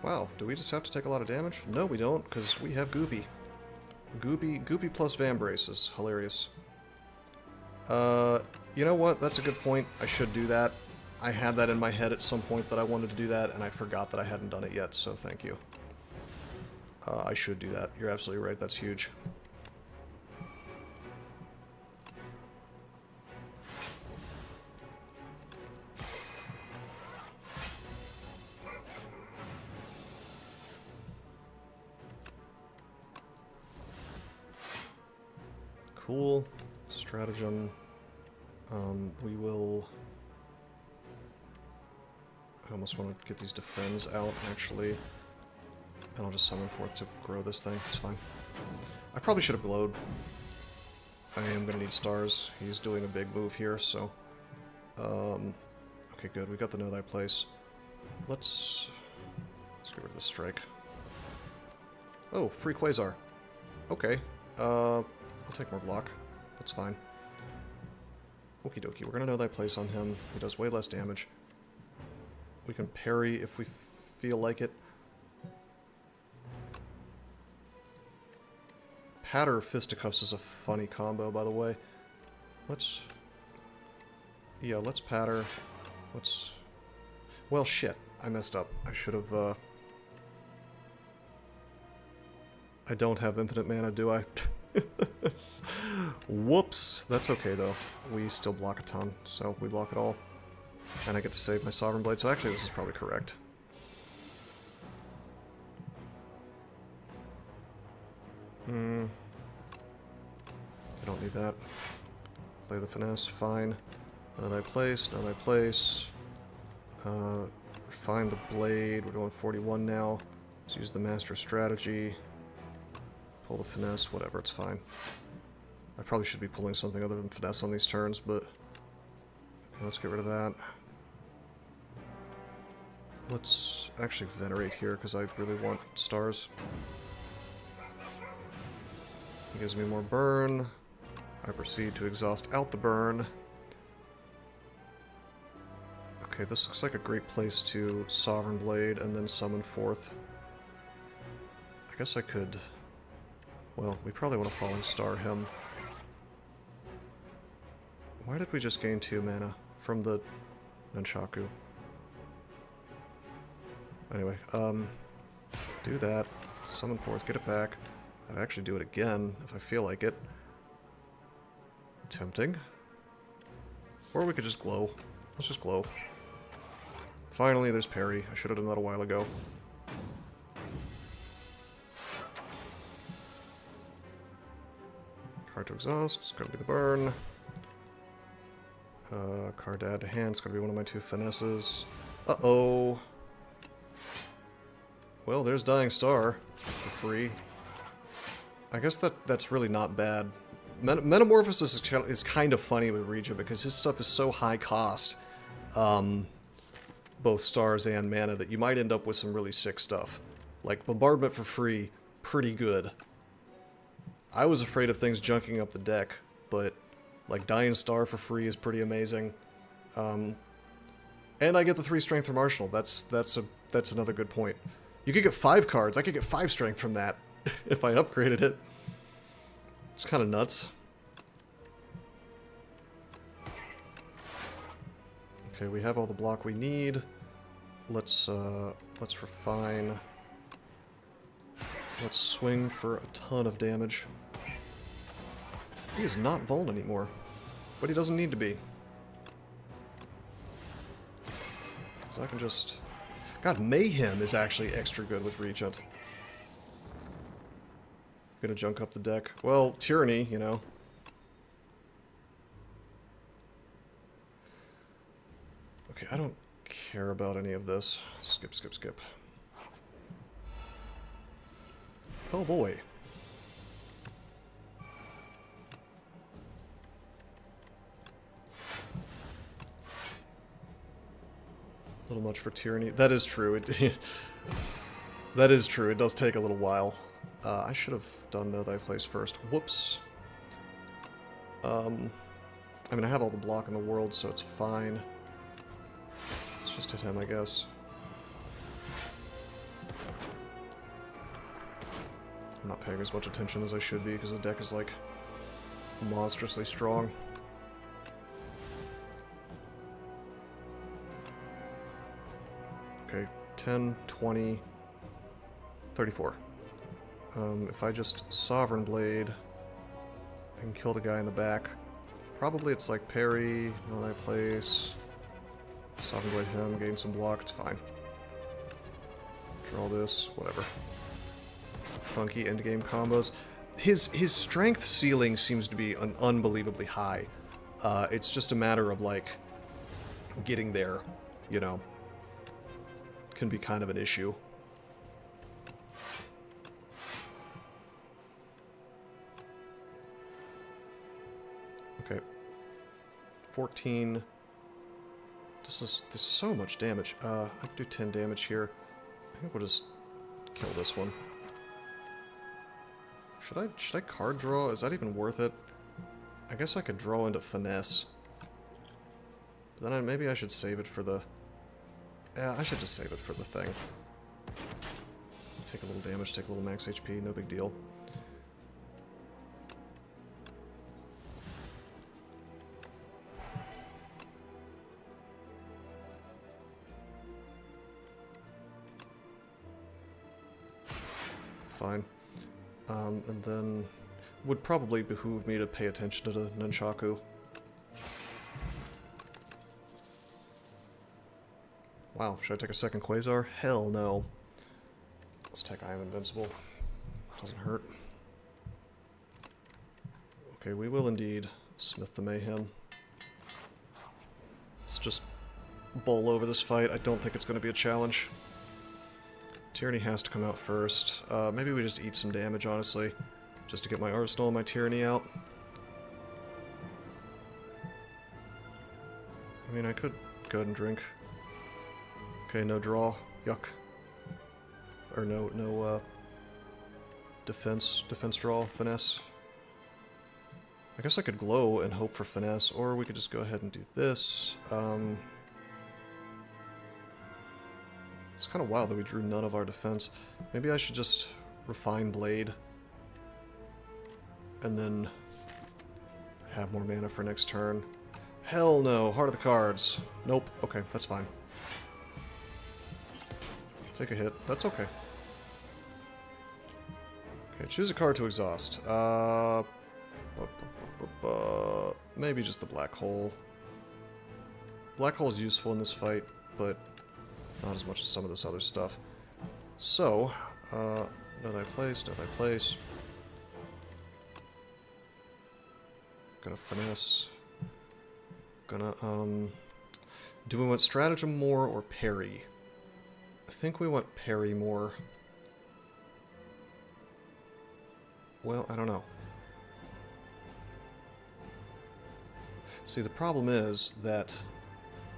Wow, do we just have to take a lot of damage? No, we don't, because we have Goopy. Goopy plus Vambrace is hilarious. You know what? That's a good point. I should do that. I had that in my head at some point that I wanted to do that, and I forgot that I hadn't done it yet, so thank you. I should do that. You're absolutely right. That's huge. Cool. Stratagem. We will... I almost want to get these defends out, actually. And I'll just summon forth to grow this thing. It's fine. I probably should have glowed. I am going to need stars. He's doing a big move here, so... okay, good. We got the Know Thy Place. Let's get rid of the strike. Oh, free Quasar. Okay. I'll take more block. That's fine. Okie dokie. We're going to Know Thy Place on him. He does way less damage. We can parry if we feel like it. Patter Fisticuffs is a funny combo, by the way. Let's... Yeah, let's patter. Let's... Well, shit. I messed up. I should have, I don't have infinite mana, do I? Whoops. That's okay, though. We still block a ton, so we block it all. And I get to save my Sovereign Blade, so actually this is probably correct. I don't need that. Play the finesse, fine. Know Thy Place, Know Thy Place. Refine the blade, we're doing 41 now. Let's use the master strategy. Pull the finesse, whatever, it's fine. I probably should be pulling something other than finesse on these turns, but... Okay, let's get rid of that. Let's actually venerate here, because I really want stars. He gives me more burn. I proceed to exhaust out the burn. Okay, this looks like a great place to Sovereign Blade and then summon forth. I guess I could... Well, we probably want to Falling Star him. Why did we just gain 2 mana from the Nunchaku? Anyway, do that. Summon forth, get it back. I'd actually do it again if I feel like it. Tempting. Or we could just glow. Let's just glow. Finally, there's parry. I should have done that a while ago. Card to exhaust. It's gotta be the burn. Card to add to hand. It's gotta be one of my 2 finesses. Uh-oh. Well, there's Dying Star for free. I guess that's really not bad. Metamorphosis is kind of funny with Regent because his stuff is so high cost. Both stars and mana, that you might end up with some really sick stuff. Like, Bombardment for free, pretty good. I was afraid of things junking up the deck, but, like, Dying Star for free is pretty amazing. And I get the 3 strength from Arsenal. That's another good point. You could get 5 cards. I could get 5 strength from that if I upgraded it. It's kind of nuts. Okay, we have all the block we need. Let's refine. Let's swing for a ton of damage. He is not vuln anymore, but he doesn't need to be. So I can just... God, Mayhem is actually extra good with Regent. Gonna junk up the deck. Well, Tyranny, you know. Okay, I don't care about any of this. Skip, skip, skip. Oh boy. A little much for Tyranny. That is true. That is true. It does take a little while. I should have done Know Thy Place first. Whoops. I mean, I have all the block in the world, so it's fine. Let's just hit him, I guess. I'm not paying as much attention as I should be, because the deck is, like, monstrously strong. Okay, 10, 20, 34. If I just Sovereign Blade and kill the guy in the back, probably it's like parry, Know Thy Place, Sovereign Blade him, gain some block, it's fine. Draw this, whatever. Funky endgame combos. His strength ceiling seems to be unbelievably high. It's just a matter of, like, getting there, you know. Can be kind of an issue. Okay. 14. This is so much damage. I can do 10 damage here. I think we'll just kill this one. Should I card draw? Is that even worth it? I guess I could draw into finesse. But then maybe I should save it for the... Yeah, I should just save it for the thing. Take a little damage, take a little max HP, no big deal. Fine. And then would probably behoove me to pay attention to the Nunchaku. Wow, should I take a second Quasar? Hell no. Let's take I Am Invincible. Doesn't hurt. Okay, we will indeed Smith the Mayhem. Let's just bowl over this fight. I don't think it's going to be a challenge. Tyranny has to come out first. Maybe we just eat some damage, honestly. Just to get my Arsenal and my Tyranny out. I mean, I could go ahead and drink. Okay, no draw. Yuck. Or no defense draw, finesse. I guess I could glow and hope for finesse, or we could just go ahead and do this. It's kind of wild that we drew none of our defense. Maybe I should just refine Blade. And then have more mana for next turn. Hell no, Heart of the Cards. Nope, okay, that's fine. Take a hit, that's okay. Okay, choose a card to exhaust. Maybe just the Black Hole. Black hole is useful in this fight, but not as much as some of this other stuff. So, know thy place, know thy place. Gonna finesse. Gonna, do we want stratagem more or parry? I think we want parry more. Well, I don't know. See, the problem is that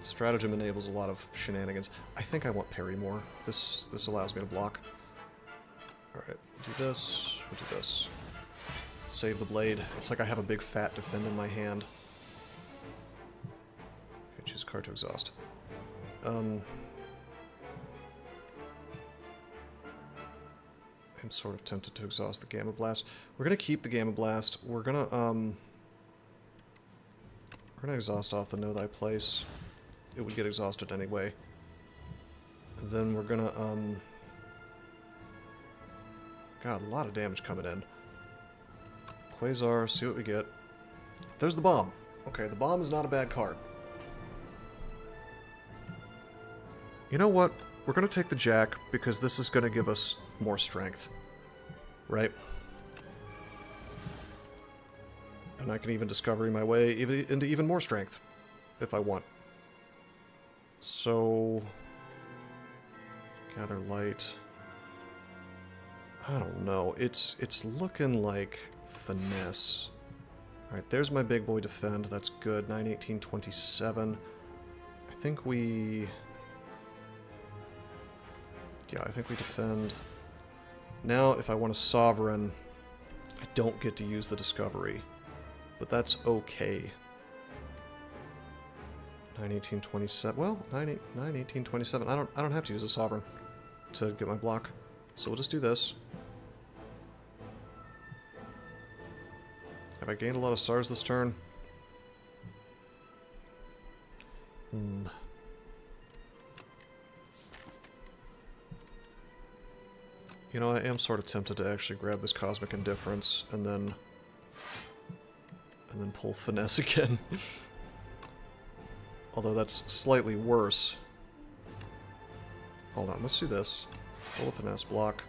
stratagem enables a lot of shenanigans. I think I want parry more. This allows me to block. Alright, we'll do this, we'll do this. Save the blade. It's like I have a big fat defend in my hand. Okay, choose card to exhaust. I'm sort of tempted to exhaust the Gamma Blast. We're gonna keep the Gamma Blast. We're gonna exhaust off the Know Thy Place. It would get exhausted anyway. And then we're gonna, God, a lot of damage coming in. Quasar, see what we get. There's the bomb. Okay, the bomb is not a bad card. You know what? We're gonna take the Jack, because this is gonna give us more strength. Right? And I can even discover my way into even more strength, if I want. So... Gather light. I don't know. It's looking like finesse. Alright, there's my big boy defend. That's good. 9, 18, 27. I think we... Yeah, I think we defend. Now, if I want a Sovereign, I don't get to use the Discovery. But that's okay. 9, 18, 27. Well, 9, 18, 27. I don't have to use a Sovereign to get my block. So we'll just do this. Have I gained a lot of stars this turn? You know, I am sort of tempted to actually grab this Cosmic Indifference and then pull Finesse again. Although that's slightly worse. Hold on, let's do this. Pull a Finesse block.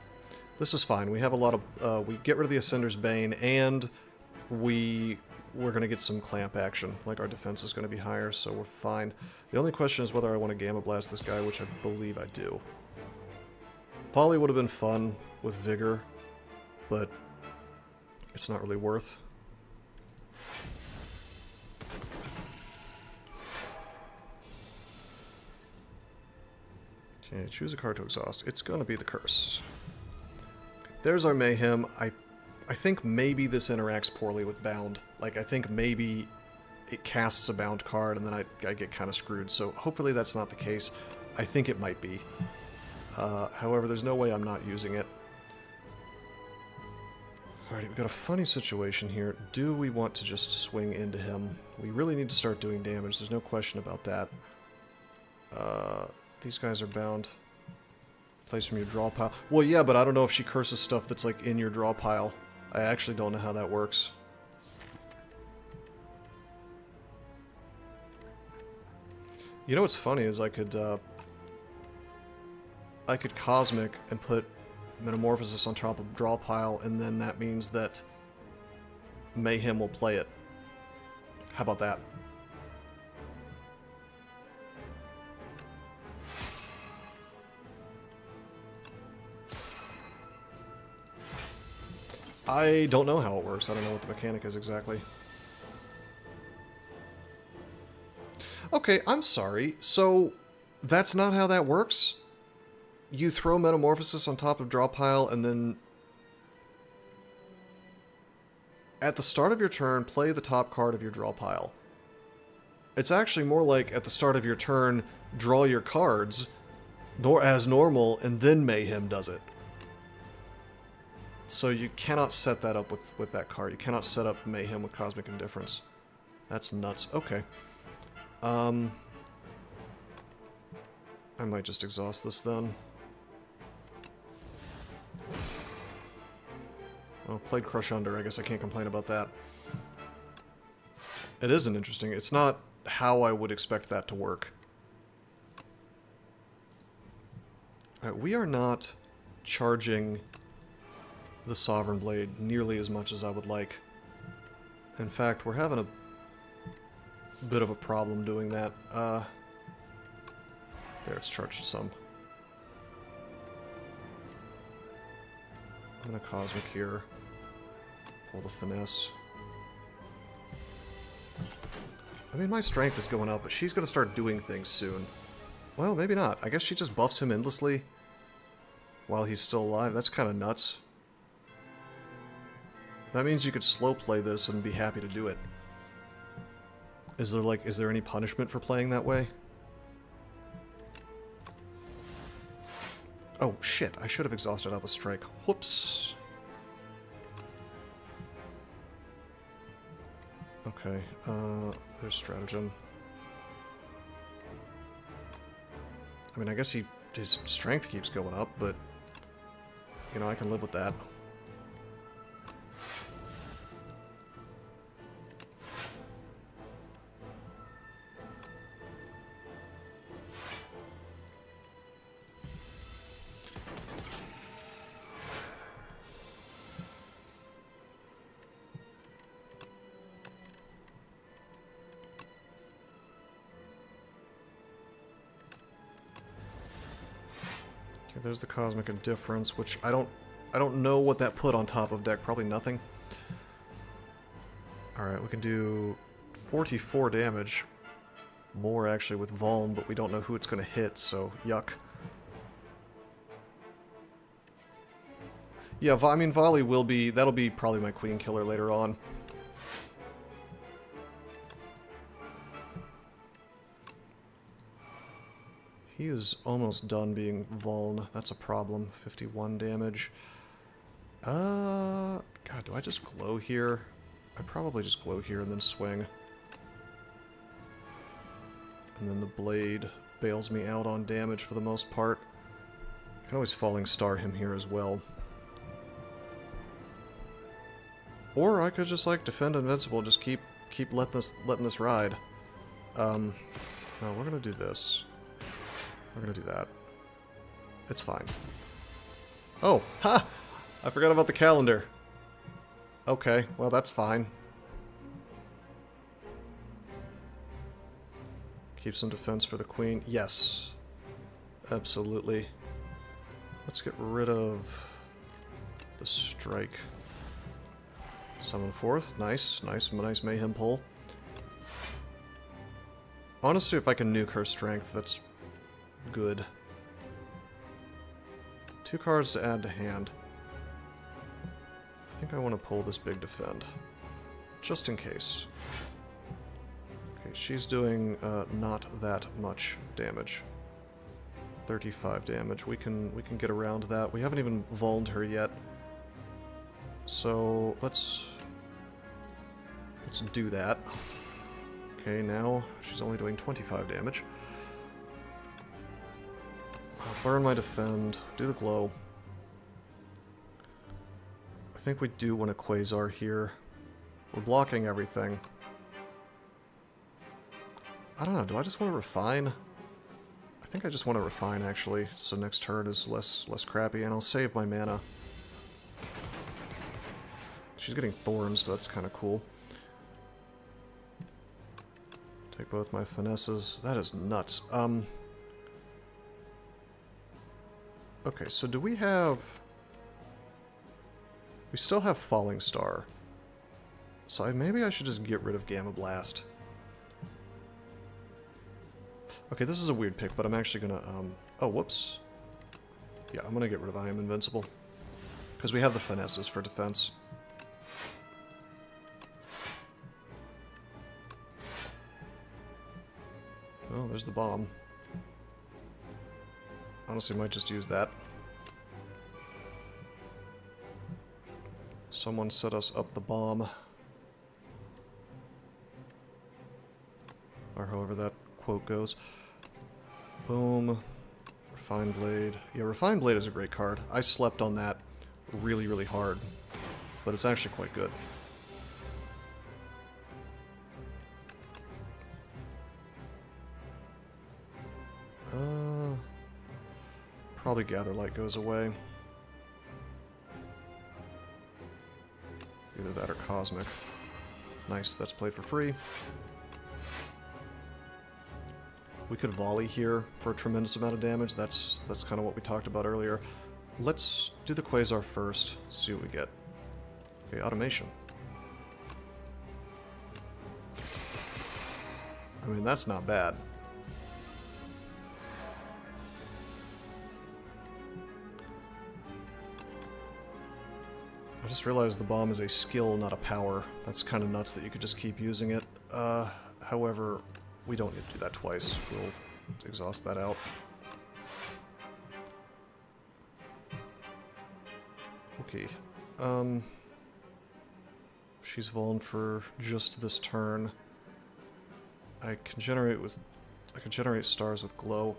This is fine. We have a lot of... we get rid of the Ascender's Bane, and we're going to get some clamp action. Like, our defense is going to be higher, so we're fine. The only question is whether I want to Gamma Blast this guy, which I believe I do. Volley would have been fun with Vigor, but it's not really worth. Okay, choose a card to exhaust. It's going to be the Curse. Okay, there's our Mayhem. I think maybe this interacts poorly with Bound. Like, I think maybe it casts a Bound card and then I get kind of screwed. So hopefully that's not the case. I think it might be. However, there's no way I'm not using it. Alright, we've got a funny situation here. Do we want to just swing into him? We really need to start doing damage. There's no question about that. These guys are bound. Place from your draw pile. Well, yeah, but I don't know if she curses stuff that's, like, in your draw pile. I actually don't know how that works. You know what's funny is I could Cosmic and put Metamorphosis on top of draw pile, and then that means that Mayhem will play it. How about that? I don't know how it works. I don't know what the mechanic is exactly. Okay, I'm sorry. So, that's not how that works? You throw Metamorphosis on top of draw pile, and then at the start of your turn, play the top card of your draw pile. It's actually more like at the start of your turn, draw your cards as normal, and then Mayhem does it. So you cannot set that up with that card. You cannot set up Mayhem with Cosmic Indifference. That's nuts. Okay. I might just exhaust this then. Oh, played Crush Under. I guess I can't complain about that. It is an interesting... It's not how I would expect that to work. Alright, we are not charging the Sovereign Blade nearly as much as I would like. In fact, we're having a bit of a problem doing that. There, it's charged some. I'm gonna Cosmic here. Pull the Finesse. I mean, my strength is going up, but she's gonna start doing things soon. Well, maybe not. I guess she just buffs him endlessly while he's still alive. That's kind of nuts. That means you could slow play this and be happy to do it. Is there any punishment for playing that way? Oh, shit. I should have exhausted out the strike. Whoops. Okay, there's stratagem. I mean, I guess his strength keeps going up, but, you know, I can live with that. There's the Cosmic Indifference, which I don't know what that put on top of deck. Probably nothing. Alright, we can do 44 damage. More, actually, with Vuln, but we don't know who it's going to hit, so yuck. Yeah, I mean, Volley will be... That'll be probably my Queen Killer later on. He is almost done being Vuln. That's a problem. 51 damage. God, do I just glow here? I probably just glow here and then swing. And then the blade bails me out on damage for the most part. I can always Falling Star him here as well. Or I could just, like, defend Invincible, just keep letting this ride. No, we're gonna do this. We're gonna do that. It's fine. Oh, ha! I forgot about the calendar. Okay, well that's fine. Keep some defense for the queen. Yes. Absolutely. Let's get rid of the strike. Summon forth. Nice, nice mayhem pull. Honestly, if I can nuke her strength, that's good. 2 cards to add to hand. I think I want to pull this big defend. Just in case. Okay, she's doing not that much damage. 35 damage. We can get around that. We haven't even vulned her yet. So let's do that. Okay, now she's only doing 25 damage. I'll burn my defend, do the glow. I think we do want a Quasar here. We're blocking everything. I don't know, do I just want to refine? I think I just want to refine, actually, so next turn is less crappy, and I'll save my mana. She's getting thorns, so that's kind of cool. Take both my finesses. That is nuts. Okay, so do we have... We still have Falling Star. So maybe I should just get rid of Gamma Blast. Okay, this is a weird pick, but I'm actually gonna, oh, whoops. Yeah, I'm gonna get rid of I Am Invincible. Because we have the finesses for defense. Oh, there's the bomb. Honestly, might just use that. Someone set us up the bomb. Or however that quote goes. Boom. Refined Blade. Yeah, Refined Blade is a great card. I slept on that really, really hard. But it's actually quite good. Probably Gather Light goes away. Either that or Cosmic. Nice, that's played for free. We could volley here for a tremendous amount of damage. That's kind of what we talked about earlier. Let's do the Quasar first, see what we get. Okay, automation. I mean, that's not bad. I just realized the bomb is a skill, not a power. That's kind of nuts that you could just keep using it. However, we don't need to do that twice. We'll exhaust that out. Okay. She's vuln for just this turn. I can generate stars with glow.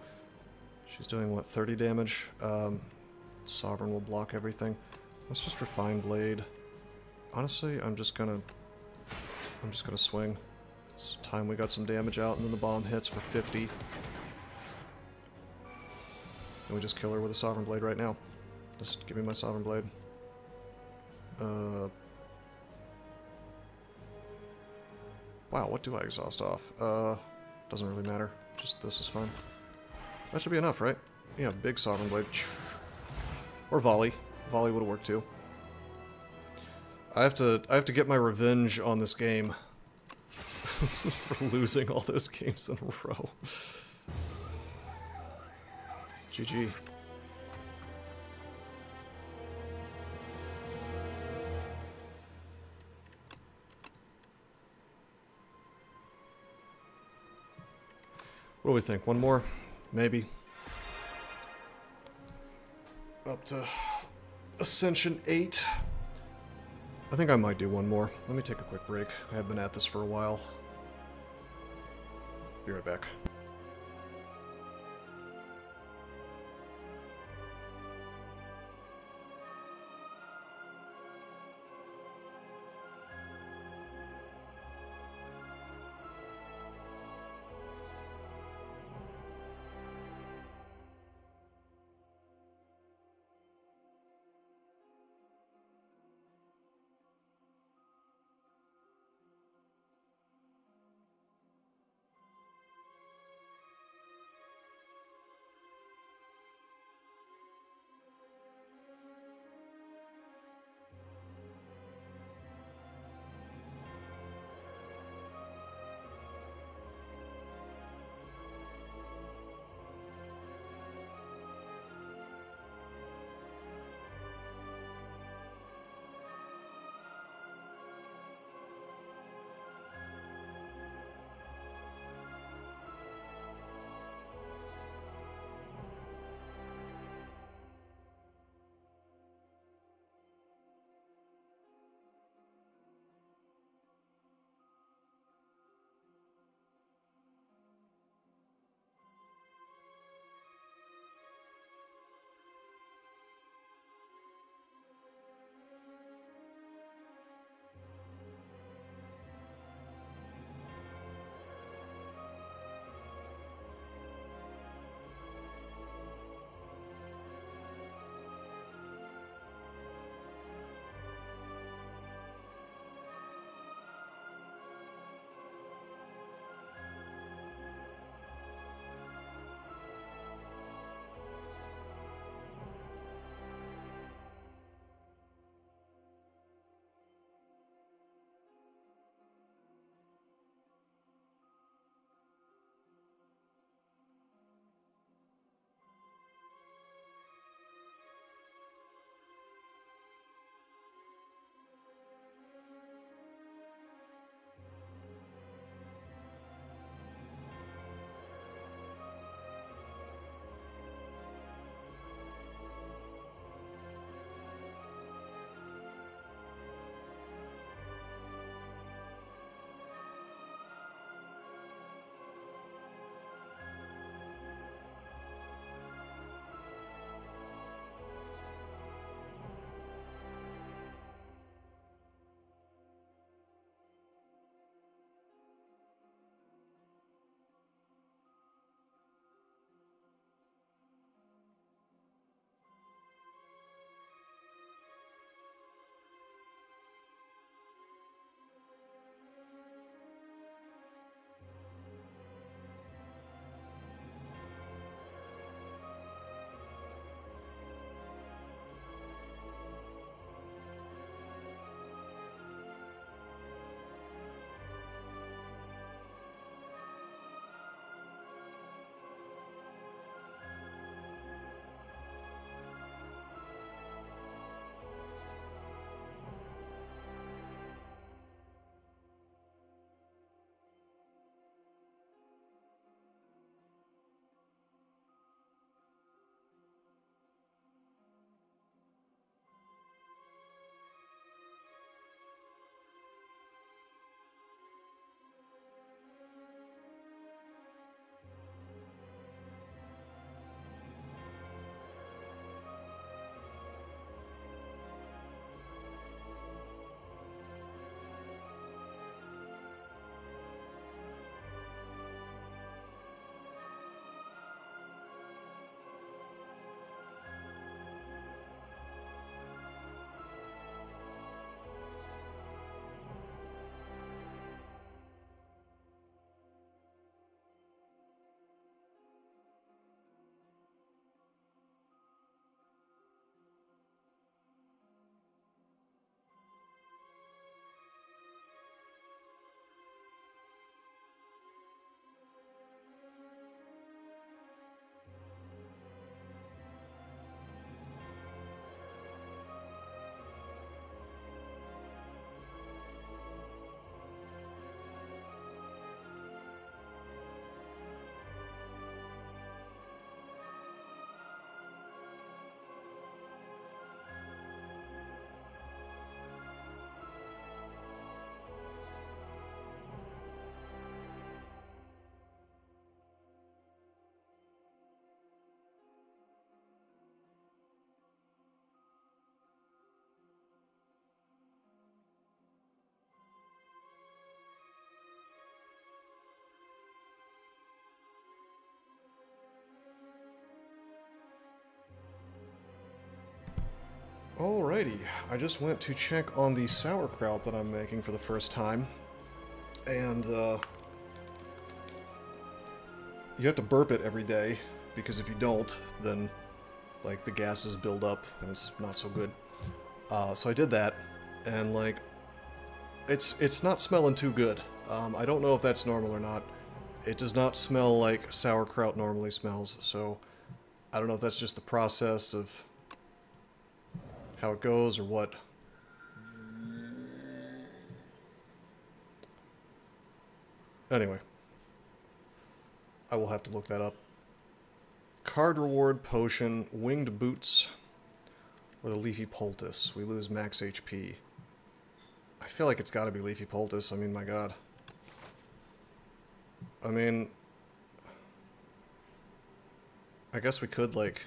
She's doing what, 30 damage? Sovereign will block everything. Let's just refine blade. Honestly, I'm just gonna swing. It's time we got some damage out, and then the bomb hits for 50. And we just kill her with a sovereign blade right now. Just give me my sovereign blade. Wow, what do I exhaust off? Doesn't really matter. Just this is fine. That should be enough, right? Yeah, big sovereign blade. Or volley. Volley would have worked too. I have to get my revenge on this game for losing all those games in a row. GG. What do we think? One more? Maybe. Up to Ascension 8. I think I might do one more. Let me take a quick break. I have been at this for a while. Be right back. Alrighty, I just went to check on the sauerkraut that I'm making for the first time, and you have to burp it every day, because if you don't, then, like, the gases build up, and it's not so good. So I did that, and, like, it's not smelling too good. I don't know if that's normal or not. It does not smell like sauerkraut normally smells, so I don't know if that's just the process of how it goes or what. Anyway, I will have to look that up. Card reward, potion, winged boots, or the leafy poultice. We lose max HP. I feel like it's got to be leafy poultice. I mean, my god. I mean, I guess we could, like...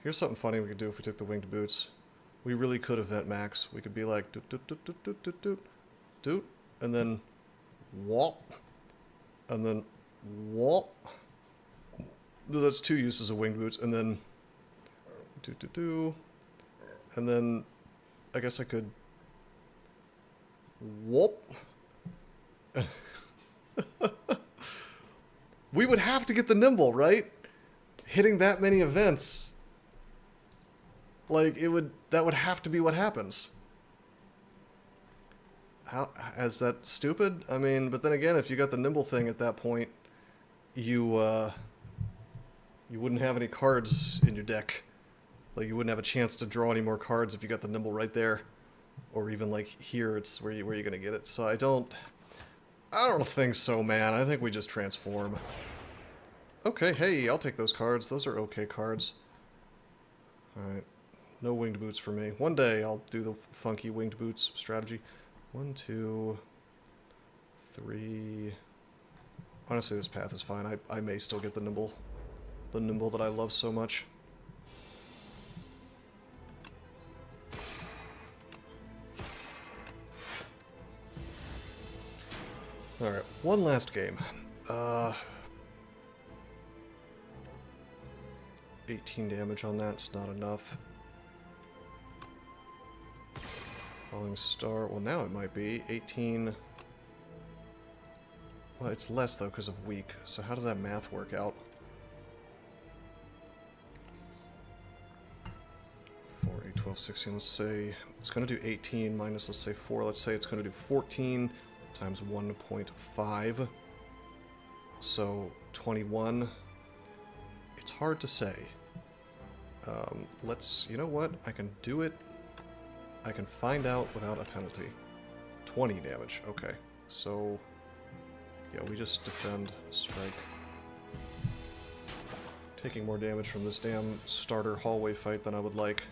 Here's something funny we could do if we took the winged boots. We really could event max. We could be like, doot, doot, doot, doot, doot, doot, doot, doot, and then, whop, and then, whop. That's 2 uses of winged boots, and then, doot, doot, doot, and then, I guess I could, whoop. We would have to get the nimble, right? Hitting that many events. Like, that would have to be what happens. How, is that stupid? I mean, but then again, if you got the nimble thing at that point, you wouldn't have any cards in your deck. Like, you wouldn't have a chance to draw any more cards if you got the nimble right there. Or even, like, here, it's where you're gonna get it. So I don't think so, man. I think we just transform. Okay, hey, I'll take those cards. Those are okay cards. Alright. No winged boots for me. One day I'll do the funky winged boots strategy. 1, 2, 3. Honestly, this path is fine. I may still get the nimble. The nimble that I love so much. Alright, one last game. 18 damage on that's not enough. Falling star, well now it might be. 18... Well, it's less though because of weak, so how does that math work out? 4, 8, 12, 16, let's say... It's going to do 18 minus, let's say 4, let's say it's going to do 14 times 1.5. So, 21. It's hard to say. You know what? I can do it. I can find out without a penalty. 20 damage, okay. So, yeah, we just defend, strike. Taking more damage from this damn starter hallway fight than I would like.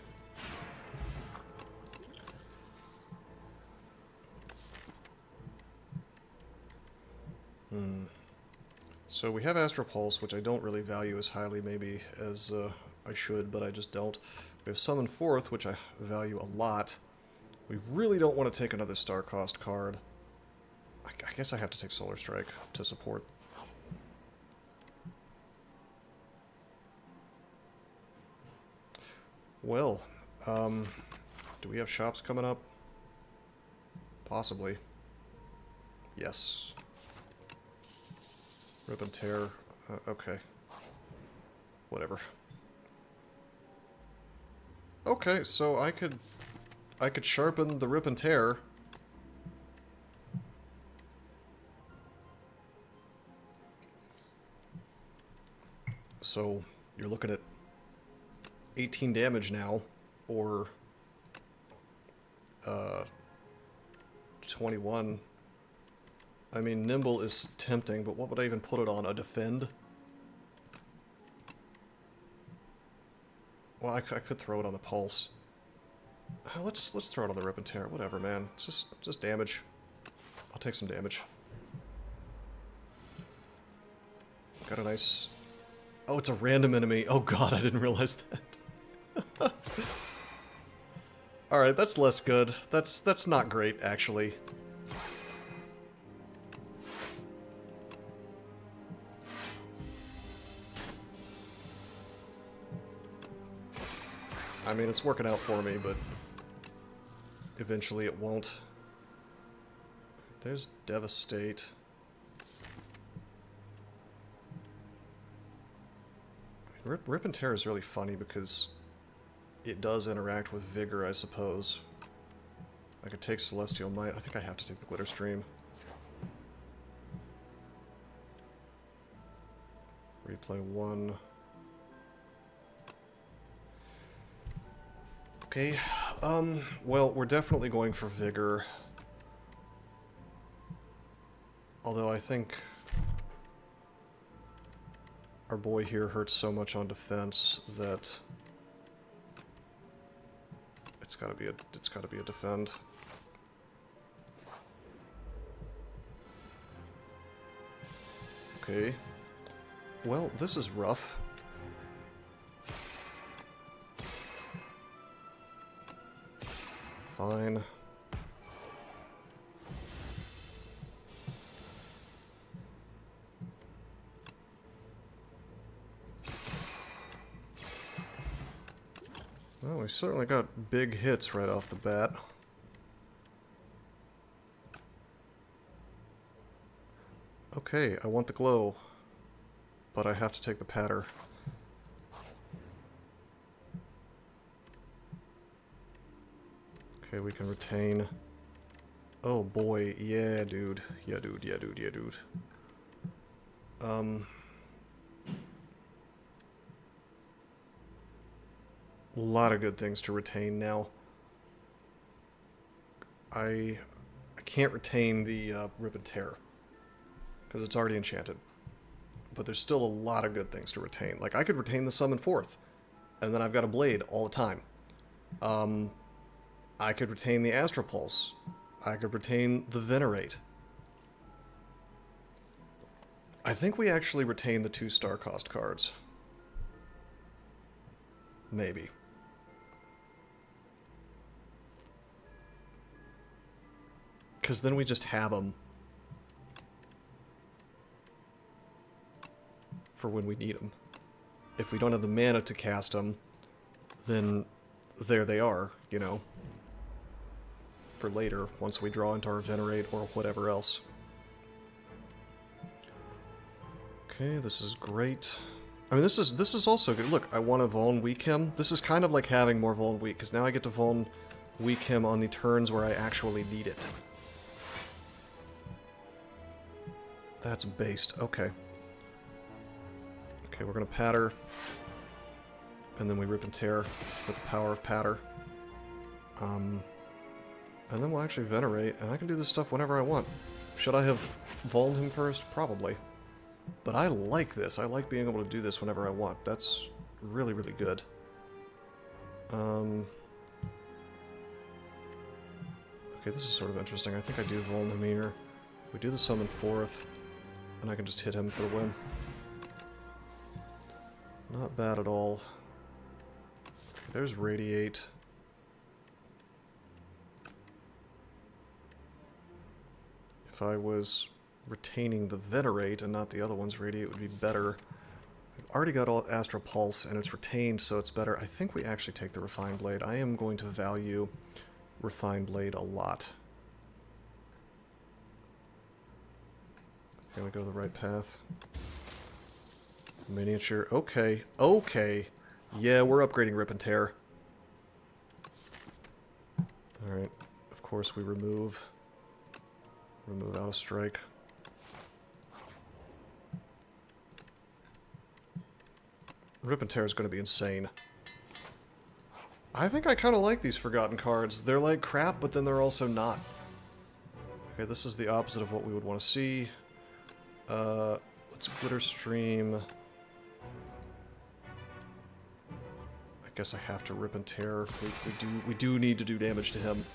So we have Astral Pulse, which I don't really value as highly maybe as I should, but I just don't. We have Summon Forth, which I value a lot. We really don't want to take another star cost card. I guess I have to take Solar Strike to support. Well, do we have shops coming up? Possibly. Yes. Rip and Tear. Okay. Whatever. Okay, so I could sharpen the Rip and Tear. So you're looking at 18 damage now, or 21. I mean, Nimble is tempting, but what would I even put it on? A Defend? Well, I could throw it on the Pulse. Let's throw it on the Rip and Tear. Whatever, man. It's just damage. I'll take some damage. Got a nice... Oh, it's a random enemy. Oh god, I didn't realize that. Alright, that's less good. That's not great, actually. I mean, it's working out for me, but eventually it won't. There's Devastate. Rip and Tear is really funny because it does interact with Vigor, I suppose. I could take Celestial Might. I think I have to take the Glitter Stream. Replay 1. Okay, well, we're definitely going for Vigor. Although I think our boy here hurts so much on defense that it's gotta be a defend. Okay. Well, this is rough. Fine. Well, we certainly got big hits right off the bat. Okay, I want the glow, but I have to take the patter. Okay, we can retain. Oh boy, yeah, dude. Yeah, dude, yeah, dude, yeah, dude. A lot of good things to retain now. I can't retain the Rip and Tear, because it's already enchanted. But there's still a lot of good things to retain. Like, I could retain the Summon Forth, and then I've got a Blade all the time. I could retain the Astral Pulse. I could retain the Venerate. I think we actually retain the 2-star cost cards. Maybe. Because then we just have them for when we need them. If we don't have the mana to cast them, then there they are, you know, for later, once we draw into our Venerate or whatever else. Okay, this is great. I mean, this is also good. Look, I want to Vuln Weak him. This is kind of like having more Vuln Weak, because now I get to Vuln Weak him on the turns where I actually need it. That's based. Okay. Okay, we're gonna Patter. And then we Rip and Tear with the power of Patter. And then we'll actually Venerate, and I can do this stuff whenever I want. Should I have Vulned him first? Probably. But I like this. I like being able to do this whenever I want. That's really, really good. Okay, this is sort of interesting. I think I do Vuln him here. We do the Summon Forth, and I can just hit him for the win. Not bad at all. There's Radiate. If I was retaining the Venerate and not the other ones, Radiate would be better. We've already got all Astral Pulse, and it's retained, so it's better. I think we actually take the Refined Blade. I am going to value Refined Blade a lot. Here we go the right path. Miniature. Okay. Okay. Yeah, we're upgrading Rip and Tear. Alright. Of course we remove out of strike. Rip and Tear is going to be insane. I think I kind of like these Forgotten cards. They're like crap, but then they're also not. Okay, this is the opposite of what we would want to see. Let's Glitter Stream. I guess I have to Rip and Tear. We do need to do damage to him.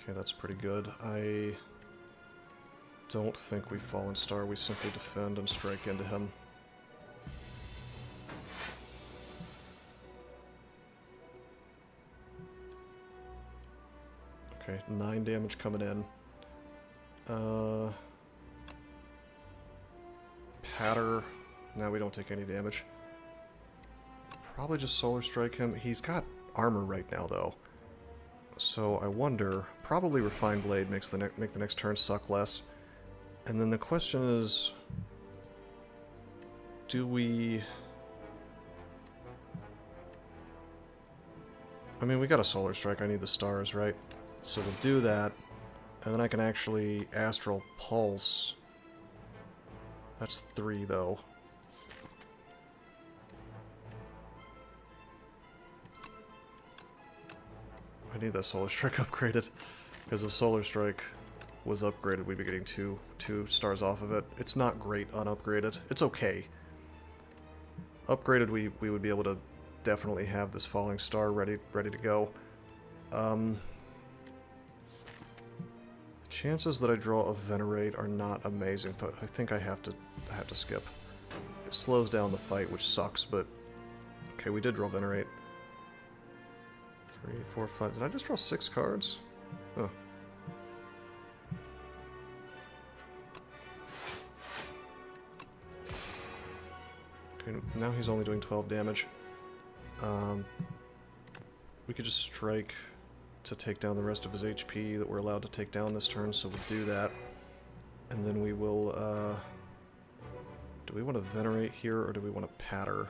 Okay, that's pretty good. I don't think we Fallen Star. We simply defend and strike into him. Okay, 9 damage coming in. Patter. No, we don't take any damage. Probably just Solar Strike him. He's got armor right now, though. So I wonder... Probably Refined Blade makes make the next turn suck less. And then the question is... Do we... I mean, we got a Solar Strike. I need the stars, right? So we'll do that. And then I can actually Astral Pulse. That's 3, though. I need that Solar Strike upgraded. Because if Solar Strike was upgraded, we'd be getting two stars off of it. It's not great unupgraded. It's okay. Upgraded, we would be able to definitely have this Falling Star ready to go. The chances that I draw a Venerate are not amazing. I think I have to skip. It slows down the fight, which sucks, but... Okay, we did draw Venerate. 3, 4, 5... Did I just draw 6 cards? Oh. Okay, now he's only doing 12 damage. We could just strike to take down the rest of his HP that we're allowed to take down this turn, so we'll do that. And then we will, do we want to Venerate here, or do we want to Patter?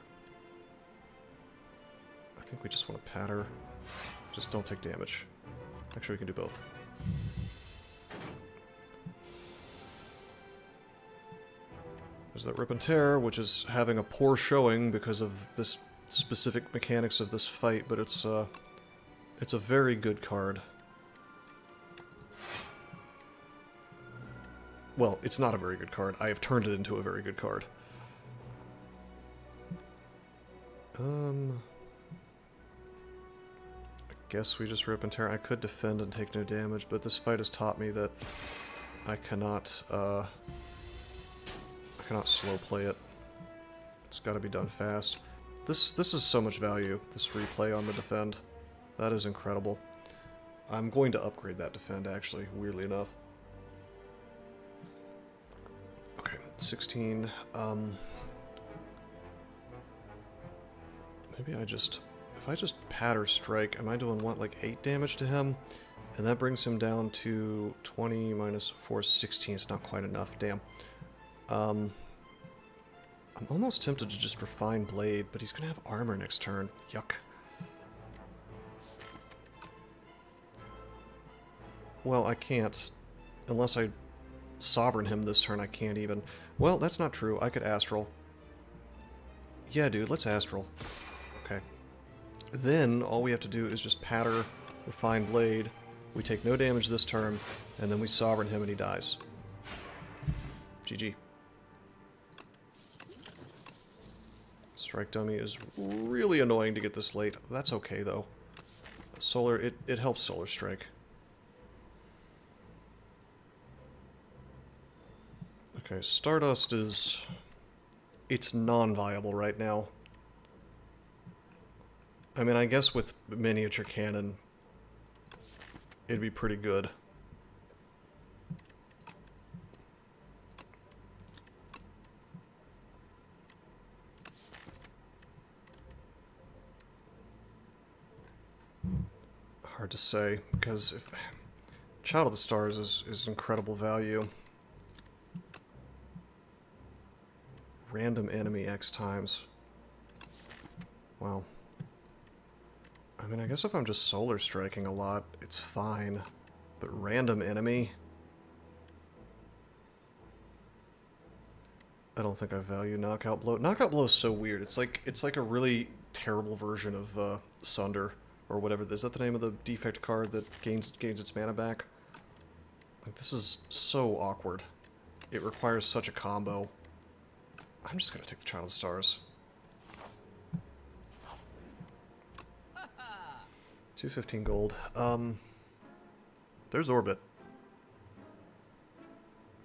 I think we just want to Patter. Just don't take damage. Actually, we can do both. There's that Rip and Tear, which is having a poor showing because of this specific mechanics of this fight, but it's a very good card. Well, it's not a very good card. I have turned it into a very good card. I guess we just Rip and Tear. I could defend and take no damage, but this fight has taught me that I cannot slow play it. It's got to be done fast. This is so much value, this replay on the defend. That is incredible. I'm going to upgrade that defend, actually, weirdly enough. Okay, 16. Maybe I just... If I just Patter Strike, am I doing, what, like 8 damage to him? And that brings him down to 20 minus 4, 16. It's not quite enough, damn. I'm almost tempted to just Refine Blade, but he's gonna have armor next turn. Yuck. Well, I can't. Unless I Sovereign him this turn, I can't even. Well, that's not true. I could Astral. Yeah, dude, let's Astral. Okay. Then, all we have to do is just Patter, Refine Blade. We take no damage this turn, and then we Sovereign him and he dies. GG. Strike Dummy is really annoying to get this late. That's okay, though. Solar, it helps Solar Strike. Okay, Stardust is... It's non-viable right now. I mean, I guess with Miniature Cannon, it'd be pretty good. Hard to say, because if Child of the Stars is incredible value. Random enemy X times. Well, I mean, I guess if I'm just Solar Striking a lot, it's fine. But random enemy? I don't think I value Knockout Blow. Knockout Blow is so weird. It's like a really terrible version of Sunder. Or whatever. Is that the name of the defect card that gains its mana back? Like, this is so awkward. It requires such a combo. I'm just gonna take the Child of the Stars. 215 gold. There's Orbit.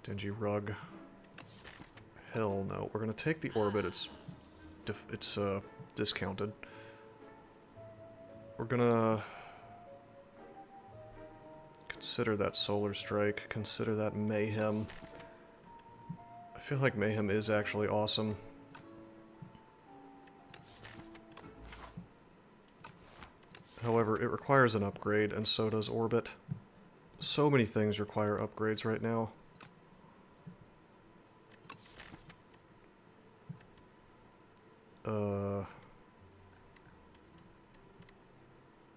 Dingy Rug. Hell no. We're gonna take the Orbit. It's discounted. We're gonna Consider that Solar Strike. Consider that Mayhem. I feel like Mayhem is actually awesome. However, it requires an upgrade, and so does Orbit. So many things require upgrades right now.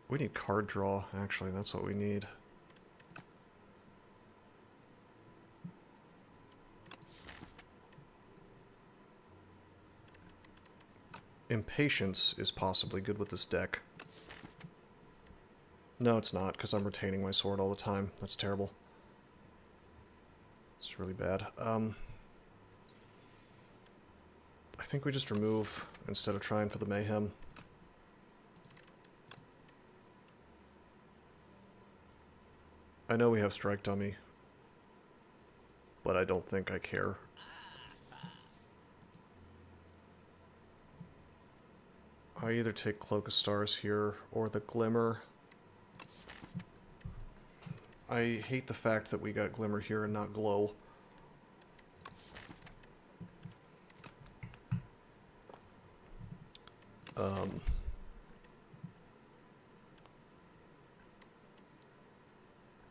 We need card draw, actually, that's what we need. Impatience is possibly good with this deck. No, it's not, because I'm retaining my sword all the time. That's terrible. It's really bad. I think we just remove instead of trying for the Mayhem. I know we have Strike Dummy, but I don't think I care. I either take Cloak of Stars here or the Glimmer. I hate the fact that we got Glimmer here and not Glow.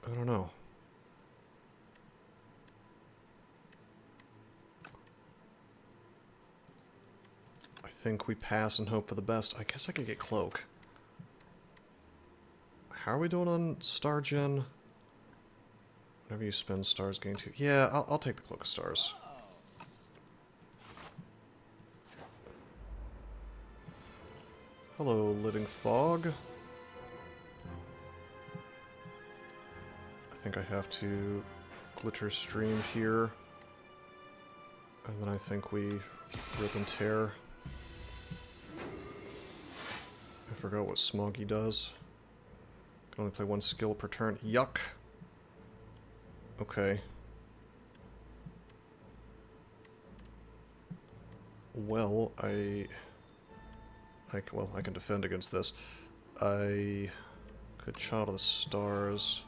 I don't know. I think we pass and hope for the best. I guess I could get Cloak. How are we doing on Star Gen? Whenever you spend stars, gain 2. Yeah, I'll take the Cloak of Stars. Hello, Living Fog. I think I have to Glitter Stream here. And then I think we Rip and Tear. I forgot what Smoggy does. Can only play one skill per turn. Yuck! Okay. Well, I can defend against this. I could Child of the Stars.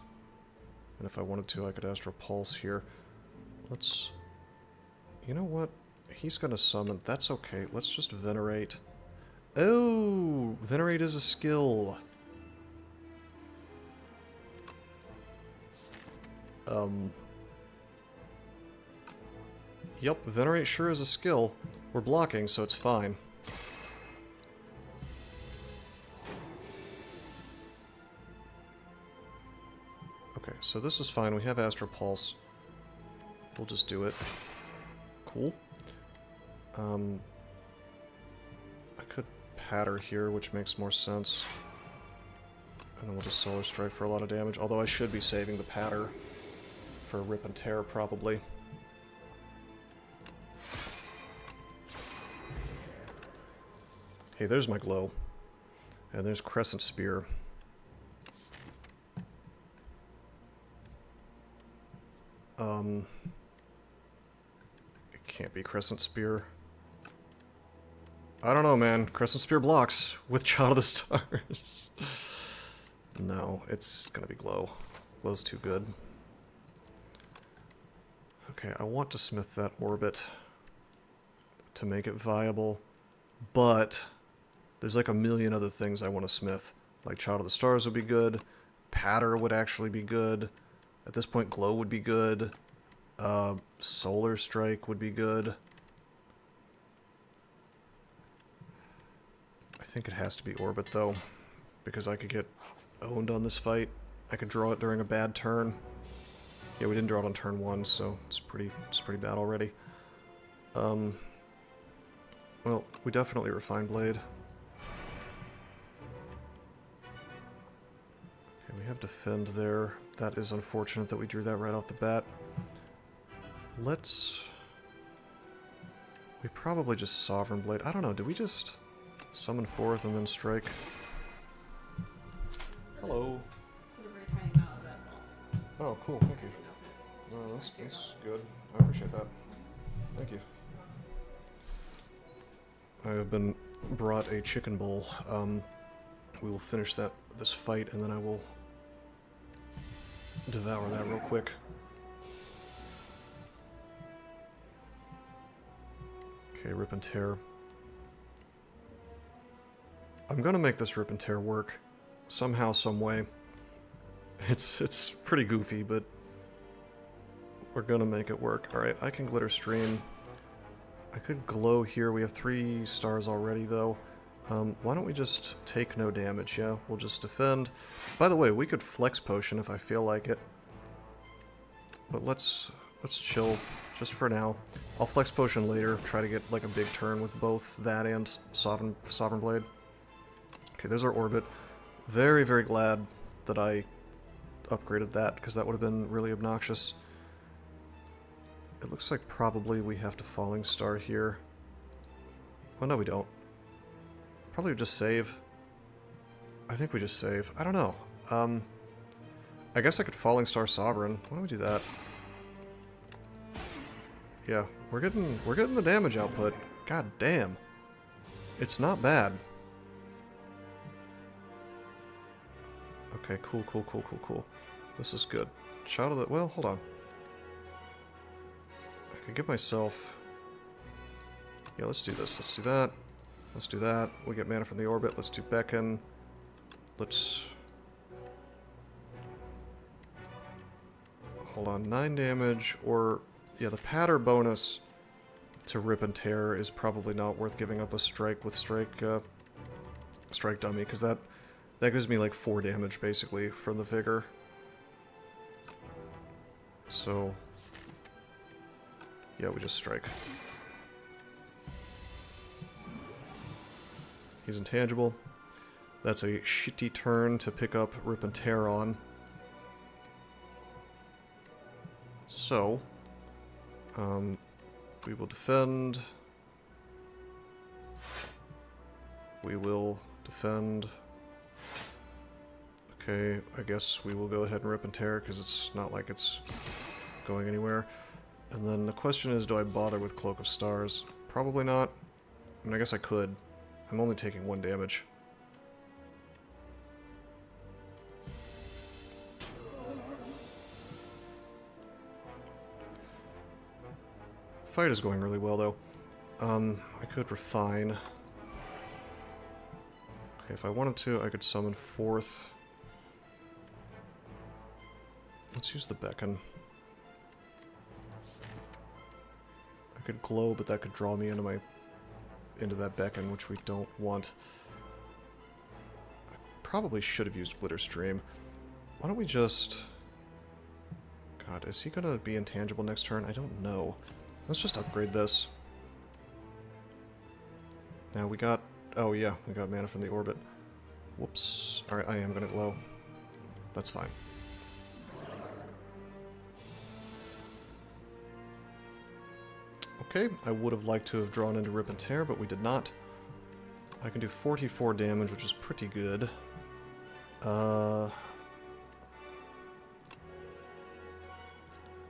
And if I wanted to, I could Astral Pulse here. Let's... You know what? He's gonna summon. That's okay. Let's just Venerate. Oh! Venerate is a skill. Yep, Venerate sure is a skill. We're blocking, so it's fine. Okay, so this is fine. We have Astral Pulse. We'll just do it. Cool. I could Patter here, which makes more sense. And then we'll just Solar Strike for a lot of damage, although I should be saving the Patter for Rip and Tear, probably. Hey, there's my Glow. And there's Crescent Spear. It can't be Crescent Spear. I don't know, man. Crescent Spear blocks with Child of the Stars. No, it's gonna be Glow. Glow's too good. Okay, I want to smith that Orbit to make it viable, but there's like a million other things I want to smith. Like Child of the Stars would be good, Patter would actually be good, at this point Glow would be good, Solar Strike would be good. I think it has to be Orbit though, because I could get owned on this fight. I could draw it during a bad turn. Yeah, we didn't draw it on turn 1, so it's pretty bad already. Well, we definitely Refine Blade. Okay, we have Defend there. That is unfortunate that we drew that right off the bat. Let's... We probably just Sovereign Blade. I don't know, do we just summon forth and then strike? Hello. Put a very tiny amount of that sauce. Oh, cool, thank you. No, that's good. I appreciate that. Thank you. I have been brought a chicken bowl. We will finish this fight, and then I will devour that real quick. Okay, rip and tear. I'm gonna make this rip and tear work. Somehow, some way. It's pretty goofy, but we're gonna make it work. Alright, I can glitter stream. I could glow here. We have 3 stars already, though. Why don't we just take no damage, yeah? We'll just defend. By the way, we could flex potion if I feel like it. But let's chill just for now. I'll flex potion later, try to get like a big turn with both that and Sovereign Blade. Okay, there's our orbit. Very, very glad that I upgraded that, because that would have been really obnoxious. It looks like probably we have to Falling Star here. Well, no we don't. Probably just save. I think we just save. I don't know. I guess I could Falling Star Sovereign. Why don't we do that? Yeah, we're getting the damage output. God damn. It's not bad. Okay, cool. This is good. Shout of the... Well, hold on. I could give myself... Yeah, let's do this. Let's do that. Let's do that. We get mana from the orbit. Let's do Beckon. Let's... Hold on. 9 damage, or... Yeah, the patter bonus to Rip and Tear is probably not worth giving up a strike with Strike Dummy, because that gives me like 4 damage, basically, from the Vigor. So... Yeah, we just strike. He's intangible. That's a shitty turn to pick up Rip and Tear on. So... we will defend. We will defend. Okay, I guess we will go ahead and Rip and Tear, because it's not like it's going anywhere. And then the question is, do I bother with Cloak of Stars? Probably not. I mean, I guess I could. I'm only taking 1 damage. Fight is going really well, though. I could refine. Okay, if I wanted to, I could summon 4th. Let's use the Beckon. I could glow, but that could draw me into that Beckon, which we don't want. I probably should have used Glitter Stream. Why don't we just... God, is he gonna be intangible next turn? I don't know. Let's just upgrade this. Now we got... Oh yeah, we got mana from the orbit. Whoops. Alright, I am gonna glow. That's fine. Okay, I would have liked to have drawn into Rip and Tear, but we did not. I can do 44 damage, which is pretty good. Well,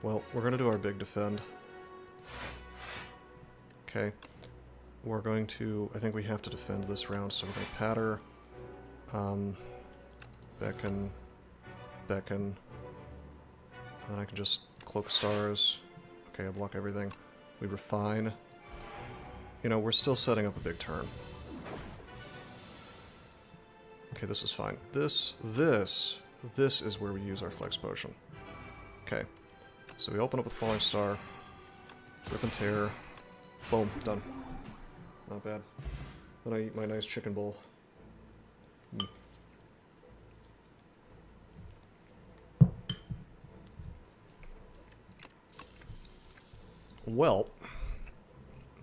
we're gonna do our big defend. Okay. We're going to... I think we have to defend this round, so we're going to patter. Beckon. And then I can just Cloak Stars. Okay, I block everything. We refine. You know, we're still setting up a big turn. Okay, this is fine. This is where we use our Flex Potion. Okay. So we open up with Falling Star. Rip and Tear. Boom, done. Not bad. Then I eat my nice chicken bowl. Well,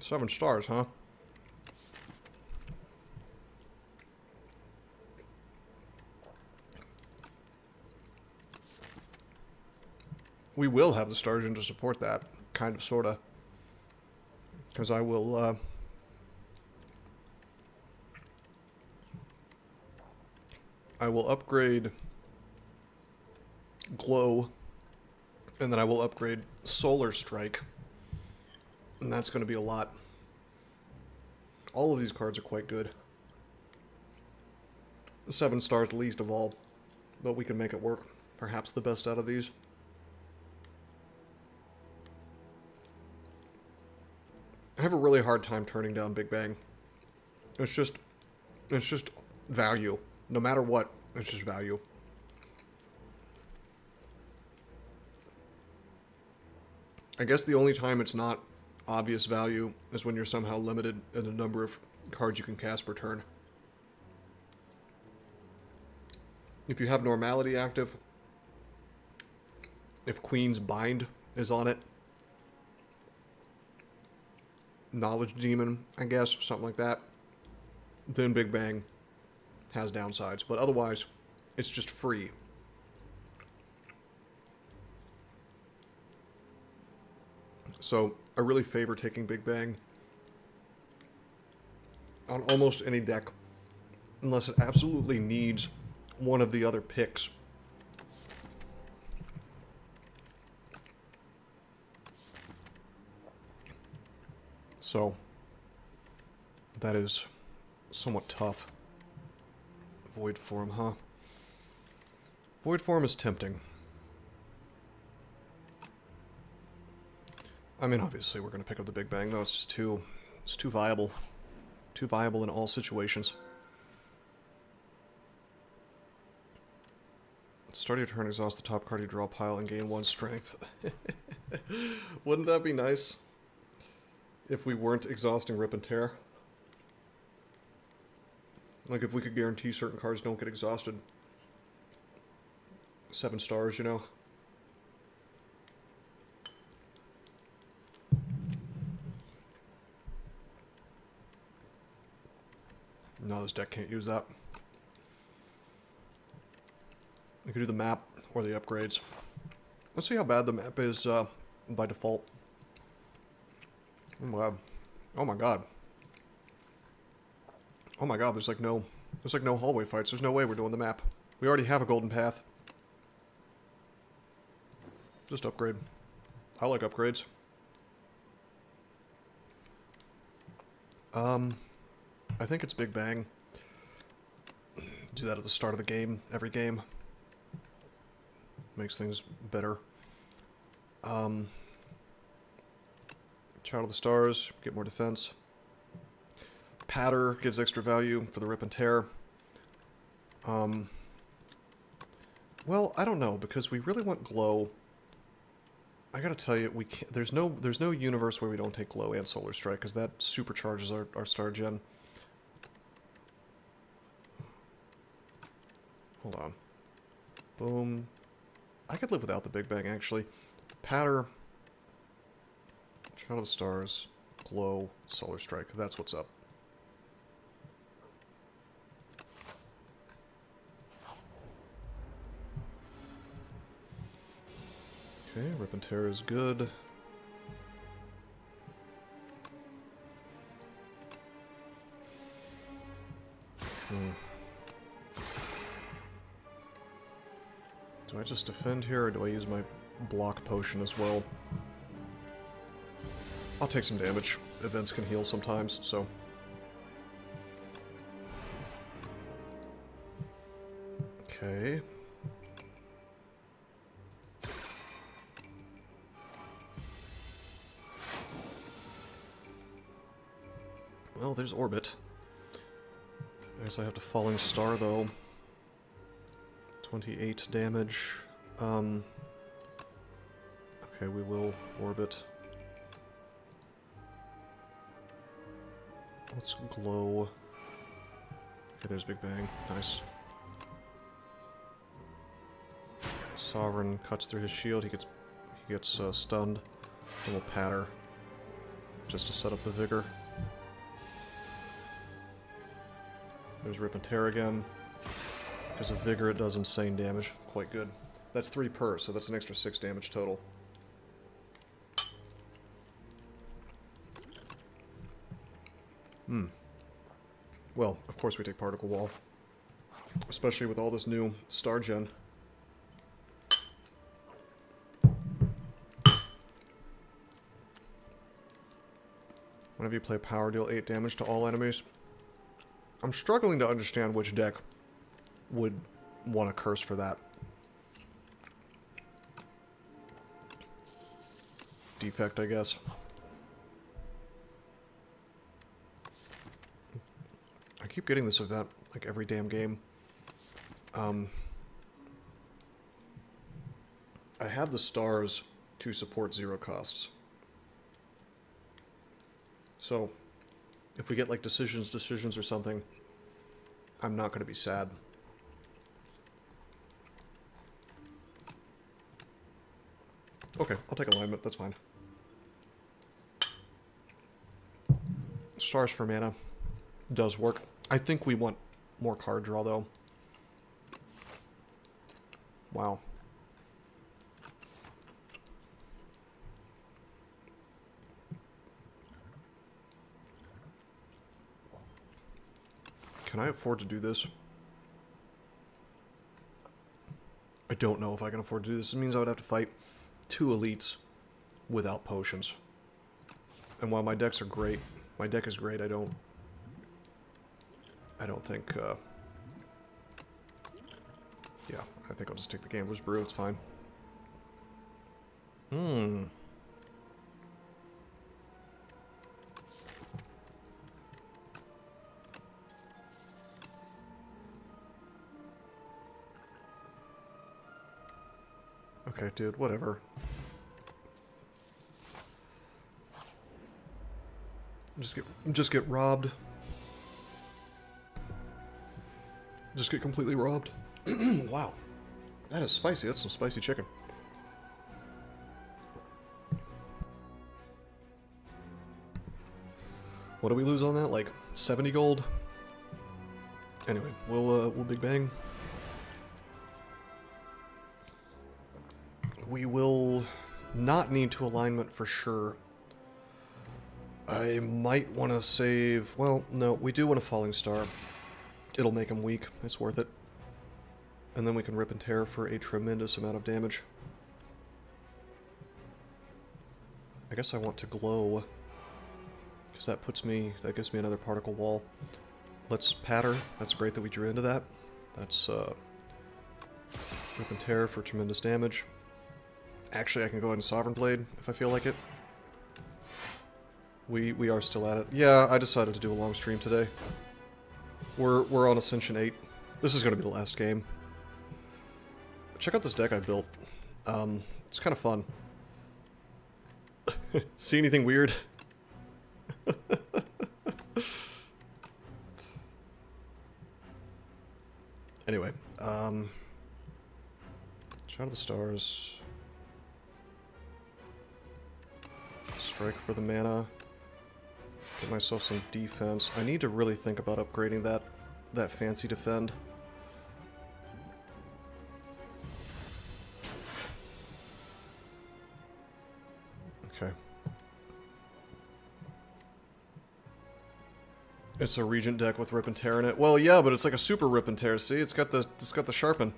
7 stars, huh? We will have the Stargent to support that, kind of, sorta. Because I will, upgrade Glow, and then I will upgrade Solar Strike, and that's going to be a lot. All of these cards are quite good. 7 stars least of all, but we can make it work. perhaps the best out of these. I have a really hard time turning down Big Bang. It's just value. No matter what, it's just value. I guess the only time it's not obvious value is when you're somehow limited in the number of cards you can cast per turn. If you have Normality active, if Queen's Bind is on it, Knowledge Demon, I guess, something like that, then Big Bang has downsides. But otherwise, it's just free. So, I really favor taking Big Bang on almost any deck, unless it absolutely needs one of the other picks. So, that is somewhat tough. Void Form, huh? Void Form is tempting. I mean, obviously, we're going to pick up the Big Bang, though. It's just too viable. Too viable in all situations. Start your turn, exhaust the top card you draw pile, and gain 1 strength. Wouldn't that be nice? If we weren't exhausting Rip and Tear. Like, if we could guarantee certain cards don't get exhausted. 7 stars, you know? No, this deck can't use that. We could do the map or the upgrades. Let's see how bad the map is by default. Oh my god. Oh my god. Oh my god, there's like no hallway fights. There's no way we're doing the map. We already have a golden path. Just upgrade. I like upgrades. I think it's Big Bang. Do that at the start of the game, every game. Makes things better. Child of the Stars, get more defense. Patter gives extra value for the Rip and Tear. Well, I don't know, because we really want Glow. I gotta tell you, we can't, there's no universe where we don't take Glow and Solar Strike, because that supercharges our star gen. Hold on. Boom. I could live without the Big Bang, actually. Patter. Child of the Stars. Glow. Solar Strike. That's what's up. Okay, Rip and Tear is good. Do I just defend here, or do I use my block potion as well? I'll take some damage. Events can heal sometimes, so... Okay. Well, there's Orbit. I guess I have to Falling Star, though. 28 damage. Okay, we will Orbit. Let's Glow. Okay, there's Big Bang. Nice. Sovereign cuts through his shield. He gets stunned. And we'll Patter. Just to set up the Vigor. There's Rip and Tear again. Because of Vigor, it does insane damage. Quite good. That's 3 per, so that's an extra 6 damage total. Well, of course we take Particle Wall. Especially with all this new Star Gen. Whenever you play Power, deal 8 damage to all enemies. I'm struggling to understand which deck would want a curse for that. defect, I guess. I keep getting this event, like, every damn game. I have the stars to support 0 costs. So, if we get, like, decisions or something, I'm not going to be sad. Okay, I'll take alignment, that's fine. Stars for mana does work. I think we want more card draw, though. Wow. Can I afford to do this? I don't know if I can afford to do this. It means I would have to fight 2 elites without potions. And while my decks are great, my deck is great, I don't think, yeah, I think I'll just take the Gambler's Brew, it's fine. Okay, dude, whatever. Just get robbed. Just get completely robbed. Wow. That is spicy. That's some spicy chicken. What do we lose on that? Like 70 gold? Anyway, we'll Big Bang. We will not need to alignment for sure. I might want to save... Well, no, we do want a Falling Star. It'll make him weak. It's worth it. And then we can rip and tear for a tremendous amount of damage. I guess I want to glow. Because that puts me... That gives me another particle wall. Let's patter. That's great that we drew into that. That's, rip and tear for tremendous damage. Actually, I can go ahead and Sovereign Blade if I feel like it. We are still at it. Yeah, I decided to do a long stream today. We're on Ascension 8. This is going to be the last game. Check out this deck I built. It's kind of fun. See anything weird? Anyway, Shadow of the Stars. Strike for the mana. Get myself some defense. I need to really think about upgrading that fancy defend. Okay. It's a Regent deck with Rip and Tear in it. Well, yeah, but it's like a super Rip and Tear. See, it's got the sharpen.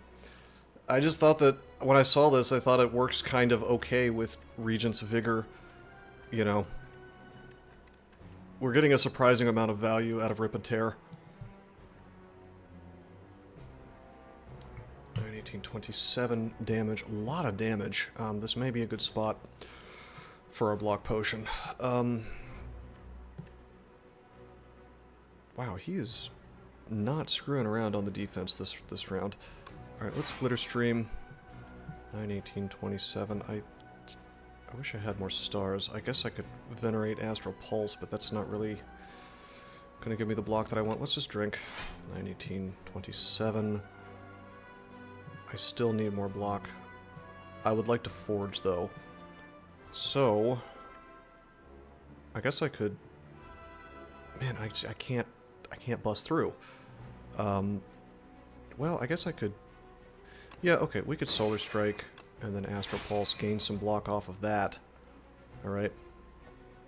I just thought that when I saw this, I thought it works kind of okay with Regent's Vigor. You know, we're getting a surprising amount of value out of Rip and Tear. 1827 damage, a lot of damage. This may be a good spot for our block potion. Wow, he is not screwing around on the defense this round. All right, let's Glitter Stream. 1827. I wish I had more stars. I guess I could Venerate Astral Pulse, but that's not really gonna give me the block that I want. Let's just drink. 1827. I still need more block. I would like to forge, though. So, I guess I could... Man, I can't bust through. Well, I guess I could... Yeah, okay, we could Solar Strike, and then Astral Pulse, gain some block off of that. Alright.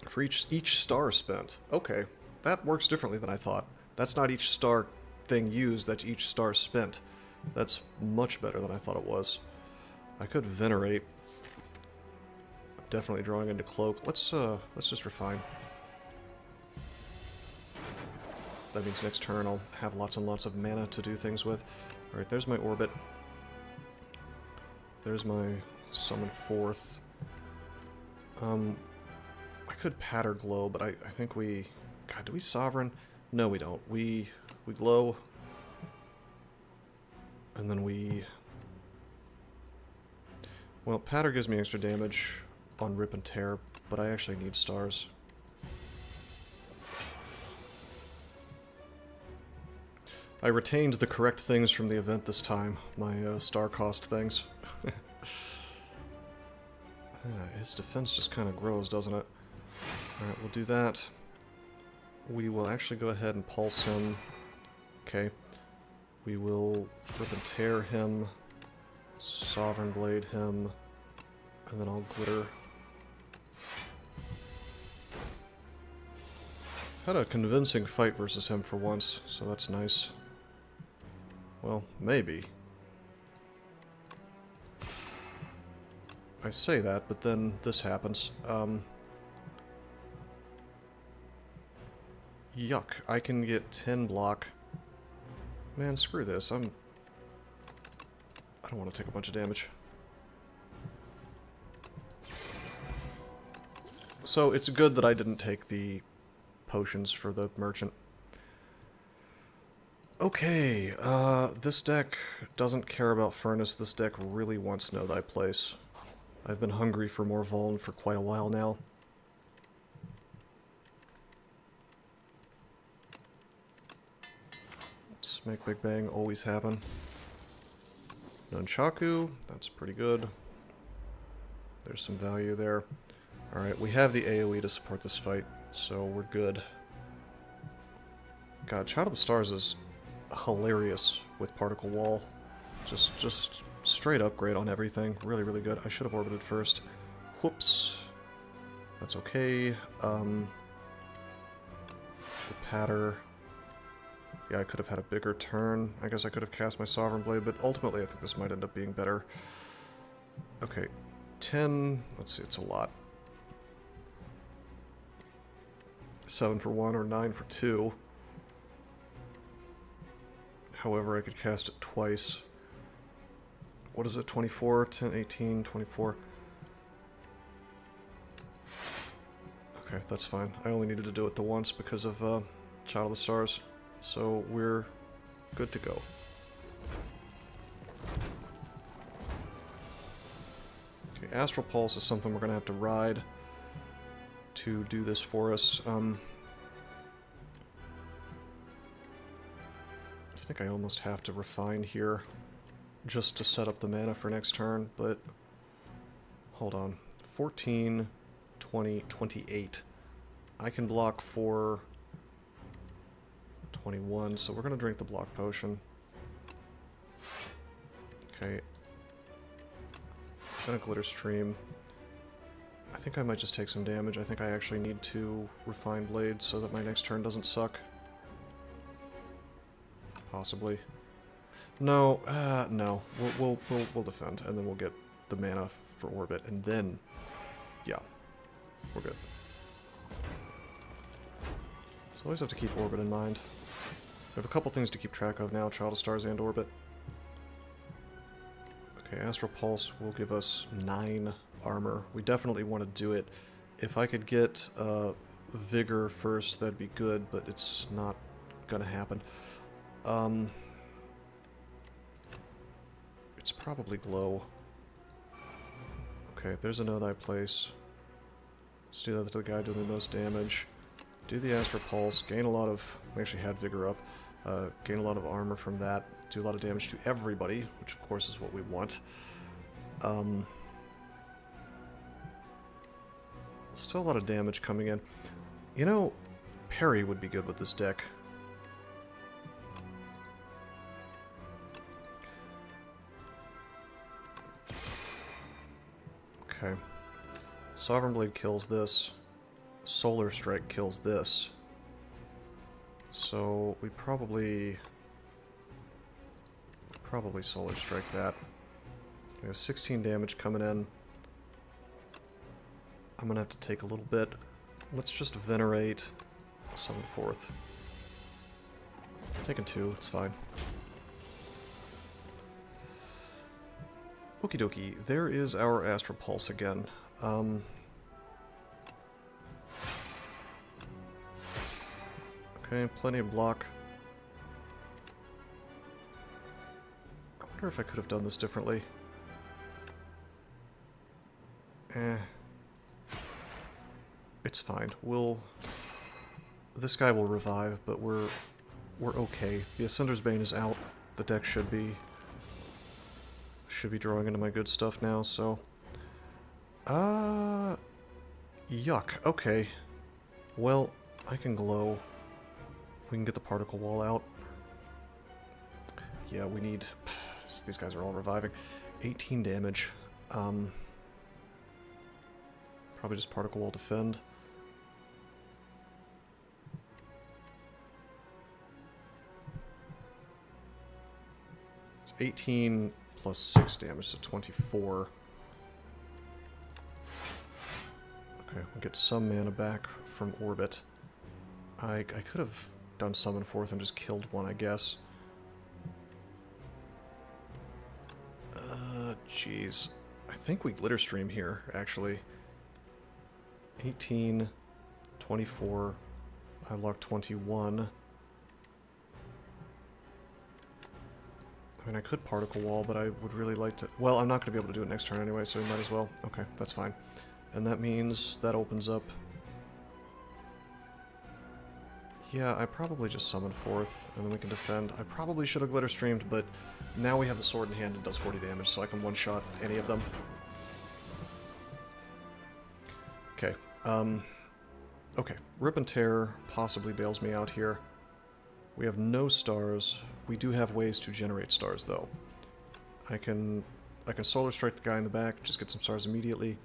For each star spent. Okay, that works differently than I thought. That's not each star thing used, that's each star spent. That's much better than I thought it was. I could Venerate. I'm definitely drawing into Cloak. Let's just refine. That means next turn I'll have lots and lots of mana to do things with. Alright, there's my Orbit. There's my Summon Forth. I could patter glow, but I think we... God, do we sovereign? No, we don't. We glow. And then we... Well, patter gives me extra damage on rip and tear, but I actually need stars. I retained the correct things from the event this time. My star cost things. His defense just kind of grows, doesn't it? Alright, we'll do that. We will actually go ahead and pulse him. Okay. We will rip and tear him. Sovereign blade him. And then I'll glitter. I've had a convincing fight versus him for once, so that's nice. Well, maybe. I say that, but then this happens. Yuck, I can get 10 block. Man, screw this. I don't want to take a bunch of damage. So it's good that I didn't take the potions for the merchant. Okay, this deck doesn't care about Furnace. This deck really wants Know Thy Place. I've been hungry for more Vuln for quite a while now. Let's make Big Bang always happen. Nunchaku, that's pretty good. There's some value there. Alright, we have the AoE to support this fight, so we're good. God, Child of the Stars is hilarious with Particle Wall. Just straight upgrade on everything. Really, really good. I should have orbited first. Whoops. That's okay. The patter. Yeah, I could have had a bigger turn. I guess I could have cast my Sovereign Blade, but ultimately I think this might end up being better. Okay. 10. Let's see, it's a lot. 7 for 1 or 9 for 2. However, I could cast it twice. What is it? 24, 10, 18, 24. Okay, that's fine. I only needed to do it the once because of Child of the Stars. So we're good to go. Okay, Astral Pulse is something we're going to have to ride to do this for us. I think I almost have to refine here just to set up the mana for next turn, but hold on. 14, 20, 28. I can block for 21, so we're going to drink the block potion. Okay. Then a glitter stream. I think I might just take some damage. I think I actually need to refine blade so that my next turn doesn't suck. Possibly. No, no. We'll defend, and then we'll get the mana for orbit, and then, yeah, we're good. So always have to keep orbit in mind. We have a couple things to keep track of now: Child of Stars and orbit. Okay, Astral Pulse will give us 9 armor. We definitely want to do it. If I could get Vigor first, that'd be good, but it's not gonna happen. It's probably Glow. Okay, there's a Know Thy Place. Let's do that to the guy doing the most damage. Do the Astral Pulse, gain a lot of... We actually had Vigor up. Gain a lot of armor from that. Do a lot of damage to everybody, which of course is what we want. Still a lot of damage coming in. You know, Parry would be good with this deck. Okay. Sovereign Blade kills this. Solar Strike kills this. So we probably Solar Strike that. We have 16 damage coming in. I'm gonna have to take a little bit. Let's just Venerate. Summon forth. Taking 2, it's fine. Okie dokie, there is our Astral Pulse again. Okay, plenty of block. I wonder if I could have done this differently. It's fine. This guy will revive, but we're okay. The Ascender's Bane is out. The deck should be drawing into my good stuff now, so... Yuck. Okay. Well, I can glow. We can get the particle wall out. Yeah, we need... These guys are all reviving. 18 damage. Probably just particle wall defend. It's 18 plus 6 damage, so 24. Okay, we'll get some mana back from Orbit. I could have done Summon Forth and just killed one, I guess. Jeez. I think we Glitter Stream here, actually. 18, 24, I locked 21. I mean, I could Particle Wall, but I would really like to... Well, I'm not going to be able to do it next turn anyway, so we might as well. Okay, that's fine. And that means that opens up... Yeah, I probably just Summon Forth, and then we can defend. I probably should have Glitter Streamed, but now we have the sword in hand and does 40 damage, so I can one-shot any of them. Okay, okay. Rip and Tear possibly bails me out here. We have no stars. We do have ways to generate stars, though. I can Solar Strike the guy in the back, just get some stars immediately.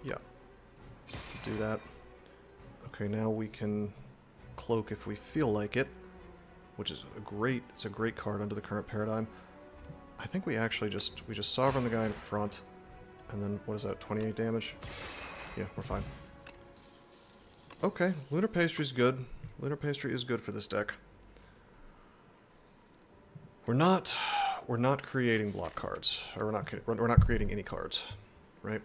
Yeah. Do that. Okay, now we can Cloak if we feel like it, which is it's a great card under the current paradigm. I think we actually just Sovereign the guy in front, and then, what is that, 28 damage? Yeah, we're fine. Okay, Lunar Pastry's good. Lunar Pastry is good for this deck. We're not creating block cards, or we're not creating any cards, right?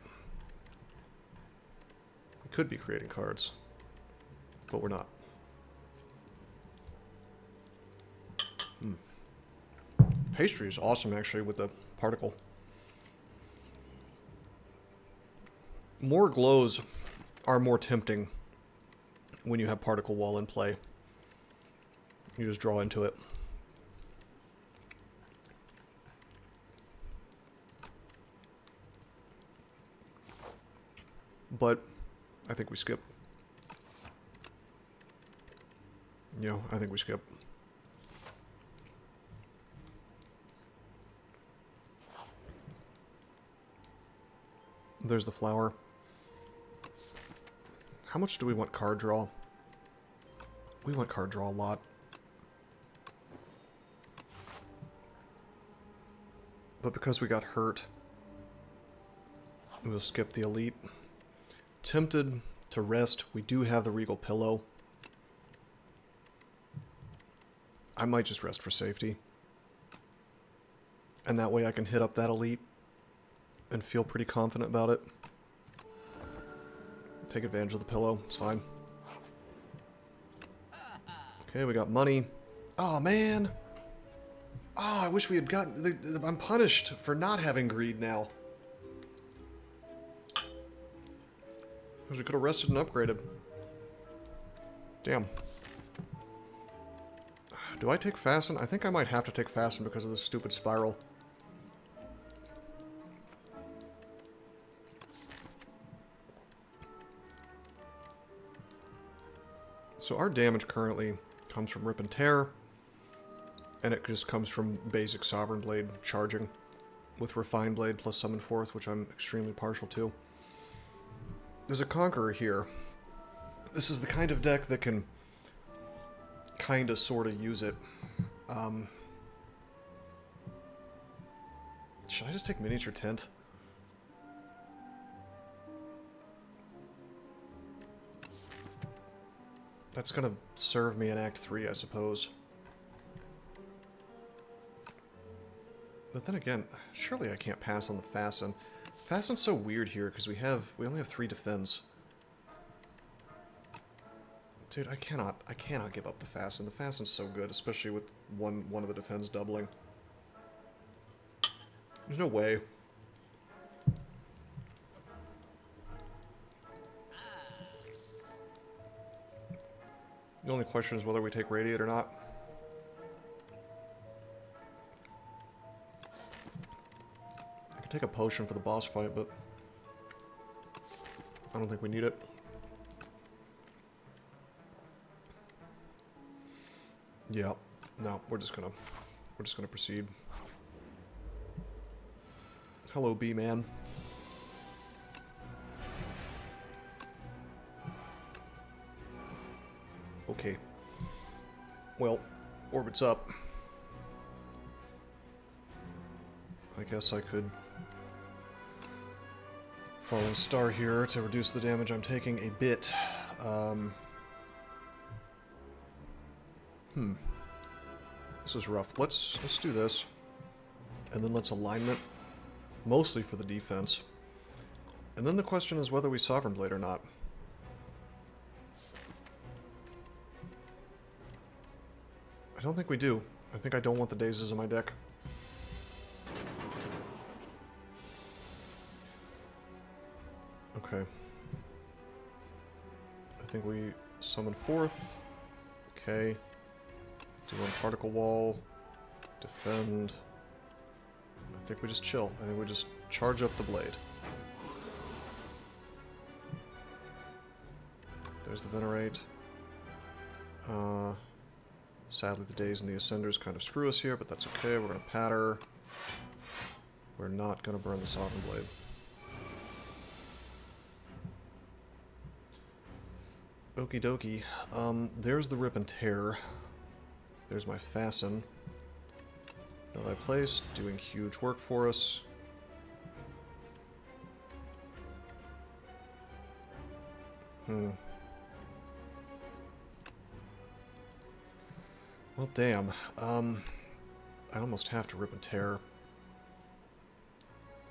We could be creating cards, but we're not. Pastry is awesome, actually, with the particle. More glows are more tempting when you have Particle Wall in play. You just draw into it. But I think we skip. Yeah, I think we skip. There's the flower. How much do we want card draw? We want card draw a lot. But because we got hurt, we'll skip the elite. Tempted to rest. We do have the Regal Pillow. I might just rest for safety. And that way I can hit up that elite and feel pretty confident about it. Take advantage of the pillow. It's fine. Okay, we got money. Oh, man. Oh, I wish we had gotten... I'm punished for not having greed now. Because we could have rested and upgraded. Damn. Do I take Fasten? I think I might have to take Fasten because of this stupid spiral. So our damage currently comes from Rip and Tear, and it just comes from basic Sovereign Blade charging with Refined Blade plus Summon Forth, which I'm extremely partial to. There's a Conqueror here. This is the kind of deck that can kinda sorta use it. Should I just take Miniature Tent? That's gonna serve me in Act 3, I suppose. But then again, surely I can't pass on the Fasten. Fasten's so weird here, because we only have 3 defense. Dude, I cannot give up the Fasten. The Fasten's so good, especially with one of the defense doubling. There's no way. The only question is whether we take Radiate or not. I could take a potion for the boss fight, but I don't think we need it. Yeah, no, we're just gonna proceed. Hello, B-Man. Okay. Well, orbit's up. I guess I could Falling Star here to reduce the damage I'm taking a bit. This is rough. Let's do this. And then let's alignment. Mostly for the defense. And then the question is whether we Sovereign Blade or not. I don't think we do. I think I don't want the Dazes in my deck. Okay. I think we summon forth. Okay. Do one Particle Wall. Defend. I think we just chill. I think we just charge up the blade. There's the Venerate. Sadly, the Days and the Ascenders kind of screw us here, but that's okay. We're going to patter. We're not going to burn the Sovereign Blade. Okie dokie. There's the Rip and Tear. There's my Fasten. Know thy place, doing huge work for us. Well, damn. I almost have to Rip and Tear.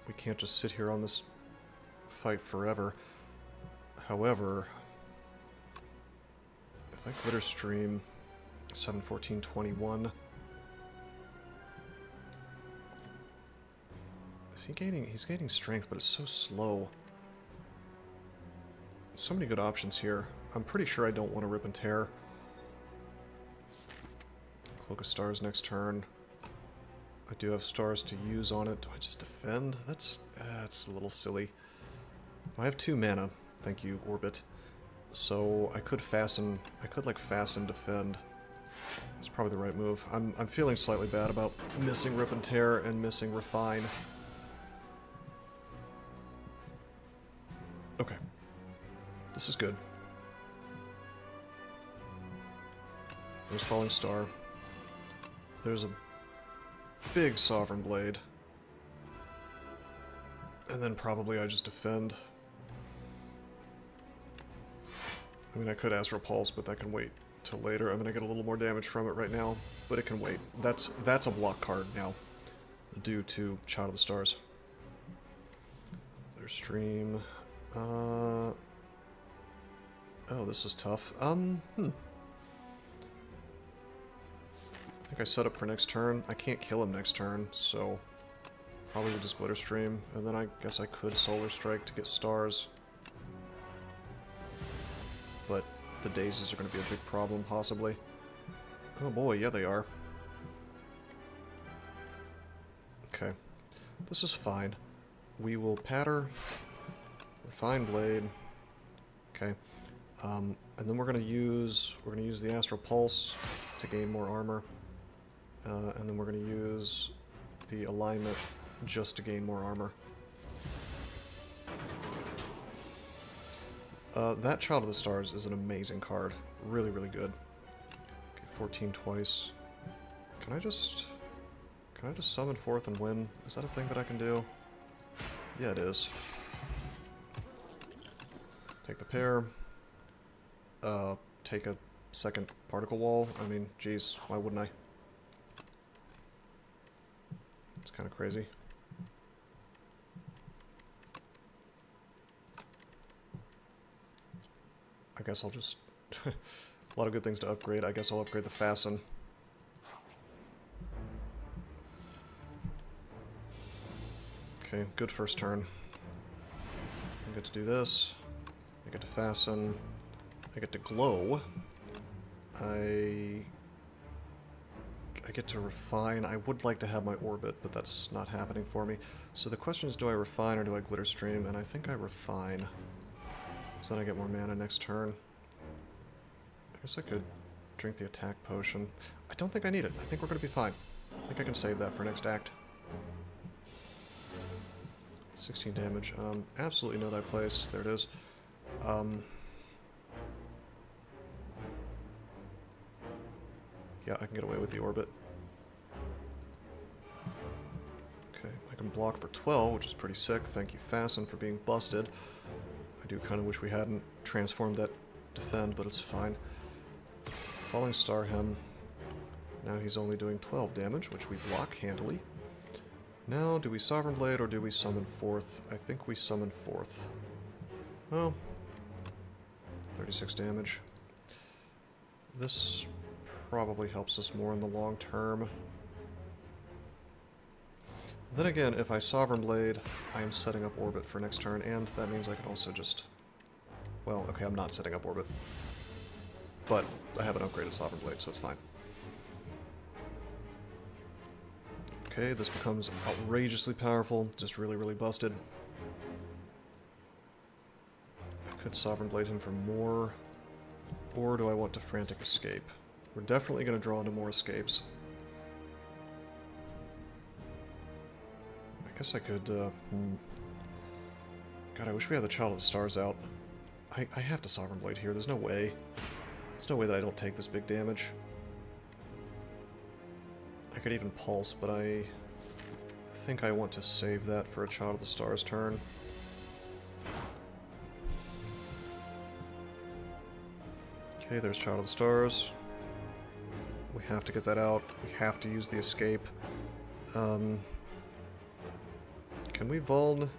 We can't just sit here on this fight forever. However, if I Glitter Stream 7/14/21, he's gaining strength, but it's so slow. So many good options here. I'm pretty sure I don't want to Rip and Tear. Cloak of Stars next turn. I do have stars to use on it. Do I just defend? That's a little silly. I have 2 mana. Thank you, Orbit. So I could Fasten. I could like Fasten defend. It's probably the right move. I'm feeling slightly bad about missing Rip and Tear and missing Refine. Okay. This is good. There's Falling Star. There's a big Sovereign Blade. And then probably I just defend. I mean, I could Astral Pulse, but that can wait till later. I'm gonna get a little more damage from it right now, but it can wait. That's a block card now, due to Child of the Stars. Their stream. Oh, this is tough. I think I set up for next turn. I can't kill him next turn, so probably we'll just Glitter Stream, and then I guess I could Solar Strike to get stars. But the Daisies are going to be a big problem, possibly. Oh boy, yeah they are. Okay. This is fine. We will patter. Refine Blade. Okay. And then we're gonna use the Astral Pulse to gain more armor. And then we're gonna use the alignment just to gain more armor. That Child of the Stars is an amazing card. Really, really good. Okay, 14 twice. Can I just summon forth and win? Is that a thing that I can do? Yeah, it is. Take the pair. Take a second Particle Wall. I mean, geez, why wouldn't I? It's kind of crazy. I guess I'll just A lot of good things to upgrade. I guess I'll upgrade the Fasten. Okay, good first turn. I get to do this. I get to Fasten. I get to Glow. I get to Refine. I would like to have my Orbit, but that's not happening for me. So the question is, do I Refine or do I Glitter Stream? And I think I Refine. So then I get more mana next turn. I guess I could drink the attack potion. I don't think I need it. I think we're going to be fine. I think I can save that for next act. 16 damage. Absolutely know that place. There it is. Yeah, I can get away with the Orbit. Okay, I can block for 12, which is pretty sick. Thank you, Fasten, for being busted. I do kind of wish we hadn't transformed that Defend, but it's fine. Falling Star him. Now he's only doing 12 damage, which we block handily. Now, do we Sovereign Blade or do we summon Forth? I think we summon Forth. Well, 36 damage. This probably helps us more in the long term. Then again, if I Sovereign Blade, I am setting up Orbit for next turn, and that means I can also just... Well, okay, I'm not setting up Orbit. But I have an upgraded Sovereign Blade, so it's fine. Okay, this becomes outrageously powerful, just really, really busted. I could Sovereign Blade him for more, or do I want to Frantic Escape? We're definitely going to draw into more escapes. I guess I could, God, I wish we had the Child of the Stars out. I have to Sovereign Blade here, there's no way. There's no way that I don't take this big damage. I could even Pulse, but I think I want to save that for a Child of the Stars turn. Okay, there's Child of the Stars. We have to get that out. We have to use the escape. Can we Vuln?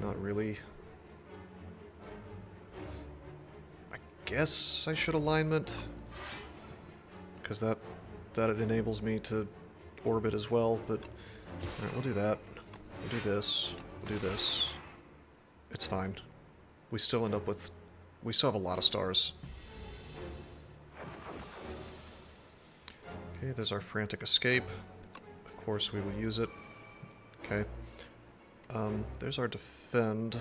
Not really. I guess I should Alignment. Because that enables me to Orbit as well, but... Alright, we'll do that. We'll do this. We'll do this. It's fine. We still end up with... We still have a lot of stars. Okay, there's our Frantic Escape. Of course we will use it. Okay. There's our Defend.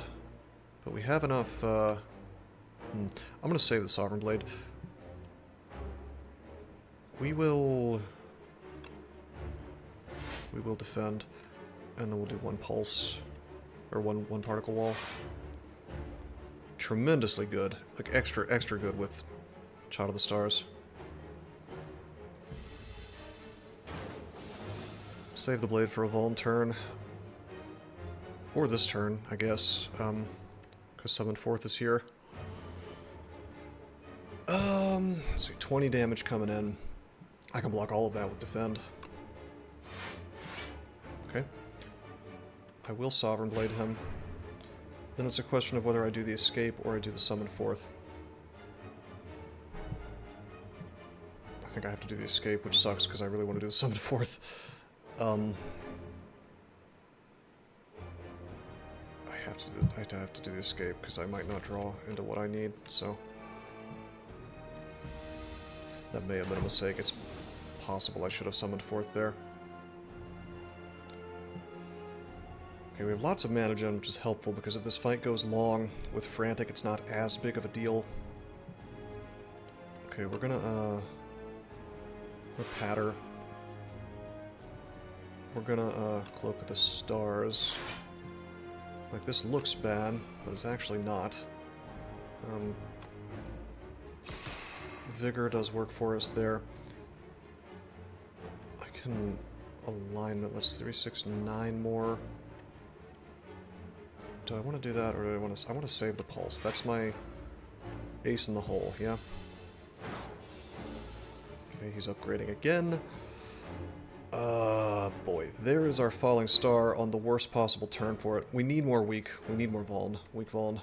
But we have enough, I'm gonna save the Sovereign Blade. We will Defend. And then we'll do one Pulse. Or one Particle Wall. Tremendously good. Like, extra good with Child of the Stars. Save the Blade for a Vuln turn. Or this turn, I guess. Because Summon Forth is here. Let's see, 20 damage coming in. I can block all of that with Defend. Okay. I will Sovereign Blade him. Then it's a question of whether I do the Escape or I do the Summon Forth. I think I have to do the Escape, which sucks because I really want to do the Summon Forth. I have to do the Escape because I might not draw into what I need, so... That may have been a mistake. It's possible I should have Summoned Forth there. Okay, we have lots of mana gen, which is helpful because if this fight goes long with Frantic, it's not as big of a deal. Okay, we're gonna, Patter. We're gonna, Cloak of the Stars. Like, this looks bad, but it's actually not. Vigor does work for us there. I can Alignment, let's 3, 6, 9 more. Do I want to do that, or do I want to save the Pulse? That's my ace in the hole, yeah? Okay, he's upgrading again. Boy, there is our Falling Star on the worst possible turn for it. We need more weak. We need more Vuln. Weak Vuln.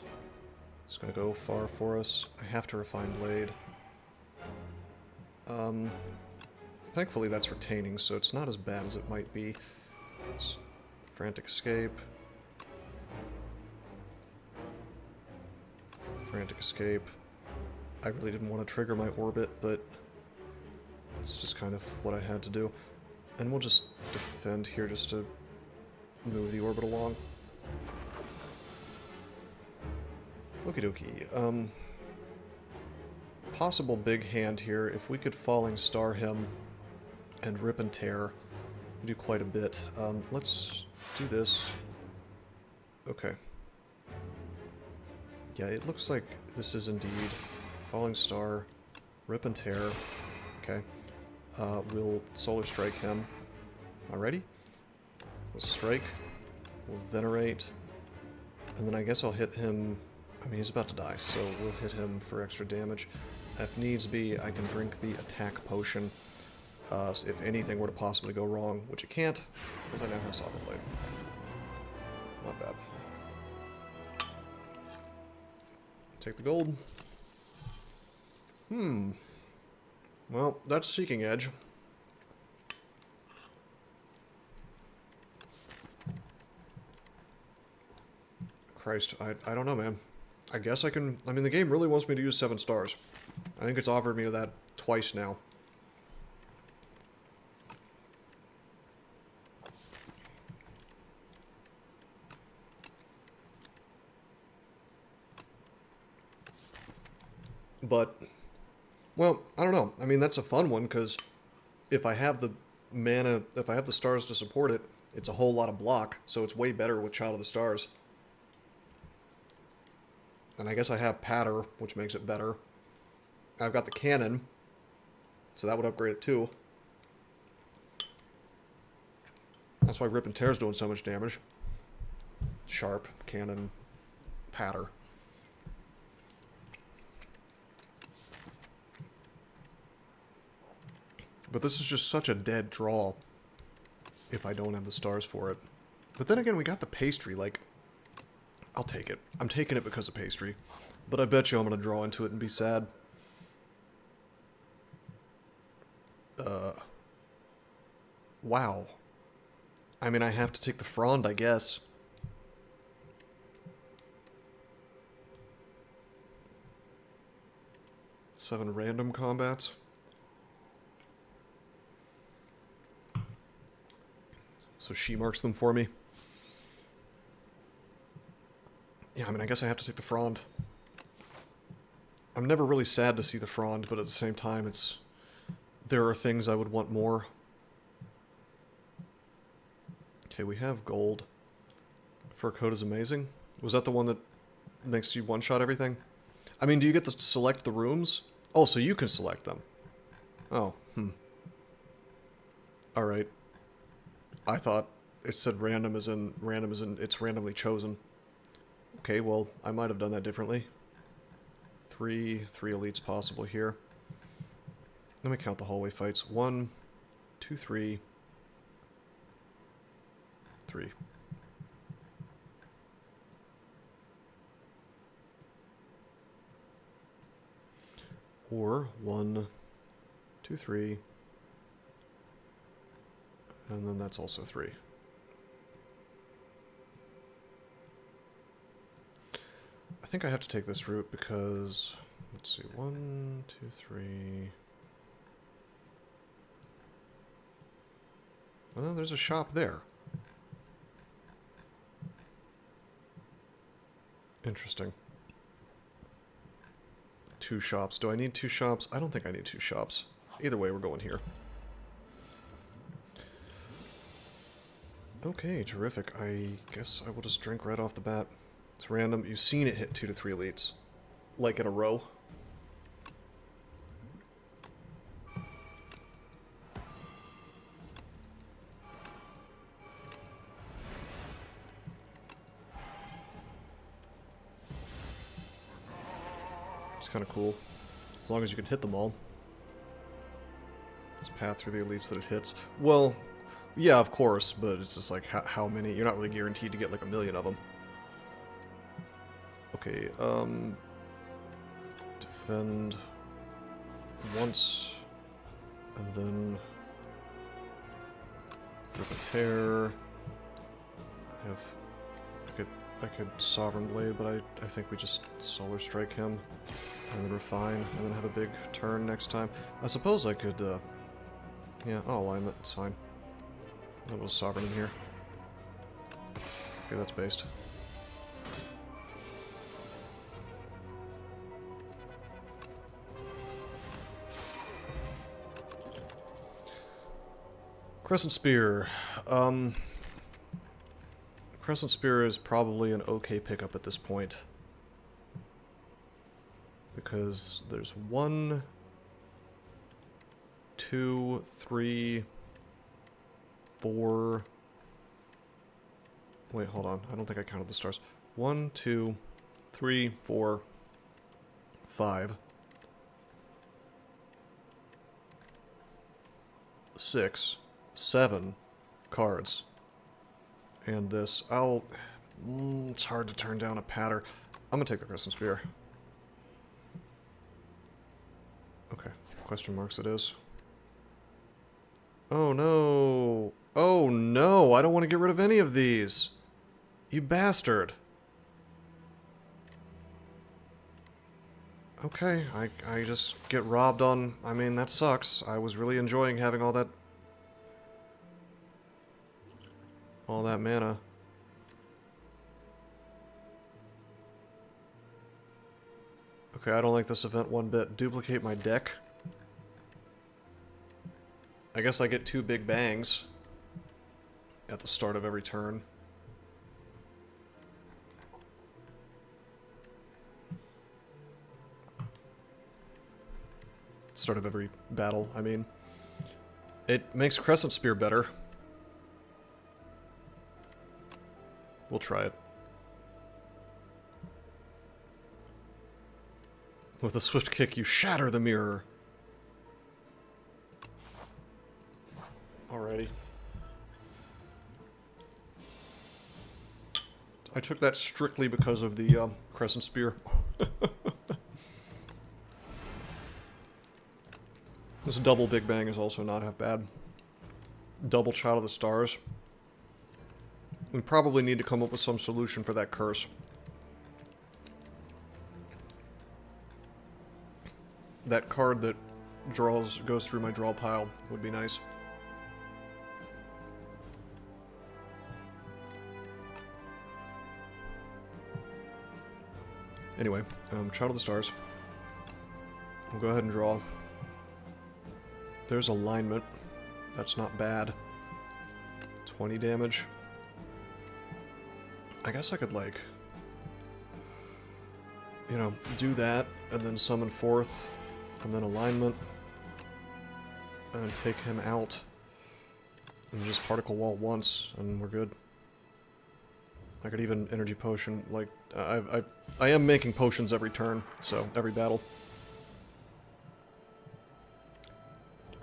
It's gonna go far for us. I have to refine blade. Thankfully that's retaining, so it's not as bad as it might be. It's frantic escape. Frantic escape. I really didn't want to trigger my orbit, but it's just kind of what I had to do. And we'll just defend here just to move the orbit along. Okie dokie. Possible big hand here. If we could Falling Star him and Rip and Tear, we do quite a bit. Let's do this. Okay. Yeah, it looks like this is indeed Falling Star, Rip and Tear. Okay. We'll Solar Strike him. Alrighty. We'll Strike. We'll Venerate. And then I guess I'll hit him. I mean, he's about to die, so we'll hit him for extra damage. If needs be, I can drink the attack potion. So if anything were to possibly go wrong, which it can't, because I now have Sovereign Blade. Not bad. Take the gold. Well, that's Seeking Edge. Christ, I don't know, man. I guess I can... I mean, the game really wants me to use 7 stars. I think it's offered me that twice now. But, well, I don't know. I mean, that's a fun one, because if I have the mana, if I have the stars to support it, it's a whole lot of block, so it's way better with Child of the Stars. And I guess I have Patter, which makes it better. I've got the cannon, so that would upgrade it too. That's why Rip and Tear's doing so much damage. Sharp, cannon, Patter. But this is just such a dead draw if I don't have the stars for it. But then again, we got the pastry, like... I'll take it. I'm taking it because of pastry. But I bet you I'm going to draw into it and be sad. Wow. I mean, I have to take the Frond, I guess. Seven random combats. So she marks them for me. Yeah, I mean, I guess I have to take the Frond. I'm never really sad to see the Frond, but at the same time, it's... There are things I would want more. Okay, we have gold. Fur coat is amazing. Was that the one that makes you one-shot everything? I mean, do you get to select the rooms? Oh, so you can select them. Oh, Alright. I thought it said random as in it's randomly chosen. Okay, well, I might have done that differently. Three elites possible here. Let me count the hallway fights. 1, 2, 3. 3. Or 1, 2, 3. And then that's also 3. I think I have to take this route because, let's see, 1, 2, 3. Well, there's a shop there. Interesting. 2 shops. Do I need 2 shops? I don't think I need 2 shops. Either way, we're going here. Okay, terrific. I guess I will just drink right off the bat. It's random. You've seen it hit 2 to 3 elites. Like in a row. It's kind of cool. As long as you can hit them all. This path through the elites that it hits. Well, yeah, of course, but it's just like how many? You're not really guaranteed to get like 1 million of them. Okay, defend once, and then rip a tear. I could Sovereign Blade, but I think we just Solar Strike him, and then Refine, and then have a big turn next time. I suppose I could, yeah, I'll alignment, it's fine. A little Sovereign in here. Okay, that's based. Crescent Spear. Crescent Spear is probably an okay pickup at this point. Because there's 1, 2, 3, 4... Wait, hold on. I don't think I counted the stars. 1, 2, 3, 4, 5, 6, 7 cards. And this, it's hard to turn down a patter. I'm gonna take the Crescent Spear. Okay, question marks it is. Oh no! Oh no! I don't want to get rid of any of these! You bastard! Okay, I just get robbed on... I mean, that sucks. I was really enjoying having all that mana. Okay, I don't like this event one bit. Duplicate my deck. I guess I get 2 big bangs at the start of every turn. Start of every battle, I mean. It makes Crescent Spear better. We'll try it. With a swift kick, you shatter the mirror. Alrighty. I took that strictly because of the Crescent Spear. This double Big Bang is also not half bad. Double Child of the Stars. We probably need to come up with some solution for that curse. That card that goes through my draw pile would be nice. Anyway, Child of the Stars. We'll go ahead and draw. There's alignment. That's not bad. 20 damage. I guess I could, like, you know, do that, and then summon forth, and then alignment, and take him out, and just particle wall once, and we're good. I could even energy potion, like, I am making potions every turn, so every battle.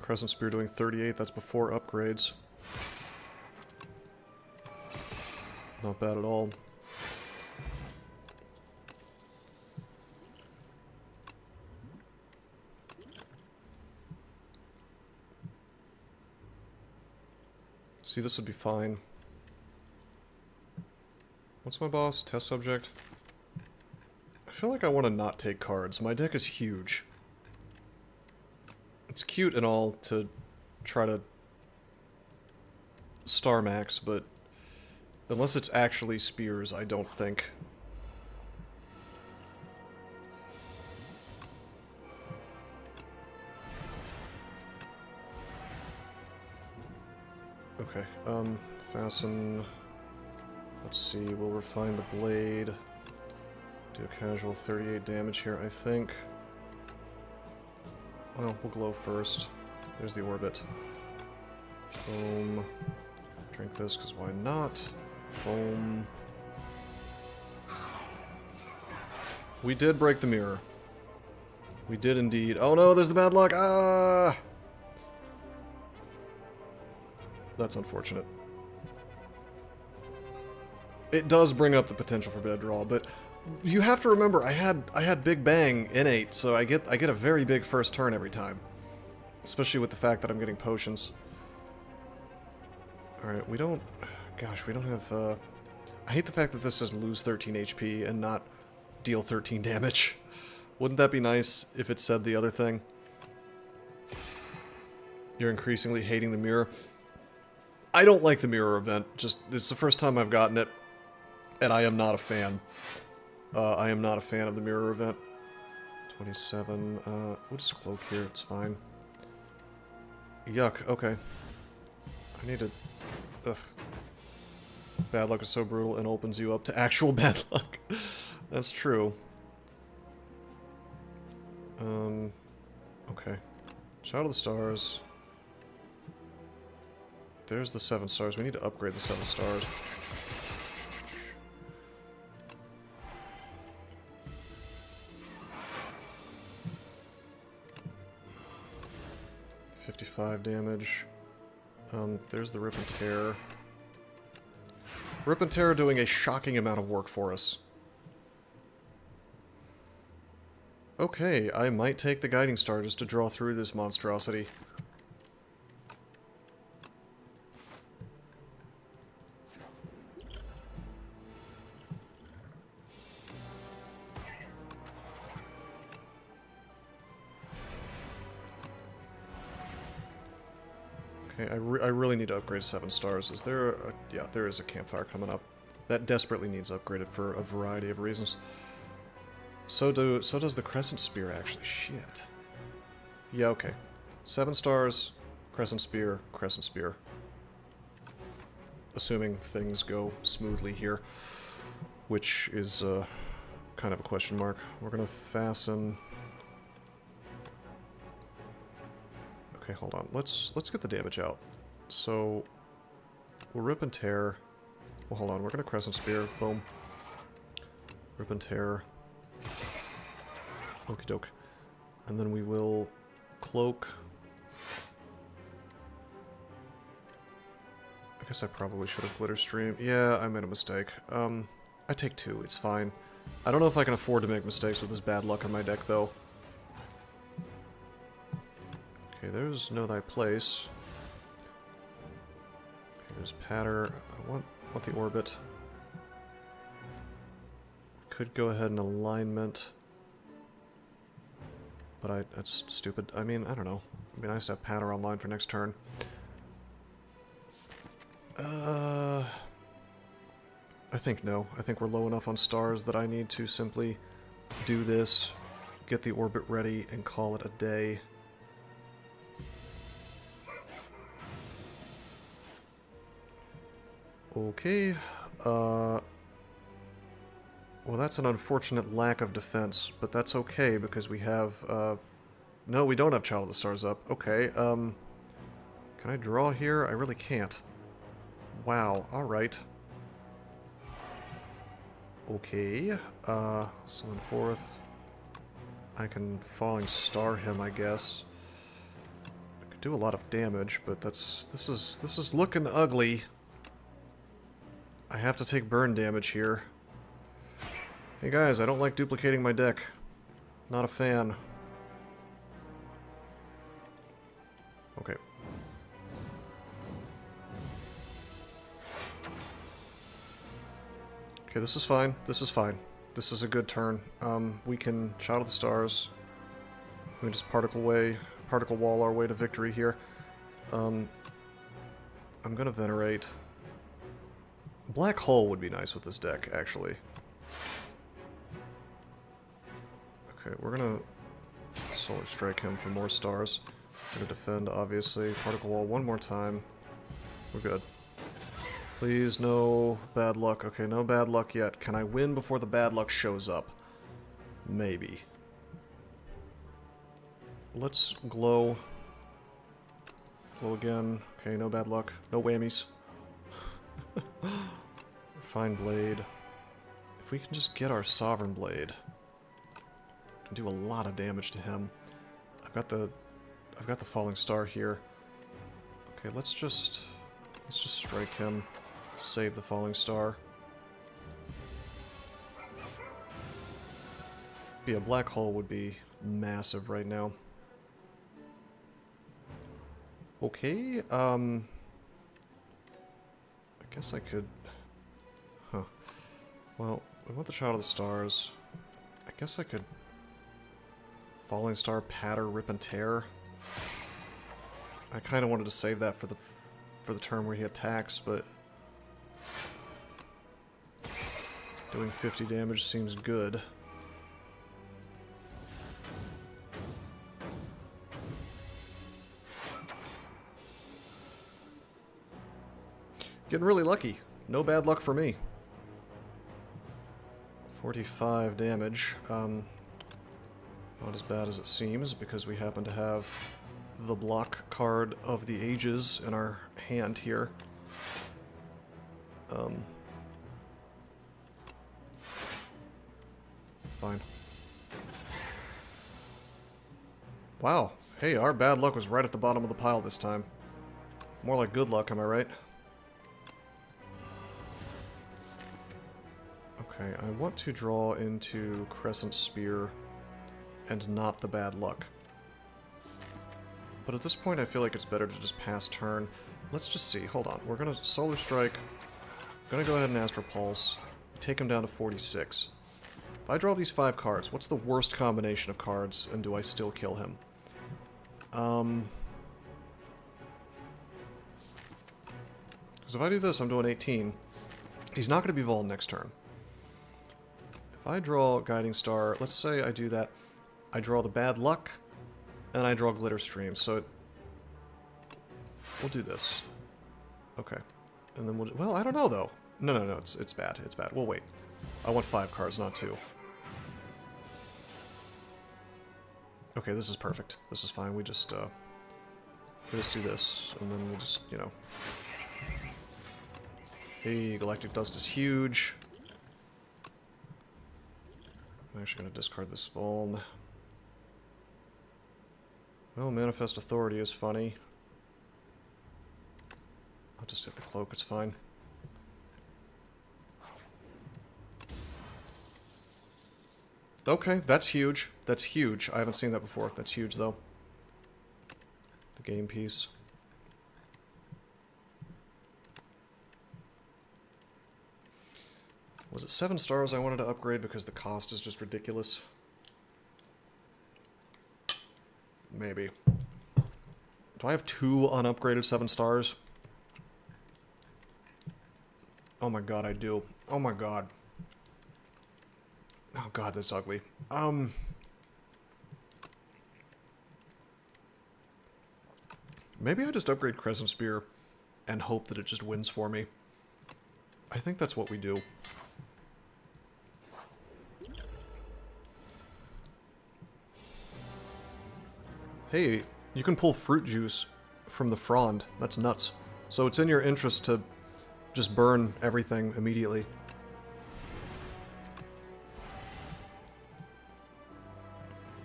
Crescent Spear doing 38, that's before upgrades. Not bad at all. See, this would be fine. What's my boss? Test subject? I feel like I want to not take cards. My deck is huge. It's cute and all to try to star max, but unless it's actually spears, I don't think. Okay, fasten. Let's see, we'll refine the blade. Do a casual 38 damage here, I think. Well, we'll glow first. There's the orbit. Boom. Drink this, because why not? Boom. We did break the mirror. We did indeed. Oh no, there's the bad luck! Ah! That's unfortunate. It does bring up the potential for bad draw, but You have to remember, I had Big Bang innate, so I get a very big first turn every time. Especially with the fact that I'm getting potions. Alright, we don't... Gosh, we don't have... I hate the fact that this says lose 13 HP and not deal 13 damage. Wouldn't that be nice if it said the other thing? You're increasingly hating the mirror. I don't like the mirror event. Just, it's the first time I've gotten it, and I am not a fan. I am not a fan of the mirror event. 27, we'll just cloak here, it's fine. Yuck, okay. I need to... Ugh. Bad luck is so brutal and opens you up to actual bad luck. That's true. Okay. Shout of the stars. There's the 7 stars. We need to upgrade the 7 stars. $55 damage. There's the Rip and Tear. Rip and Tear doing a shocking amount of work for us. Okay, I might take the Guiding Star just to draw through this monstrosity. Okay, I really need to upgrade 7 stars. Is there a... Yeah, there is a campfire coming up. That desperately needs upgraded for a variety of reasons. So does the Crescent Spear, actually. Shit. Yeah, okay. 7 stars, Crescent Spear, Crescent Spear. Assuming things go smoothly here. Which is, kind of a question mark. We're gonna fasten... Okay, hold on. Let's get the damage out. So, we'll Rip and Tear. Well, hold on. We're gonna Crescent Spear. Boom. Rip and Tear. Okie doke. And then we will cloak. I guess I probably should have glitter stream. Yeah, I made a mistake. I take 2. It's fine. I don't know if I can afford to make mistakes with this bad luck on my deck, though. Okay, there's Know Thy Place. Okay, there's Patter. I want the orbit. Could go ahead and alignment. But that's stupid. I mean, I don't know. It'd be nice to have Patter online for next turn. I think no. I think we're low enough on stars that I need to simply do this, get the orbit ready, and call it a day. Okay, well, that's an unfortunate lack of defense, but that's okay because we have, no, we don't have Child of the Stars up. Okay, can I draw here? I really can't. Wow, alright. Okay, Summon Forth. I can Falling Star him, I guess. I could do a lot of damage, but this is looking ugly. I have to take burn damage here. Hey guys, I don't like duplicating my deck. Not a fan. Okay. Okay, this is fine. This is fine. This is a good turn. We can Child of the Stars. We can just particle wall our way to victory here. I'm gonna Venerate. Black Hole would be nice with this deck, actually. Okay, we're gonna Solar Strike him for more stars. We're gonna defend, obviously. Particle Wall one more time. We're good. Please, no bad luck. Okay, no bad luck yet. Can I win before the bad luck shows up? Maybe. Let's glow. Glow again. Okay, no bad luck. No whammies. Refine Blade. If we can just get our Sovereign Blade, can do a lot of damage to him. I've got the Falling Star here. Okay, let's just strike him. Save the Falling Star. But yeah, black hole would be massive right now. Okay, I guess I could... Huh. Well, we want the Shot of the Stars. I guess I could... Falling Star, Patter, Rip and Tear. I kind of wanted to save that for the turn where he attacks, but... Doing 50 damage seems good. Getting really lucky. No bad luck for me. 45 damage. Not as bad as it seems, because we happen to have the block card of the Ages in our hand here. Fine. Wow. Hey, our bad luck was right at the bottom of the pile this time. More like good luck, am I right? Okay, I want to draw into Crescent Spear and not the bad luck. But at this point I feel like it's better to just pass turn. Let's just see. Hold on. We're going to Solar Strike. Going to go ahead and Astral Pulse. Take him down to 46. If I draw these 5 cards, what's the worst combination of cards, and do I still kill him? Because if I do this, I'm doing 18. He's not going to be Vol next turn. If I draw Guiding Star, let's say I do that. I draw the Bad Luck, and I draw Glitter Stream, so we'll do this. Okay. And then we'll... Well, I don't know, though. No, it's bad. It's bad. We'll wait. I want 5 cards, not 2. Okay, this is perfect. This is fine. We just do this, and then we'll just, you know... Hey, Galactic Dust is huge. I'm actually going to discard this Vuln. Well, Manifest Authority is funny. I'll just hit the Cloak, it's fine. Okay, that's huge. That's huge. I haven't seen that before. That's huge, though. The game piece. Was it 7 stars I wanted to upgrade because the cost is just ridiculous? Maybe. Do I have 2 unupgraded 7 stars? Oh my god, I do. Oh my god. Oh god, that's ugly. Maybe I just upgrade Crescent Spear and hope that it just wins for me. I think that's what we do. Hey, you can pull fruit juice from the frond. That's nuts. So it's in your interest to just burn everything immediately.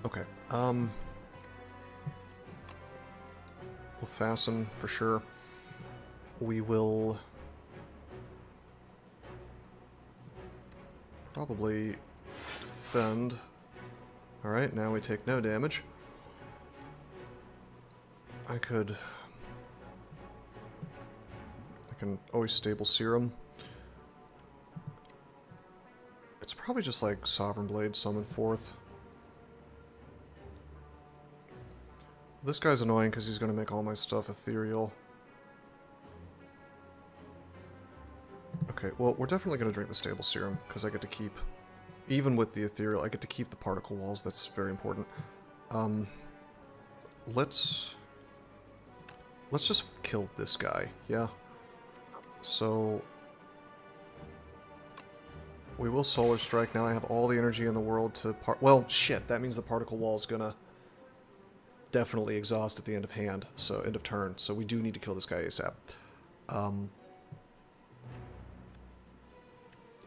Okay, we'll fasten for sure. We will probably defend. Alright, now we take no damage. I can always stable Serum. It's probably just like Sovereign Blade, summon forth. This guy's annoying because he's going to make all my stuff ethereal. Okay, well, we're definitely going to drink the stable serum because I get to keep, even with the ethereal, I get to keep the particle walls. That's very important. Let's just kill this guy, yeah? So we will Solar Strike. Now I have all the energy in the world to well, shit, that means the particle wall's gonna definitely exhaust at the end of hand, so end of turn. So we do need to kill this guy ASAP.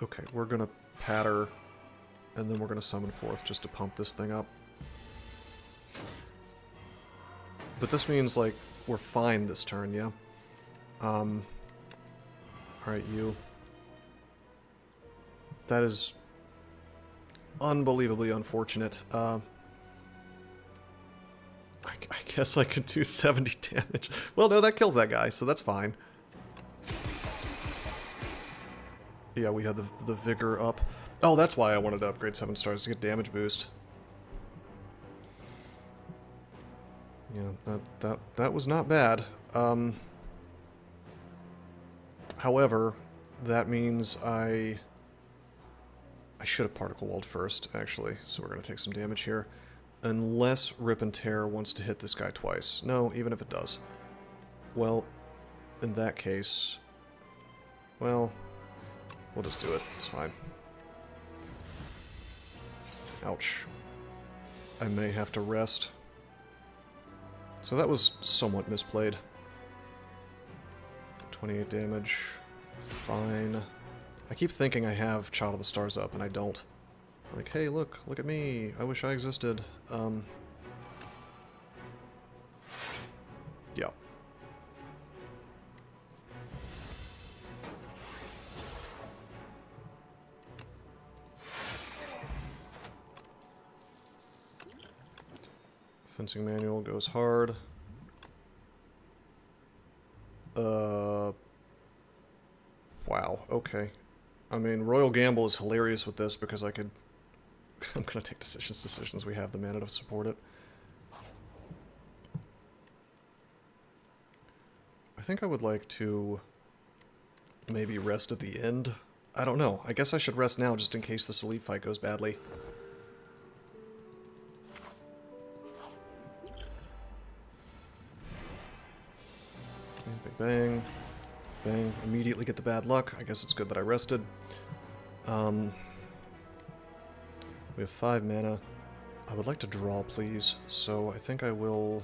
Okay, we're gonna patter, and then we're gonna summon forth just to pump this thing up. But this means, like, we're fine this turn, yeah? Alright, you. That is unbelievably unfortunate. I guess I could do 70 damage. Well, no, that kills that guy, so that's fine. Yeah, we had the vigor up. Oh, that's why I wanted to upgrade 7 stars, to get damage boost. Yeah, that was not bad. However, that means I should have particle walled first, actually, so we're going to take some damage here. Unless Rip and Tear wants to hit this guy twice. No, even if it does. Well, in that case... Well, we'll just do it. It's fine. Ouch. I may have to rest. So that was somewhat misplayed. 28 damage. Fine. I keep thinking I have Child of the Stars up, and I don't. Like, hey, look at me. I wish I existed. Yeah. Fencing manual goes hard. Wow, okay. I mean, Royal Gamble is hilarious with this because I could... I'm gonna take decisions. We have the mana to support it. I think I would like to maybe rest at the end. I don't know. I guess I should rest now just in case this elite fight goes badly. Big bang. Bang. Immediately get the bad luck. I guess it's good that I rested. We have 5 mana. I would like to draw, please. So I think I will...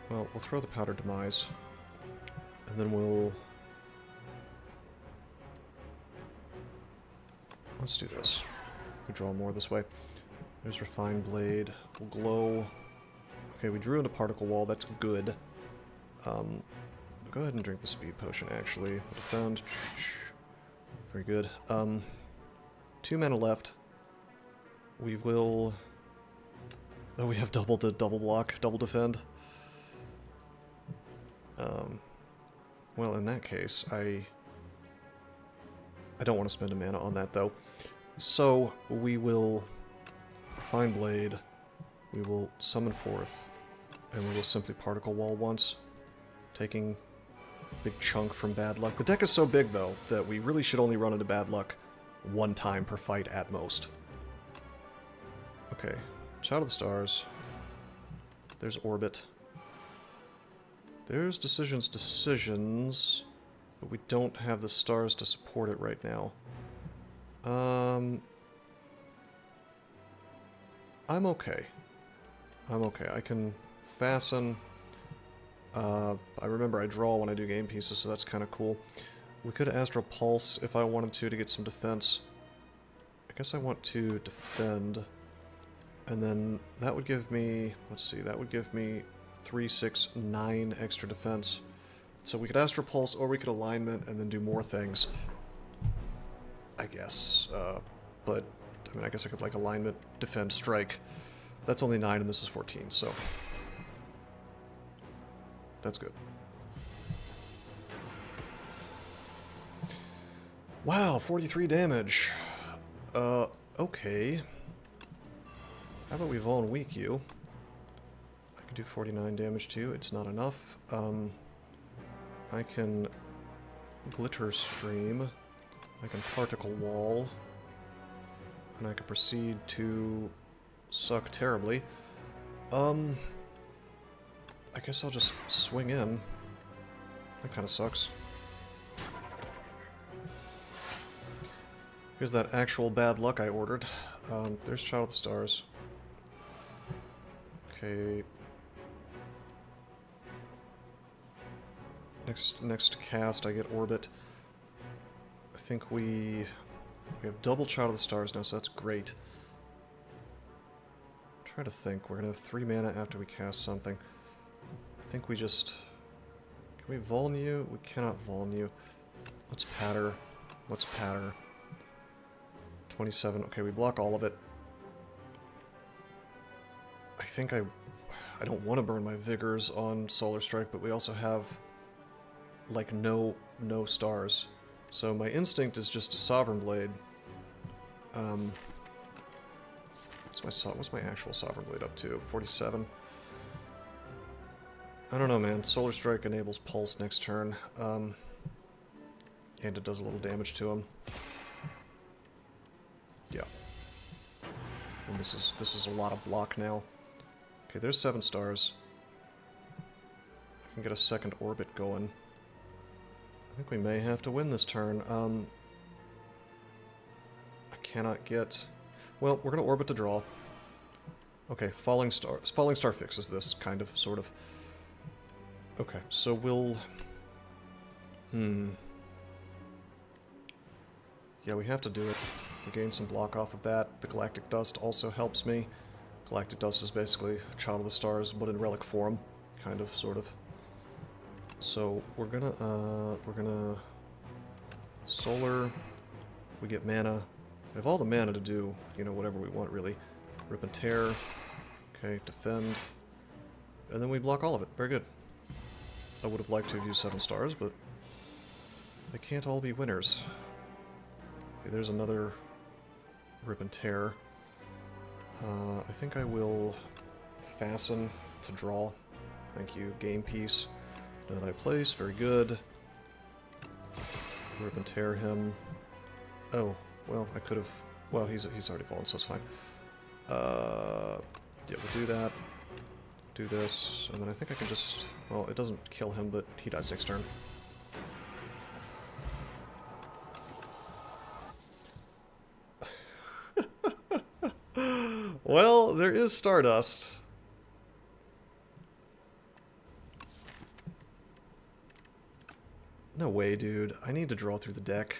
Well, we'll throw the Powdered Demise. And then we'll... Let's do this. We draw more this way. There's Refined Blade. We'll glow. Okay, we drew into Particle Wall. That's good. Go ahead and drink the Speed Potion, actually. We'll defend. Very good. 2 mana left. We will... Oh, we have double the double block, double defend. Well, in that case, I don't want to spend a mana on that, though. So, we will Refine Blade, we will summon forth, and we will simply Particle Wall once, taking a big chunk from bad luck. The deck is so big, though, that we really should only run into bad luck 1 time per fight at most. Okay, Child of the Stars. There's Orbit. There's Decisions, but we don't have the stars to support it right now. I'm okay. I can fasten. I remember I draw when I do game pieces, so that's kind of cool. We could Astral Pulse if I wanted to get some defense. I guess I want to defend. And then that would give me, let's see, that would give me 3, 6, 9 extra defense. So we could Astral Pulse, or we could Alignment, and then do more things. I guess. But, I mean, I guess I could, like, Alignment, Defend, Strike. That's only 9, and this is 14, so... That's good. Wow, 43 damage. Okay. How about we Vol and Weak you? I can do 49 damage to you. It's not enough. I can Glitter Stream. I can Particle Wall. And I can proceed to suck terribly. I guess I'll just swing in. That kind of sucks. Here's that actual bad luck I ordered. There's Child of the Stars. Okay. Next cast, I get Orbit. I think we have double Child of the Stars now, so that's great. Try to think. We're gonna have 3 mana after we cast something. I think we just... Can we Vuln you? We cannot Vuln you. Let's Patter. Let's Patter. 27. Okay, we block all of it. I think I don't want to burn my Vigors on Solar Strike, but we also have, like, no stars. So my instinct is just a Sovereign Blade. What's my actual Sovereign Blade up to? 47. I don't know, man. Solar Strike enables Pulse next turn. And it does a little damage to him. Yeah. And this is a lot of block now. Okay, there's 7 stars. I can get a second orbit going. I think we may have to win this turn. I cannot get... Well, we're going to orbit to draw. Okay, Falling Star fixes this, kind of, sort of. Okay, so we'll... Yeah, we have to do it. We gain some block off of that. The Galactic Dust also helps me. Galactic Dust is basically Child of the Stars, but in relic form. Kind of, sort of. So, we're gonna... Solar. We get mana. We have all the mana to do, you know, whatever we want, really. Rip and Tear. Okay, Defend. And then we block all of it. Very good. I would have liked to have used 7 stars, but... they can't all be winners. Okay, there's another Rip and Tear. I think I will Fasten to draw. Thank you. Game Piece. Know thy place. Very good. Rip and Tear him. Oh, well, I could have... Well, he's already fallen, so it's fine. Yeah, we'll do that. Do this, and then I think I can just... Well, it doesn't kill him, but he dies next turn. Well, there is Stardust. No way, dude. I need to draw through the deck.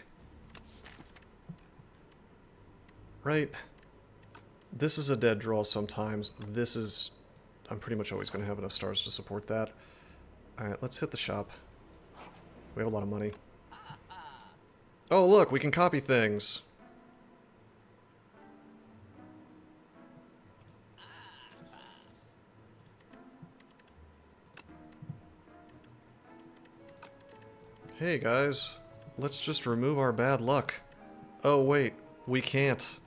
Right? This is a dead draw sometimes. This is... I'm pretty much always going to have enough stars to support that. Alright, let's hit the shop. We have a lot of money. Oh, look, we can copy things. Hey guys, let's just remove our bad luck. Oh wait, we can't.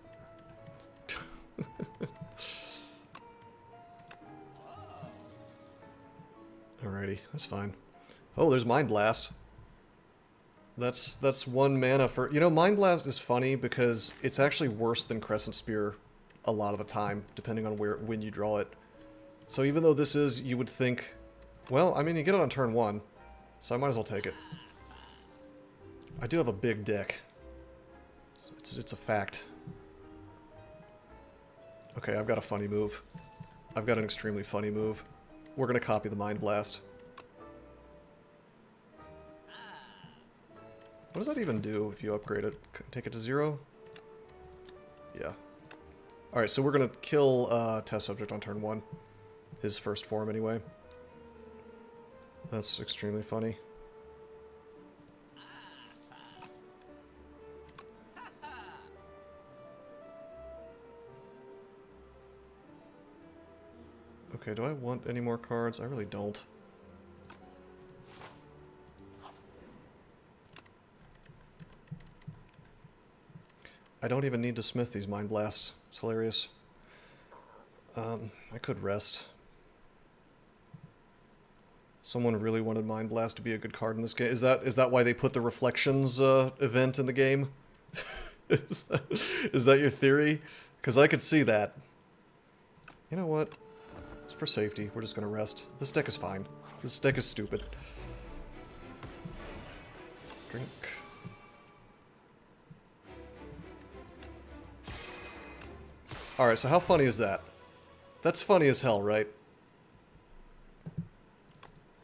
Alrighty, that's fine. Oh, there's Mind Blast. That's 1 mana for... You know, Mind Blast is funny because it's actually worse than Crescent Spear a lot of the time, depending on when you draw it. So even though this is, you would think... Well, I mean, you get it on turn 1, so I might as well take it. I do have a big deck. It's a fact. Okay, I've got a funny move. I've got an extremely funny move. We're gonna copy the Mind Blast. What does that even do if you upgrade it? Take it to 0? Yeah. Alright, so we're gonna kill Test Subject on turn 1. His first form, anyway. That's extremely funny. Okay, do I want any more cards? I really don't. I don't even need to smith these Mind Blasts. It's hilarious. I could rest. Someone really wanted Mind Blast to be a good card in this game. Is that why they put the Reflections event in the game? is that your theory? Because I could see that. You know what? It's for safety. We're just gonna rest. This deck is fine. This deck is stupid. Drink. Alright, so how funny is that? That's funny as hell, right?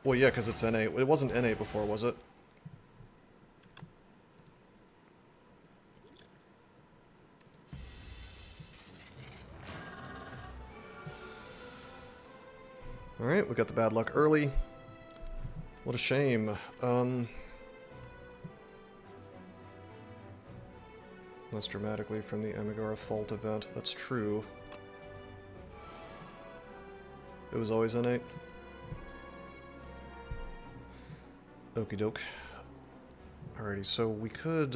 Well, yeah, because it's N8. It wasn't N8 before, was it? Alright, we got the bad luck early. What a shame. less dramatically from the Amigara Fault event. That's true. It was always innate. Okie doke. Alrighty, so we could...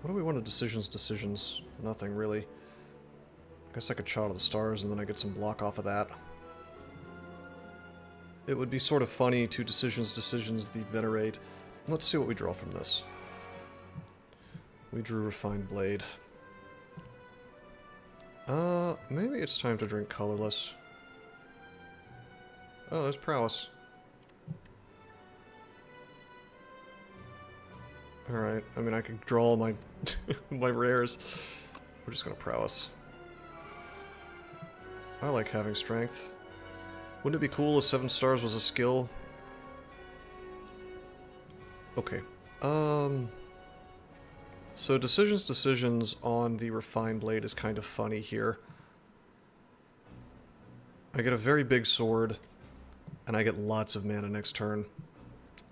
What do we want to decisions? Nothing, really. I guess I could Child of the Stars and then I get some block off of that. It would be sort of funny to decisions the Venerate. Let's see what we draw from this. We drew Refined Blade. Maybe it's time to drink Colorless. Oh, there's Prowess. Alright, I mean I could draw all my my rares. We're just gonna Prowess. I like having strength. Wouldn't it be cool if 7 stars was a skill? Okay. So decisions on the Refined Blade is kind of funny here. I get a very big sword, and I get lots of mana next turn.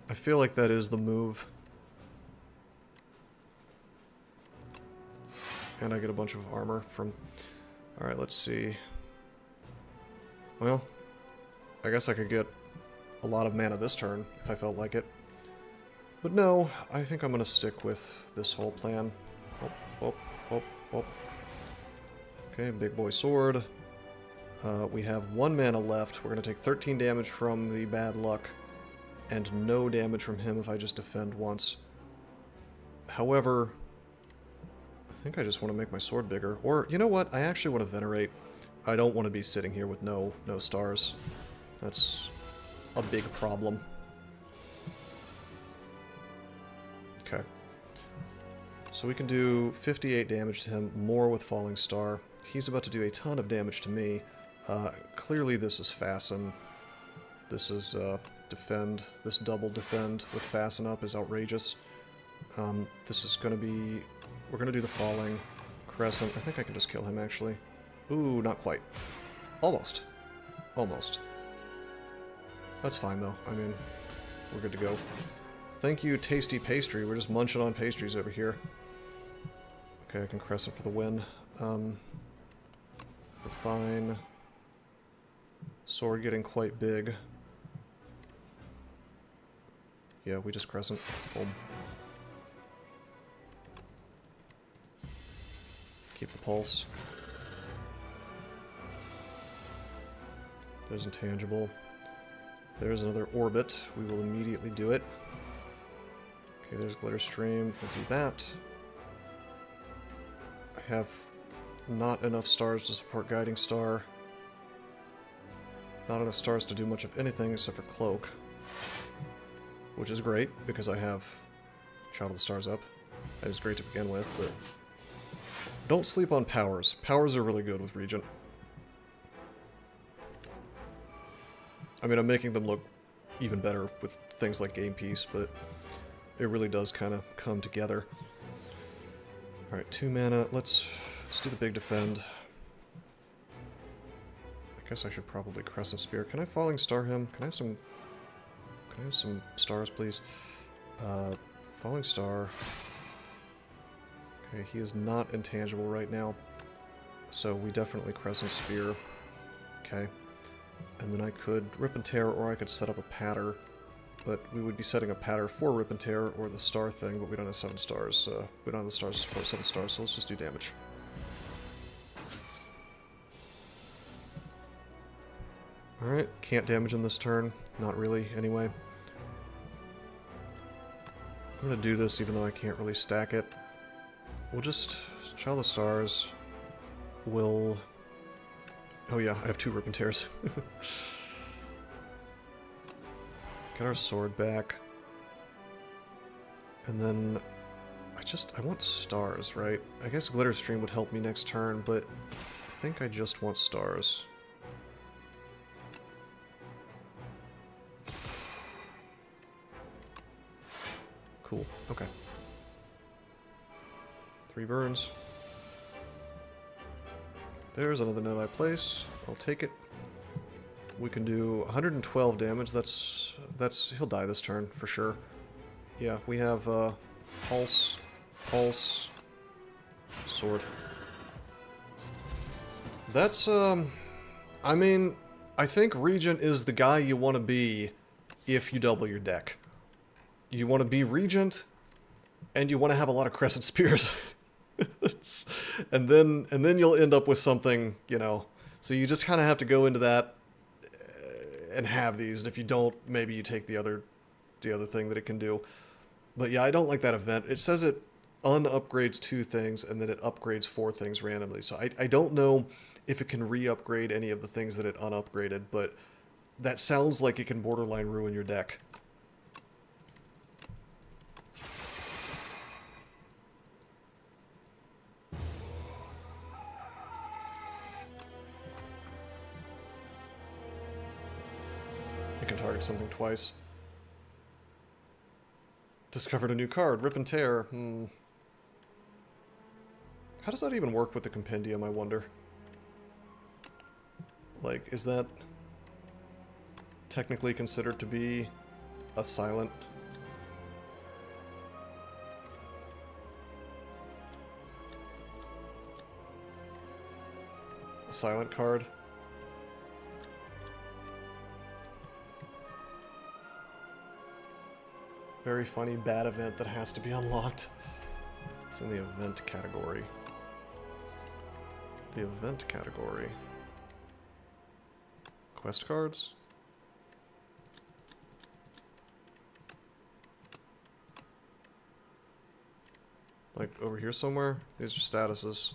I feel like that is the move. And I get a bunch of armor from... Alright, let's see. Well, I guess I could get a lot of mana this turn, if I felt like it. But no, I think I'm going to stick with this whole plan. Okay, big boy sword. We have 1 mana left. We're going to take 13 damage from the bad luck, and no damage from him if I just defend once. However, I think I just want to make my sword bigger. Or, you know what? I actually want to Venerate. I don't want to be sitting here with no stars. That's a big problem. Okay. So we can do 58 damage to him, more with Falling Star. He's about to do a ton of damage to me. Clearly this is Fasten. This is Defend. This double Defend with Fasten up is outrageous. This is going to be... We're going to do the Falling Crescent. I think I can just kill him, actually. Ooh, not quite. Almost. Almost. That's fine, though. I mean, we're good to go. Thank you, Tasty Pastry. We're just munching on pastries over here. Okay, I can Crescent for the win. Refine. Sword getting quite big. Yeah, we just Crescent. Boom. Keep the pulse. There's Intangible. There's another Orbit. We will immediately do it. Okay, there's Glitter Stream. We'll do that. I have not enough stars to support Guiding Star. Not enough stars to do much of anything except for Cloak. Which is great, because I have Child of the Stars up. That is great to begin with, but... Don't sleep on powers. Powers are really good with Regent. I mean, I'm making them look even better with things like Game Piece, but it really does kind of come together. Alright, 2 mana. Let's do the big defend. I guess I should probably Crescent Spear. Can I Falling Star him? Can I have some stars, please? Falling Star. Okay, he is not intangible right now, so we definitely Crescent Spear. Okay. And then I could Rip and Tear, or I could set up a Patter, but we would be setting a Patter for Rip and Tear, or the star thing, but we don't have 7 stars. We don't have the stars to support 7 stars, so let's just do damage. Alright, can't damage him this turn. Not really, anyway. I'm gonna do this even though I can't really stack it. We'll just... Child of the Stars will... Oh yeah, I have 2 Rip and Tears. Get our sword back. And then... I want stars, right? I guess Glitter Stream would help me next turn, but I think I just want stars. Cool, okay. 3 burns. There's another Know Thy Place. I'll take it. We can do 112 damage. That's he'll die this turn for sure. Yeah, we have Pulse, Pulse. Sword. That's, I mean, I think Regent is the guy you want to be if you double your deck. You want to be Regent, and you want to have a lot of Crescent Spears. and then you'll end up with something, you know. So you just kind of have to go into that and have these, and if you don't, maybe you take the other thing that it can do. But yeah, I don't like that event. It says it unupgrades 2 things, and then it upgrades 4 things randomly. So I don't know if it can re-upgrade any of the things that it unupgraded, but that sounds like it can borderline ruin your deck. It can target something twice. Discovered a new card, Rip and Tear. How does that even work with the compendium, I wonder? Like, is that technically considered to be a silent? A silent card? Very funny bad event that has to be unlocked. It's in the event category. The event category. Quest cards? Like over here somewhere? These are statuses.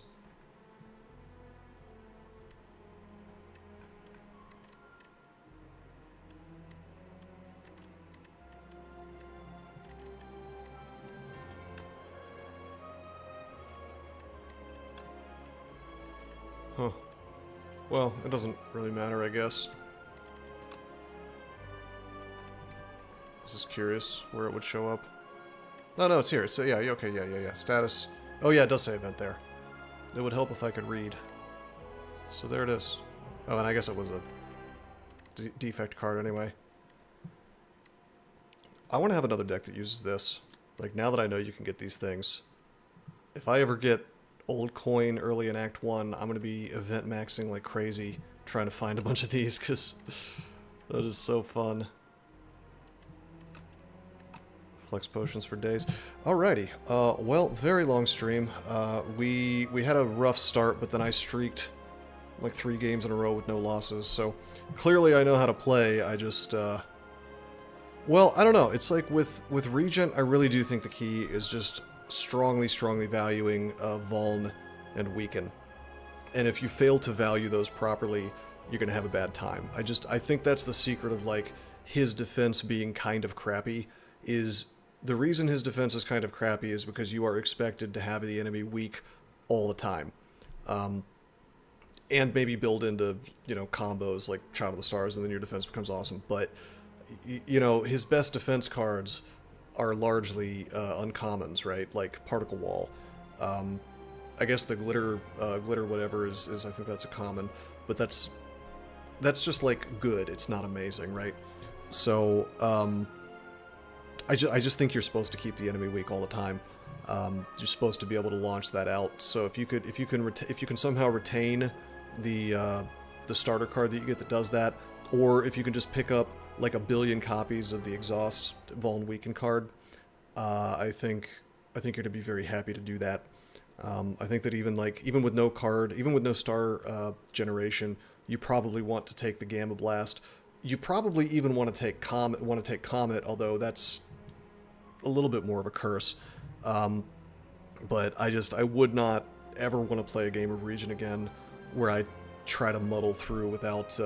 Huh. Well, it doesn't really matter, I guess. This is curious where it would show up. No, it's here. It's, yeah, okay, yeah. Status. Oh, yeah, it does say event there. It would help if I could read. So there it is. Oh, and I guess it was a defect card anyway. I want to have another deck that uses this. Like, now that I know you can get these things. If I ever get old coin early in Act 1, I'm going to be event maxing like crazy trying to find a bunch of these, because that is so fun. Flex potions for days. Alrighty. Well, very long stream. We had a rough start, but then I streaked like 3 games in a row with no losses, so clearly I know how to play. I just, well, I don't know. It's like with Regent, I really do think the key is just strongly valuing Vuln and Weaken. And if you fail to value those properly, you're going to have a bad time. I think that's the secret of, like, his defense being kind of crappy, is the reason his defense is kind of crappy is because you are expected to have the enemy weak all the time. And maybe build into, you know, combos like Child of the Stars, and then your defense becomes awesome. But, you know, his best defense cards are largely uncommons, right? Like Particle Wall. I guess the glitter whatever is I think that's a common, but that's just like good. It's not amazing, right? So I just think you're supposed to keep the enemy weak all the time. You're supposed to be able to launch that out. So if you can somehow retain the starter card that you get that does that, or if you can just pick up like 1 billion copies of the Exhaust Vuln Weaken card, I think you're gonna be very happy to do that. I think that even with no card, even with no star generation, you probably want to take the Gamma Blast. You probably even want to take Comet, although that's a little bit more of a curse. But I would not ever want to play a game of Regent again where I try to muddle through without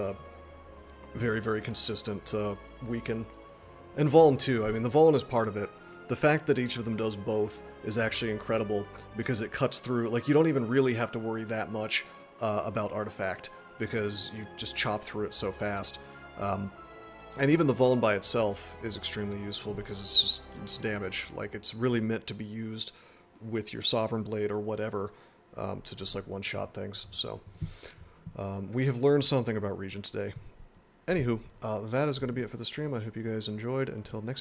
very consistent Weaken. And Vuln too. I mean, the Vuln is part of it. The fact that each of them does both is actually incredible, because it cuts through, like, you don't even really have to worry that much about Artifact, because you just chop through it so fast. And even the Vuln by itself is extremely useful, because it's damage. Like, it's really meant to be used with your Sovereign Blade or whatever to just, like, one-shot things. So, we have learned something about Regent today. Anywho, that is going to be it for the stream. I hope you guys enjoyed. Until next time.